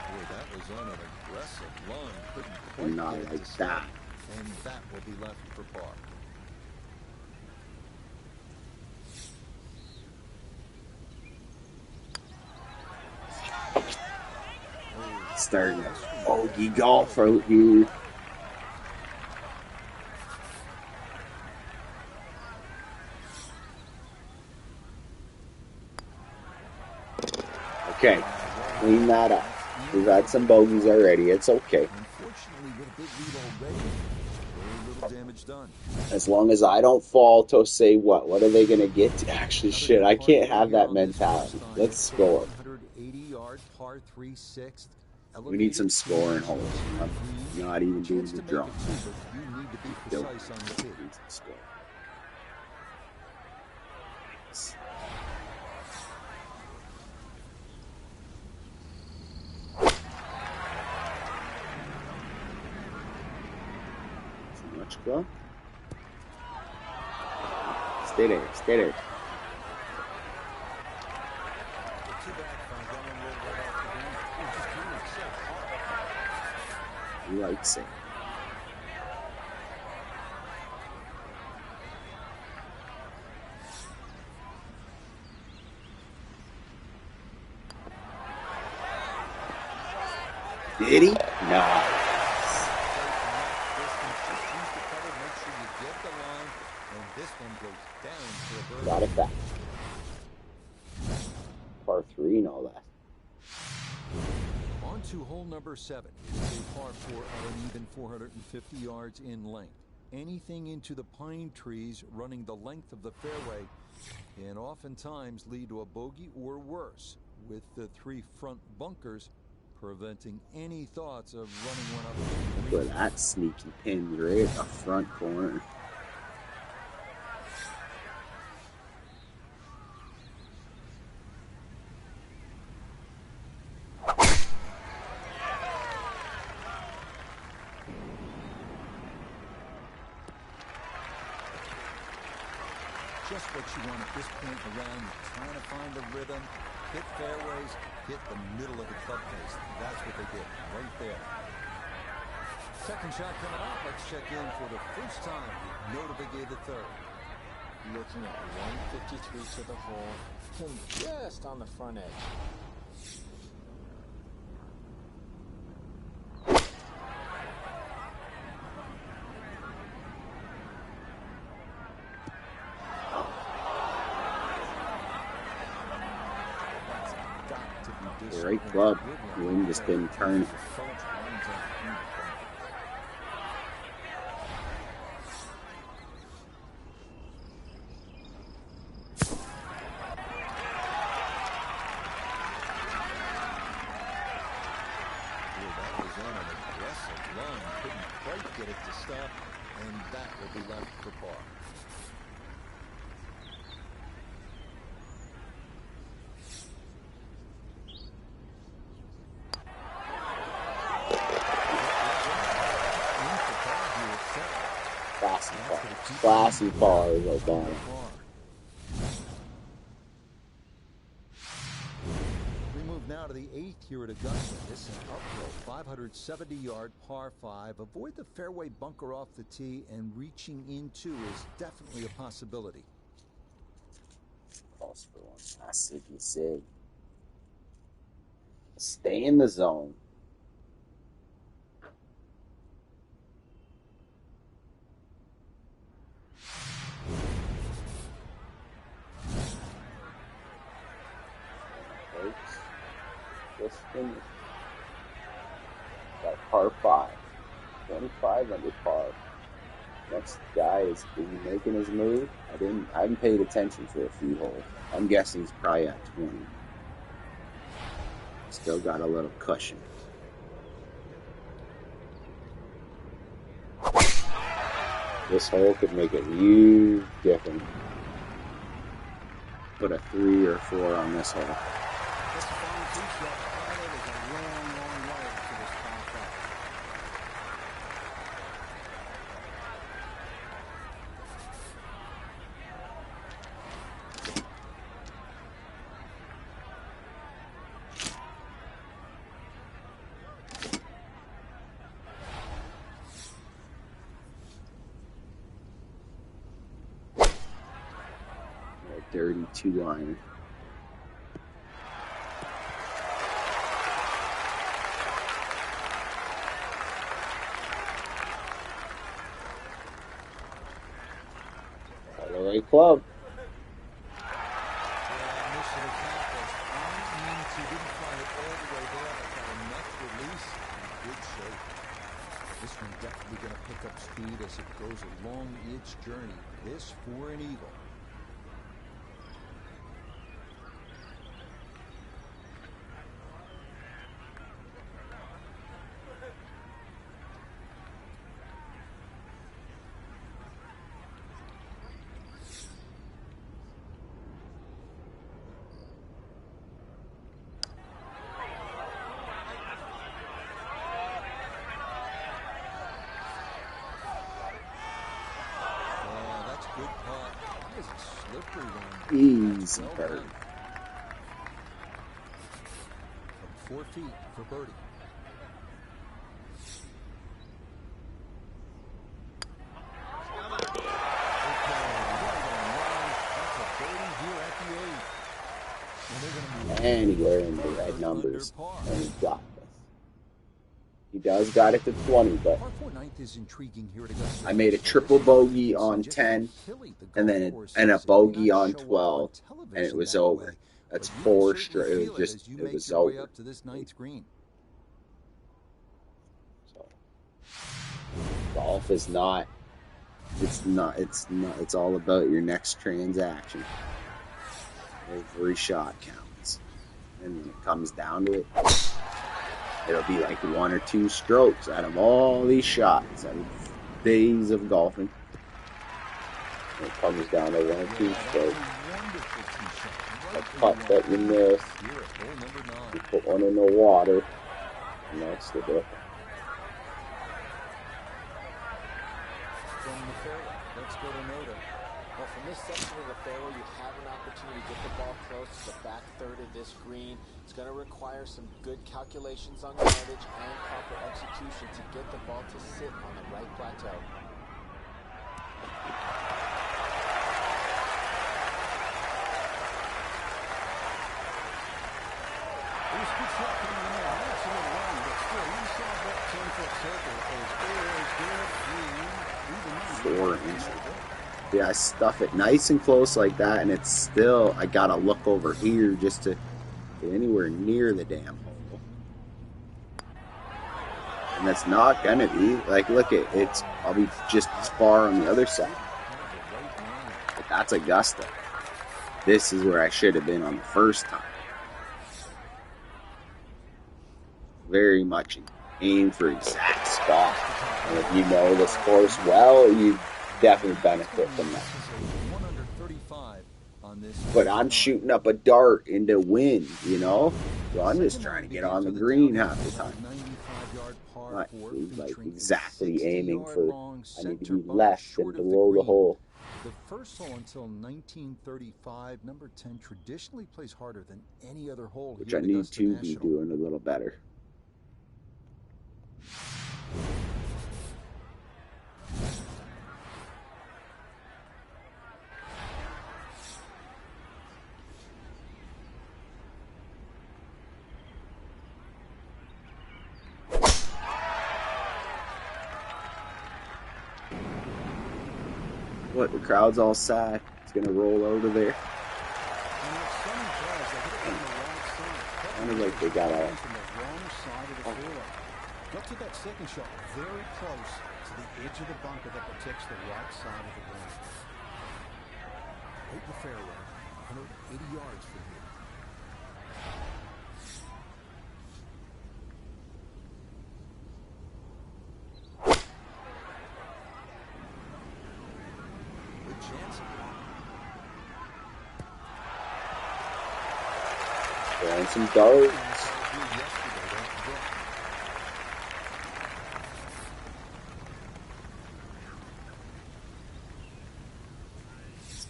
Boy, that was on an aggressive line. Couldn't quite Not get it like to stay. that. And that will be left for par. Starting a bogey golf out here. Okay, clean that up. We've had some bogeys already. It's okay. Unfortunately, with a big lead already, very little damage done. As long as I don't fall to say what are they going to get? Actually, shit, I can't have that mentality. Let's score. 180-yard par 3 sixth. We need some scoring holes. I'm not even doing Chance the to make draw. it two, but you need to be precise on the tee. Need some score. Too much club. Stay there. Stay there. He likes it. Did he? No. Got it back. Par 3 and all that. On to hole number 7. It's a par 4 at an even 450 yards in length. Anything into the pine trees running the length of the fairway can oftentimes lead to a bogey or worse. With the 3 front bunkers, preventing any thoughts of running one up. Look at that sneaky pin right at the front corner. Just what you want at this point around. You're trying to find the rhythm, hit fairways, hit the middle of the club face. That's what they did right there. Second shot coming up. Let's check in for the first time. No to begin the third. Looking at 153 to the hole, pin just on the front edge. Great club. The wind just didn't turn. Get it to stop, and that will be left for par. Classy par is O'Donnell. We move now to the 8th here at Augusta. This is an uphill 570-yard par 5. Avoid the fairway bunker off the tee, and reaching into is definitely a possibility. Calls for one classic, you say. Stay in the zone. Just finished. Got par 5. 25 under par. Next guy is making his move. I haven't paid attention for a few holes. I'm guessing he's probably at 20. Still got a little cushion. This hole could make a huge difference. Put a 3 or 4 on this hole. Dirty 2-liner. All the right club. This one definitely going to pick up speed as it goes along its journey. This for an eagle. Easy bird. From 4 feet for birdie. Anywhere in the red numbers, and he got this. He does got it to 20, but I made a triple bogey on 10, and then a bogey on 12, and it was over. That's 4 straight. It was over. So, golf is not. It's all about your next transaction. Every shot counts, and when it comes down to it. it'll be like 1 or 2 strokes out of all these shots, out of days of golfing. It comes down to 1 or 2 strokes. A putt that you miss, you put one in the water, and that's the difference. From the fairway, let's go to Noda. Well, from this section of the fairway, you have an opportunity to get the ball close to the back third of this green. It's going to require some good calculations on yardage and proper execution to get the ball to sit on the right plateau. Yeah, I stuff it nice and close like that, and it's still, I gotta look over here just to get anywhere near the damn hole. And that's not gonna be, like, look at it's, I'll be just as far on the other side. But that's Augusta. This is where I should have been on the first time. Very much aim for exact spot. And if you know this course well, you definitely benefit from that. But I'm shooting up a dart into wind, you know? So I'm just trying to get on the green half the time. Not like exactly aiming for, I need to be left and below the hole. The first hole until 1935, number 10 traditionally plays harder than any other hole. Which I need to be doing a little better. What, the crowd's all sad. It's gonna roll over there. Sounded like they got out. Got to that second shot very close to the edge of the bunker that protects the right side of the green. Hit the fairway, 180 yards from here. Throwing some darts.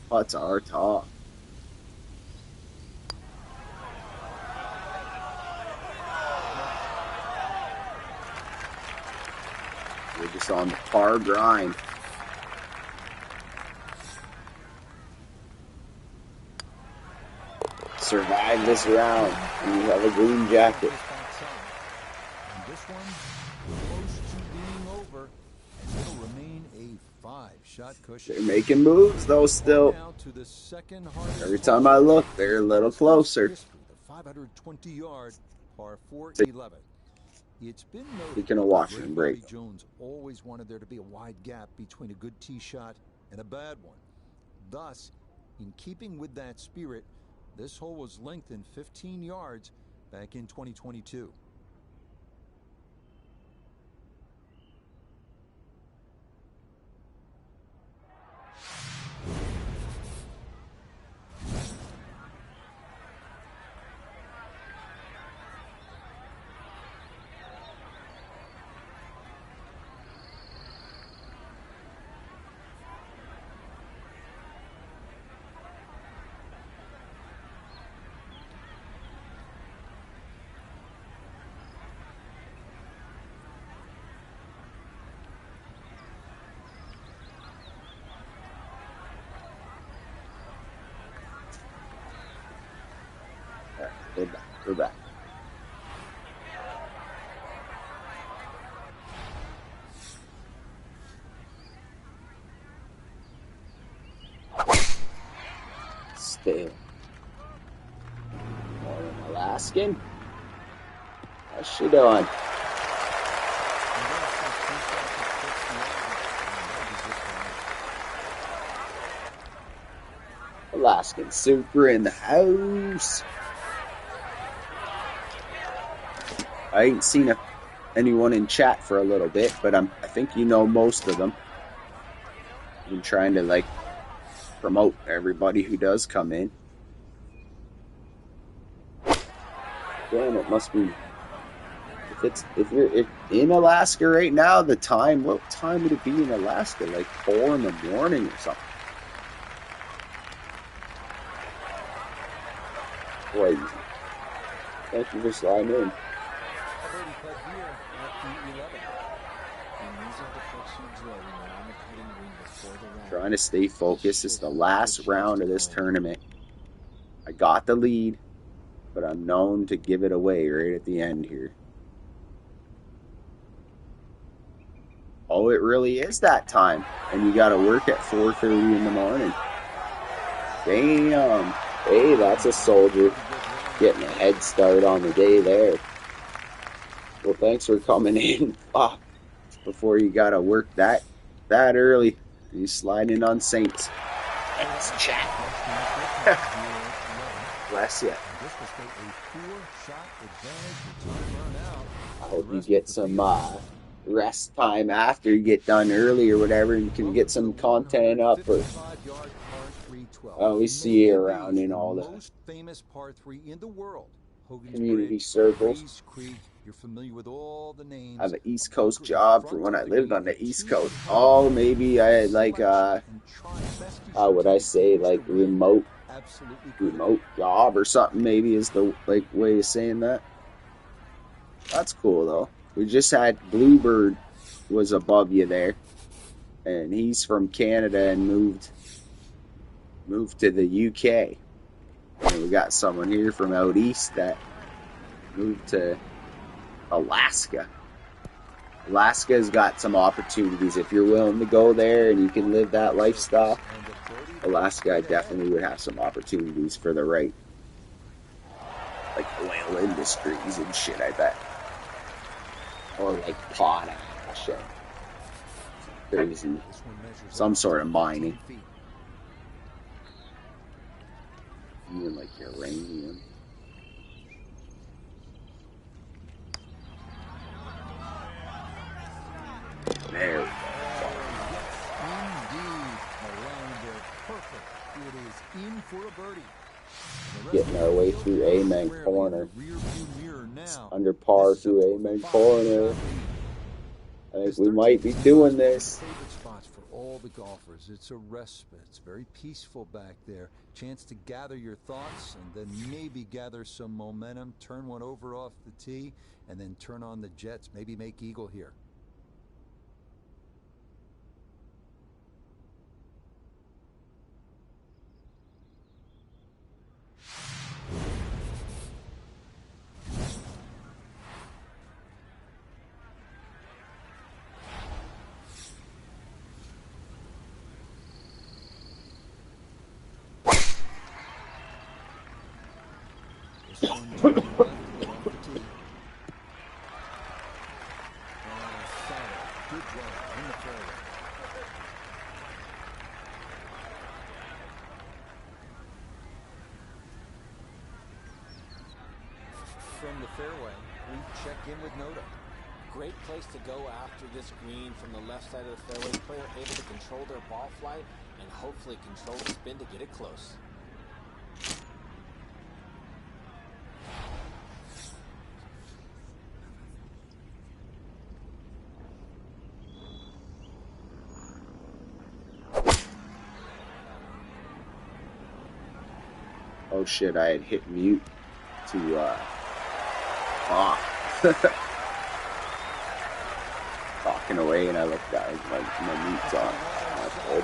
Putts are tough. We're just on the par grind. Survive this round, and you have a green jacket. And this one close to being over, and it'll remain a 5-shot cushion. They're making moves, though, still. Now to the second hardest Every time I look, they're a little closer. The 520-yard par 411. It's been noted Speaking of Washington break, Jones always wanted there to be a wide gap between a good tee shot and a bad one. Thus, in keeping with that spirit, this hole was lengthened 15 yards back in 2022. we're back. Stale. Morning, Alaskan. How's she doing? Alaskan Super in the house. I ain't seen anyone in chat for a little bit, but I think you know most of them. I've been trying to like promote everybody who does come in. Damn, it must be. If you're in Alaska right now, what time would it be in Alaska? Like 4 in the morning or something. Crazy. Thank you for sliding in. Trying to stay focused. It's the last round of this tournament. I got the lead, but I'm known to give it away right at the end here. Oh, it really is that time. And you got to work at 4:30 in the morning. Damn. Hey, that's a soldier. Getting a head start on the day there. Well, thanks for coming in. Before you got to work that early. You slide in on Saints. Thanks, chat. Bless you. I hope you get some rest time after you get done early or whatever. You can get some content up. Or I always see you around in all the community circles. You're familiar with all the names. I have an East Coast job from when I lived on the East Coast. Oh, maybe I had like how would I say, like remote job or something, maybe is the like way of saying that. That's cool though. We just had Bluebird was above you there, and he's from Canada and moved to the UK. And we got someone here from out east that moved to Alaska. Alaska's got some opportunities if you're willing to go there and you can live that lifestyle. Alaska definitely would have some opportunities for the right, like oil industries and shit, I bet. Or like potash, crazy, some sort of mining, even like uranium. There we go. Getting our way through Amen Corner. It's under par through Amen Corner. I think we might be doing this. Favorite spots for all the golfers. It's a respite. It's very peaceful back there. Chance to gather your thoughts and then maybe gather some momentum. Turn one over off the tee and then turn on the jets. Maybe make eagle here. From the fairway, we check in with Noda. Great place to go after this green from the left side of the fairway. Player able to control their ball flight and hopefully control the spin to get it close. Oh shit, I had hit mute to talking away, and I looked at it, my mute's on. This is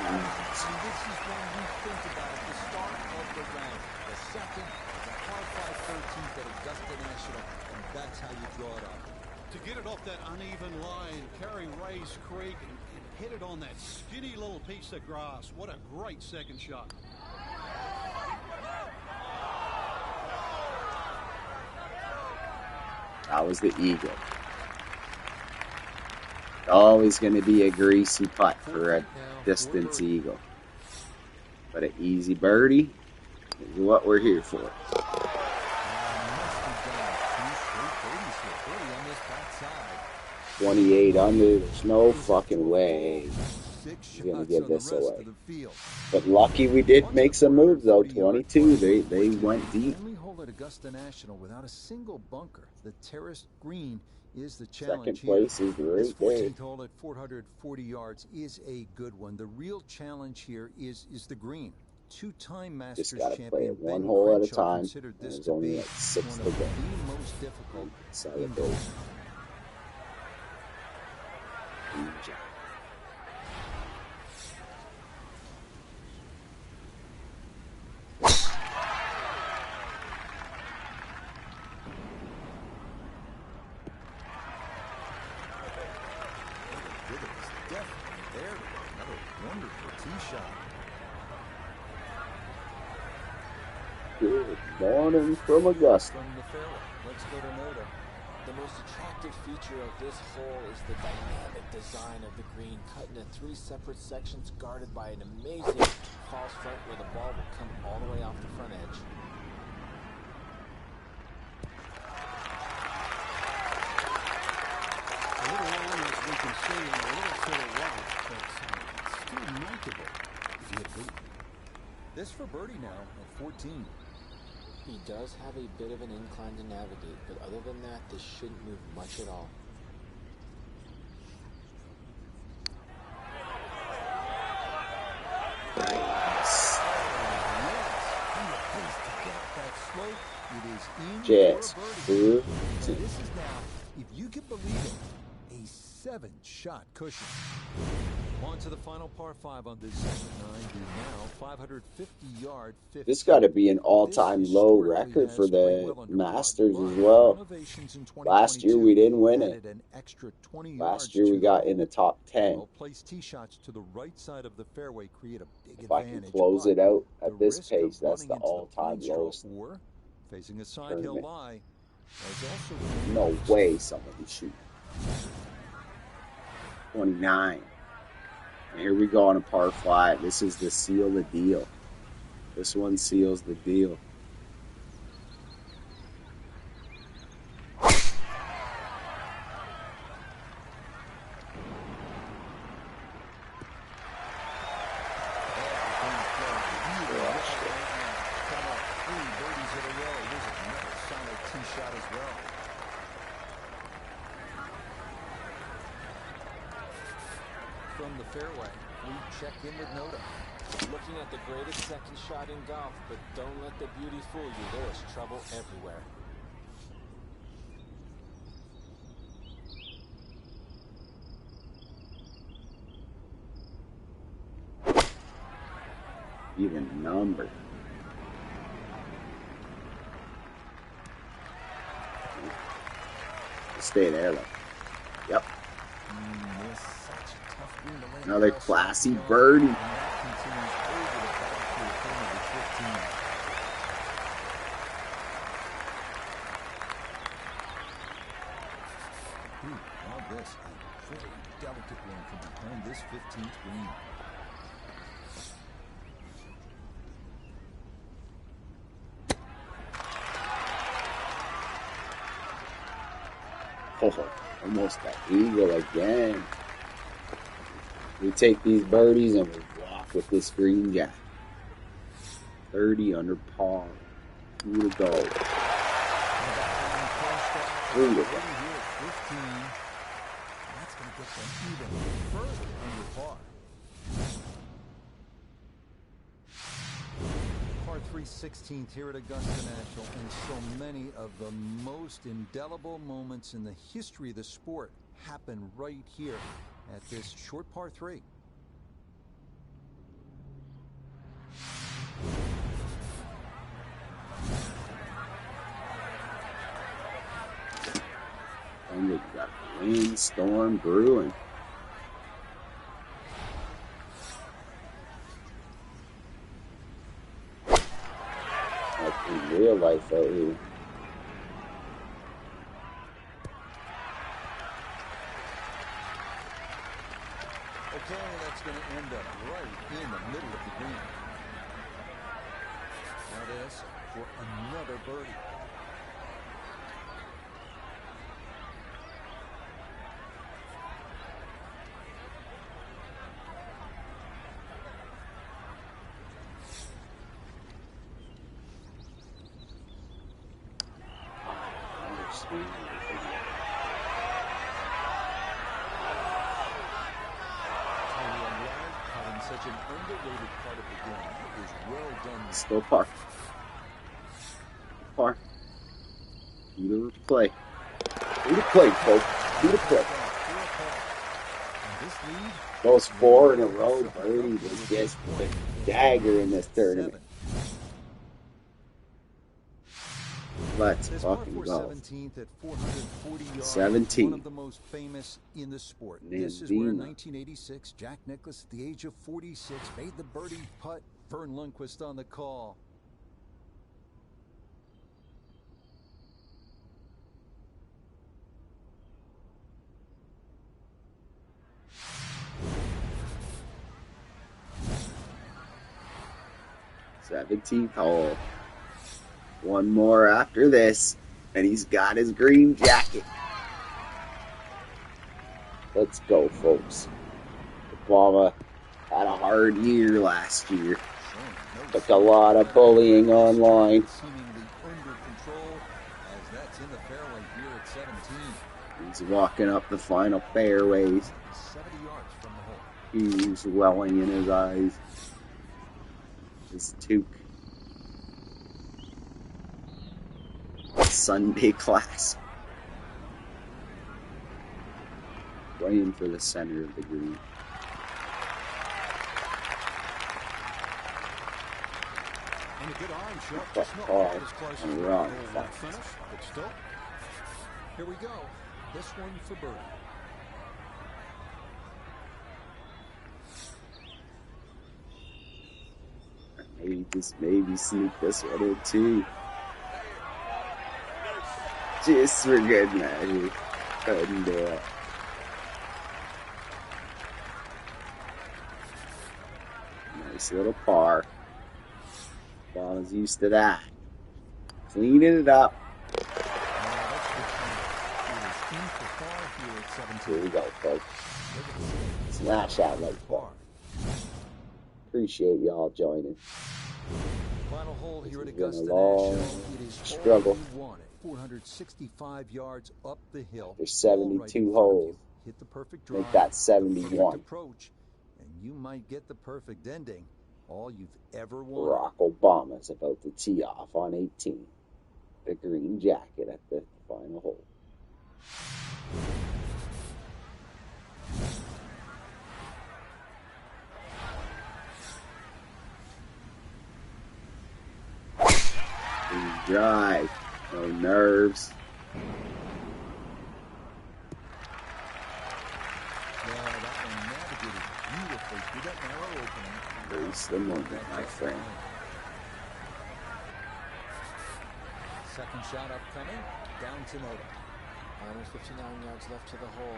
when you think about it, the start of the round. The second is a par 5 13th at Augusta National, and that's how you draw it up. To get it off that uneven line, carry Rays Creek, and hit it on that skinny little piece of grass. What a great second shot. That was the eagle. Always going to be a greasy putt for a distance eagle. But an easy birdie is what we're here for. 28 under. There's no fucking way Six he's gonna shots give on the this rest away. of the field. But lucky we did On to make the some moves though. 440-yard 22. par They 14, went deep. Only hole at Augusta National without a single bunker. The terraced green is the Second challenge place here. is This right there. 14th hole at 440 yards is a good one. The real challenge here is the green. Two-time Masters Just gotta play champion it one Ben hole at a Crenshaw time. considered this There's to only be like 6 one to of go. the most difficult in Celebrate. golf. Definitely there. Another wonderful tee shot. Good morning from Augusta. From the fairway. Let's go to Noda. The most attractive feature of this hole is the dynamic design of the green, cut into 3 separate sections guarded by an amazing false front where the ball will come all the way off the front edge. A little long, as we can see, and a little to the right, but still makeable if you hit deep. This for birdie now at 14. He does have a bit of an incline to navigate, but other than that, this shouldn't move much at all. Nice. It is in Jazz. for a birdie. Good. So this is now, if you can believe it, a 7-shot cushion. On to the final par 5 on this second 90 now, 550-yard, 50. This got to be an all-time low record for the Masters as well. Last year we didn't win it. Last year we got in the top 10. Well, place tee shots to the right side of the fairway create a big If I advantage. can close it out at the this risk of pace, that's running the into all-time plain straw lowest. or facing a side hill tournament. lie has also No way somebody shoot. 29. And here we go on a par 5. This is the seal the deal. This one seals the deal. From the fairway, we check in with Noda. Looking at the greatest second shot in golf, but don't let the beauty fool you. There is trouble everywhere. Even number. Stay there, though. Yep. Another classy birdie. This a very delicate one from behind this 15th green. Oh, almost that eagle again. We take these birdies and we walk with this green jack. 30 under par. 2 to go. 3 to go. That's going to get them even further under par. Par 3 16th here at Augusta National, and so many of the most indelible moments in the history of the sport happen right here at this short par 3. And we got the wind storm brewing. Like in real life out here. Okay, that's going to end up right in the middle of the green. Now this for another birdie. Such an underrated part of the game. It was well done. Still par. Par. Do the play. Do the play, folks. Do the play. Those 4 in a row birdie was just a dagger in this tournament. Let's fucking go. 17th at 440 yards. 17. One of the most famous in the sport. Man, this is where in 1986, Jack Nicklaus, at the age of 46, made the birdie putt. Vern Lundquist on the call. Seventeenth hole. One more after this, and he's got his green jacket. Let's go, folks. Obama had a hard year last year. Took a lot of bullying online. Seemingly under control, as that's in the fairway here at 17. He's walking up the final fairways. 70 yards from the hole. He's welling in his eyes. His toque. Sunday class. Playing for the center of the green. And a good iron shot. But Just not all quite as close as and the wrong. hole finish, but still. Here we go. This one for birdie. Maybe sneak this one in too. Just for good measure. Couldn't do it. Nice little par. Donna's used to that. Cleaning it up. Here we go, folks. Smash that like bar. Appreciate y'all joining. Final hole here at This has Augusta been a long National. It is struggle. all you wanted. 465 yards up the hill. There's All 72 right in front of holes. you. Hit the perfect drive. Make that the 71. perfect approach, and you might get the perfect ending. All you've ever wanted. Barack Obama's about to tee off on 18. The green jacket at the final hole. Green drive. No nerves. Yeah, that one navigated beautifully through that narrow opening. Race the moment, my friend. Second shot upcoming. Down to Moto. 159 yards left to the hole.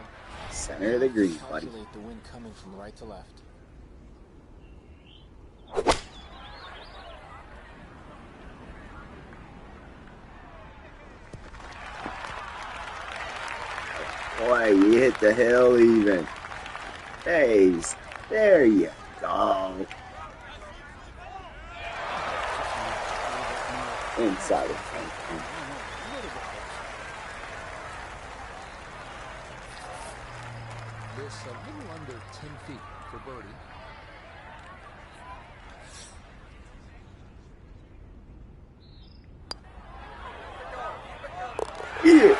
Center of the green, buddy. Calculate the wind coming from right to left. Boy, you hit the hill even. Hey, there you go. Inside of front. This a little under 10 feet for birdie. Yeah.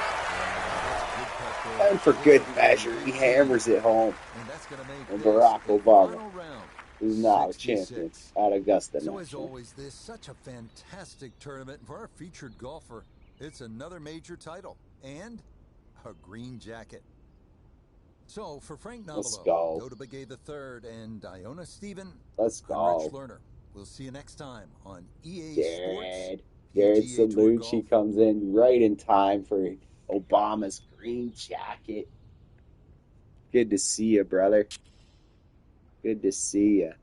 And for good measure, he hammers it home. And that's going to make And this Barack the Obama final round. is now 66. champion at Augusta So as National. always, this is such a fantastic tournament. For our featured golfer, it's another major title and a green jacket. So for Frank Let's Nobilo, go. Doda Begay III, and Iona Stephen, Let's I'm go. Rich Lerner. We'll see you next time on EA Jared. Sports. Jared PGA Tour Salucci Golf. comes in right in time for Obama's green jacket. Good to see you, brother. Good to see you.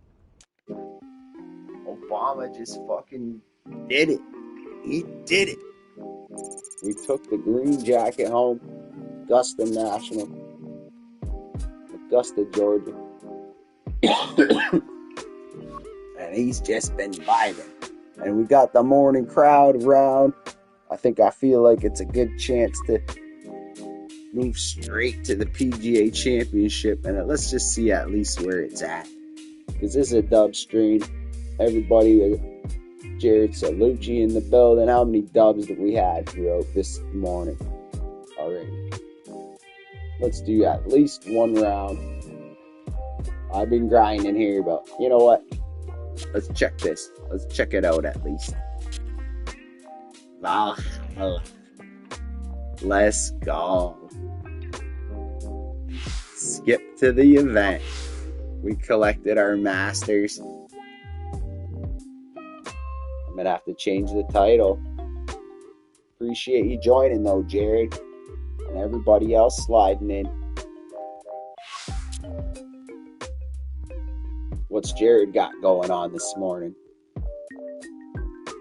Obama just fucking did it. He did it. We took the green jacket home. Augusta National. Augusta, Georgia. And he's just been vibing. And we got the morning crowd around. I feel like it's a good chance to move straight to the PGA Championship, and let's just see at least where it's at. Because this is a dub stream. Everybody with Jared Salucci in the building. How many dubs have we had throughout this morning already? Let's do at least one round. I've been grinding here, but you know what? Let's check this. Let's check it out at least. Let's go. Skip to the event. We collected our masters. I'm gonna have to change the title. Appreciate you joining though, Jared, and everybody else sliding in. What's Jared got going on this morning?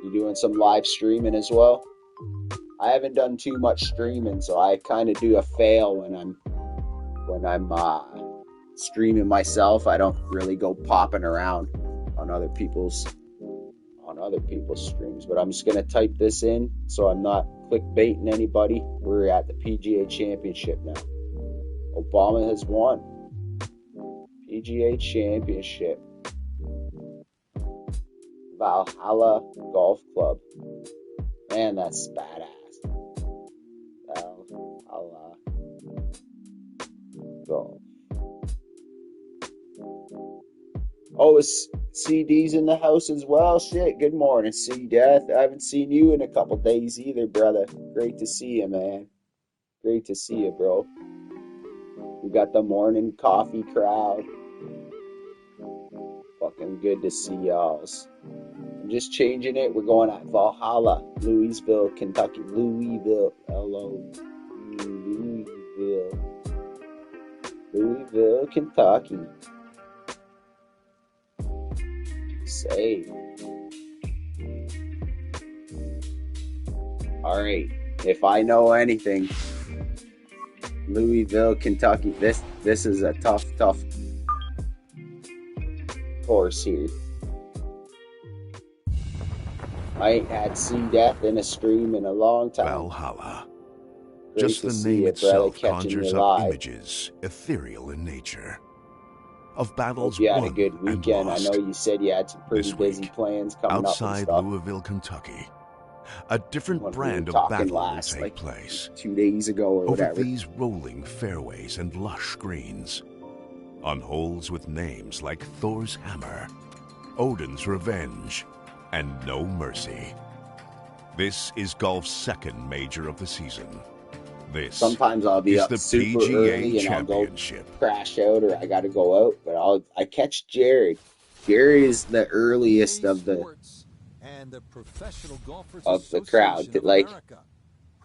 You doing some live streaming as well? I haven't done too much streaming, so I kind of do a fail when I'm streaming myself. I don't really go popping around on other people's streams, but I'm just gonna type this in so I'm not clickbaiting anybody. We're at the PGA Championship now. Obama has won. PGA Championship. Valhalla Golf Club. Man, that's badass. Valhalla Golf. Oh, it's CD's in the house as well. Shit, good morning, C-Death. I haven't seen you in a couple days either, brother. Great to see you, man. Great to see you, bro. We got the morning coffee crowd. Fucking good to see y'all. I'm just changing it. We're going at Valhalla, Louisville, Kentucky. Louisville, Louisville, Kentucky. Save. All right. If I know anything, Louisville, Kentucky. This is a tough course here. I ain't had C-Death in a stream in a long time. Valhalla. Great Just to the see name you, itself brother, catching conjures you up live. images, ethereal in nature, of battles Hope you had a won good and weekend. I lost. know you said you had some pretty This busy week, plans coming up and outside stuff. Louisville, Kentucky, a different When we brand were of talking battle will last, take like place 2 days ago or over whatever. these rolling fairways and lush greens, on holes with names like Thor's Hammer, Odin's Revenge, and No Mercy. This is golf's second major of the season. This Sometimes I'll be is up the super PGA early and I'll go Championship. crash out or I gotta go out, but I catch Jared. Jared is the earliest of the crowd. Like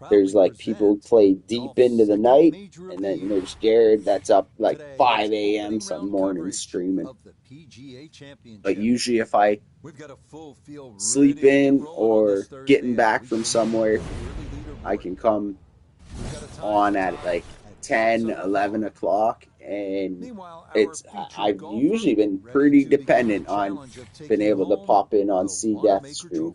there's like people who play deep into the night, and then there's Jared that's up like 5 a.m. some morning streaming. But usually if I sleep in or getting back from somewhere, I can come on at like 10, 11 o'clock, and I've usually been pretty dependent on being able to pop in on C-Death stream.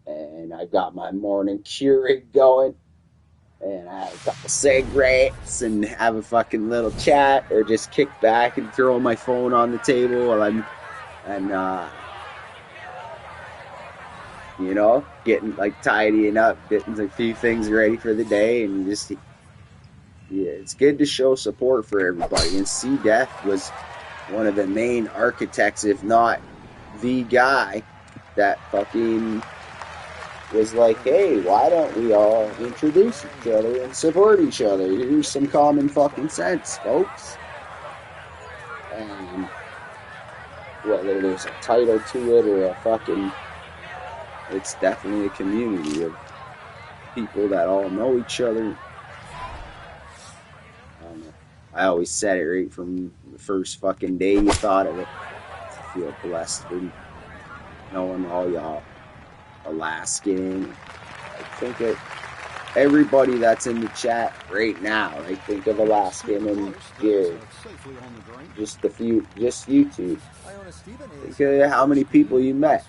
And I've got my morning Keurig going, and I have a couple cigarettes and have a fucking little chat, or just kick back and throw my phone on the table while I'm getting like tidying up, getting a few things ready for the day, and just it's good to show support for everybody. And C-Death was one of the main architects, if not the guy, that fucking was like, hey, why don't we all introduce each other and support each other? Here's some common fucking sense, folks. And whether there's a title to it or a fucking, it's definitely a community of people that all know each other. I don't know. I always said it right from the first fucking day you thought of it. I feel blessed for knowing all y'all Alaskan. I everybody that's in the chat right now, like think of Alaskan and Jared, just you two. Think of how many people you met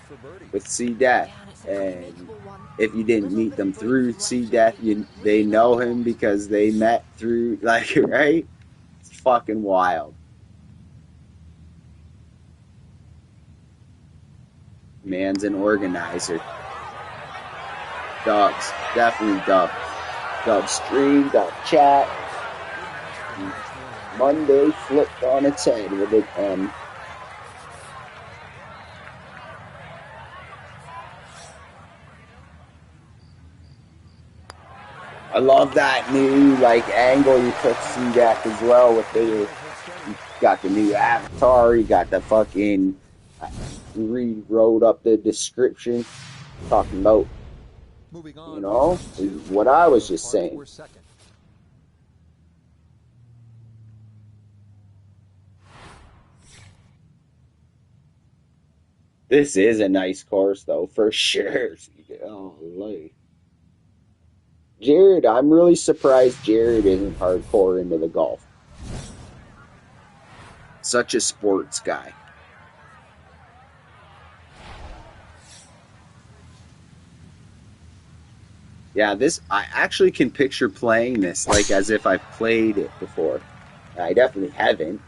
with C Death, and if you didn't meet them through C Death, they know him because they met through, like, right? It's fucking wild. Man's an organizer. Dubs, definitely dubs. Dub stream, dub chat. Monday flipped on its head with an M. I love that new angle you could see that as well with you got the new avatar, you got the fucking rewrote up the description talking about what I was just saying. This is a nice course though, for sure. Golly. Jared, I'm really surprised Jared isn't hardcore into the golf. Such a sports guy. Yeah, I actually can picture playing this as if I've played it before. I definitely haven't.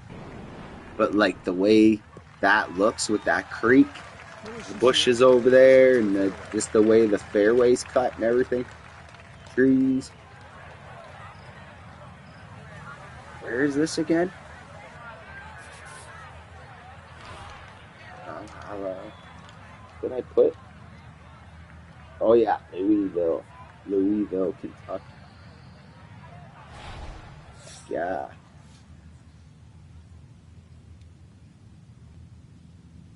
But the way that looks with that creek, the bushes over there, and just the way the fairway's cut and everything. Trees. Where is this again? Did I put? Oh yeah, Louisville, Kentucky. Yeah.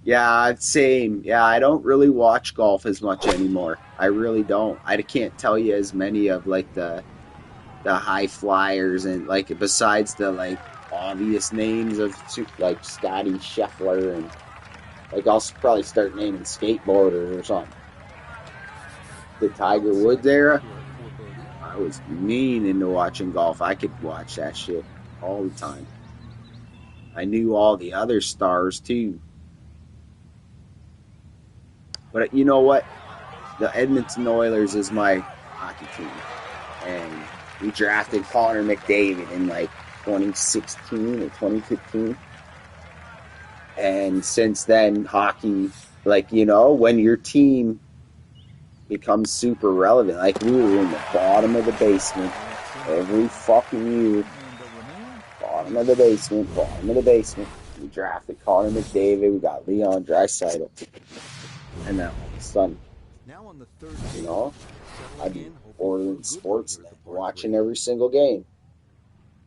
Yeah, same. Yeah, I don't really watch golf as much anymore. I really don't. I can't tell you as many of the high flyers and besides the obvious names of Scotty Scheffler and I'll probably start naming skateboarders or something. The Tiger Woods era, I was mean into watching golf. I could watch that shit all the time. I knew all the other stars too. But you know what? The Edmonton Oilers is my hockey team. And we drafted Connor McDavid in 2016 or 2015. And since then, hockey, when your team becomes super relevant, we were in the bottom of the basement every fucking year. Bottom of the basement. We drafted Connor McDavid. We got Leon Draisaitl. And then all of a sudden, I'd be ordering Sportsnet, watching every single game.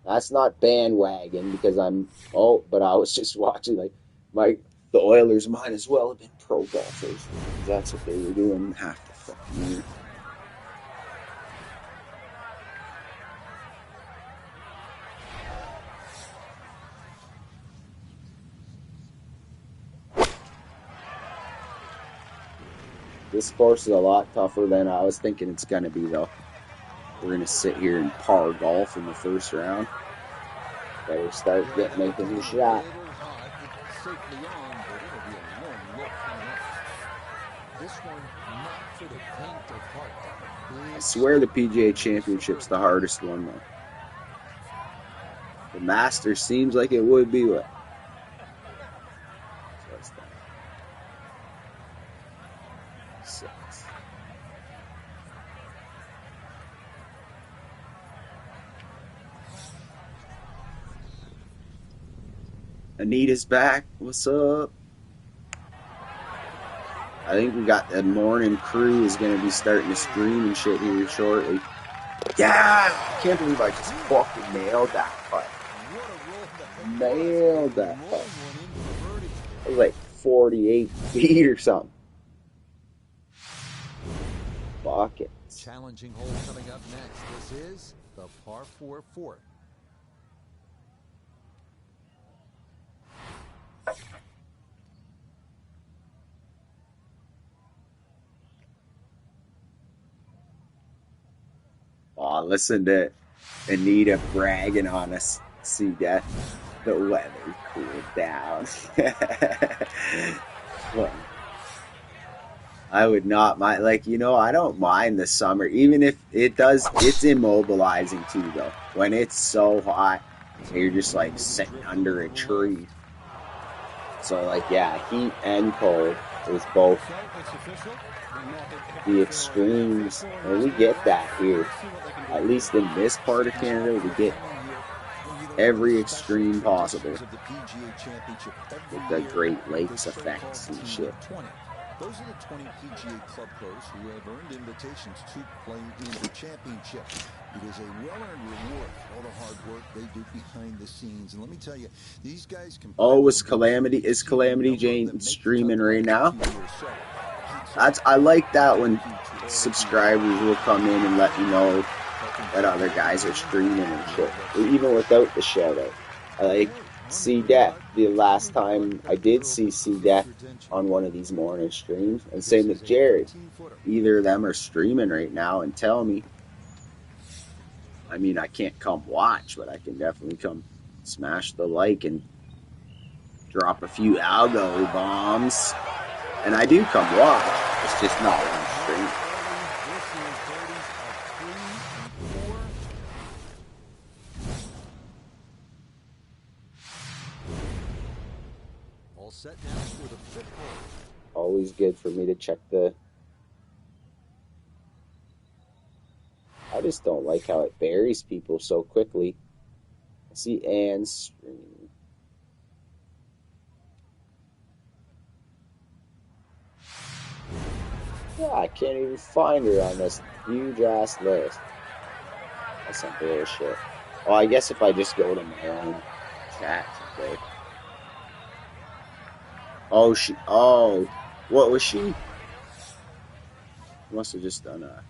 That's not bandwagon because but I was just watching the Oilers might as well have been pro golfers. That's what they were doing half the fucking year. This course is a lot tougher than I was thinking it's going to be, though. We're going to sit here and par golf in the first round. Better start making your shot. I swear the PGA Championship's the hardest one, though. The Masters seems like it would be, what? Anita's back. What's up? I think we got the morning crew is going to be starting to stream and shit here shortly. Yeah! I can't believe I just fucking nailed that putt. Nailed that putt. It was 48 feet or something. Fuck it. Challenging hole coming up next. This is the par 4 fourth. Oh, listen to Anita bragging on us. See that the weather cooled down. Well, I would not mind. Like, I don't mind the summer, even if it's immobilizing too, though. When it's so hot, you're just like sitting under a tree. So, like, yeah, heat and cold is both the extremes, and we get that here. At least in this part of Canada, we get every extreme possible with the Great Lakes effects and shit. Those are the 20 PGA Club pros who have earned invitations to play in the championship. It is a well-earned reward for all the hard work they do behind the scenes. And let me tell you, these guys can... Oh, is Calamity Jane streaming right now? I like that when subscribers will come in and let me know that other guys are streaming and shit, even without the shout out. I like C-Death. The last time I did see C-Death on one of these morning streams, and same with Jared. Either of them are streaming right now and tell me. I mean, I can't come watch, but I can definitely come smash the like and drop a few algo bombs. And I do come watch. It's just not on stream. All set now for the fifth hole. Always good for me to check the... I just don't like how it buries people so quickly. I see Anne's stream. Yeah, I can't even find her on this huge ass list. That's some bullshit. Oh, I guess if I just go to my own chat, okay. Oh, what was she? Must have just done a...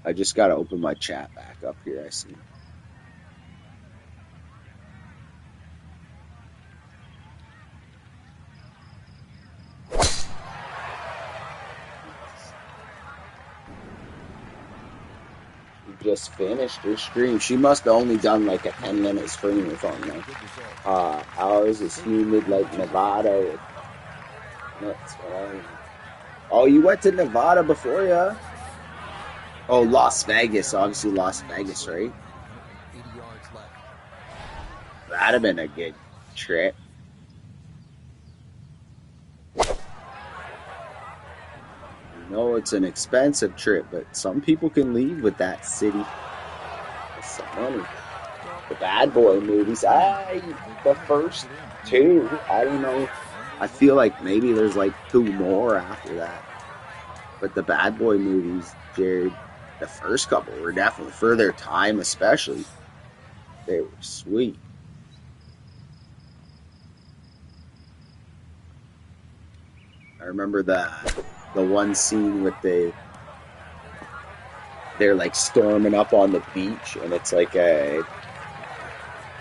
I just gotta open my chat back up here, I see. Just finished her stream. She must have only done like a 10-minute stream or something. Ours is humid like Nevada. Oh, you went to Nevada before, yeah? Oh, Las Vegas. Obviously Las Vegas, right? That'd have been a good trip. No, it's an expensive trip, but some people can leave with that city. With some money. The Bad Boy movies, the first two, I don't know. I feel like maybe there's like two more after that. But the Bad Boy movies, Jared, the first couple were definitely, for their time especially, they were sweet. I remember the one scene with they're like storming up on the beach, and it's like the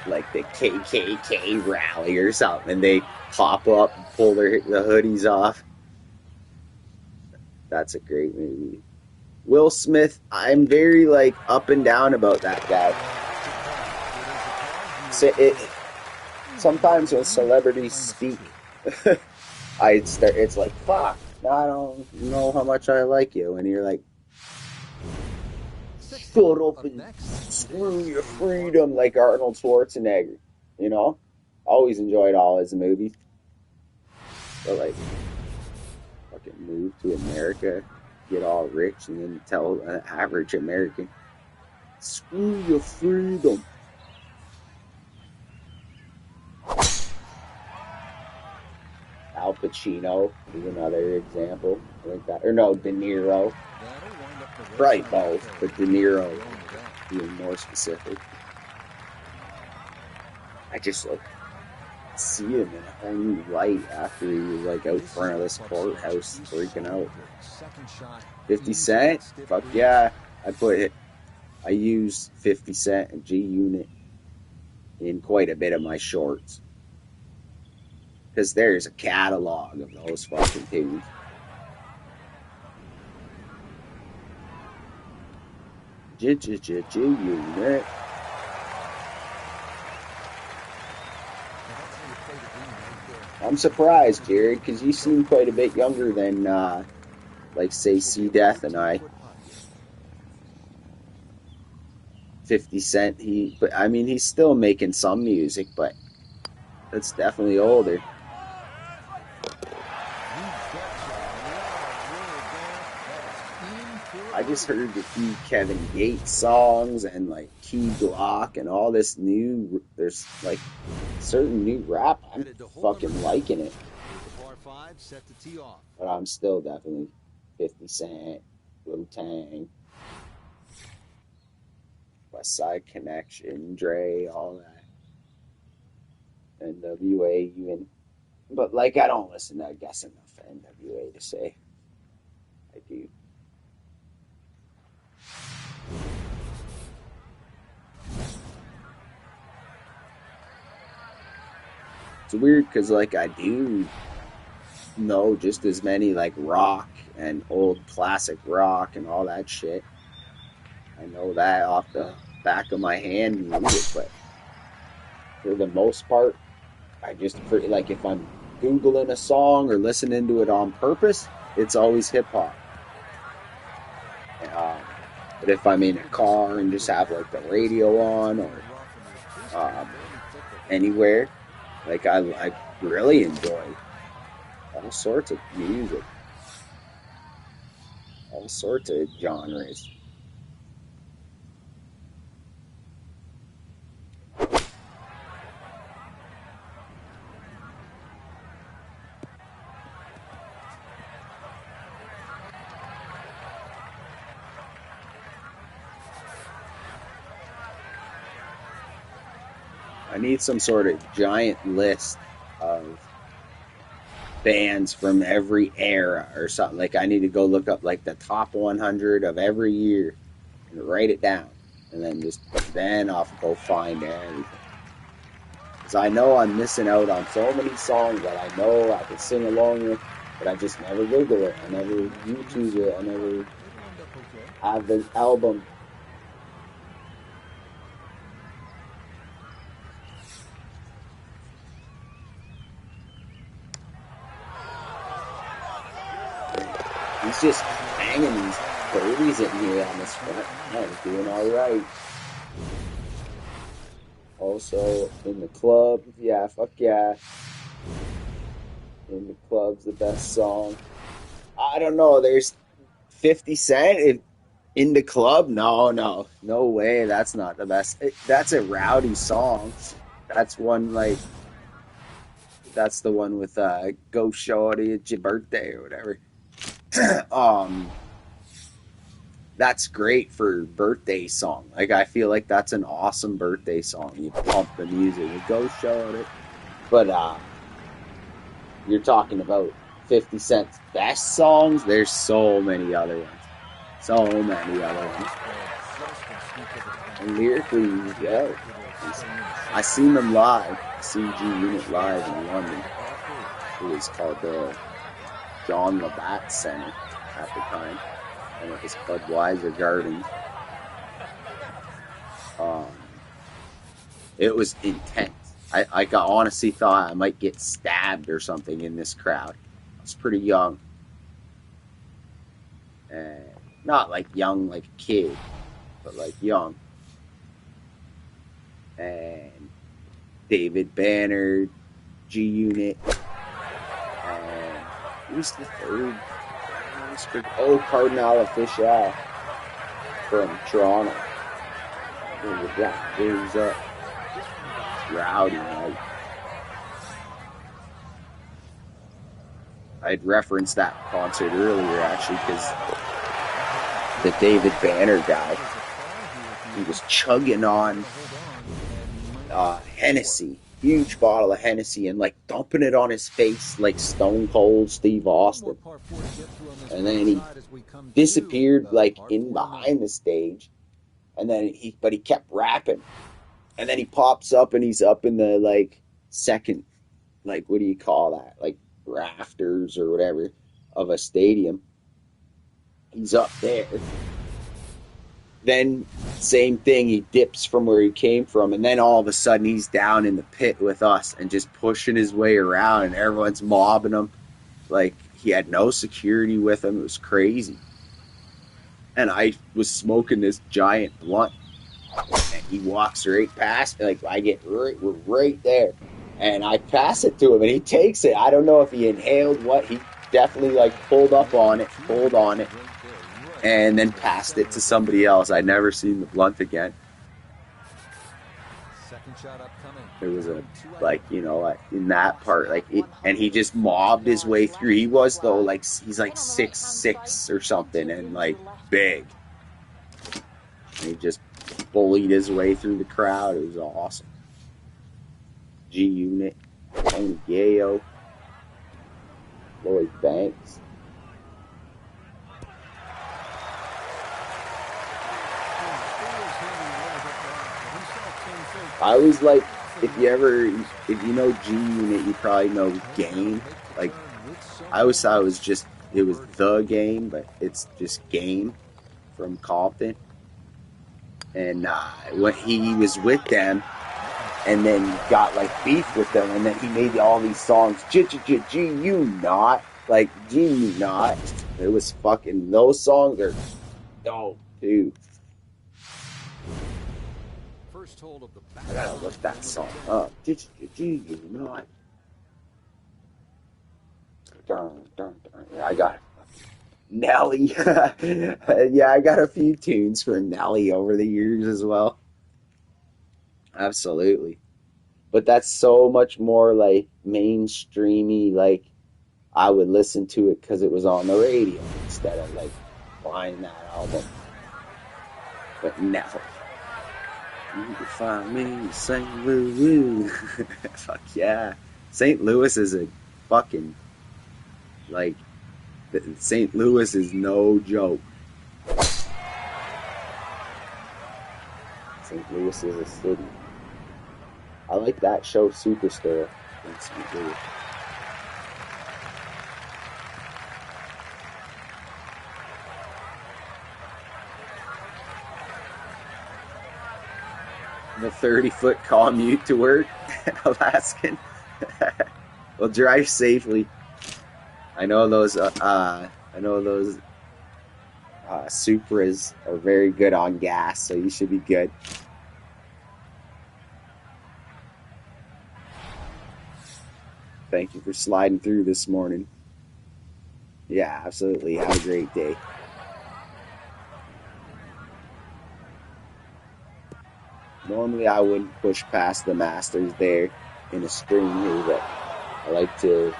KKK rally or something, and they pop up and pull the hoodies off. That's a great movie. Will Smith, I'm very like up and down about that guy. Sometimes when celebrities speak, it's like, fuck, I don't know how much I like you, and you're like, shut up and screw your freedom, like Arnold Schwarzenegger, you know? Always enjoyed all his movies. But like, fucking move to America, get all rich, and then tell an average American, screw your freedom. Al Pacino is another example like that. Or no, De Niro. Right, both, but De Niro being more specific. I just like see him in a whole new light after he was like out front of this courthouse freaking out. 50 Cent? Fuck yeah. I use 50 Cent and G-Unit in quite a bit of my shorts. Because there's a catalog of those fucking tunes. G-Unit. I'm surprised, Jared, because you seem quite a bit younger than, like, say, C Death and I. 50 Cent, but I mean, he's still making some music, but that's definitely older. I just heard a few Kevin Gates songs and like Key Glock and all this new. There's like certain new rap. I'm fucking liking it. But I'm still definitely 50 Cent, Wu Tang, West Side Connection, Dre, all that. NWA even. But like I don't listen to, I guess, enough NWA to say I do. It's weird because like I do know just as many like rock and old classic rock and all that shit. I know that off the back of my hand music, but for the most part, I just like if I'm Googling a song or listening to it on purpose, it's always hip hop. But if I'm in a car and just have like the radio on or anywhere, like I really enjoy all sorts of music, all sorts of genres. I need some sort of giant list of bands from every era or something. Like I need to go look up like the top 100 of every year and write it down, and then I'll go find everything. Because I know I'm missing out on so many songs that I know I can sing along with, but I just never Google it. I never YouTube it. I never have the album. He's just hanging these birdies in here on this front. Man, he's doing all right. Also, In the Club. Yeah, fuck yeah. In the Club's the best song. I don't know. There's 50 Cent in the Club? No way. That's not the best. That's a rowdy song. That's one like. That's the one with Go Shorty, it's your birthday or whatever. That's great for birthday song. Like I feel like that's an awesome birthday song. You pump the music, you go Shorty. But you're talking about 50 Cent's best songs. There's so many other ones. So many other ones. And lyrically, yeah. I seen them live. CG Unit live in London. It was called the John Labatt Center at the time. And it was Budweiser Gardens. It was intense. I honestly thought I might get stabbed or something in this crowd. I was pretty young. And not like young like a kid, but like young. And David Banner, G Unit, and who's the third? Cardinal Official from Toronto. Yeah, it was rowdy night. I'd referenced that concert earlier actually because the David Banner guy, he was chugging on Hennessy, huge bottle of Hennessy, and like dumping it on his face like Stone Cold Steve Austin. And then he disappeared like in behind the stage, and then he kept rapping, and then he pops up and he's up in the like second, like what do you call that, like rafters or whatever of a stadium. He's up there, then same thing, he dips from where he came from, and then all of a sudden he's down in the pit with us and just pushing his way around, and everyone's mobbing him. Like, he had no security with him. It was crazy. And I was smoking this giant blunt, and he walks right past me. Like, we're right there, and I pass it to him, and he takes it. I don't know if he inhaled what. He definitely like pulled on it, and then passed it to somebody else. I'd never seen the blunt again. Second shot upcoming. There was a, like, you know, in that part, like, and he just mobbed his way through. He was, though, like, he's like 6'6" or something, and like big. And he just bullied his way through the crowd. It was awesome. G Unit, Tony Gayo, Lloyd Banks. I always like, if you know G Unit, you probably know Game. Like, I always thought it was the Game, but it's just Game from Compton. And when he was with them, and then got like beef with them, and then he made all these songs, G you not, like G you not. It was fucking, those songs are dope too. First hold of the back. I gotta look that song up. G you not. Dun, dun, dun. Yeah, I got it. Nelly. Yeah, I got a few tunes for Nelly over the years as well. Absolutely. But that's so much more like mainstreamy. Like, I would listen to it because it was on the radio instead of like buying that album. But never. You can find me in St. Louis. Fuck yeah. St. Louis is a fucking, like, St. Louis is no joke. St. Louis is a city. I like that show, Superstar, in St. Louis. The 30-foot commute to work, Alaskan. Well, drive safely. I know those Supras are very good on gas, so you should be good. Thank you for sliding through this morning. Yeah, absolutely. Have a great day. Normally, I wouldn't push past the Masters there in a stream here, but I like to.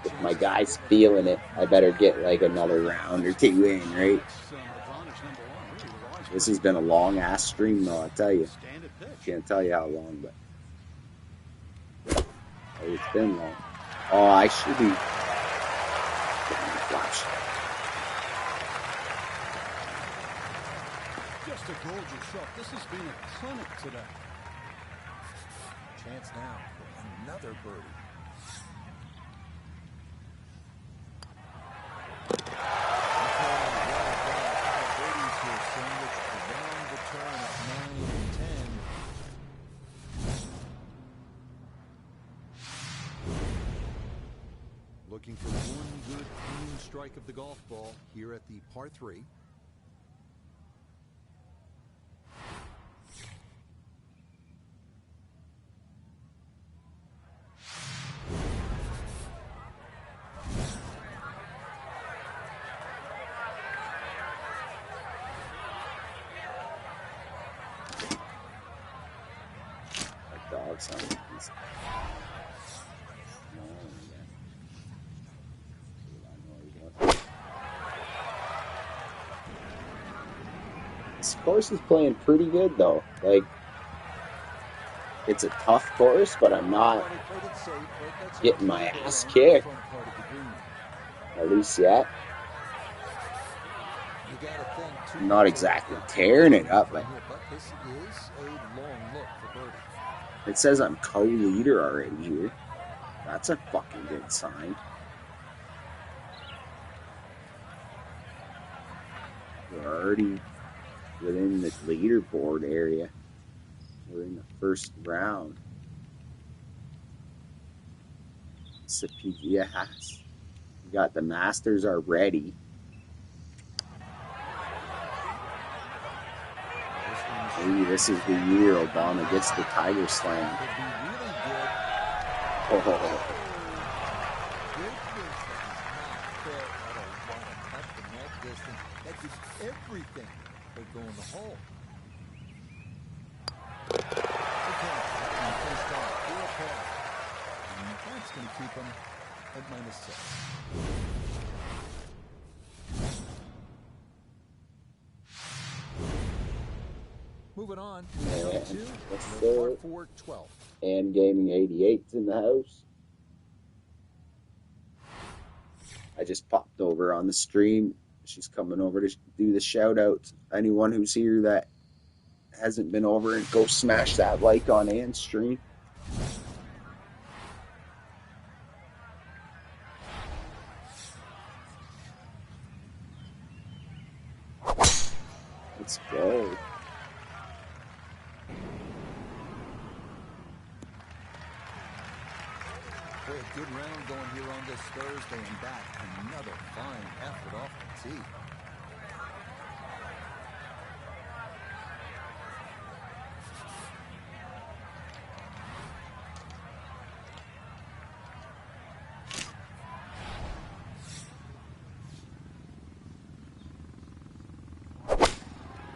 If my guy's feeling it, I better get like another round or two in, right? This has been a long ass stream, though. I tell you, can't tell you how long, but it's been long. Oh, I should be. Flash. Just a gorgeous shot. This has been a clinic today. Chance now for another birdie. Looking for one good clean strike of the golf ball here at the par 3. Dog sound. This course is playing pretty good though. Like, it's a tough course, but I'm not getting my ass kicked. At least yet. I'm not exactly tearing it up, but it says I'm co-leader already here. That's a fucking good sign. we're already within the leaderboard area. We're in the first round. It's the PGA. We got the Masters already. Maybe this is the year Obama gets the Tiger Slam. Oh. Everything but go in the hole. That's going to keep him at -6. Moving on, par 4, 12. And Gaming 88's in the house. I just popped over on the stream. She's coming over to do the shout out. Anyone who's here that hasn't been over, and go smash that like on Ann's stream. Let's go. Boy, a good round going here on this Thursday, and back another fine effort off the tee.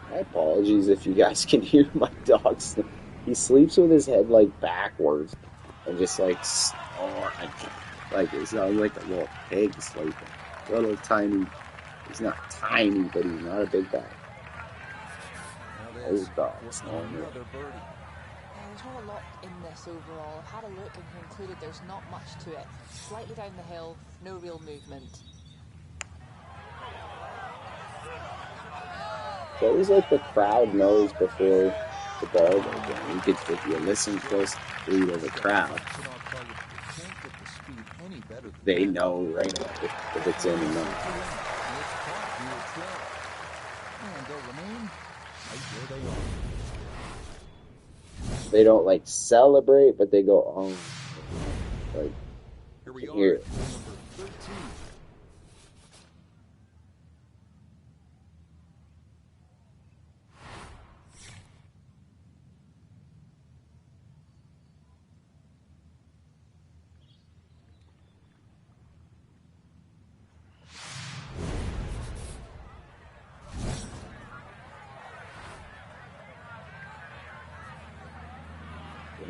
My apologies if you guys can hear my dog. He sleeps with his head like backwards and just like it sounds like a little pig sleeping. Little tiny. He's not tiny, but he's not a big guy. Those dogs. Another birdie. There's not a lot in this overall. I've had a look and concluded there's not much to it. Slightly down the hill, no real movement. It's always like the crowd knows before the ball goes down. You could, if you listen close to the crowd, they know right if it's in or not. They don't like celebrate, but they go, oh, like here we are. Here. Number 13.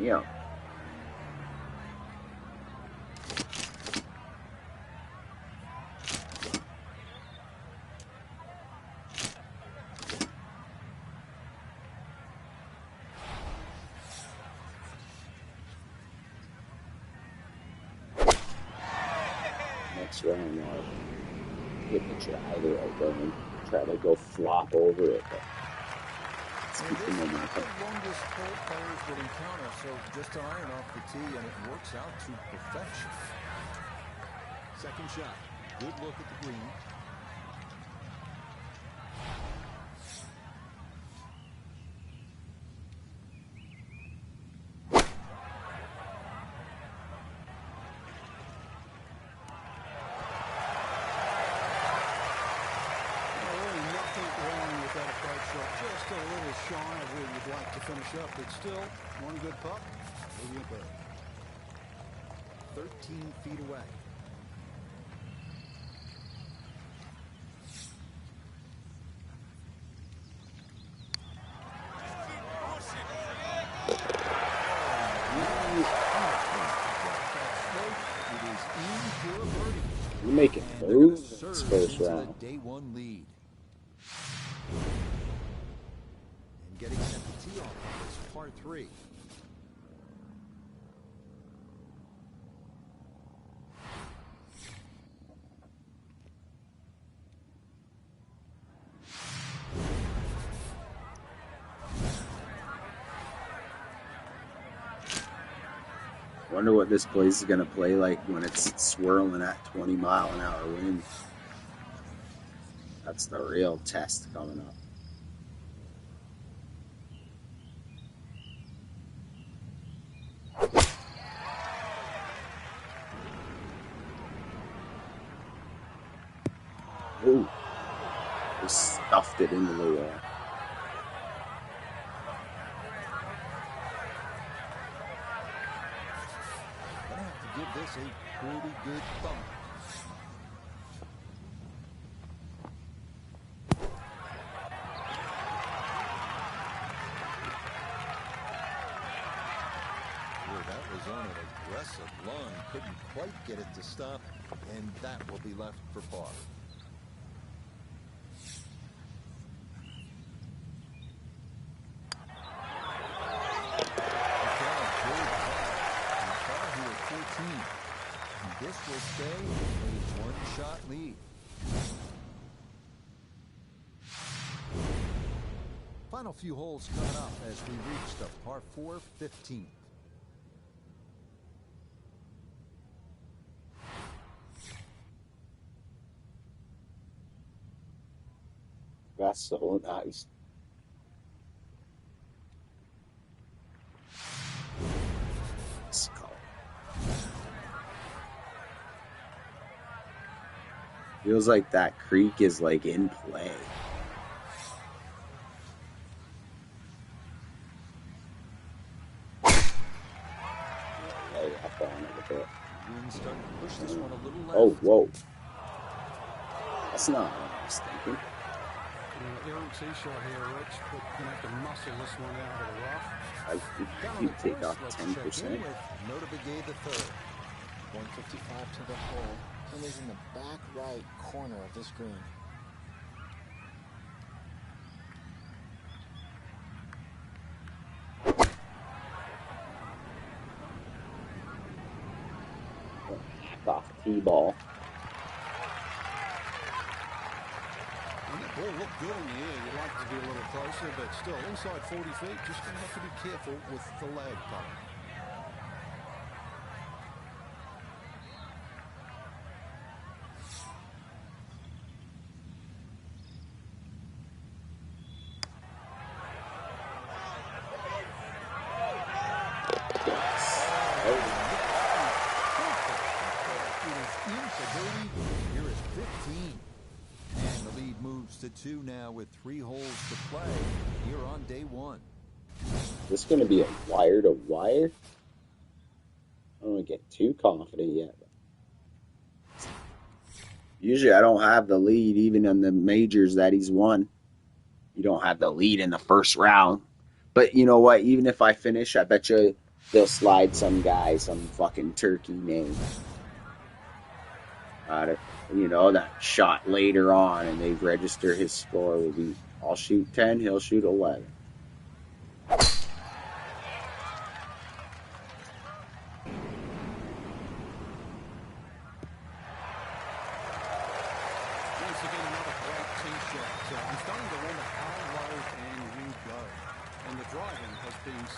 Yeah. Next round, I'll hit the driver out there and try to go flop over it. But it's And keeping this them is up. the longest hole players will encounter, so just an iron off the tee, and it works out to perfection. Second shot. Good look at the green. Just a little shy of where you'd like to finish up, but still, one good putt, maybe a bird. 13 feet away. You're making moves in this first round. Day one lead. And getting set to tee off on this par 3. Wonder what this place is gonna play like when it's swirling at 20-mile-an-hour winds. I That's the real test coming up. Ooh. They stuffed it into the wall. Gonna have to give this a pretty good thump. That was on an aggressive line. Couldn't quite get it to stop, and that will be left for par. This will stay a one-shot lead. Final few holes coming up as we reach the par 4 15th. That's so nice. Let's go. Feels like that creek is like in play. Lay up on it a bit. Wind starting to push this one a little left. Oh, whoa. That's not what I was thinking. Aaron Seashore here, Rich, but you're going to have to muscle this one out of the rough. You take off 10%. Nota Begay the third. 155 to the hole. Pin is in the back right corner of this green. Back off T-ball. Ball looked good in the air. You'd like to be a little closer, but still, inside 40 feet, just going to have to be careful with the lag putt. Here is 15. And the lead moves to 2 now with 3 holes to play here on day 1. This is going to be a wire to wire. I don't want to get too confident yet. Usually I don't have the lead even on the majors that he's won. You don't have the lead in the first round. But you know what? Even if I finish, I bet you they'll slide some guy, some fucking turkey name. You know, that shot later on and they register his score will be, I'll shoot 10, he'll shoot 11.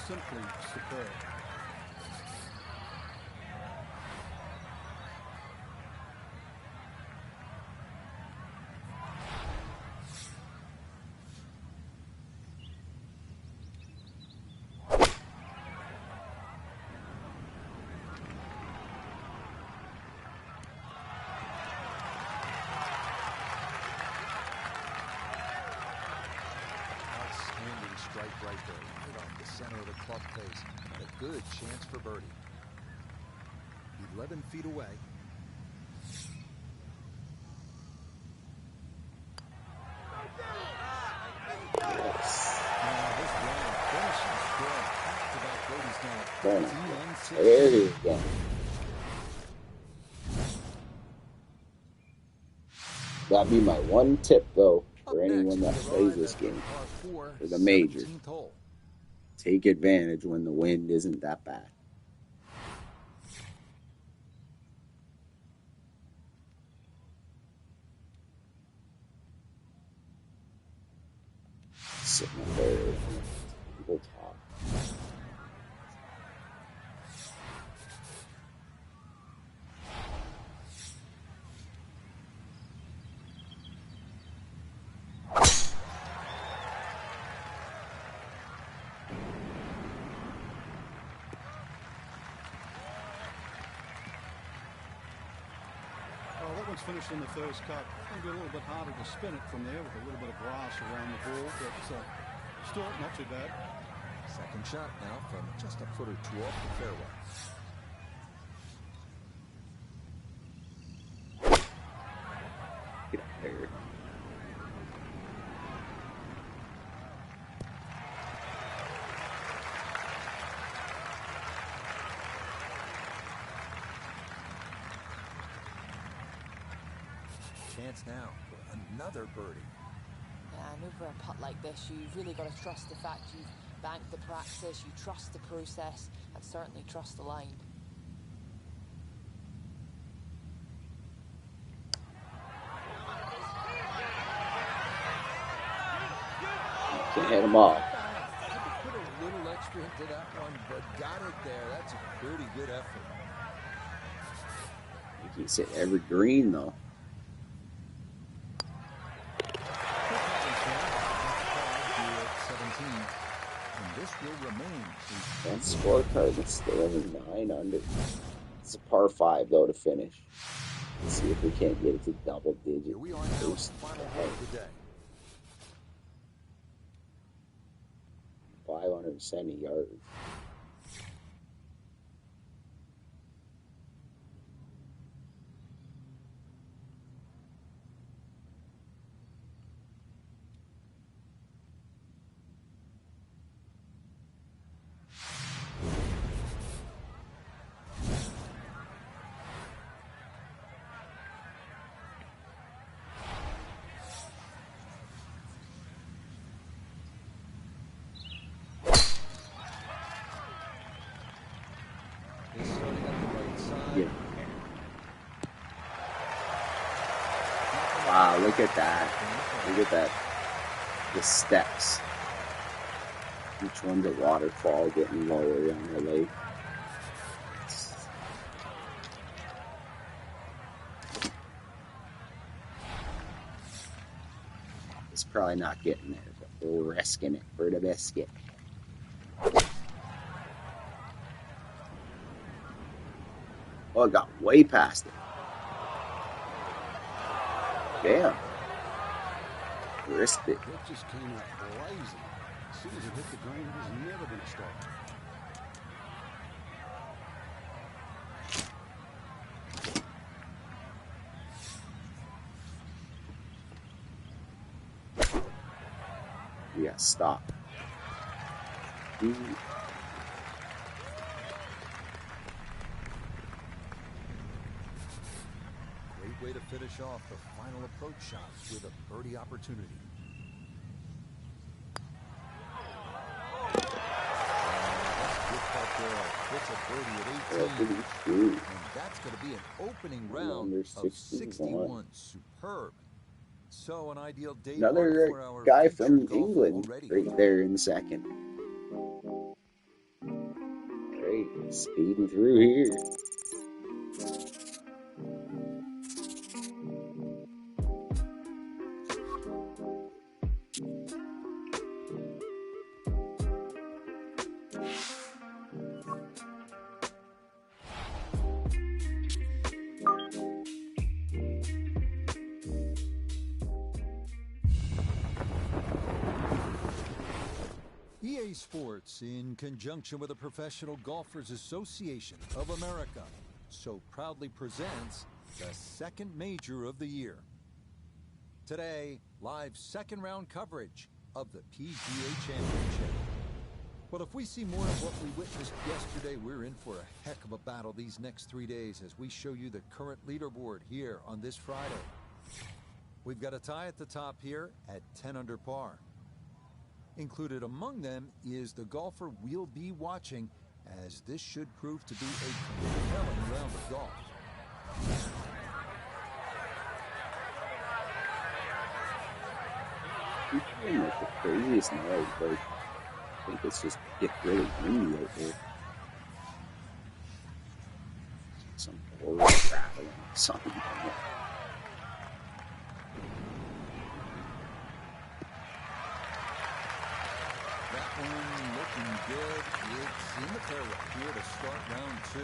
Simply superb. Outstanding strike right there, right off the center of the club face. And a good chance for birdie. 11 feet away. There you go. That'd be my one tip, though, for anyone that plays this game, for the major. Take advantage when the wind isn't that bad. Sitting up there, people talk. finished in the first cut. It'll be a little bit harder to spin it from there with a little bit of grass around the ball, but still not too bad. Second shot now from just a foot or two off the fairway. Get up there. Chance now for another birdie. Yeah, and over a putt like this, you've really got to trust the fact you've banked the practice, you trust the process, and certainly trust the line. Can't hit them all. Put a little extra into that one, but got it there. That's a pretty good effort. I think he's hit every green, though. And this will remain. That scorecard is still only 9 under. It's a par 5, though, to finish. Let's see if we can't get it to double digit. Here we are now, the final hole of the day. 570 yards. Yeah. Wow, look at that. Look at that. The steps. Each one's a waterfall getting lower on the lake. It's probably not getting there, but we're risking it for the biscuit. Oh, it got way past it. Damn. Risked it. It just came out blazing. As soon as it hit the green, it was never going to stop. Yeah, stop. Great way to finish off the final approach shot with a birdie opportunity. It's a birdie at 18. And that's going to be an opening round of 61. Superb. So an ideal day. Another guy from England right there in second. Great, speeding through here. EA Sports, in conjunction with the Professional Golfers Association of America, so proudly presents the second major of the year. Today, live second round coverage of the PGA Championship. Well, if we see more of what we witnessed yesterday, we're in for a heck of a battle these next 3 days as we show you the current leaderboard here on this Friday. We've got a tie at the top here at 10 under par. Included among them is the golfer we'll be watching, as this should prove to be a compelling round of golf. He's playing like the craziest noise, but I think it's just get really windy out there. Some horrible rattling or something. Looking good. It's in the fairway here to start round 2.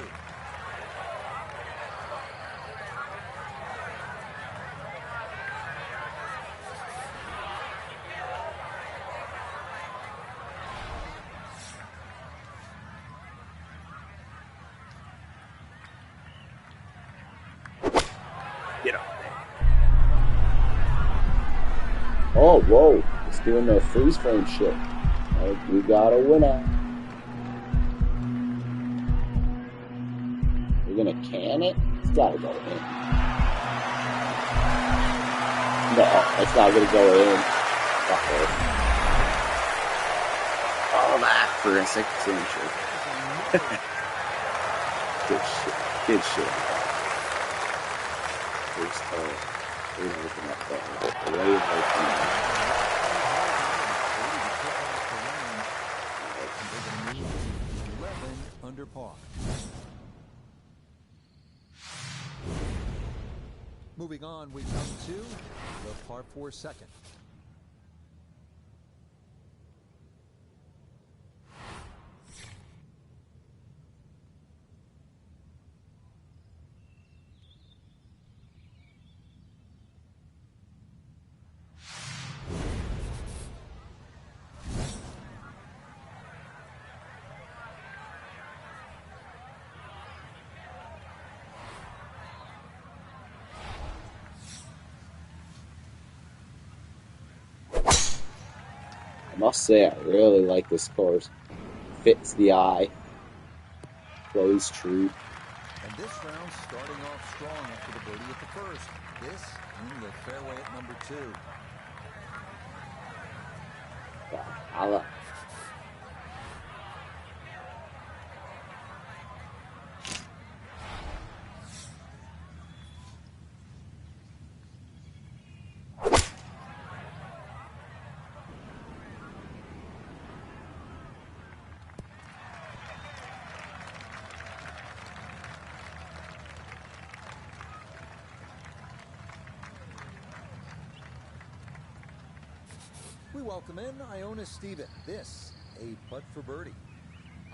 Oh, whoa. It's doing the freeze frame shit. We got a winner. We're going to can it? It's got to go in. No, it's not going to go in. All that for a 6-incher. Good shit. Good shit. First hole. We're going to open up that way of under par. Moving on, we come to the par 4 second. I must say, I really like this course. Fits the eye. Plays true. And this round starting off strong after the birdie at the first. This in the fairway at number 2. Valhalla. We welcome in Iona Steven. This, a putt for birdie.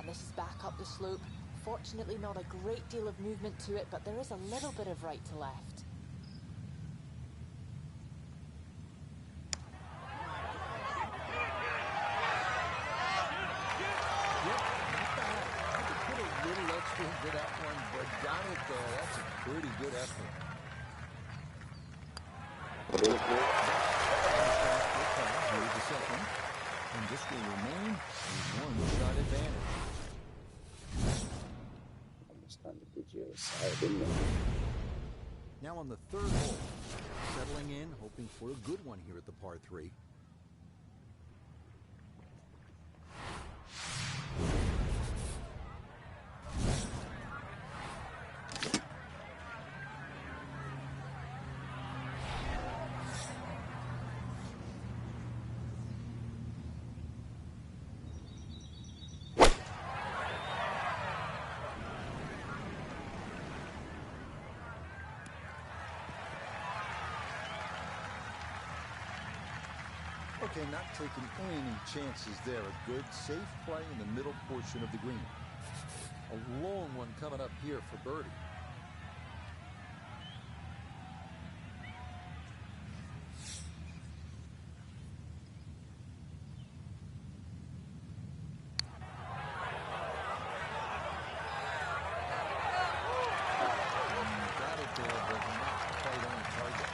And this is back up the slope. Fortunately, not a great deal of movement to it, but there is a little bit of right to left. Yep, not bad. I could put a little extra into that one, but got it there. That's a pretty good effort. Here's the second, and this will remain a one-shot advantage. Almost on the PGA side, didn't it? Now on the third hole, settling in, hoping for a good one here at the par 3. Okay, not taking any chances there. A good, safe play in the middle portion of the green. A long one coming up here for birdie. Got it there, but not quite on target.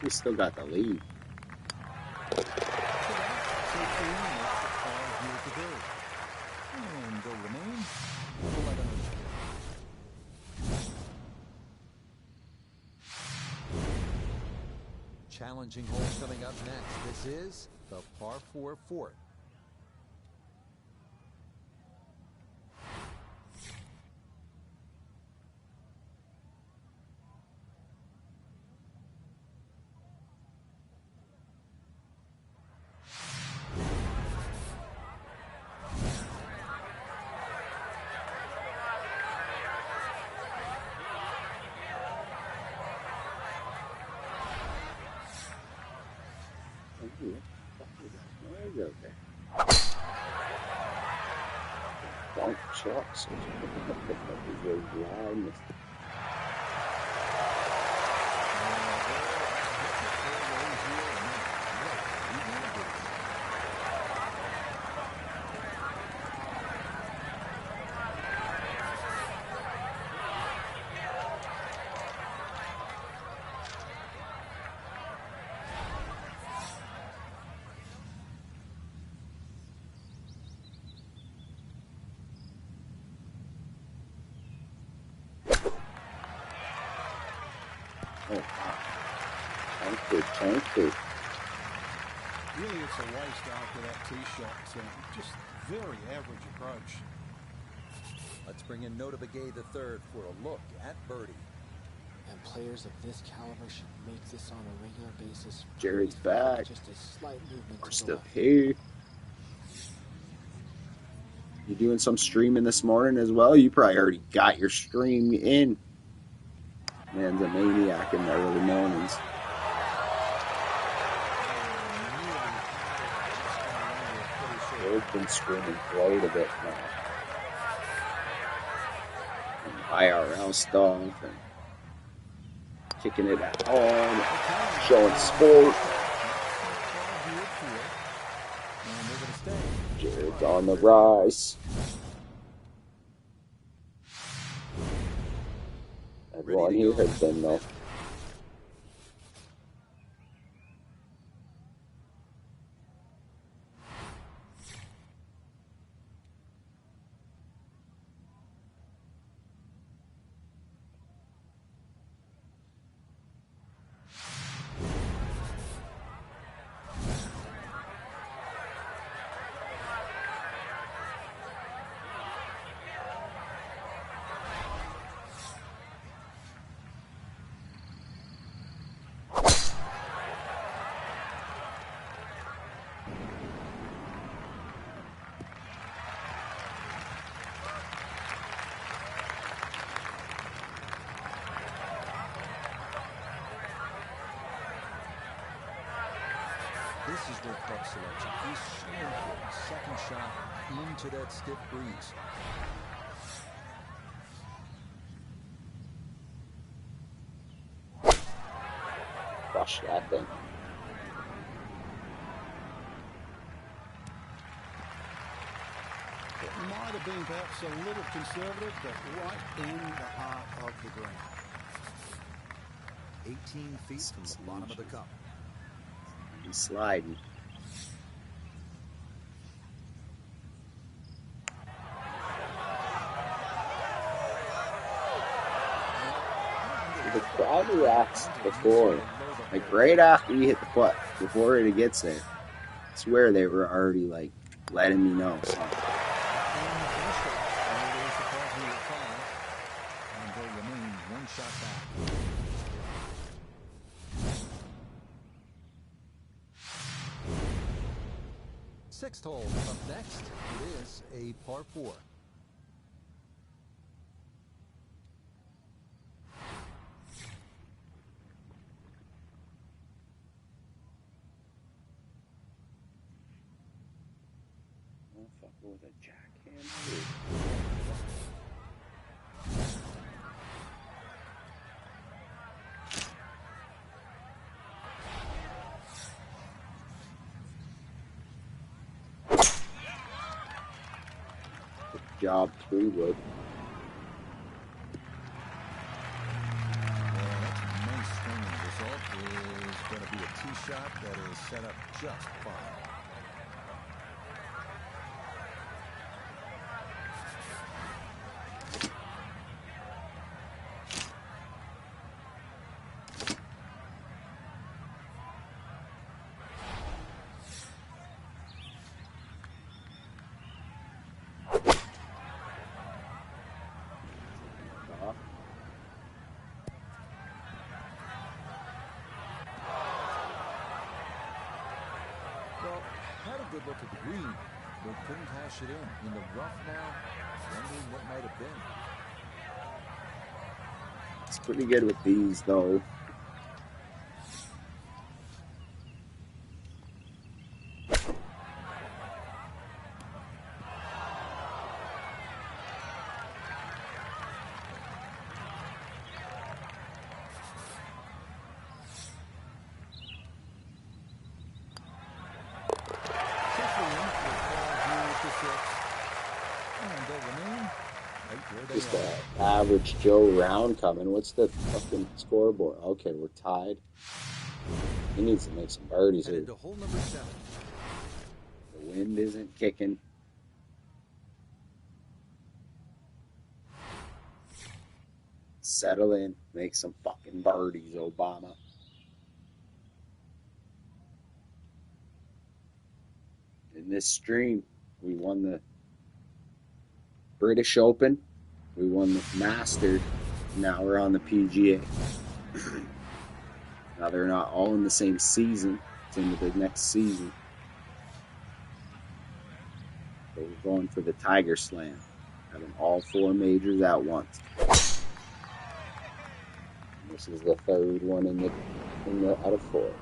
We still got the lead. And they'll remain 11 under. Challenging hole coming up next. This is the par 4 fourth. Don't chucks. Oh, wow. Tanker. Really, it's a waste after that tee shot. Just very average approach. Let's bring in Nota Begay the third for a look at birdie. And players of this caliber should make this on a regular basis. Jared's back. Just a slight movement We're to the still left. here. You doing some streaming this morning as well? You probably already got your stream in. Man's a maniac in the early mornings. Jared's been streaming quite a bit now. And IRL stuff and kicking it at home, showing sport. Jared's on the rise. Everyone here has been though. This is their club selection. He's shooting for a second shot into that stiff breeze. Crush that thing. It might have been perhaps a little conservative, but right in the heart of the green. 18 feet from the bottom of the cup. He's sliding. The crowd reacts before, like right after you hit the putt, before it gets there. I swear they were already like letting me know. So. Sixth hole up next. It is a par 4. Motherfucker with a jackhand. Job 3 wood. Nice swing. The result is going to be a tee shot that is set up just fine. Good look at the green, but couldn't hash it in the rough now, wondering what might have been. It's pretty good with these though. Just an average Joe round coming. What's the fucking scoreboard? Okay, we're tied. He needs to make some birdies here. To hole number 7. The wind isn't kicking. Settle in. Make some fucking birdies, Obama. In this stream, we won the British Open. We won the Masters. Now we're on the PGA. Now they're not all in the same season. It's into the next season. So we're going for the Tiger Slam. Having all 4 majors at once. This is the 3rd one in the out of 4.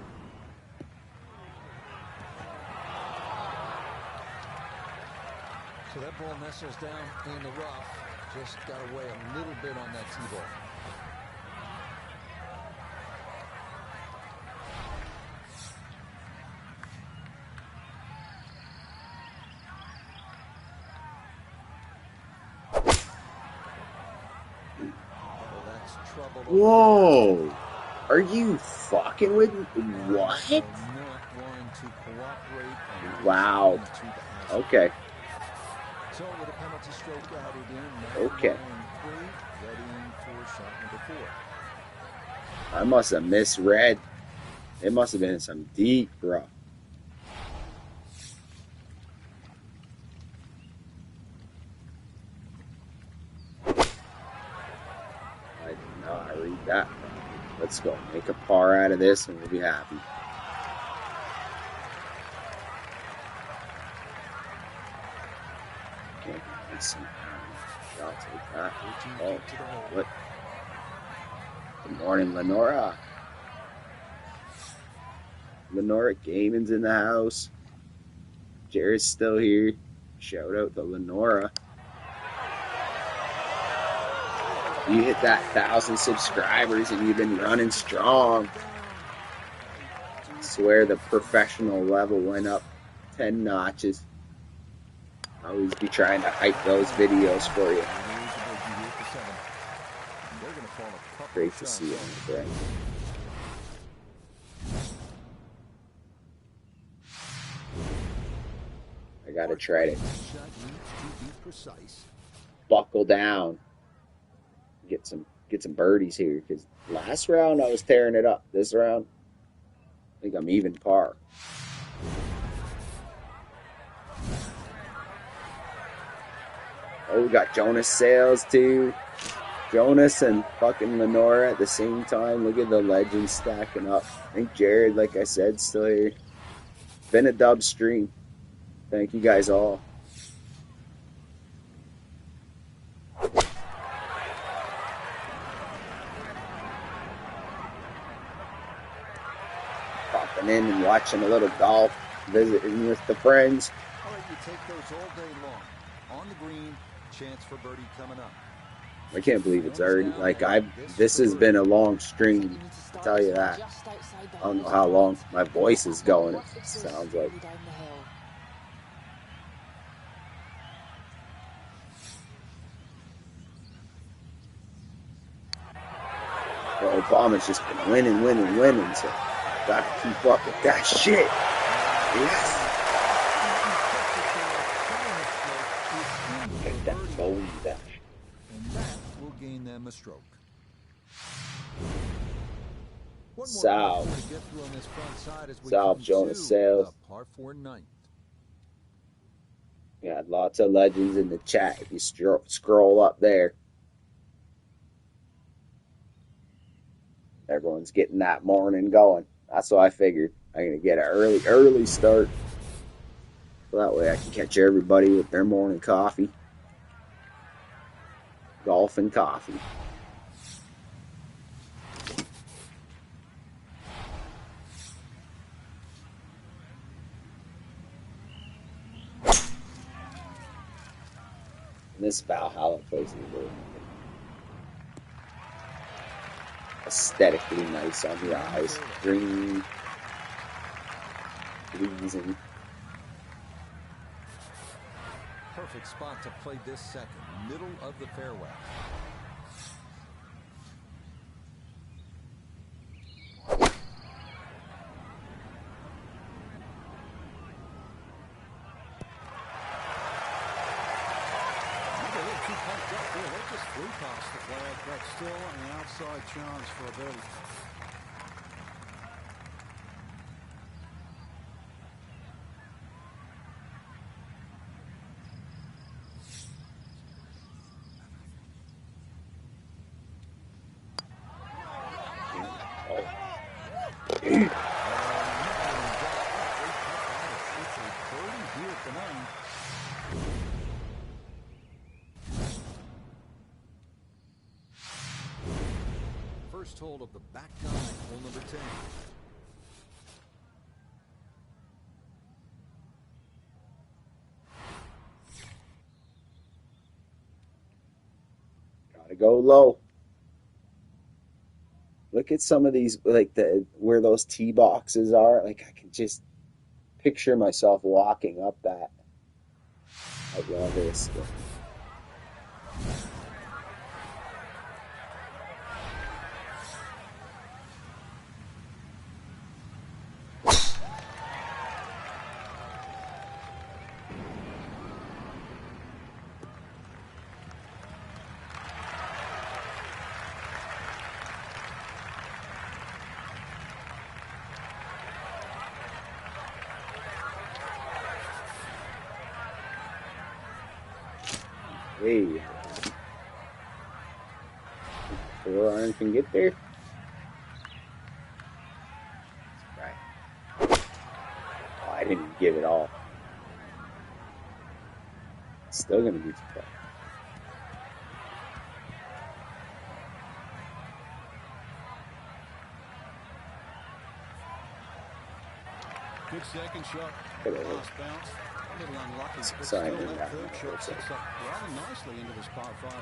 So that ball nestles down in the rough. Just got away a little bit on that tee ball. Whoa! Are you fucking with me? What? Wow. Okay. So with a penalty stroke added in, okay. 3, ready for shot number 4. I must have misread. It must have been some deep rough. I did not read that. Let's go. Make a par out of this and we'll be happy. Okay, listen. I'll take that. Oh, what? Good morning, Lenora. Lenora Gaiman's in the house. Jared's still here. Shout out to Lenora. You hit that 1,000 subscribers and you've been running strong. I swear the professional level went up 10 notches. I'll always be trying to hype those videos for you. Great to see you, my friend. I gotta try to buckle down. Get some birdies here, because last round I was tearing it up. This round, I think I'm even par. Oh, we got Jonas Sales too. Jonas and fucking Lenora at the same time. Look at the legends stacking up. I think Jared, like I said, still here. Been a dub stream. Thank you guys all. Popping in and watching a little golf, visiting with the friends. All right, you take those all day long. On the green, chance for birdie coming up. I can't believe it's already, like, this has been a long stream, I'll tell you that. I don't know how long my voice is going, it sounds like. Well, Obama's just been winning, so gotta keep up with that shit. Yes. Get that bogey dash. And that will gain them a stroke. Sal. Sal, Jonas Sales. Par 4 ninth. Yeah, lots of legends in the chat if you scroll up there. Everyone's getting that morning going. That's what I figured. I'm going to get an early start. So that way I can catch everybody with their morning coffee. Golf and coffee. And this Valhalla place is really aesthetically nice on the eyes. Green, pleasing. Perfect spot to play this second, middle of the fairway. that just flew past the flag, but still an outside chance for a birdie. First hole of the back nine, hole number 10. Gotta go low. Look at some of these, like where those tee boxes are. Like I can just picture myself walking up that. I love this. Hey, 4 iron can get there. Right. Oh, I didn't give it all. It's still gonna be too far. Good second shot. Last bounce. A little unlucky, but still Sorry, that third shot sets up rather nicely into this par 5.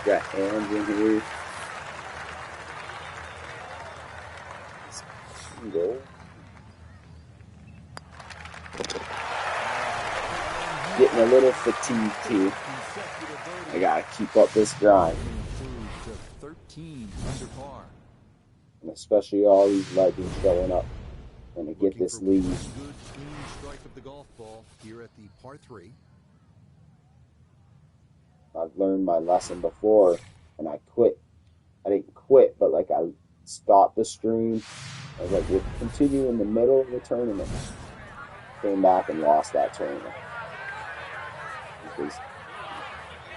Got hands in here. Go. Getting a little fatigued here. I gotta keep up this grind. 13 under par. And especially all these legends showing up when they get this lead. Good clean strike of the golf ball here at the par 3. I've learned my lesson before, and I quit. I didn't quit, but like I stopped the stream. I was like, we'll continue in the middle of the tournament. Came back and lost that tournament. Because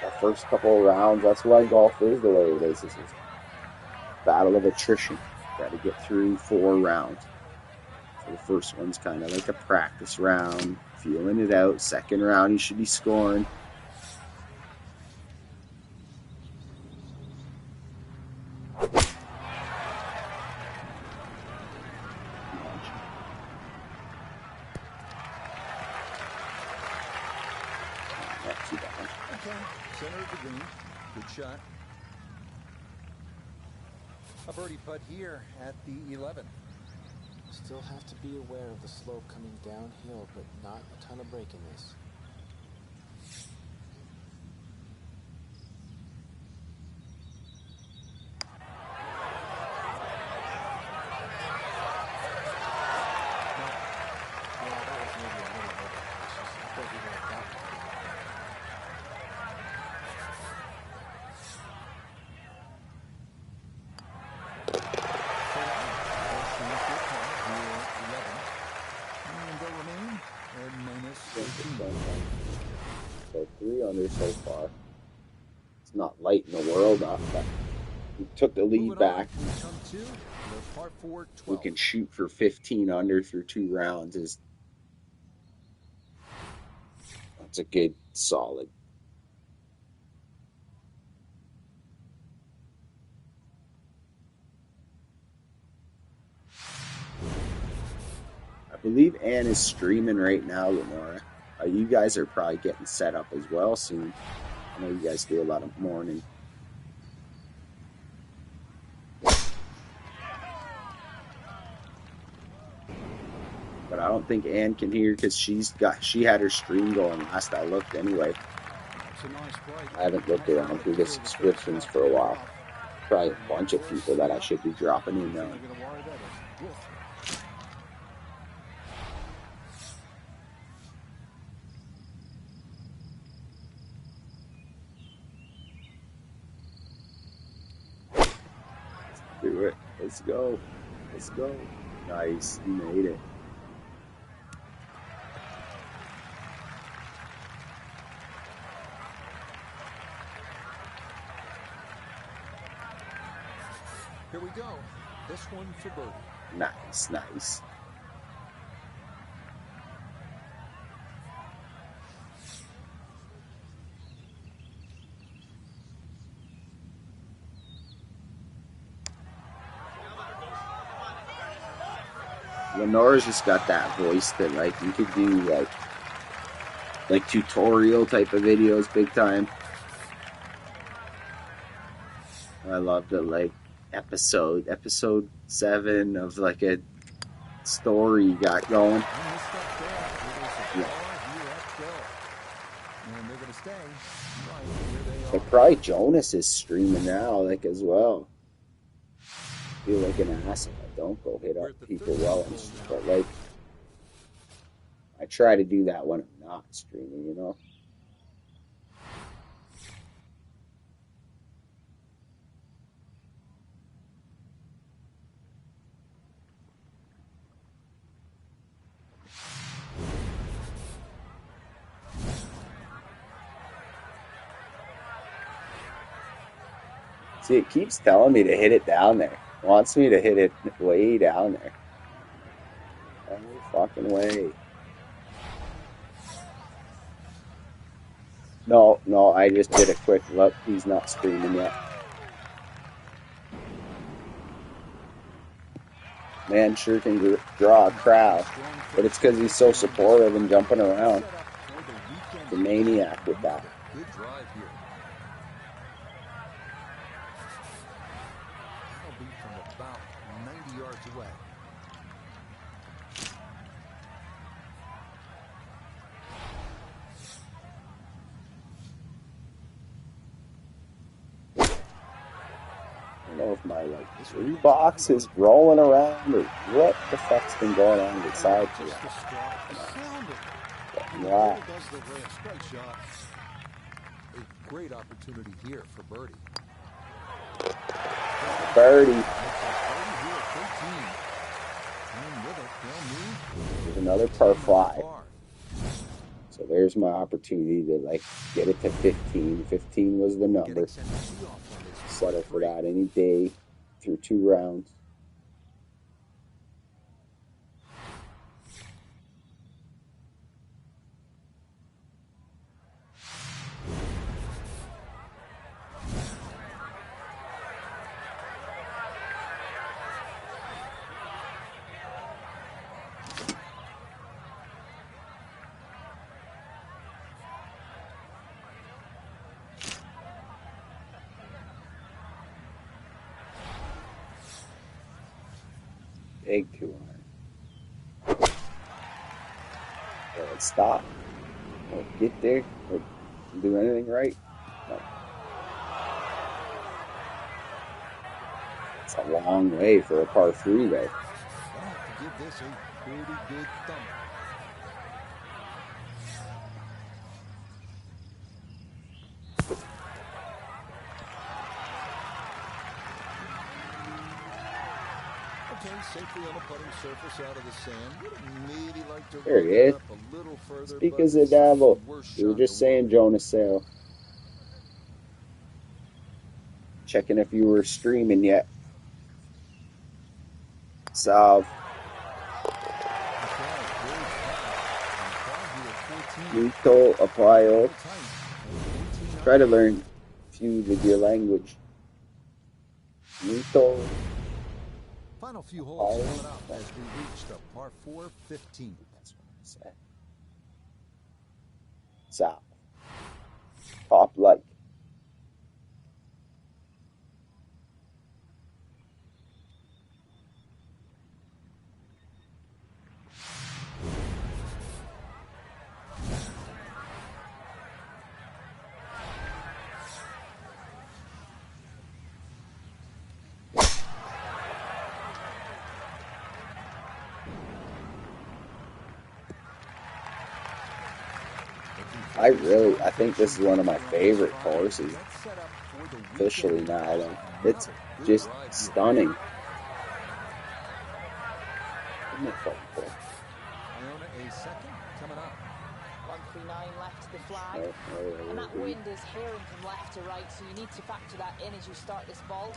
the first couple of rounds, that's why golf is the way it is. It's a battle of attrition. Got to get through 4 rounds. So the first one's kind of like a practice round, feeling it out. Second round, you should be scoring. Center of the green. Good shot. A birdie putt here at the 11. Still have to be aware of the slope coming downhill, but not a ton of break in this. So 3 under so far. It's not light in the world, but we took the lead back. We can shoot for 15 under through 2 rounds. That's a good, solid. I believe Ann is streaming right now, Lenora. You guys are probably getting set up as well soon. I know you guys do a lot of morning. But I don't think Ann can hear because she had her stream going last I looked anyway. That's a nice break. I haven't looked around through the subscriptions for a while. Probably a bunch of people that I should be dropping in now. Do it. Let's go. Let's go. Nice. You made it. Here we go. This one for birdie. Nice, nice. Lenore's just got that voice that, like, you could do, like tutorial type of videos big time. I love the, like, episode 7 of, like, a story you got going. Yeah. But probably Jonas is streaming now, like, as well. I feel like an asshole. I don't go hit up people while I'm streaming, but, like, I try to do that when I'm not streaming, you know? See, it keeps telling me to hit it down there. It wants me to hit it way down there. No fucking way. No, I just did a quick look. He's not streaming yet. Man sure can draw a crowd, but it's because he's so supportive and jumping around. The maniac with that. Good drive here. That'll be from about 90 yards away. I don't know if my, like, tree box is rolling around or what the fuck's been going on inside here. Wow. A great opportunity here for birdie. Birdie. There's another par 5. So there's my opportunity to, like, get it to 15. 15 was the number. Settle for that any day through 2 rounds. Big 200. Let's stop. Or get there. Or do anything right. No. It's a long way for a par 3 though. I'll have to give this a pretty good thump. Safely on a putting surface out of the sand. Would maybe like to there he is. Up a little further, Speak as a devil. We were just saying Jonas Sale. Checking if you were streaming yet. Salve. Muito apoio. Try to learn a few of your language. Muito. Final few holes coming up as we reach the par 4 15. That's what I said. South. Top light. I think this is one of my favorite courses officially now. It's just stunning. Isn't it so cool? A second coming up. 139 left to the flag. And that wind is herring from left to right, so you need to factor that in as you start this ball.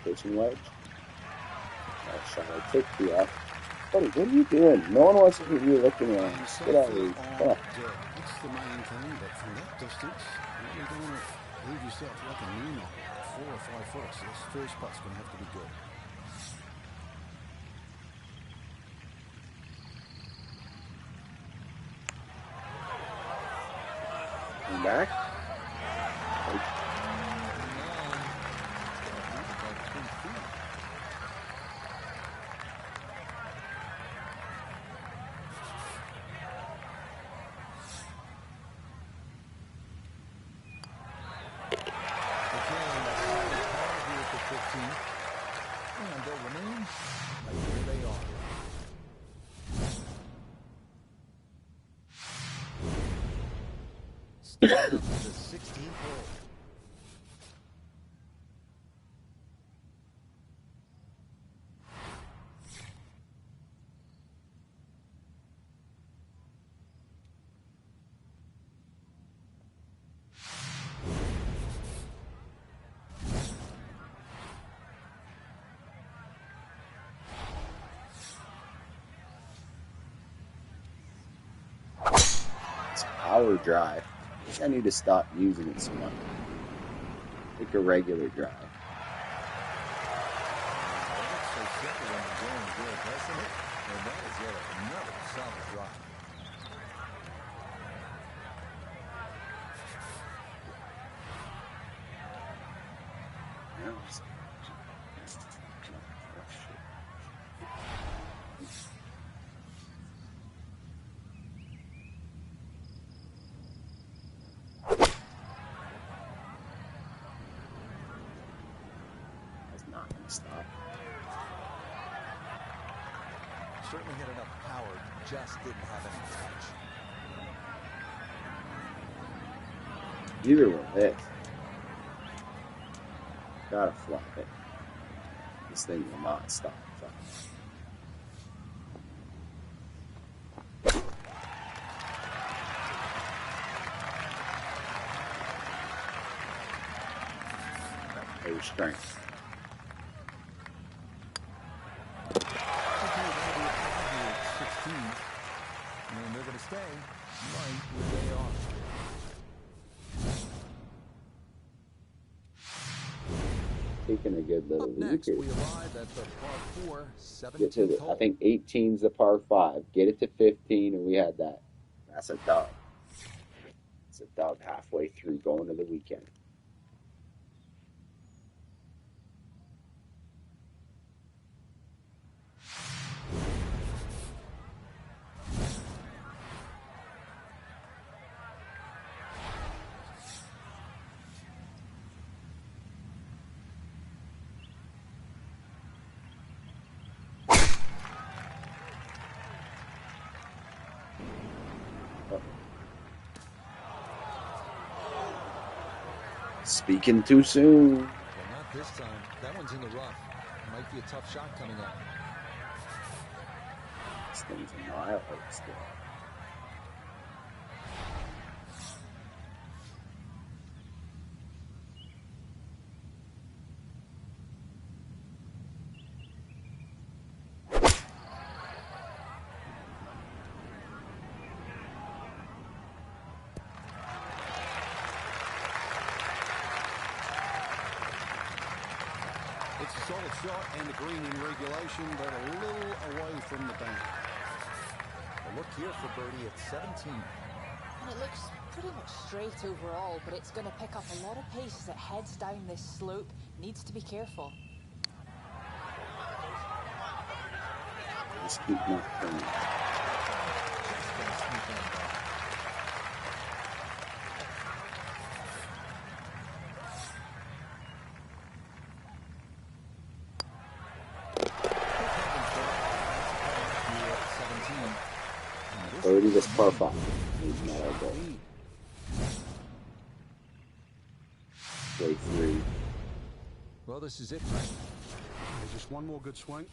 Pitching wedge. Nice shot. I took the off. Buddy, what are you doing? No one wants to hear you looking around. Get out of here. Come on. It's the main thing, but from that distance, you really don't want to leave yourself like a knee knot, 4 or 5 foot. So this first putt's going to have to be good. Come back. And they'll remain right where they are. Starting up to the 16th hole. Power drive. I think I need to stop using it so much. Take a regular drive. It's so simple when you're going good, doesn't it? And that is yet another solid drive. Not gonna stop. Certainly had enough power, just didn't have any touch. Either with this. Gotta flop it. This thing will not stop. Got strength. And they're going to stay right where they are. Taking a good little Up lead next, here. we arrive at the par 4, Get to 17th hole. I think 18's the par 5. Get it to 15, and we had that. That's a dub. It's a dub halfway through going to the weekend. Speaking too soon. Well, not this time. That one's in the rough. Might be a tough shot coming up. This thing's a mile out still. It's a solid shot and the green in regulation, but a little away from the bank. A look here for birdie at 17. And it looks pretty much straight overall, but it's going to pick up a lot of pace as it heads down this slope. Needs to be careful. Just keep not turning. birdie this par 5. Not go. Play 3. Well, this is it, Frank. Just one more good swing.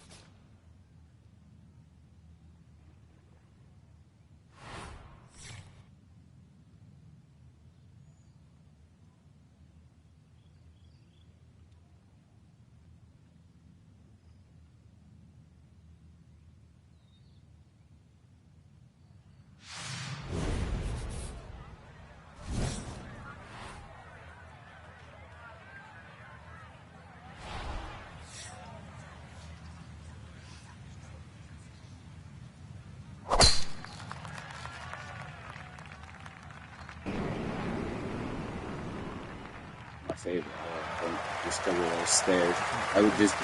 Favorite. I think just over those stairs. I would just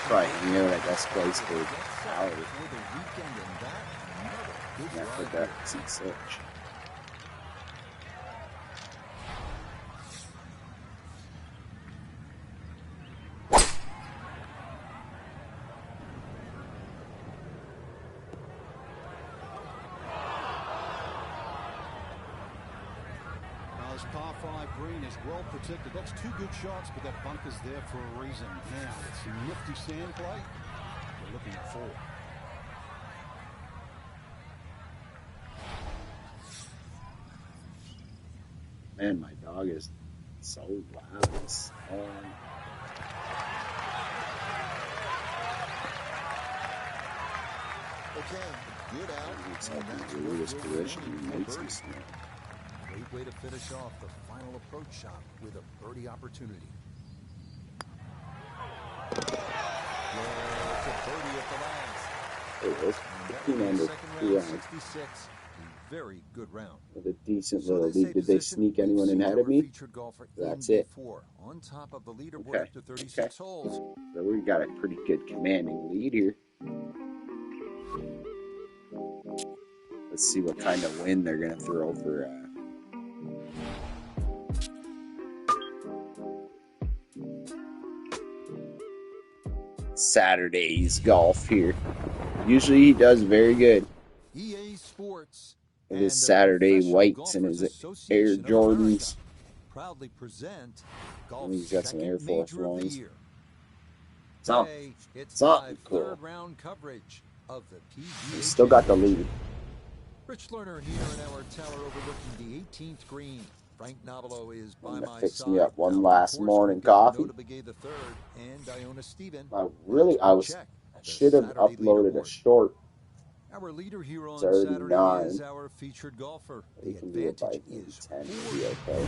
try and near that best place for hours. Yeah, I put that seat switch. Par 5 green is well protected. That's 2 good shots, but that bunker's there for a reason. Now, it's some nifty sand play. We're looking at 4. Man, my dog is so loud. It's Okay, good out. It's like in the weirdest position. He makes me snow. Great way to finish off the final approach shot with a birdie opportunity. Yeah, it's a birdie at the last. It was 15 under 2 rounds. 66. A very good round. With a decent little lead. Did they sneak anyone in ahead of me? That's it. On top of the leaderboard after 36 holes. So we got a pretty good commanding lead here. Let's see what kind of wind they're going to throw for Saturday's golf here. Usually he does very good EA Sports with his Saturday whites and his Air Jordans. Proudly present And he's got some Air Force Ones. Something cool. Third round coverage of the PGA. He's still got the lead. Rich Lerner here in our tower overlooking the 18th green. Frank Nobilo is by my Fix side. me up one last morning coffee. I should have uploaded a short. Our leader here on It's already Saturday 9. is our featured golfer. We The can do it by advantage is 10 to be okay.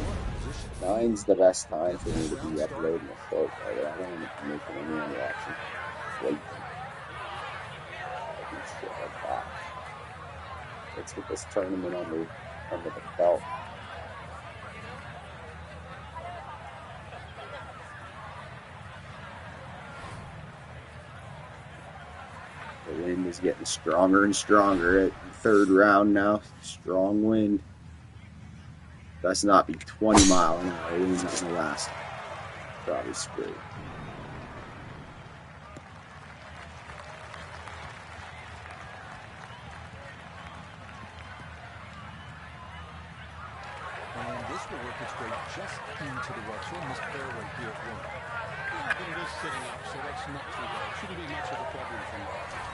9's the best time for me to be uploading a short. I don't want to make anyone watching. Wait. I can shit like that. Let's get this tournament under the belt. The wind is getting stronger and stronger at the third round now. Strong wind. That's not be 20 mile an hour. Wind's not gonna last. Probably straight. And this will work its way just into the rough. So in this fairway here at 1. Yeah, but it is sitting up, so that's not too bad. Shouldn't be much of a problem from that.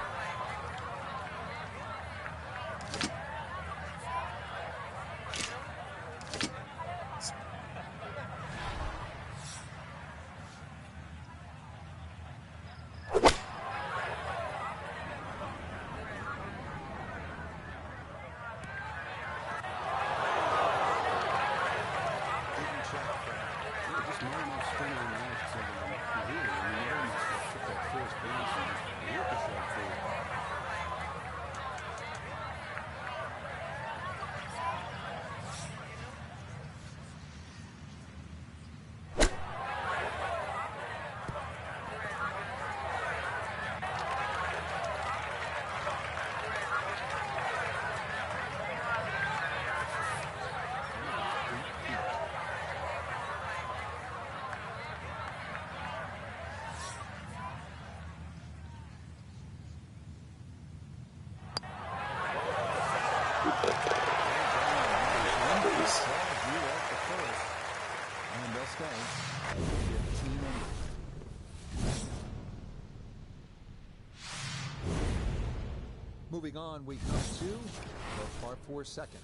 Moving on, we come to the par 4 second.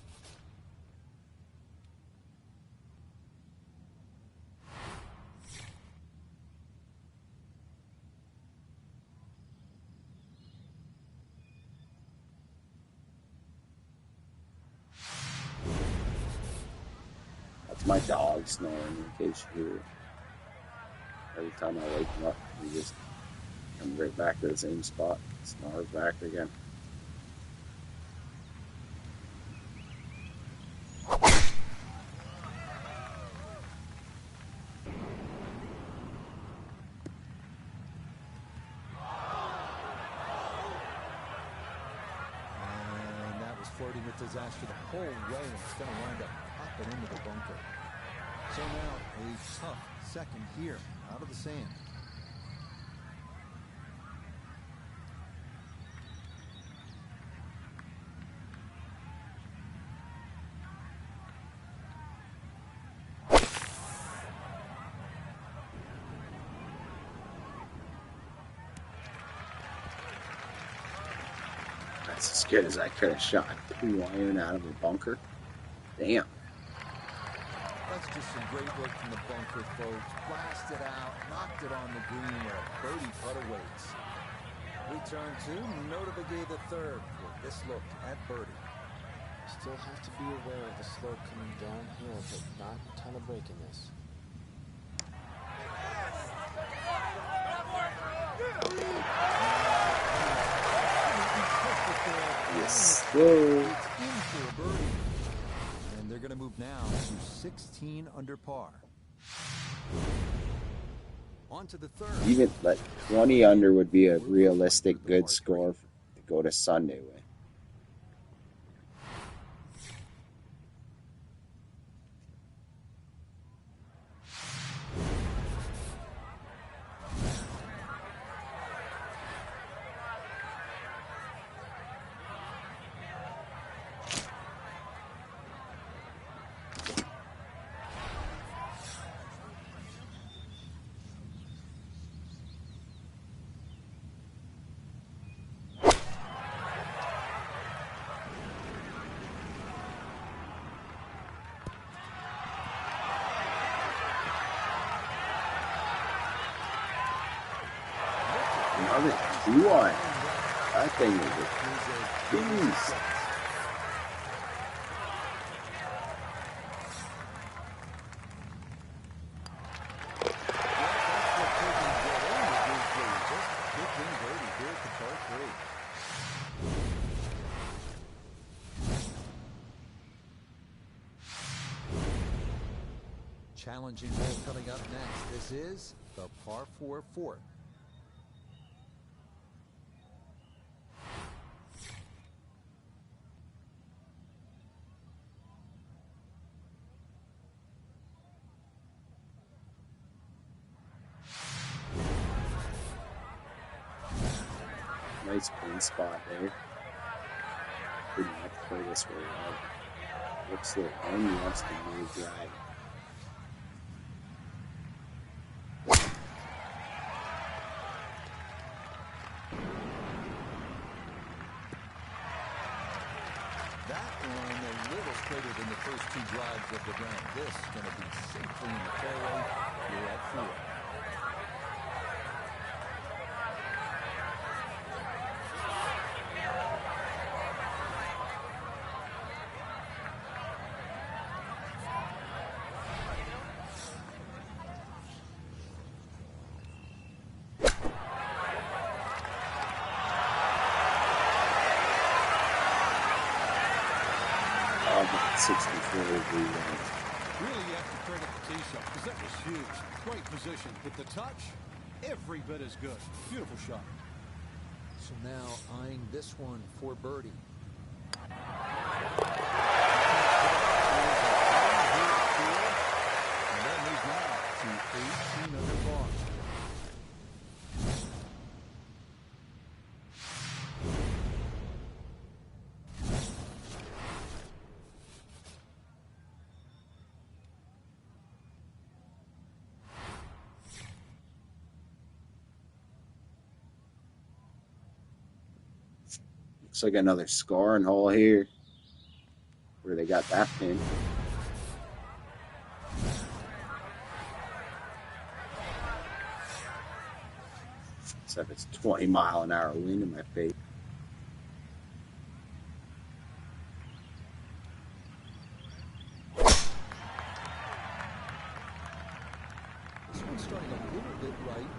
That's my dog snoring, in case you hear it. Every time I wake him up, he just comes right back to the same spot, snores back again. And that was flirting with disaster the whole way, and it's going to wind up popping into the bunker. So now a tough second here out of the sand. That's as good as I could have shot 2 iron out of a bunker. Damn. That's just some great work from the bunker, folks. Blasted out, knocked it on the green where a birdie putt awaits. We turn to Notable the third for this look at birdie. Still have to be aware of the slope coming downhill, but not a ton of break in this. Yes, go. It's in for a birdie. And they're going to move now to 16 under par. On to the third. Even like 20 under would be a realistic good score to go to Sunday with. Another 2 iron. That thing is a beast. Challenging hole coming up next. This is the par 4 fourth. Nice pin spot there. Didn't have to play this way out. Looks like only wants to move right. That one a little straighter than the first 2 drives of the round. This is going to be safely in the fairway here at 4. About 64 would be Really, you have to credit the tee shot because that was huge. Great position. But the touch, every bit as good. Beautiful shot. So now eyeing this one for birdie. And that moves now to 18 under par. Looks like another scoring hole here where they got that pin. Except it's 20-mile-an-hour wind in my face. This one's starting a little bit right.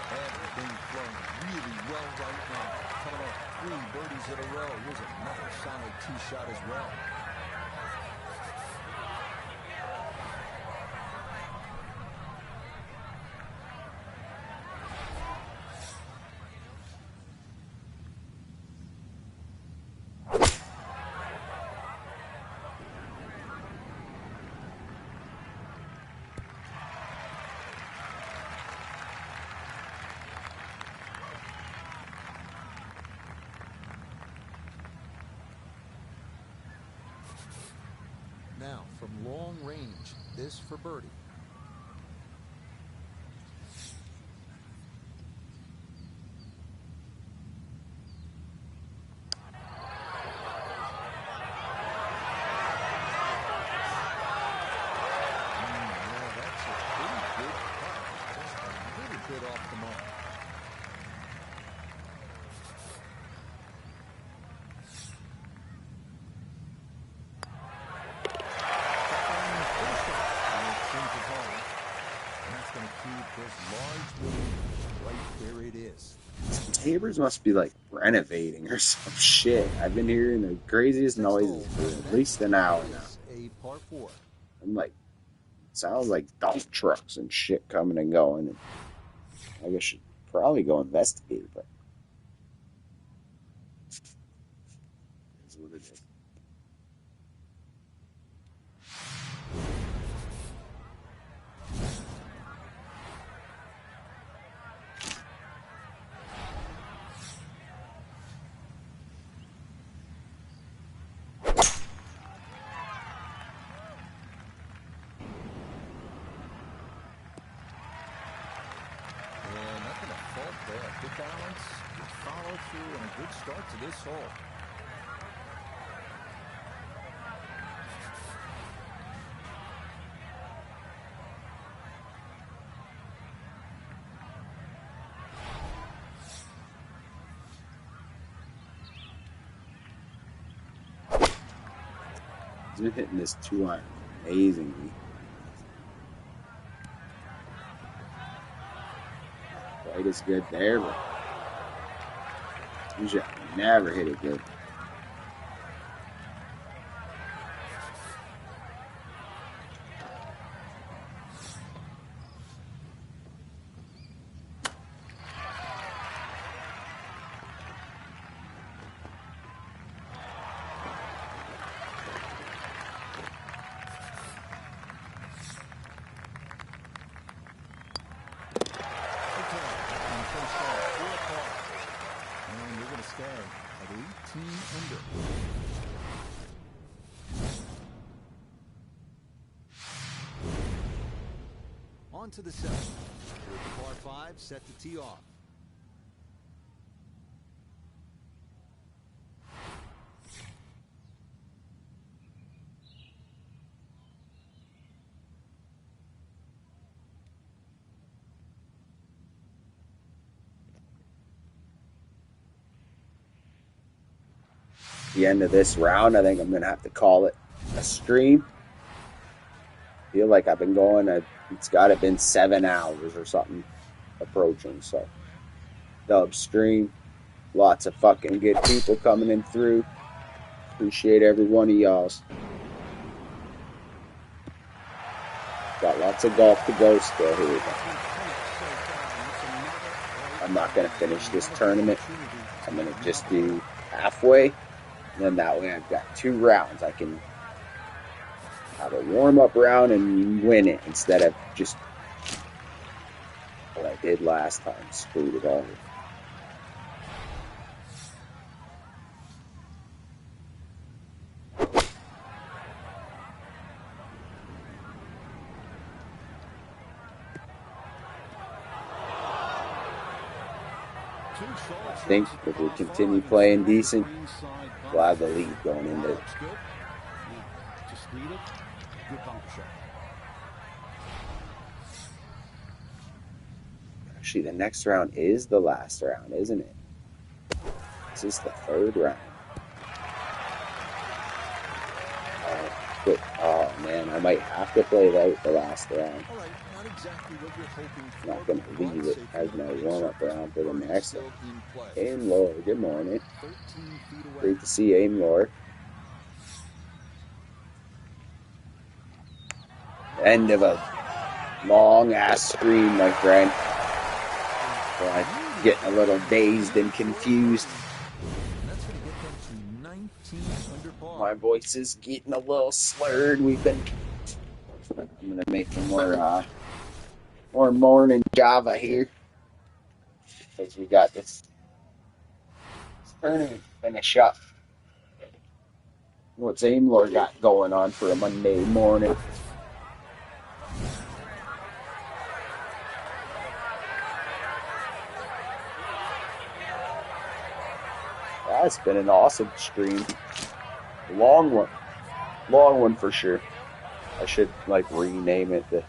Everything flowing really well right now. Coming off 3 birdies in a row. Here's another solid tee shot as well. Now, from long range, this for birdie. Yeah, that's a pretty good putt. Just a little bit off the mark. Neighbors must be like renovating or some shit. I've been hearing the craziest noises for at least an hour now. A par 4. I'm like, it sounds like dump trucks and shit coming and going. And I guess I should probably go investigate, but it's what it is. Nothing to fault there. Good balance, good follow through, and a good start to this hole. He's been hitting this 2-iron amazingly. Quite as good there, but usually I never hit it good. And you're going to stay at 18 under. On to the 7th. With the par 5 set to tee off. The end of this round, I think I'm going to have to call it a stream. I feel like I've been going, it's got to have been 7 hours or something approaching. So, dub stream. Lots of fucking good people coming in through. Appreciate every one of y'all's. Got lots of golf to go still here. I'm not going to finish this tournament. I'm going to just do halfway. And then that way I've got 2 rounds. I can have a warm-up round and win it instead of just what I did last time. Screwed it all. I think if we continue playing decent, we'll have the lead going into it. Just lead it. Good bunker shot. Actually, the next round is the last round, isn't it? This is the third round. Oh man, I might have to play it out the last round. All right, not exactly what you're hoping for. I'm not going to leave it as my warm-up round for the next one. In play. Aim Lord, good morning. 13 feet away. Great to see you, Aim Lord. End of a long-ass screen, my friend. So I'm getting a little dazed and confused. And that's going to get them to 19 under par. My voice is getting a little slurred. I'm going to make some more morning Java here. Because we got this tournament to finish up. What's Aim Lord got going on for a Monday morning? That's been an awesome stream. Long one for sure. I should rename it the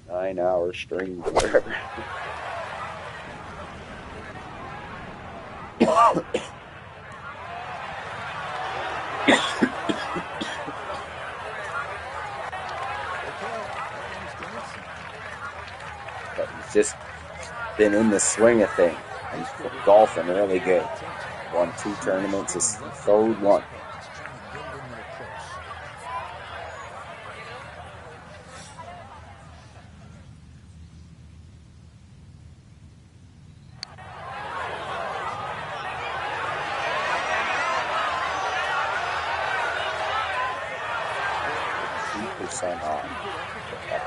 9-hour stream, whatever. But he's just been in the swing of things. He's golfing really good. Won 2 tournaments. This is the third one. Off. That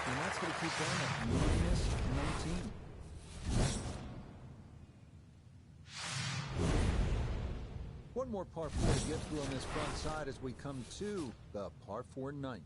And that's going to keep going at -19. One more par 4 to get through on this front side as we come to the par 4 ninth.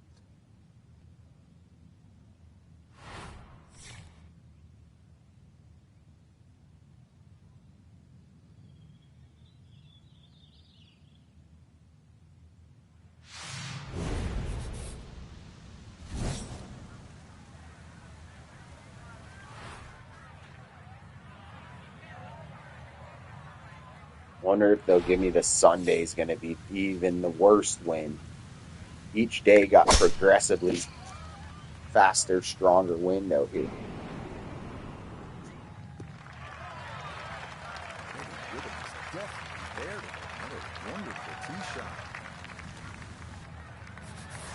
Wonder if they'll give me the Sunday's going to be even the worst wind. Each day got progressively faster, stronger wind out here.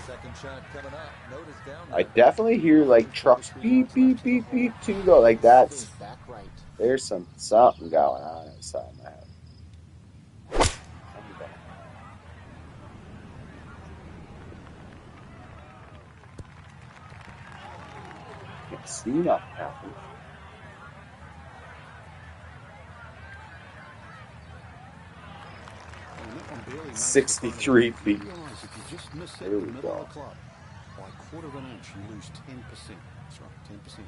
Second shot coming up. Note is down. I definitely hear trucks beep beep beep beep too though. That's there's something going on inside my house. Can't see nothing happen. Barely 63 feet. Realize if you just miss it There in we the middle go. of the club, by a quarter of an inch, you lose 10%. That's right, 10%.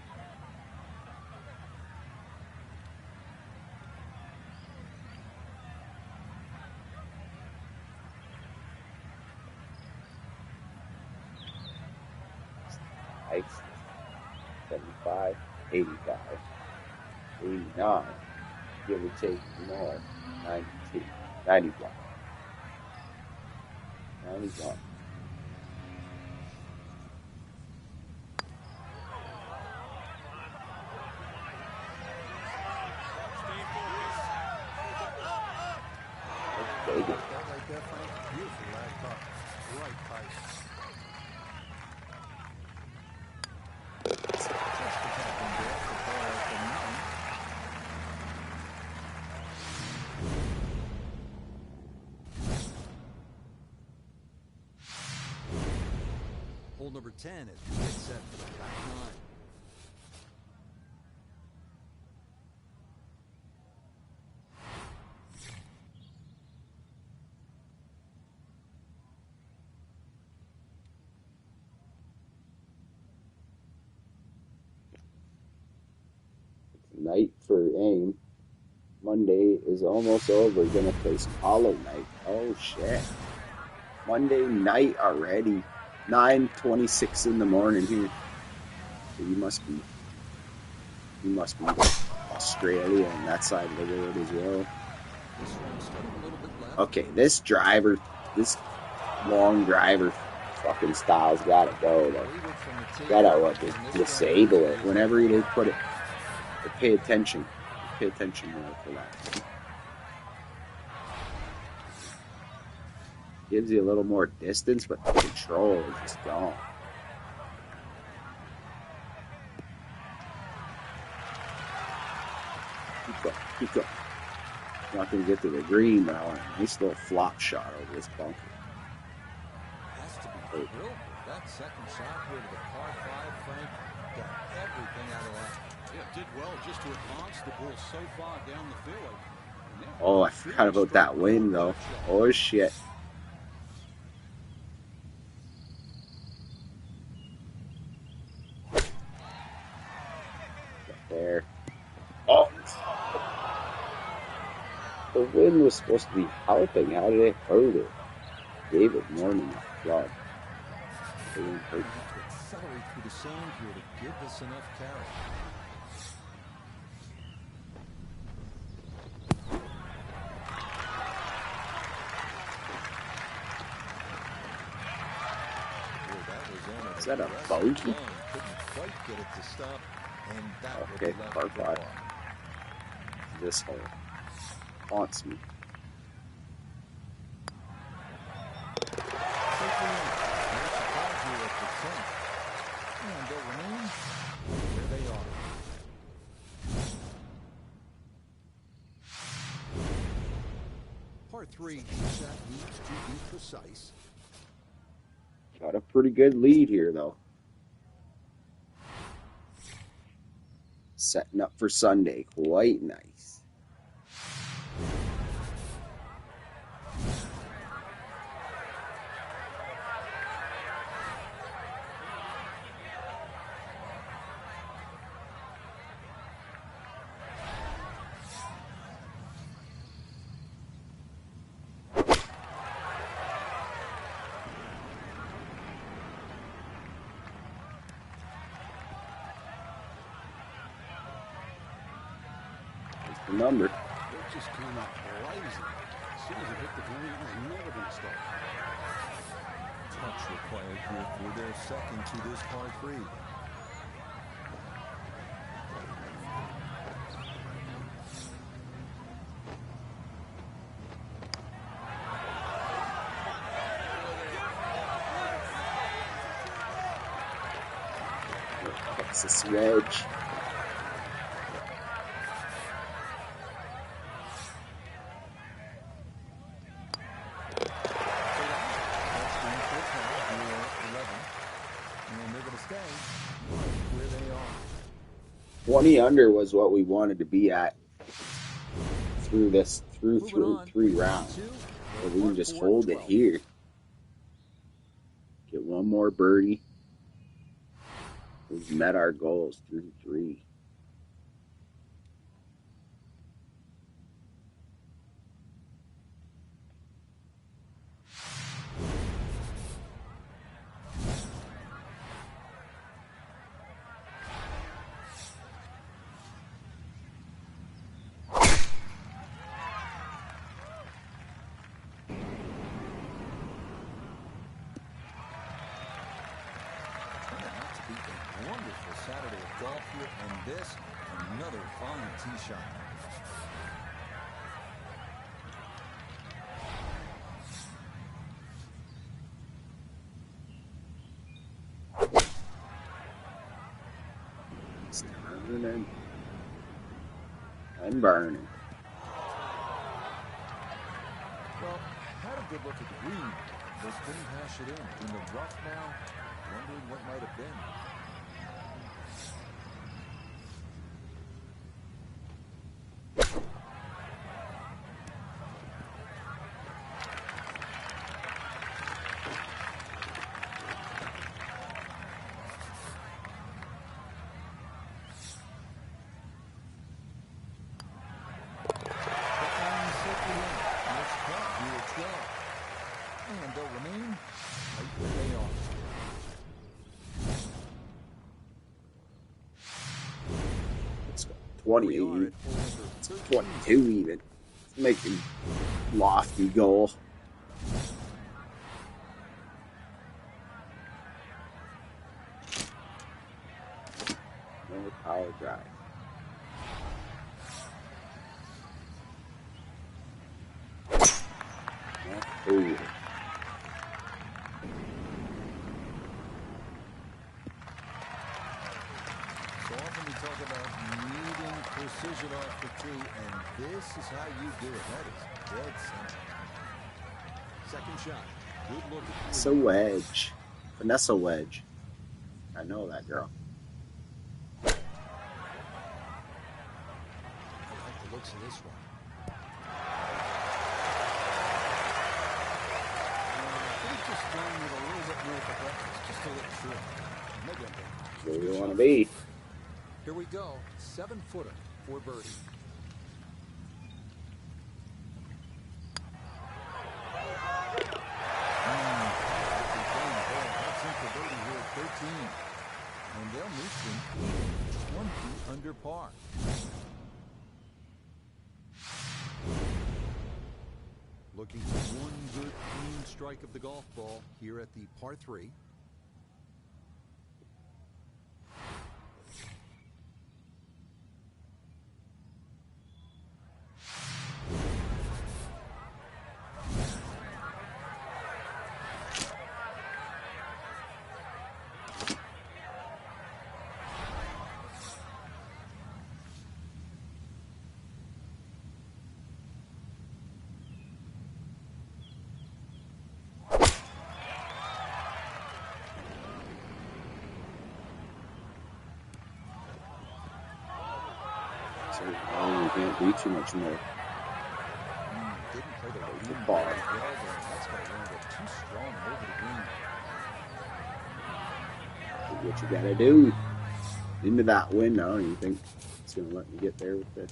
Nice. 75, 85, 89, give or take more, 92, 91, 91. Vegas. Beautiful lag putt. Great pace. Hole number 10 as we get set for the back nine. night for AIM. Monday is almost over. Gonna play some Hollow Knight. Oh shit. Monday night already. 9:26 in the morning here. So you must be Australia on that side of the world as well. Okay, this long driver fucking style's gotta go though. Gotta disable it whenever they put it. Pay attention. Pay attention more for that. Gives you a little more distance, but the control is just gone. Keep going. Not going to get to the green now. A nice little flop shot over this bunker. Has to be thrilled. That second shot here to the par 5, Frank, got everything out of that. Yeah, did well just to advance the ball so far down the fairway. Oh, I forgot about that wind though. Oh shit. There. Oh. The wind was supposed to be helping. How did it hurt it? David Morning job. It won't hurt. Accelerate through the sand here to give this enough carry. Is that a bogey? Couldn't quite get it to stop, and that okay, par 5. This hole haunts me. And they'll remain where they are. Par 3, shot needs to be precise. Got a pretty good lead here, though. Setting up for Sunday. Quite nice. The number. It just came up blazing. As soon as it hit the green, it was never going to stop. Touch required here for their second to this par 3. Texas wedge. And they're going to stay where they are. 20 under was what we wanted to be at through 3 rounds. So we can just hold it here. Get one more birdie. We've met our goals through 3. Wonderful Saturday of golf here, and this, another fine tee shot. It's turning and burning. Well, had a good look at the green, but couldn't hash it in the rough now, wondering what might have been. 20, We are at hole number 13. 22 even. It's making lofty goal. No power drive. Ooh. So often we talk about needing precision off the tee, and this is how you do it. That is dead center. Second shot. Good look at Vanessa Wedge. Vanessa Wedge. I know that girl. I like the looks of this one. I think just going with a little bit more progression. Just a little short. Maybe I'm wrong. Where you want to be. Here we go. 7-footer for birdie. That's in for birdie here at 13. And they'll move to 20 under par. Looking for one good clean strike of the golf ball here at the par 3. So, you can't do too much more. Didn't play the The green bar. very well there. That's going to land it too strong over the green. Do what you gotta do. Into that wind, I don't even think it's gonna let me get there with the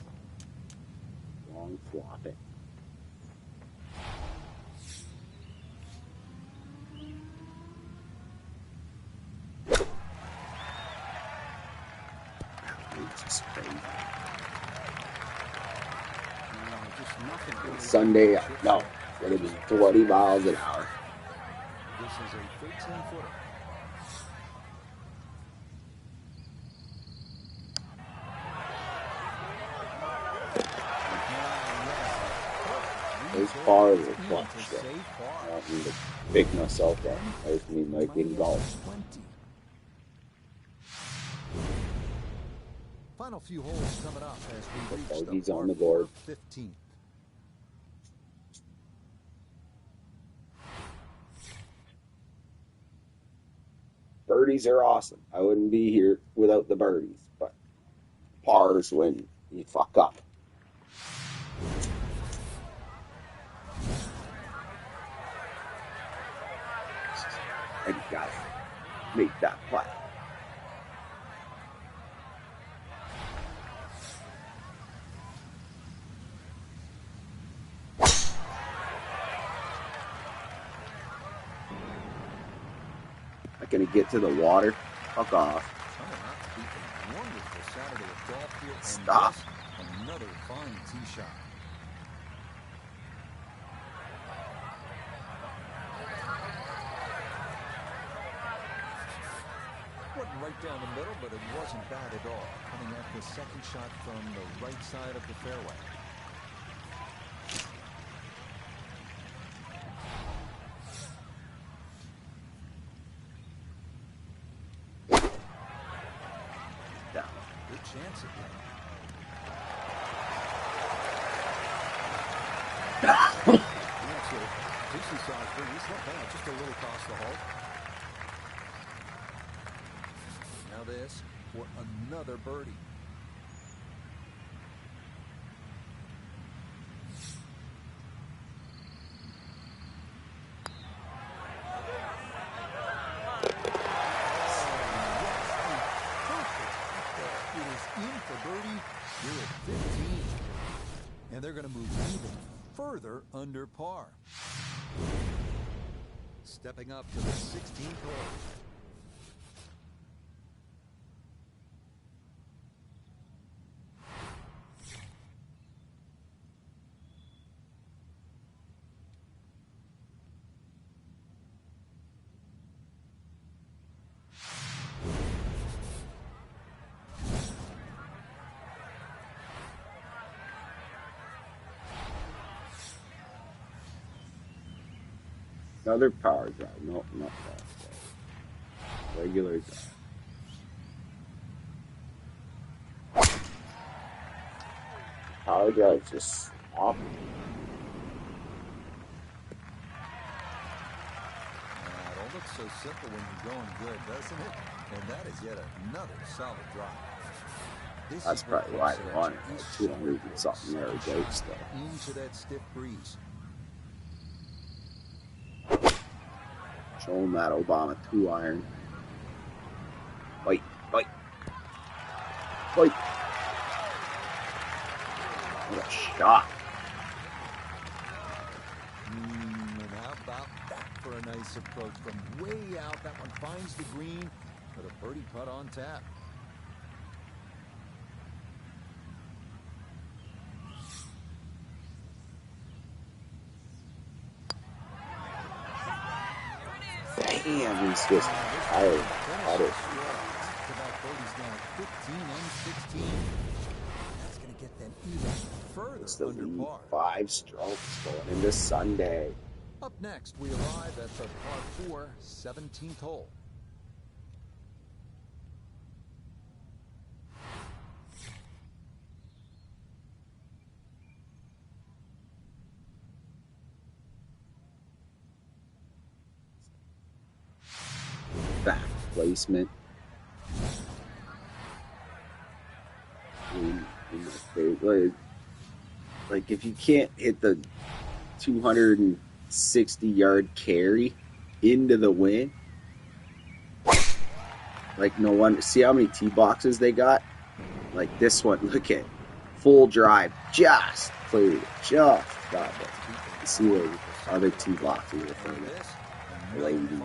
long flop it. It's just crazy. Just nothing really. Sunday, no, it's gonna be 20 miles an hour. This is a 13-footer. Those bars are To clutch. save I par. don't need to pick myself up. I just need like in golf. 20. Final few holes coming up as we reach the Bogey's on par the board. 15th. Birdies are awesome. I wouldn't be here without the birdies, but pars when you fuck up. And you gotta make that play. Not gonna get to the water. Fuck off. Coming out to be a wonderful Saturday of golf here. And Stop. yes, another fine tee shot. Wasn't right down the middle, but it wasn't bad at all. Coming at the second shot from the right side of the fairway. Down. Good chance again. That's a decent size birdie. He's not bad, just a little past the hole. Now this for another birdie. It is in for birdie here at 15. And they're going to move even further under par. Stepping up to the 16th hole. Another power drive. No, not power drive. Regular drive. Power drive just off. It all looks so simple when you're going good, doesn't it? And that is yet another solid drive. That's probably why they wanted like 200 and something yards out still. Into that stiff breeze. Show them that Obama 2-iron. Fight, fight, fight. What a shot. And how about that for a nice approach from way out? That one finds the green with a birdie putt on tap. Damn, he's just tired. That's going to get them even It's further the under lead, par. 5 strokes going into Sunday. Up next, we arrive at the par 4, 17th hole. Back placement. In my favorite, like if you can't hit the 260-yard carry into the wind, like no one. See how many tee boxes they got? Like this one, look at full drive, just cleared it, just got it. You see where the other tee boxes are from ladies and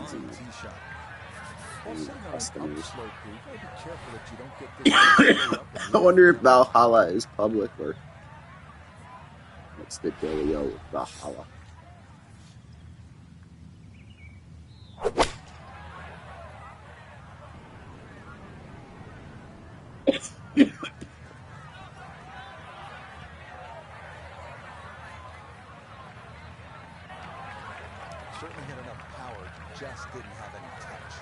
customers. I wonder if Valhalla is public or what's the dealio with Valhalla. Certainly had enough power, just didn't have any touch.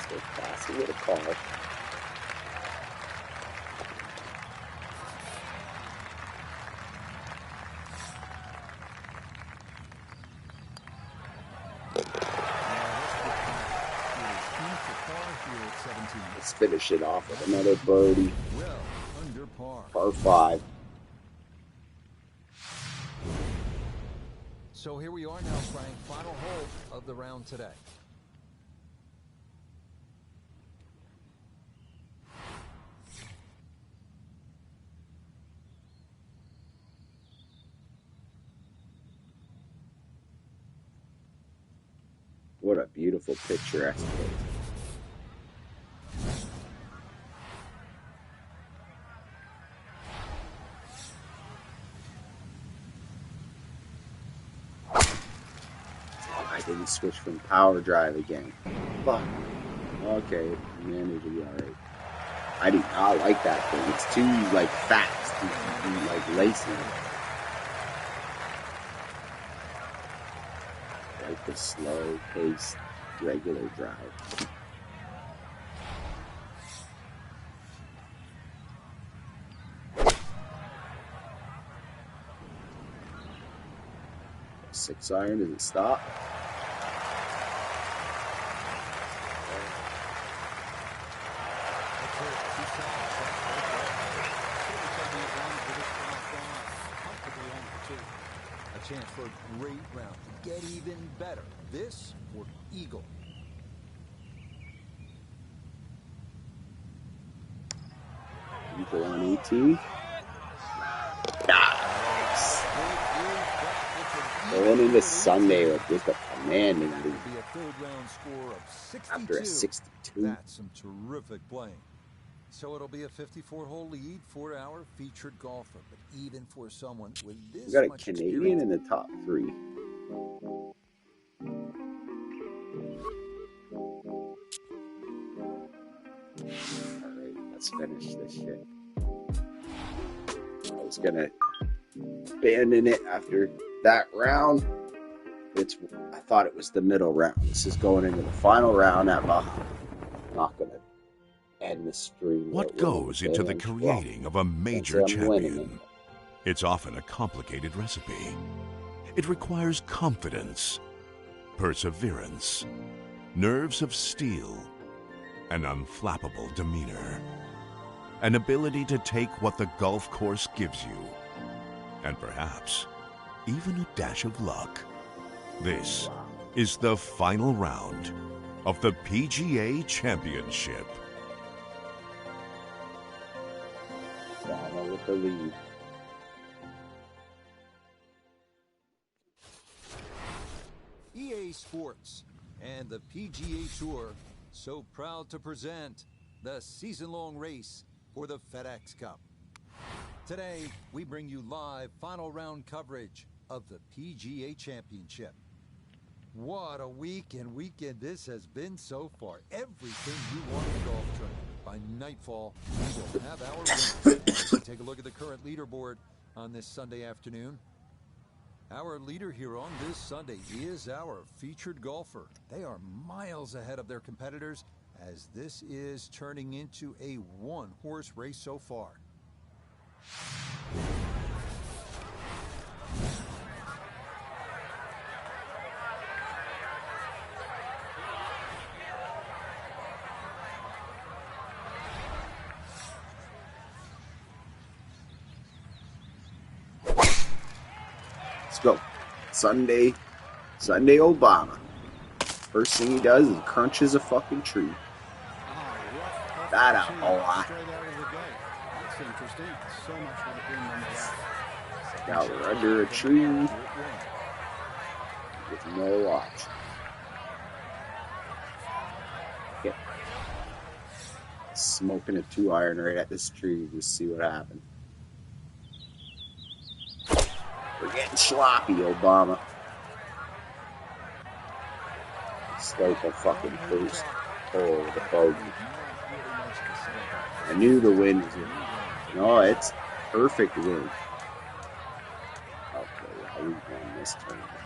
So classy with a car. Let's finish it off with another birdie. Well, under par. Par 5. So here we are now, Frank. Final hole of the round today. What a beautiful picturesque place. I didn't switch from power drive again. Fuck. Okay, manage to be alright. I do not like that thing. It's too like fast, too like lacy. Like the slow paced regular drive. Six iron, does it stop? A chance for a great round to get even better. This or eagle. Eagle on 18. Nice. Going into Sunday with just a commanding lead. Be a third round score of 62. After a 62. That's some terrific playing. So it'll be a 54-hole lead for our featured golfer. But even for someone with this We got a much Canadian experience, in the top 3. Alright, let's finish this shit. I was gonna abandon it after that round. I thought it was the middle round. This is going into the final round at Baja. I'm not gonna end the stream. What goes into the creating of a major champion? It's often a complicated recipe. It requires confidence, perseverance, nerves of steel, an unflappable demeanor, an ability to take what the golf course gives you, and perhaps even a dash of luck. This is the final round of the PGA Championship. With the lead. EA Sports and the PGA Tour so proud to present the season-long race for the FedEx Cup. Today, we bring you live final round coverage of the PGA Championship. What a week and weekend this has been so far. Everything you want in a golf tournament. By nightfall, we will have our winners. Take a look at the current leaderboard on this Sunday afternoon. Our leader here on this Sunday is our featured golfer. They are miles ahead of their competitors as this is turning into a one-horse race so far. Let's go. Sunday Obama. First thing he does is crunches a fucking tree. That out a lot. That's interesting. So much for the pin on the left. Now we're under a tree with no watch. Yeah. Smoking a 2-iron right at this tree. Just see what happens. We're getting sloppy, Obama. Start the fucking first hole of the bogey. I knew the wind was in. No, it's perfect wind. Okay, I won this tournament.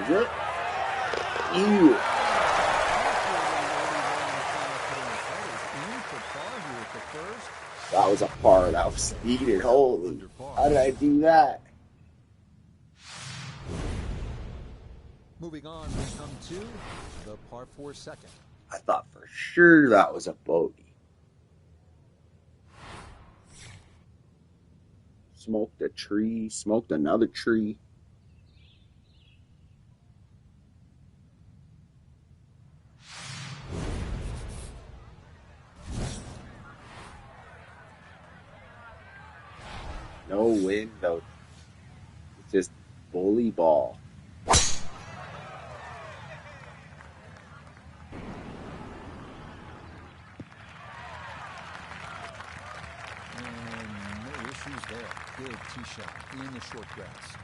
Is it? Ew. That was a par. That was needed. Holy. How did I do that? Moving on, we come to the par 4 second. I thought for sure that was a bogey. Smoked a tree. Smoked another tree. No wind, though. It's just bully ball. And no issues there. Good tee shot in the short grass.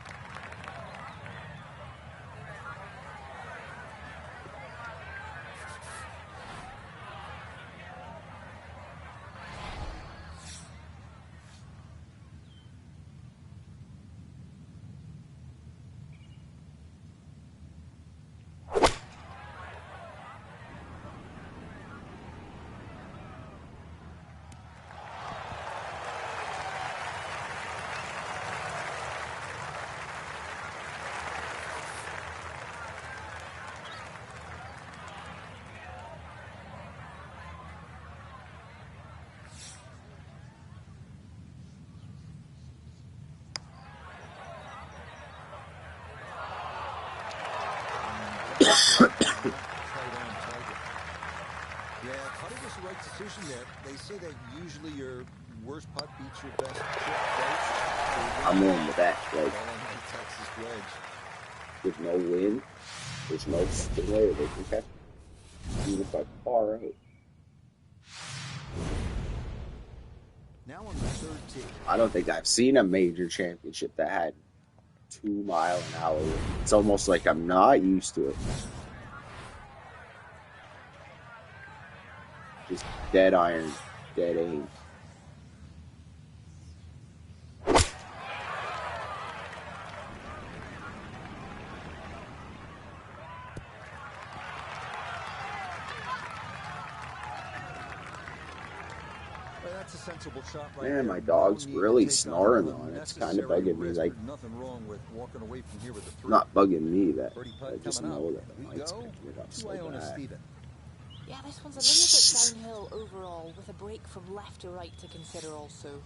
decision there. They say that usually your worst putt beats your best chip. I'm on with that. Like, Texas wedge. there's no wind, there's no way they can catch it. Even if I far out. Now on the third tee. I don't think I've seen a major championship that had 2 mile an hour. It's almost like I'm not used to it. Just dead iron, dead aim. That's a sensible shot right Man, there. my dog's No need to really take snoring on on it. It's kind of unnecessary bugging me. risk. Like, There's nothing wrong with walking away from here with a 3. not bugging me that Birdie I putt just coming know up. that the We light's go picking it up to so Iona bad. Stephen. Yeah, this one's a little bit downhill overall, with a break from left to right to consider also.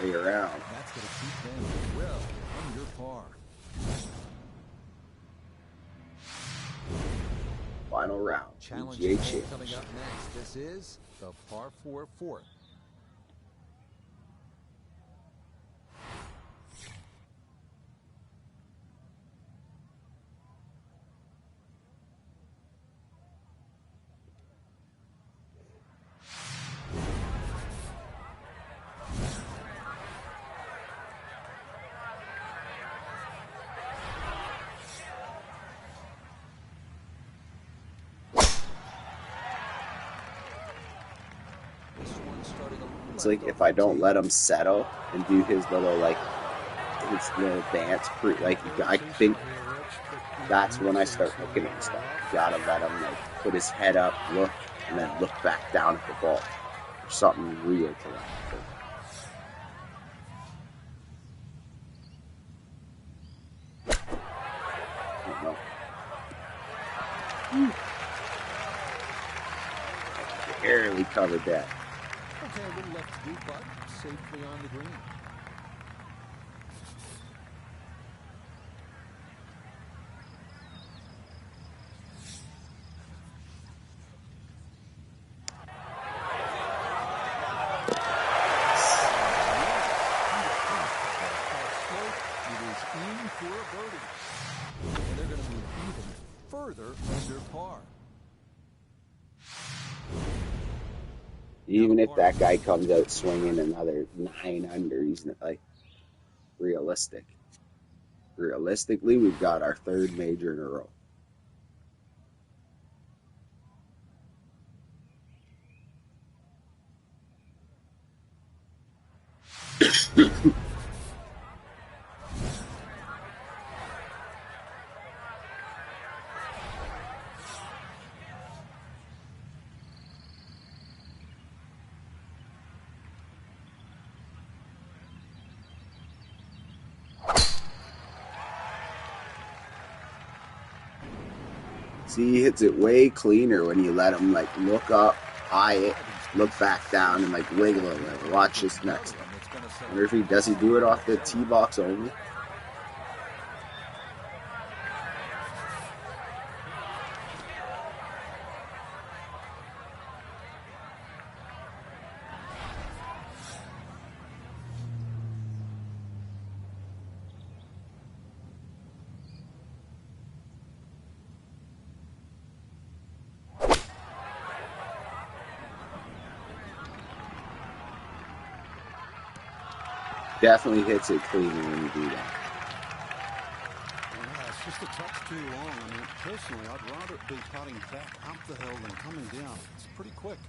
Lay around. That's going to keep them well under par. Final round. Challenging PGA hole Challenge. coming up next. This is the par 4 fourth. It's like if I don't let him settle and do his little dance, I think that's when I start looking at stuff. You gotta let him put his head up, look, and then look back down at the ball. There's something real to that. I don't know. Barely covered that. Okay, a little left to do, but safely on the green. It is in for a birdie. And they're going to move even further under par. Even if that guy comes out swinging another 9 under, he's not, realistic. Realistically, we've got our 3rd major in a row. See, he hits it way cleaner when you let him look up, eye it, look back down, and wiggle it. Watch this next one. I wonder if does he do it off the tee box only? Definitely hits it cleaner when you do that. Yeah, it's just a touch too long. I mean, personally, I'd rather it be putting back up the hill than coming down. It's pretty quick.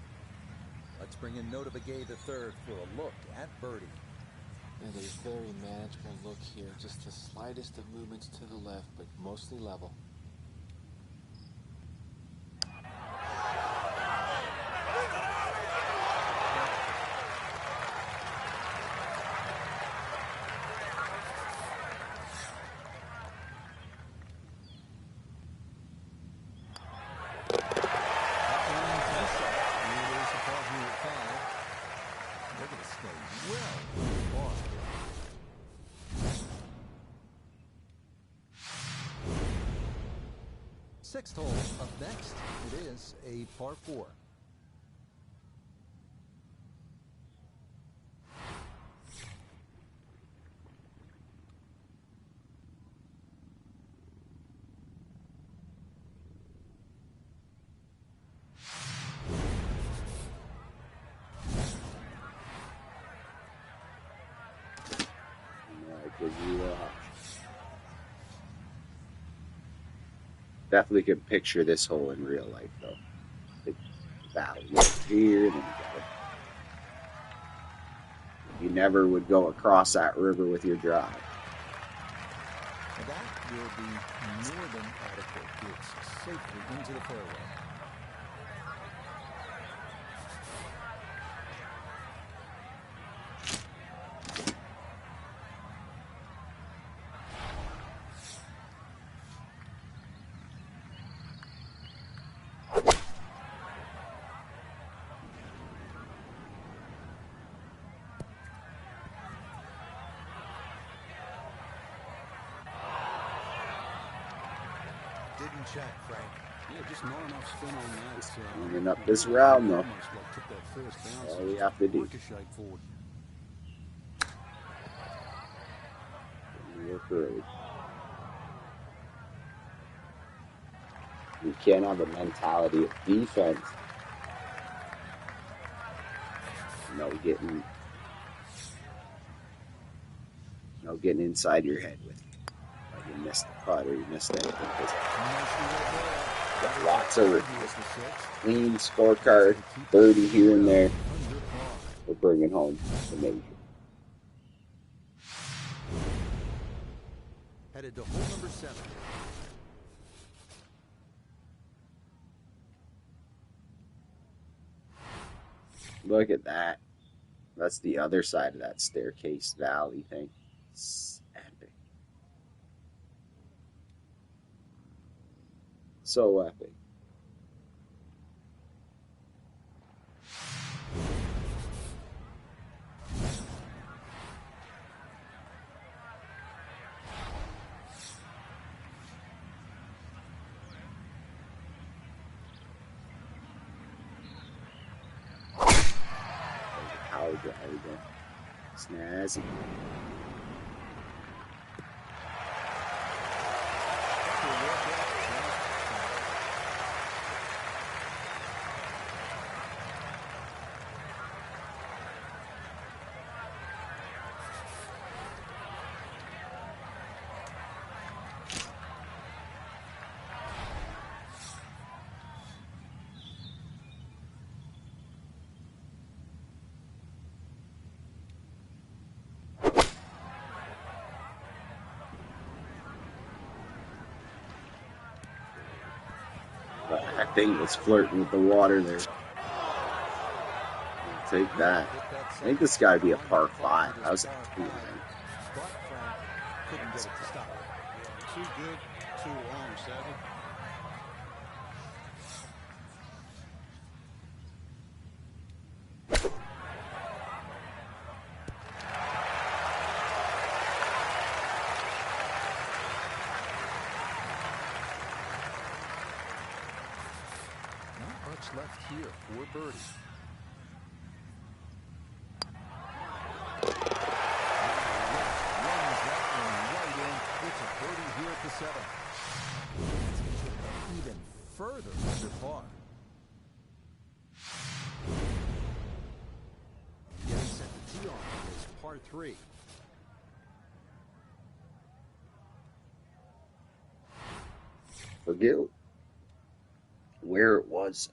Let's bring in Nota Begay the third for a look at birdie. And a very manageable look here. Just the slightest of movements to the left, but mostly level. 6th hole up next. It is a par 4. Definitely can picture this hole in real life, though. The valley over here, then you got it. You never would go across that river with your drive. That will be more than adequate. It's safely into the fairway. Didn't check, Frank. Yeah, just not enough spin on that. Moving up this round, though. Almost like took that first bounce. All we have to do. Ricochet forward. Work early. You can't have a mentality of defense. Getting inside your head with it. Like you missed the putt or you missed anything. Got lots of clean scorecard, birdie here and there. We're bringing home the major. Headed to hole number 7. Look at that. That's the other side of that staircase valley thing. It's epic. So epic. Power driver there. Snazzy. That thing was flirting with the water there. I'll take that. I think this got to be a par 5. That was a 2, man. Couldn't get it to stop. Too good, too long, sadly. Not much left here for birdie. It's a birdie here at the 7th. That's going to take it even further under par. Getting set to tee off is par 3. Forget where it was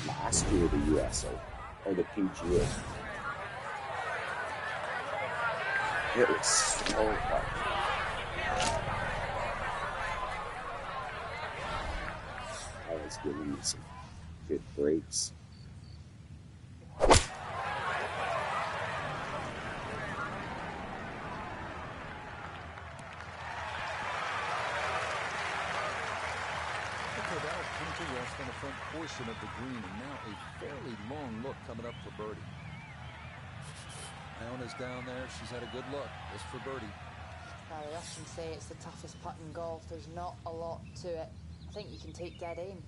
last year, the US Open or the PGA. It was so hard. I was giving me some good breaks. That'll come to rest on the front portion of the green, and now a fairly long look coming up for birdie. Iona's down there. She's had a good look. This for birdie. They often say it's the toughest putt in golf. There's not a lot to it. I think you can take dead aim.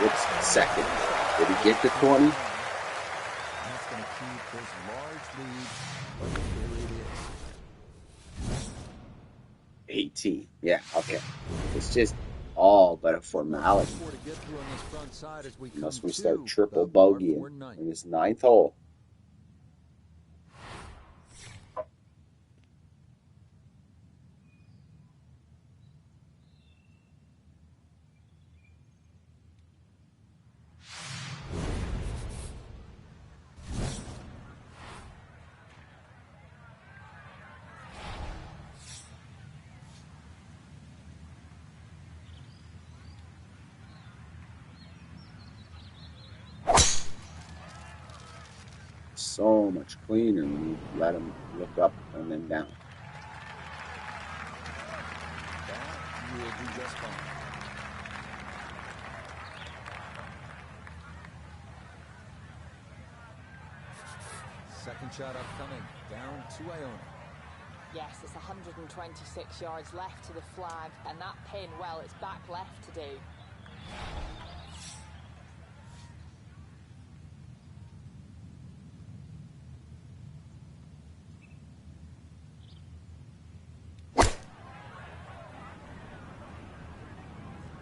What's second? Did he get to 20? That's going to keep this large lead, but here it is. 18. Yeah, okay. It's just all but a formality. More to get through on this front side as we Unless come we start to triple the par bogeying four ninth. in this 9th hole. So much cleaner when you let them look up and then down. That will do just fine. Second shot upcoming, down to Iona. Yes, it's 126 yards left to the flag, and that pin, well, it's back left to do.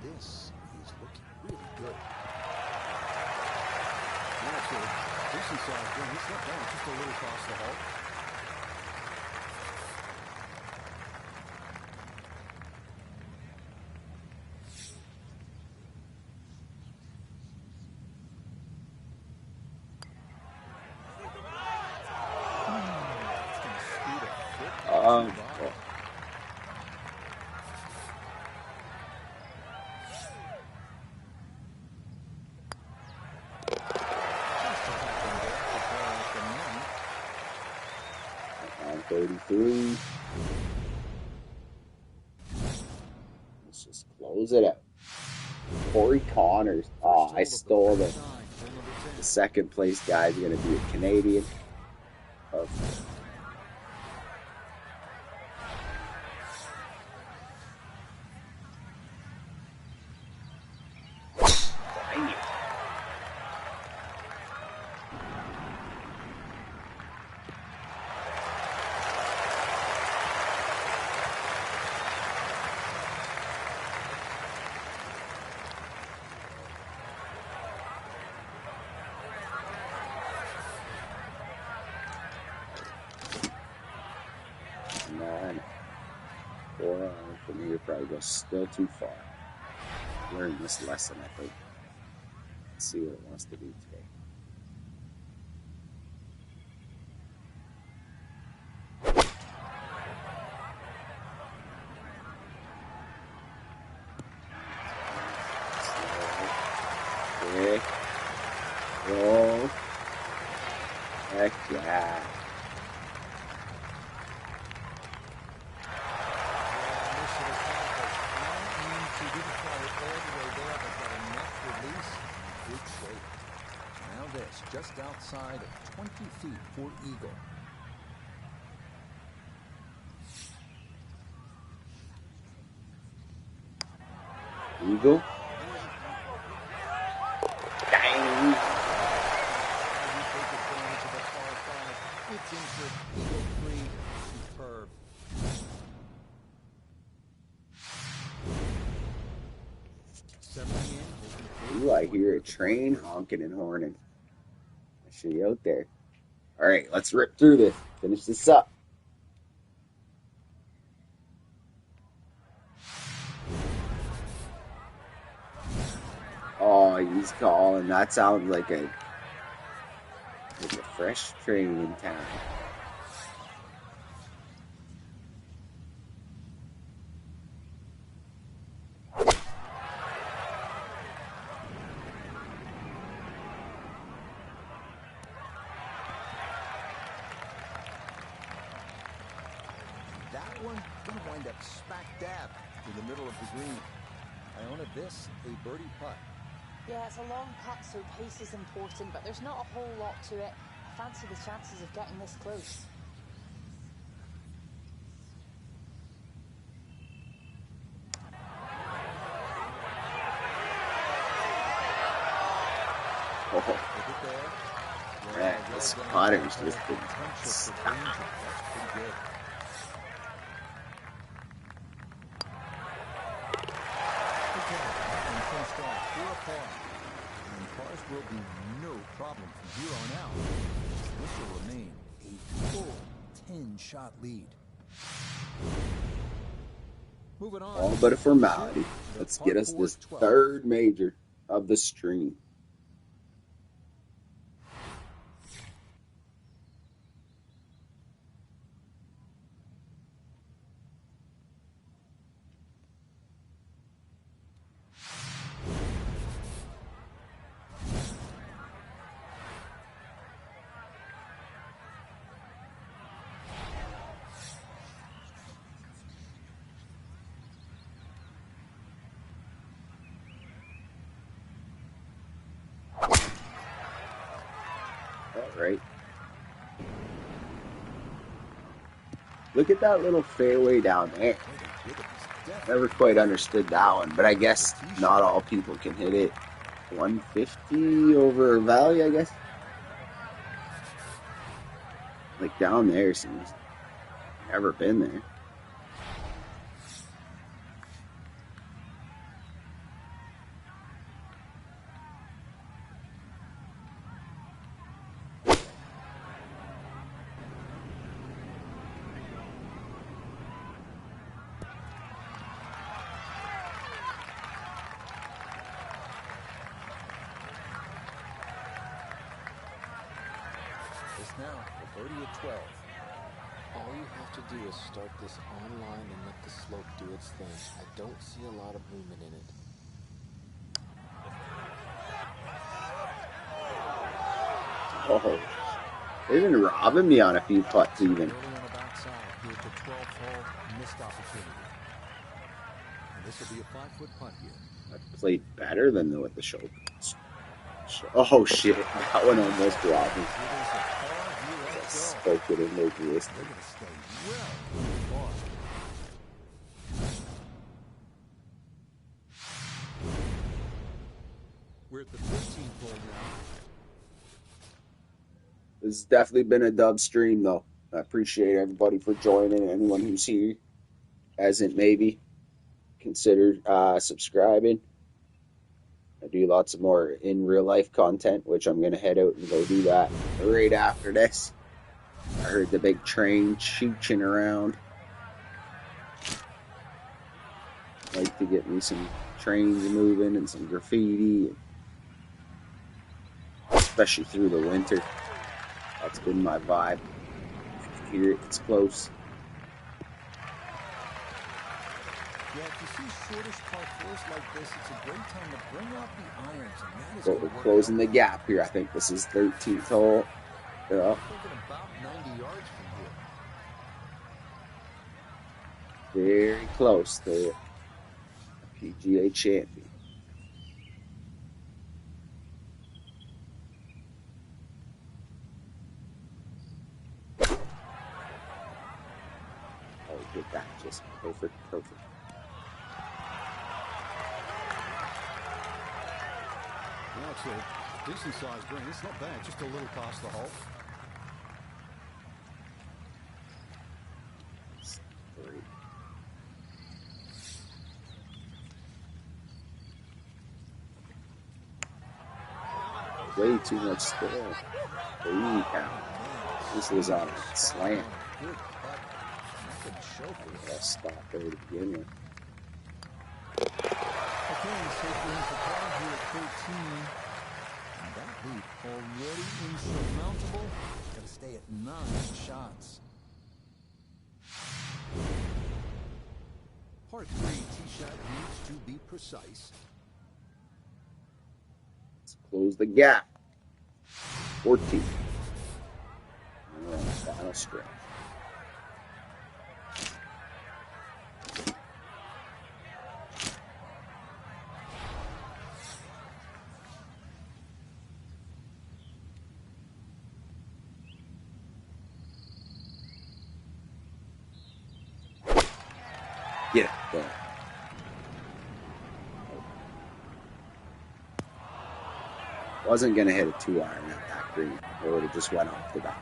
This is looking really good. That's a decent size gun. He's not down just a little across the hole. It's going to scoot a foot Um, to the bottom. on 33. Let's just close it out. Corey Connors. Oh, I stole the second place guy. Is going to be a Canadian. Of nine. 4 hours from here probably goes still too far. Learn this lesson, I think. Let's see what it wants to do today. Okay. Roll. Heck yeah. Now this, just outside of 20 feet for eagle. Eagle. Dang. It's in for eagle 3. Superb. Ooh, I hear a train honking and horning. I should be out there. All right, let's rip through this. Finish this up. Oh, he's calling. That sounds like a fresh train in town. that one going to wind up smack dab in the middle of the green. Iona, this a birdie putt. Yeah, it's a long putt, so pace is important, but there's not a whole lot to it. I fancy the chances of getting this close. Oh. Man, this putter's just been stuck. And cars will be no problem from here on out. This will remain a full 10-shot lead. Moving on. All but a formality. Let's get us this third major of the stream. Right. Look at that little fairway down there. Never quite understood that one, but I guess not all people can hit it. 150 over a valley, I guess. Like down there seems never been there. Now, the birdie at 12. All you have to do is start this online and let the slope do its thing. I don't see a lot of movement in it. Oh, they've been robbing me on a few putts even. Early on the backside, here at the 12th hole, missed opportunity. And this will be a 5-foot putt here. I played better than with the show. Oh shit, that one almost robbed me. I spoke it into existence. They're going to stay well far. We're at the 15th hole now. This has definitely been a dub stream, though. I appreciate everybody for joining. Anyone who's here hasn't maybe considered subscribing. I do lots of more in real life content, which I'm going to head out and go do that right after this. I heard the big train chooching around. Like to get me some trains moving and some graffiti, especially through the winter. That's been my vibe. Here it's close. Yeah, if you see shortish par fours like this, it's a great time to bring out the irons, and that is But we're closing the gap here. I think this is 13th hole. Yeah. I'm thinking about 90 yards from here. Very close to PGA champion. Oh, get that. Just perfect. Now it's a decent sized green. It's not bad, just a little past the hole. Way too much still. 3 count. This was on a slant. Good putt. Nothing to show for it. I'll stop there to begin with. Okay, safely in for par here at 13. And that lead already insurmountable. Got to stay at 9 shots. Par 3 tee shot needs to be precise. Let's close the gap. 14. We're on the final stretch. Wasn't going to hit a 2-iron at that green. It would have just went off the back.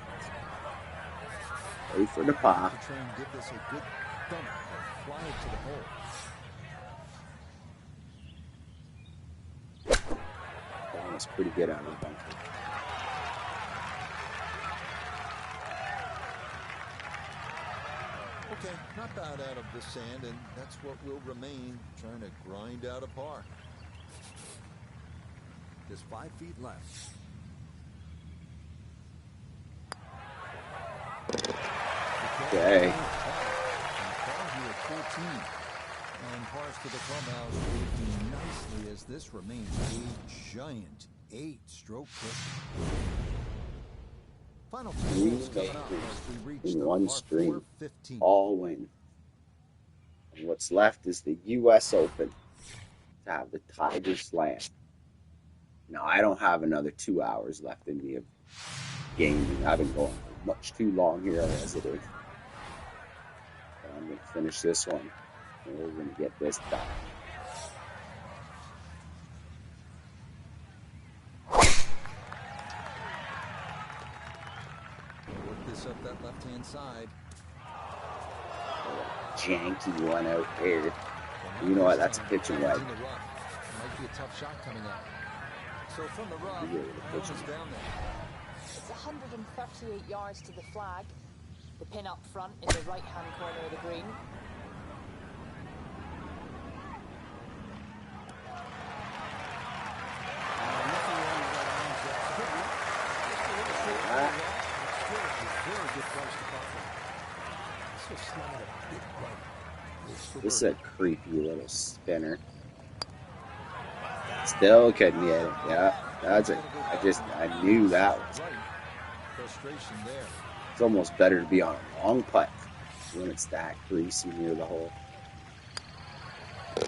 Wait for the par. To try and give this a good thump or fly it to the hole. That was pretty good out of the bunker. Okay, not bad out of the sand, and that's what will remain, trying to grind out a par. Just 5 feet left. Okay. And pars to the clubhouse working nicely as this remains a giant 8-stroke cushion. Final 2 holes coming up as we reach In the one par stream, 4-15. all win. And what's left is the U.S. Open to have the Tiger Slam. Now, I don't have another 2 hours left in me of gaming. I've been going much too long here as it is. But I'm going to finish this one, and we're going to get this done. Work this up that left-hand side. Janky one out there. You know what? That's a pitching wedge. Might be a tough shot coming up. So from the rough, Holmes is down there. It's 138 yards to the flag. The pin up front in the right-hand corner of the green. This is a creepy little spinner. Still couldn't get it. Yeah, that's it. I knew that was. Frustration there. It's almost better to be on a long putt when it's that greasy near the hole. Again, a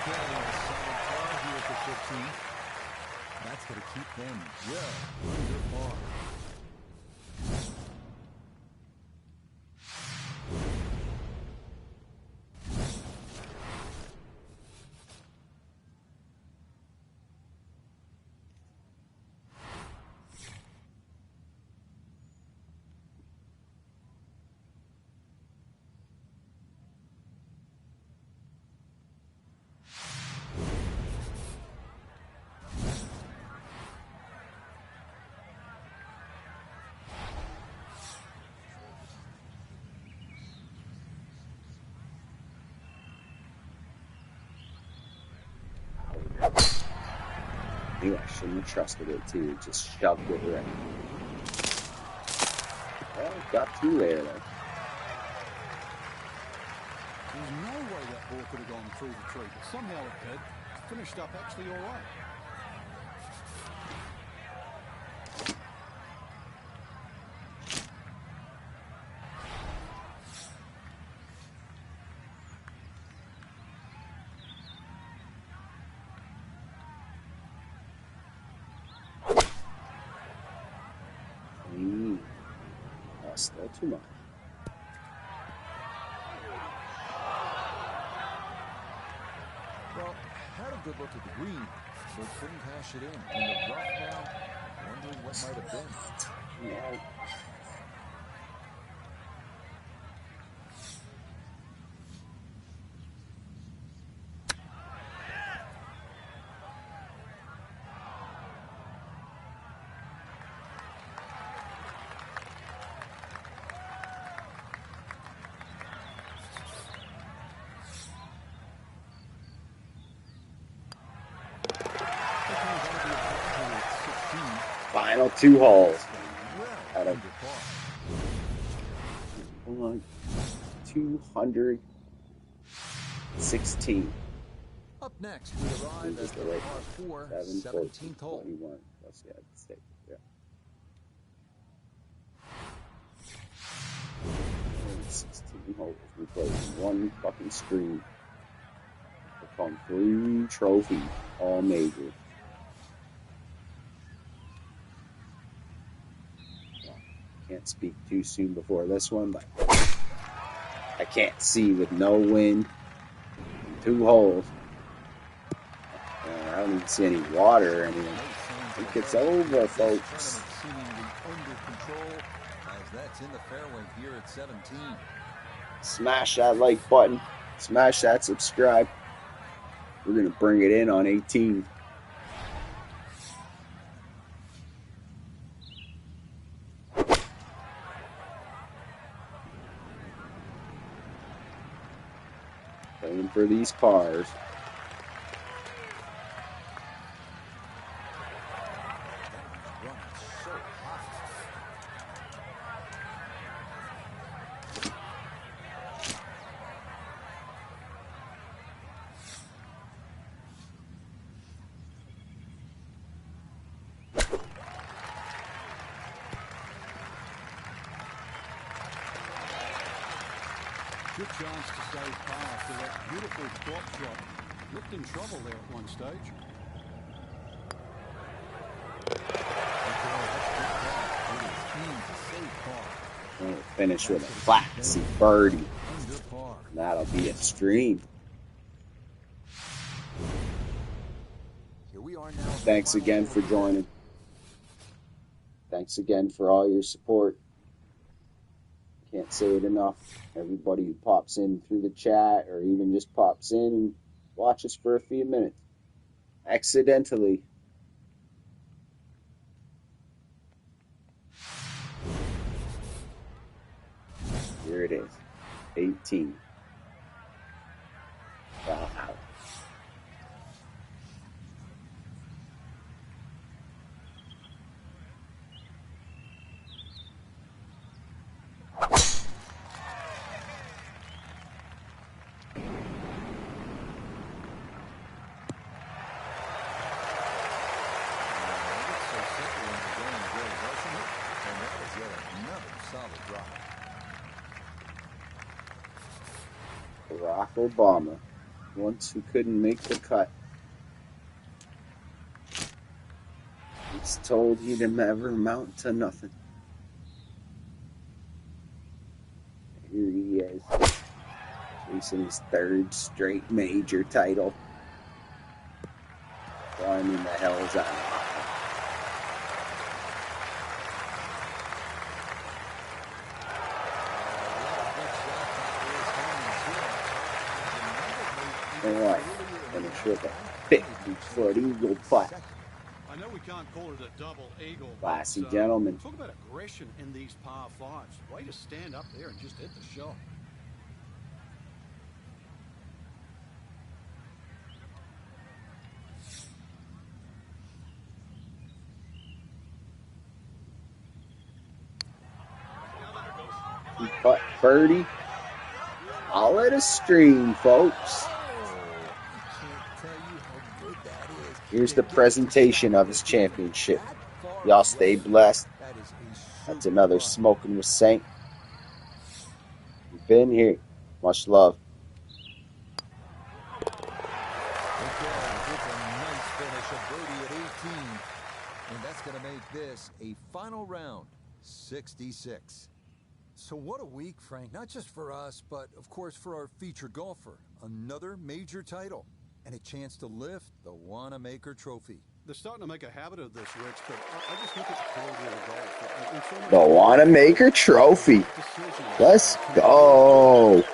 solid par here for 15. That's going to keep them well under par. I knew I shouldn't have trusted it too. Just shoved it right. Well, got 2 there though. There's no way that ball could have gone through the tree, but somehow it did. Finished up actually all right. Oh, still too much. Well, had a good look at the green, but couldn't cash it in. In the rough now, wondering what might have been. Yeah. Final 2 holes. Out of 216. Up next, we arrive at the par 4, 17th hole. 21. That's the stake. Yeah. 16 holes. We played 1 fucking screen. We're on 3 trophies, all major. Can't speak too soon before this one, but I can't see with no wind. 2 holes. I don't even see any water or anything. think it's over, folks. Seemingly under control, as that's in the fairway here at 17. Smash that like button. Smash that subscribe. We're going to bring it in on 18. Playing for these pars. Good chance to save par after that beautiful drop shot. Looked in trouble there at one stage. We'll finish with a classy birdie. That'll be a stream. Here we are now. Thanks again for joining. Thanks again for all your support. Can't say it enough. Everybody who pops in through the chat or even just pops in and watches for a few minutes. Accidentally. Here it is. 18. Wow. Barack Obama, once who couldn't make the cut. He's told he'd never amount to nothing. Here he is, chasing his third straight major title. Climbing the hell's out of Alright, finish with a 50-foot eagle putt. I know we can't call it a double eagle. Classy but, gentlemen. Talk about aggression in these par fives. Way to stand up there and just hit the shot. Putt birdie. I'll let it stream, folks. Here's the presentation of his championship. Y'all stay blessed. That's another Smoking with Saint. You've been here. Much love. It's a nice finish, a birdie at 18. And that's going to make this a final round, 66. So what a week, Frank. Not just for us, but of course for our featured golfer. Another major title and a chance to lift the Wanamaker Trophy. They're starting to make a habit of this, Rich, but I just look at the quality of the golf. The Wanamaker Trophy. Let's go. And it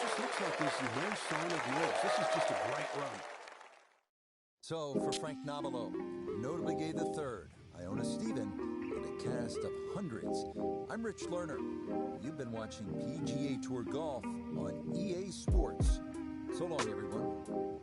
just looks like there's no sign of nerves. This is just a great run. So for Frank Nobilo, notably gave the third, Iona Stephen, and a cast of hundreds, I'm Rich Lerner. You've been watching PGA Tour Golf on EA Sports. So long, everyone.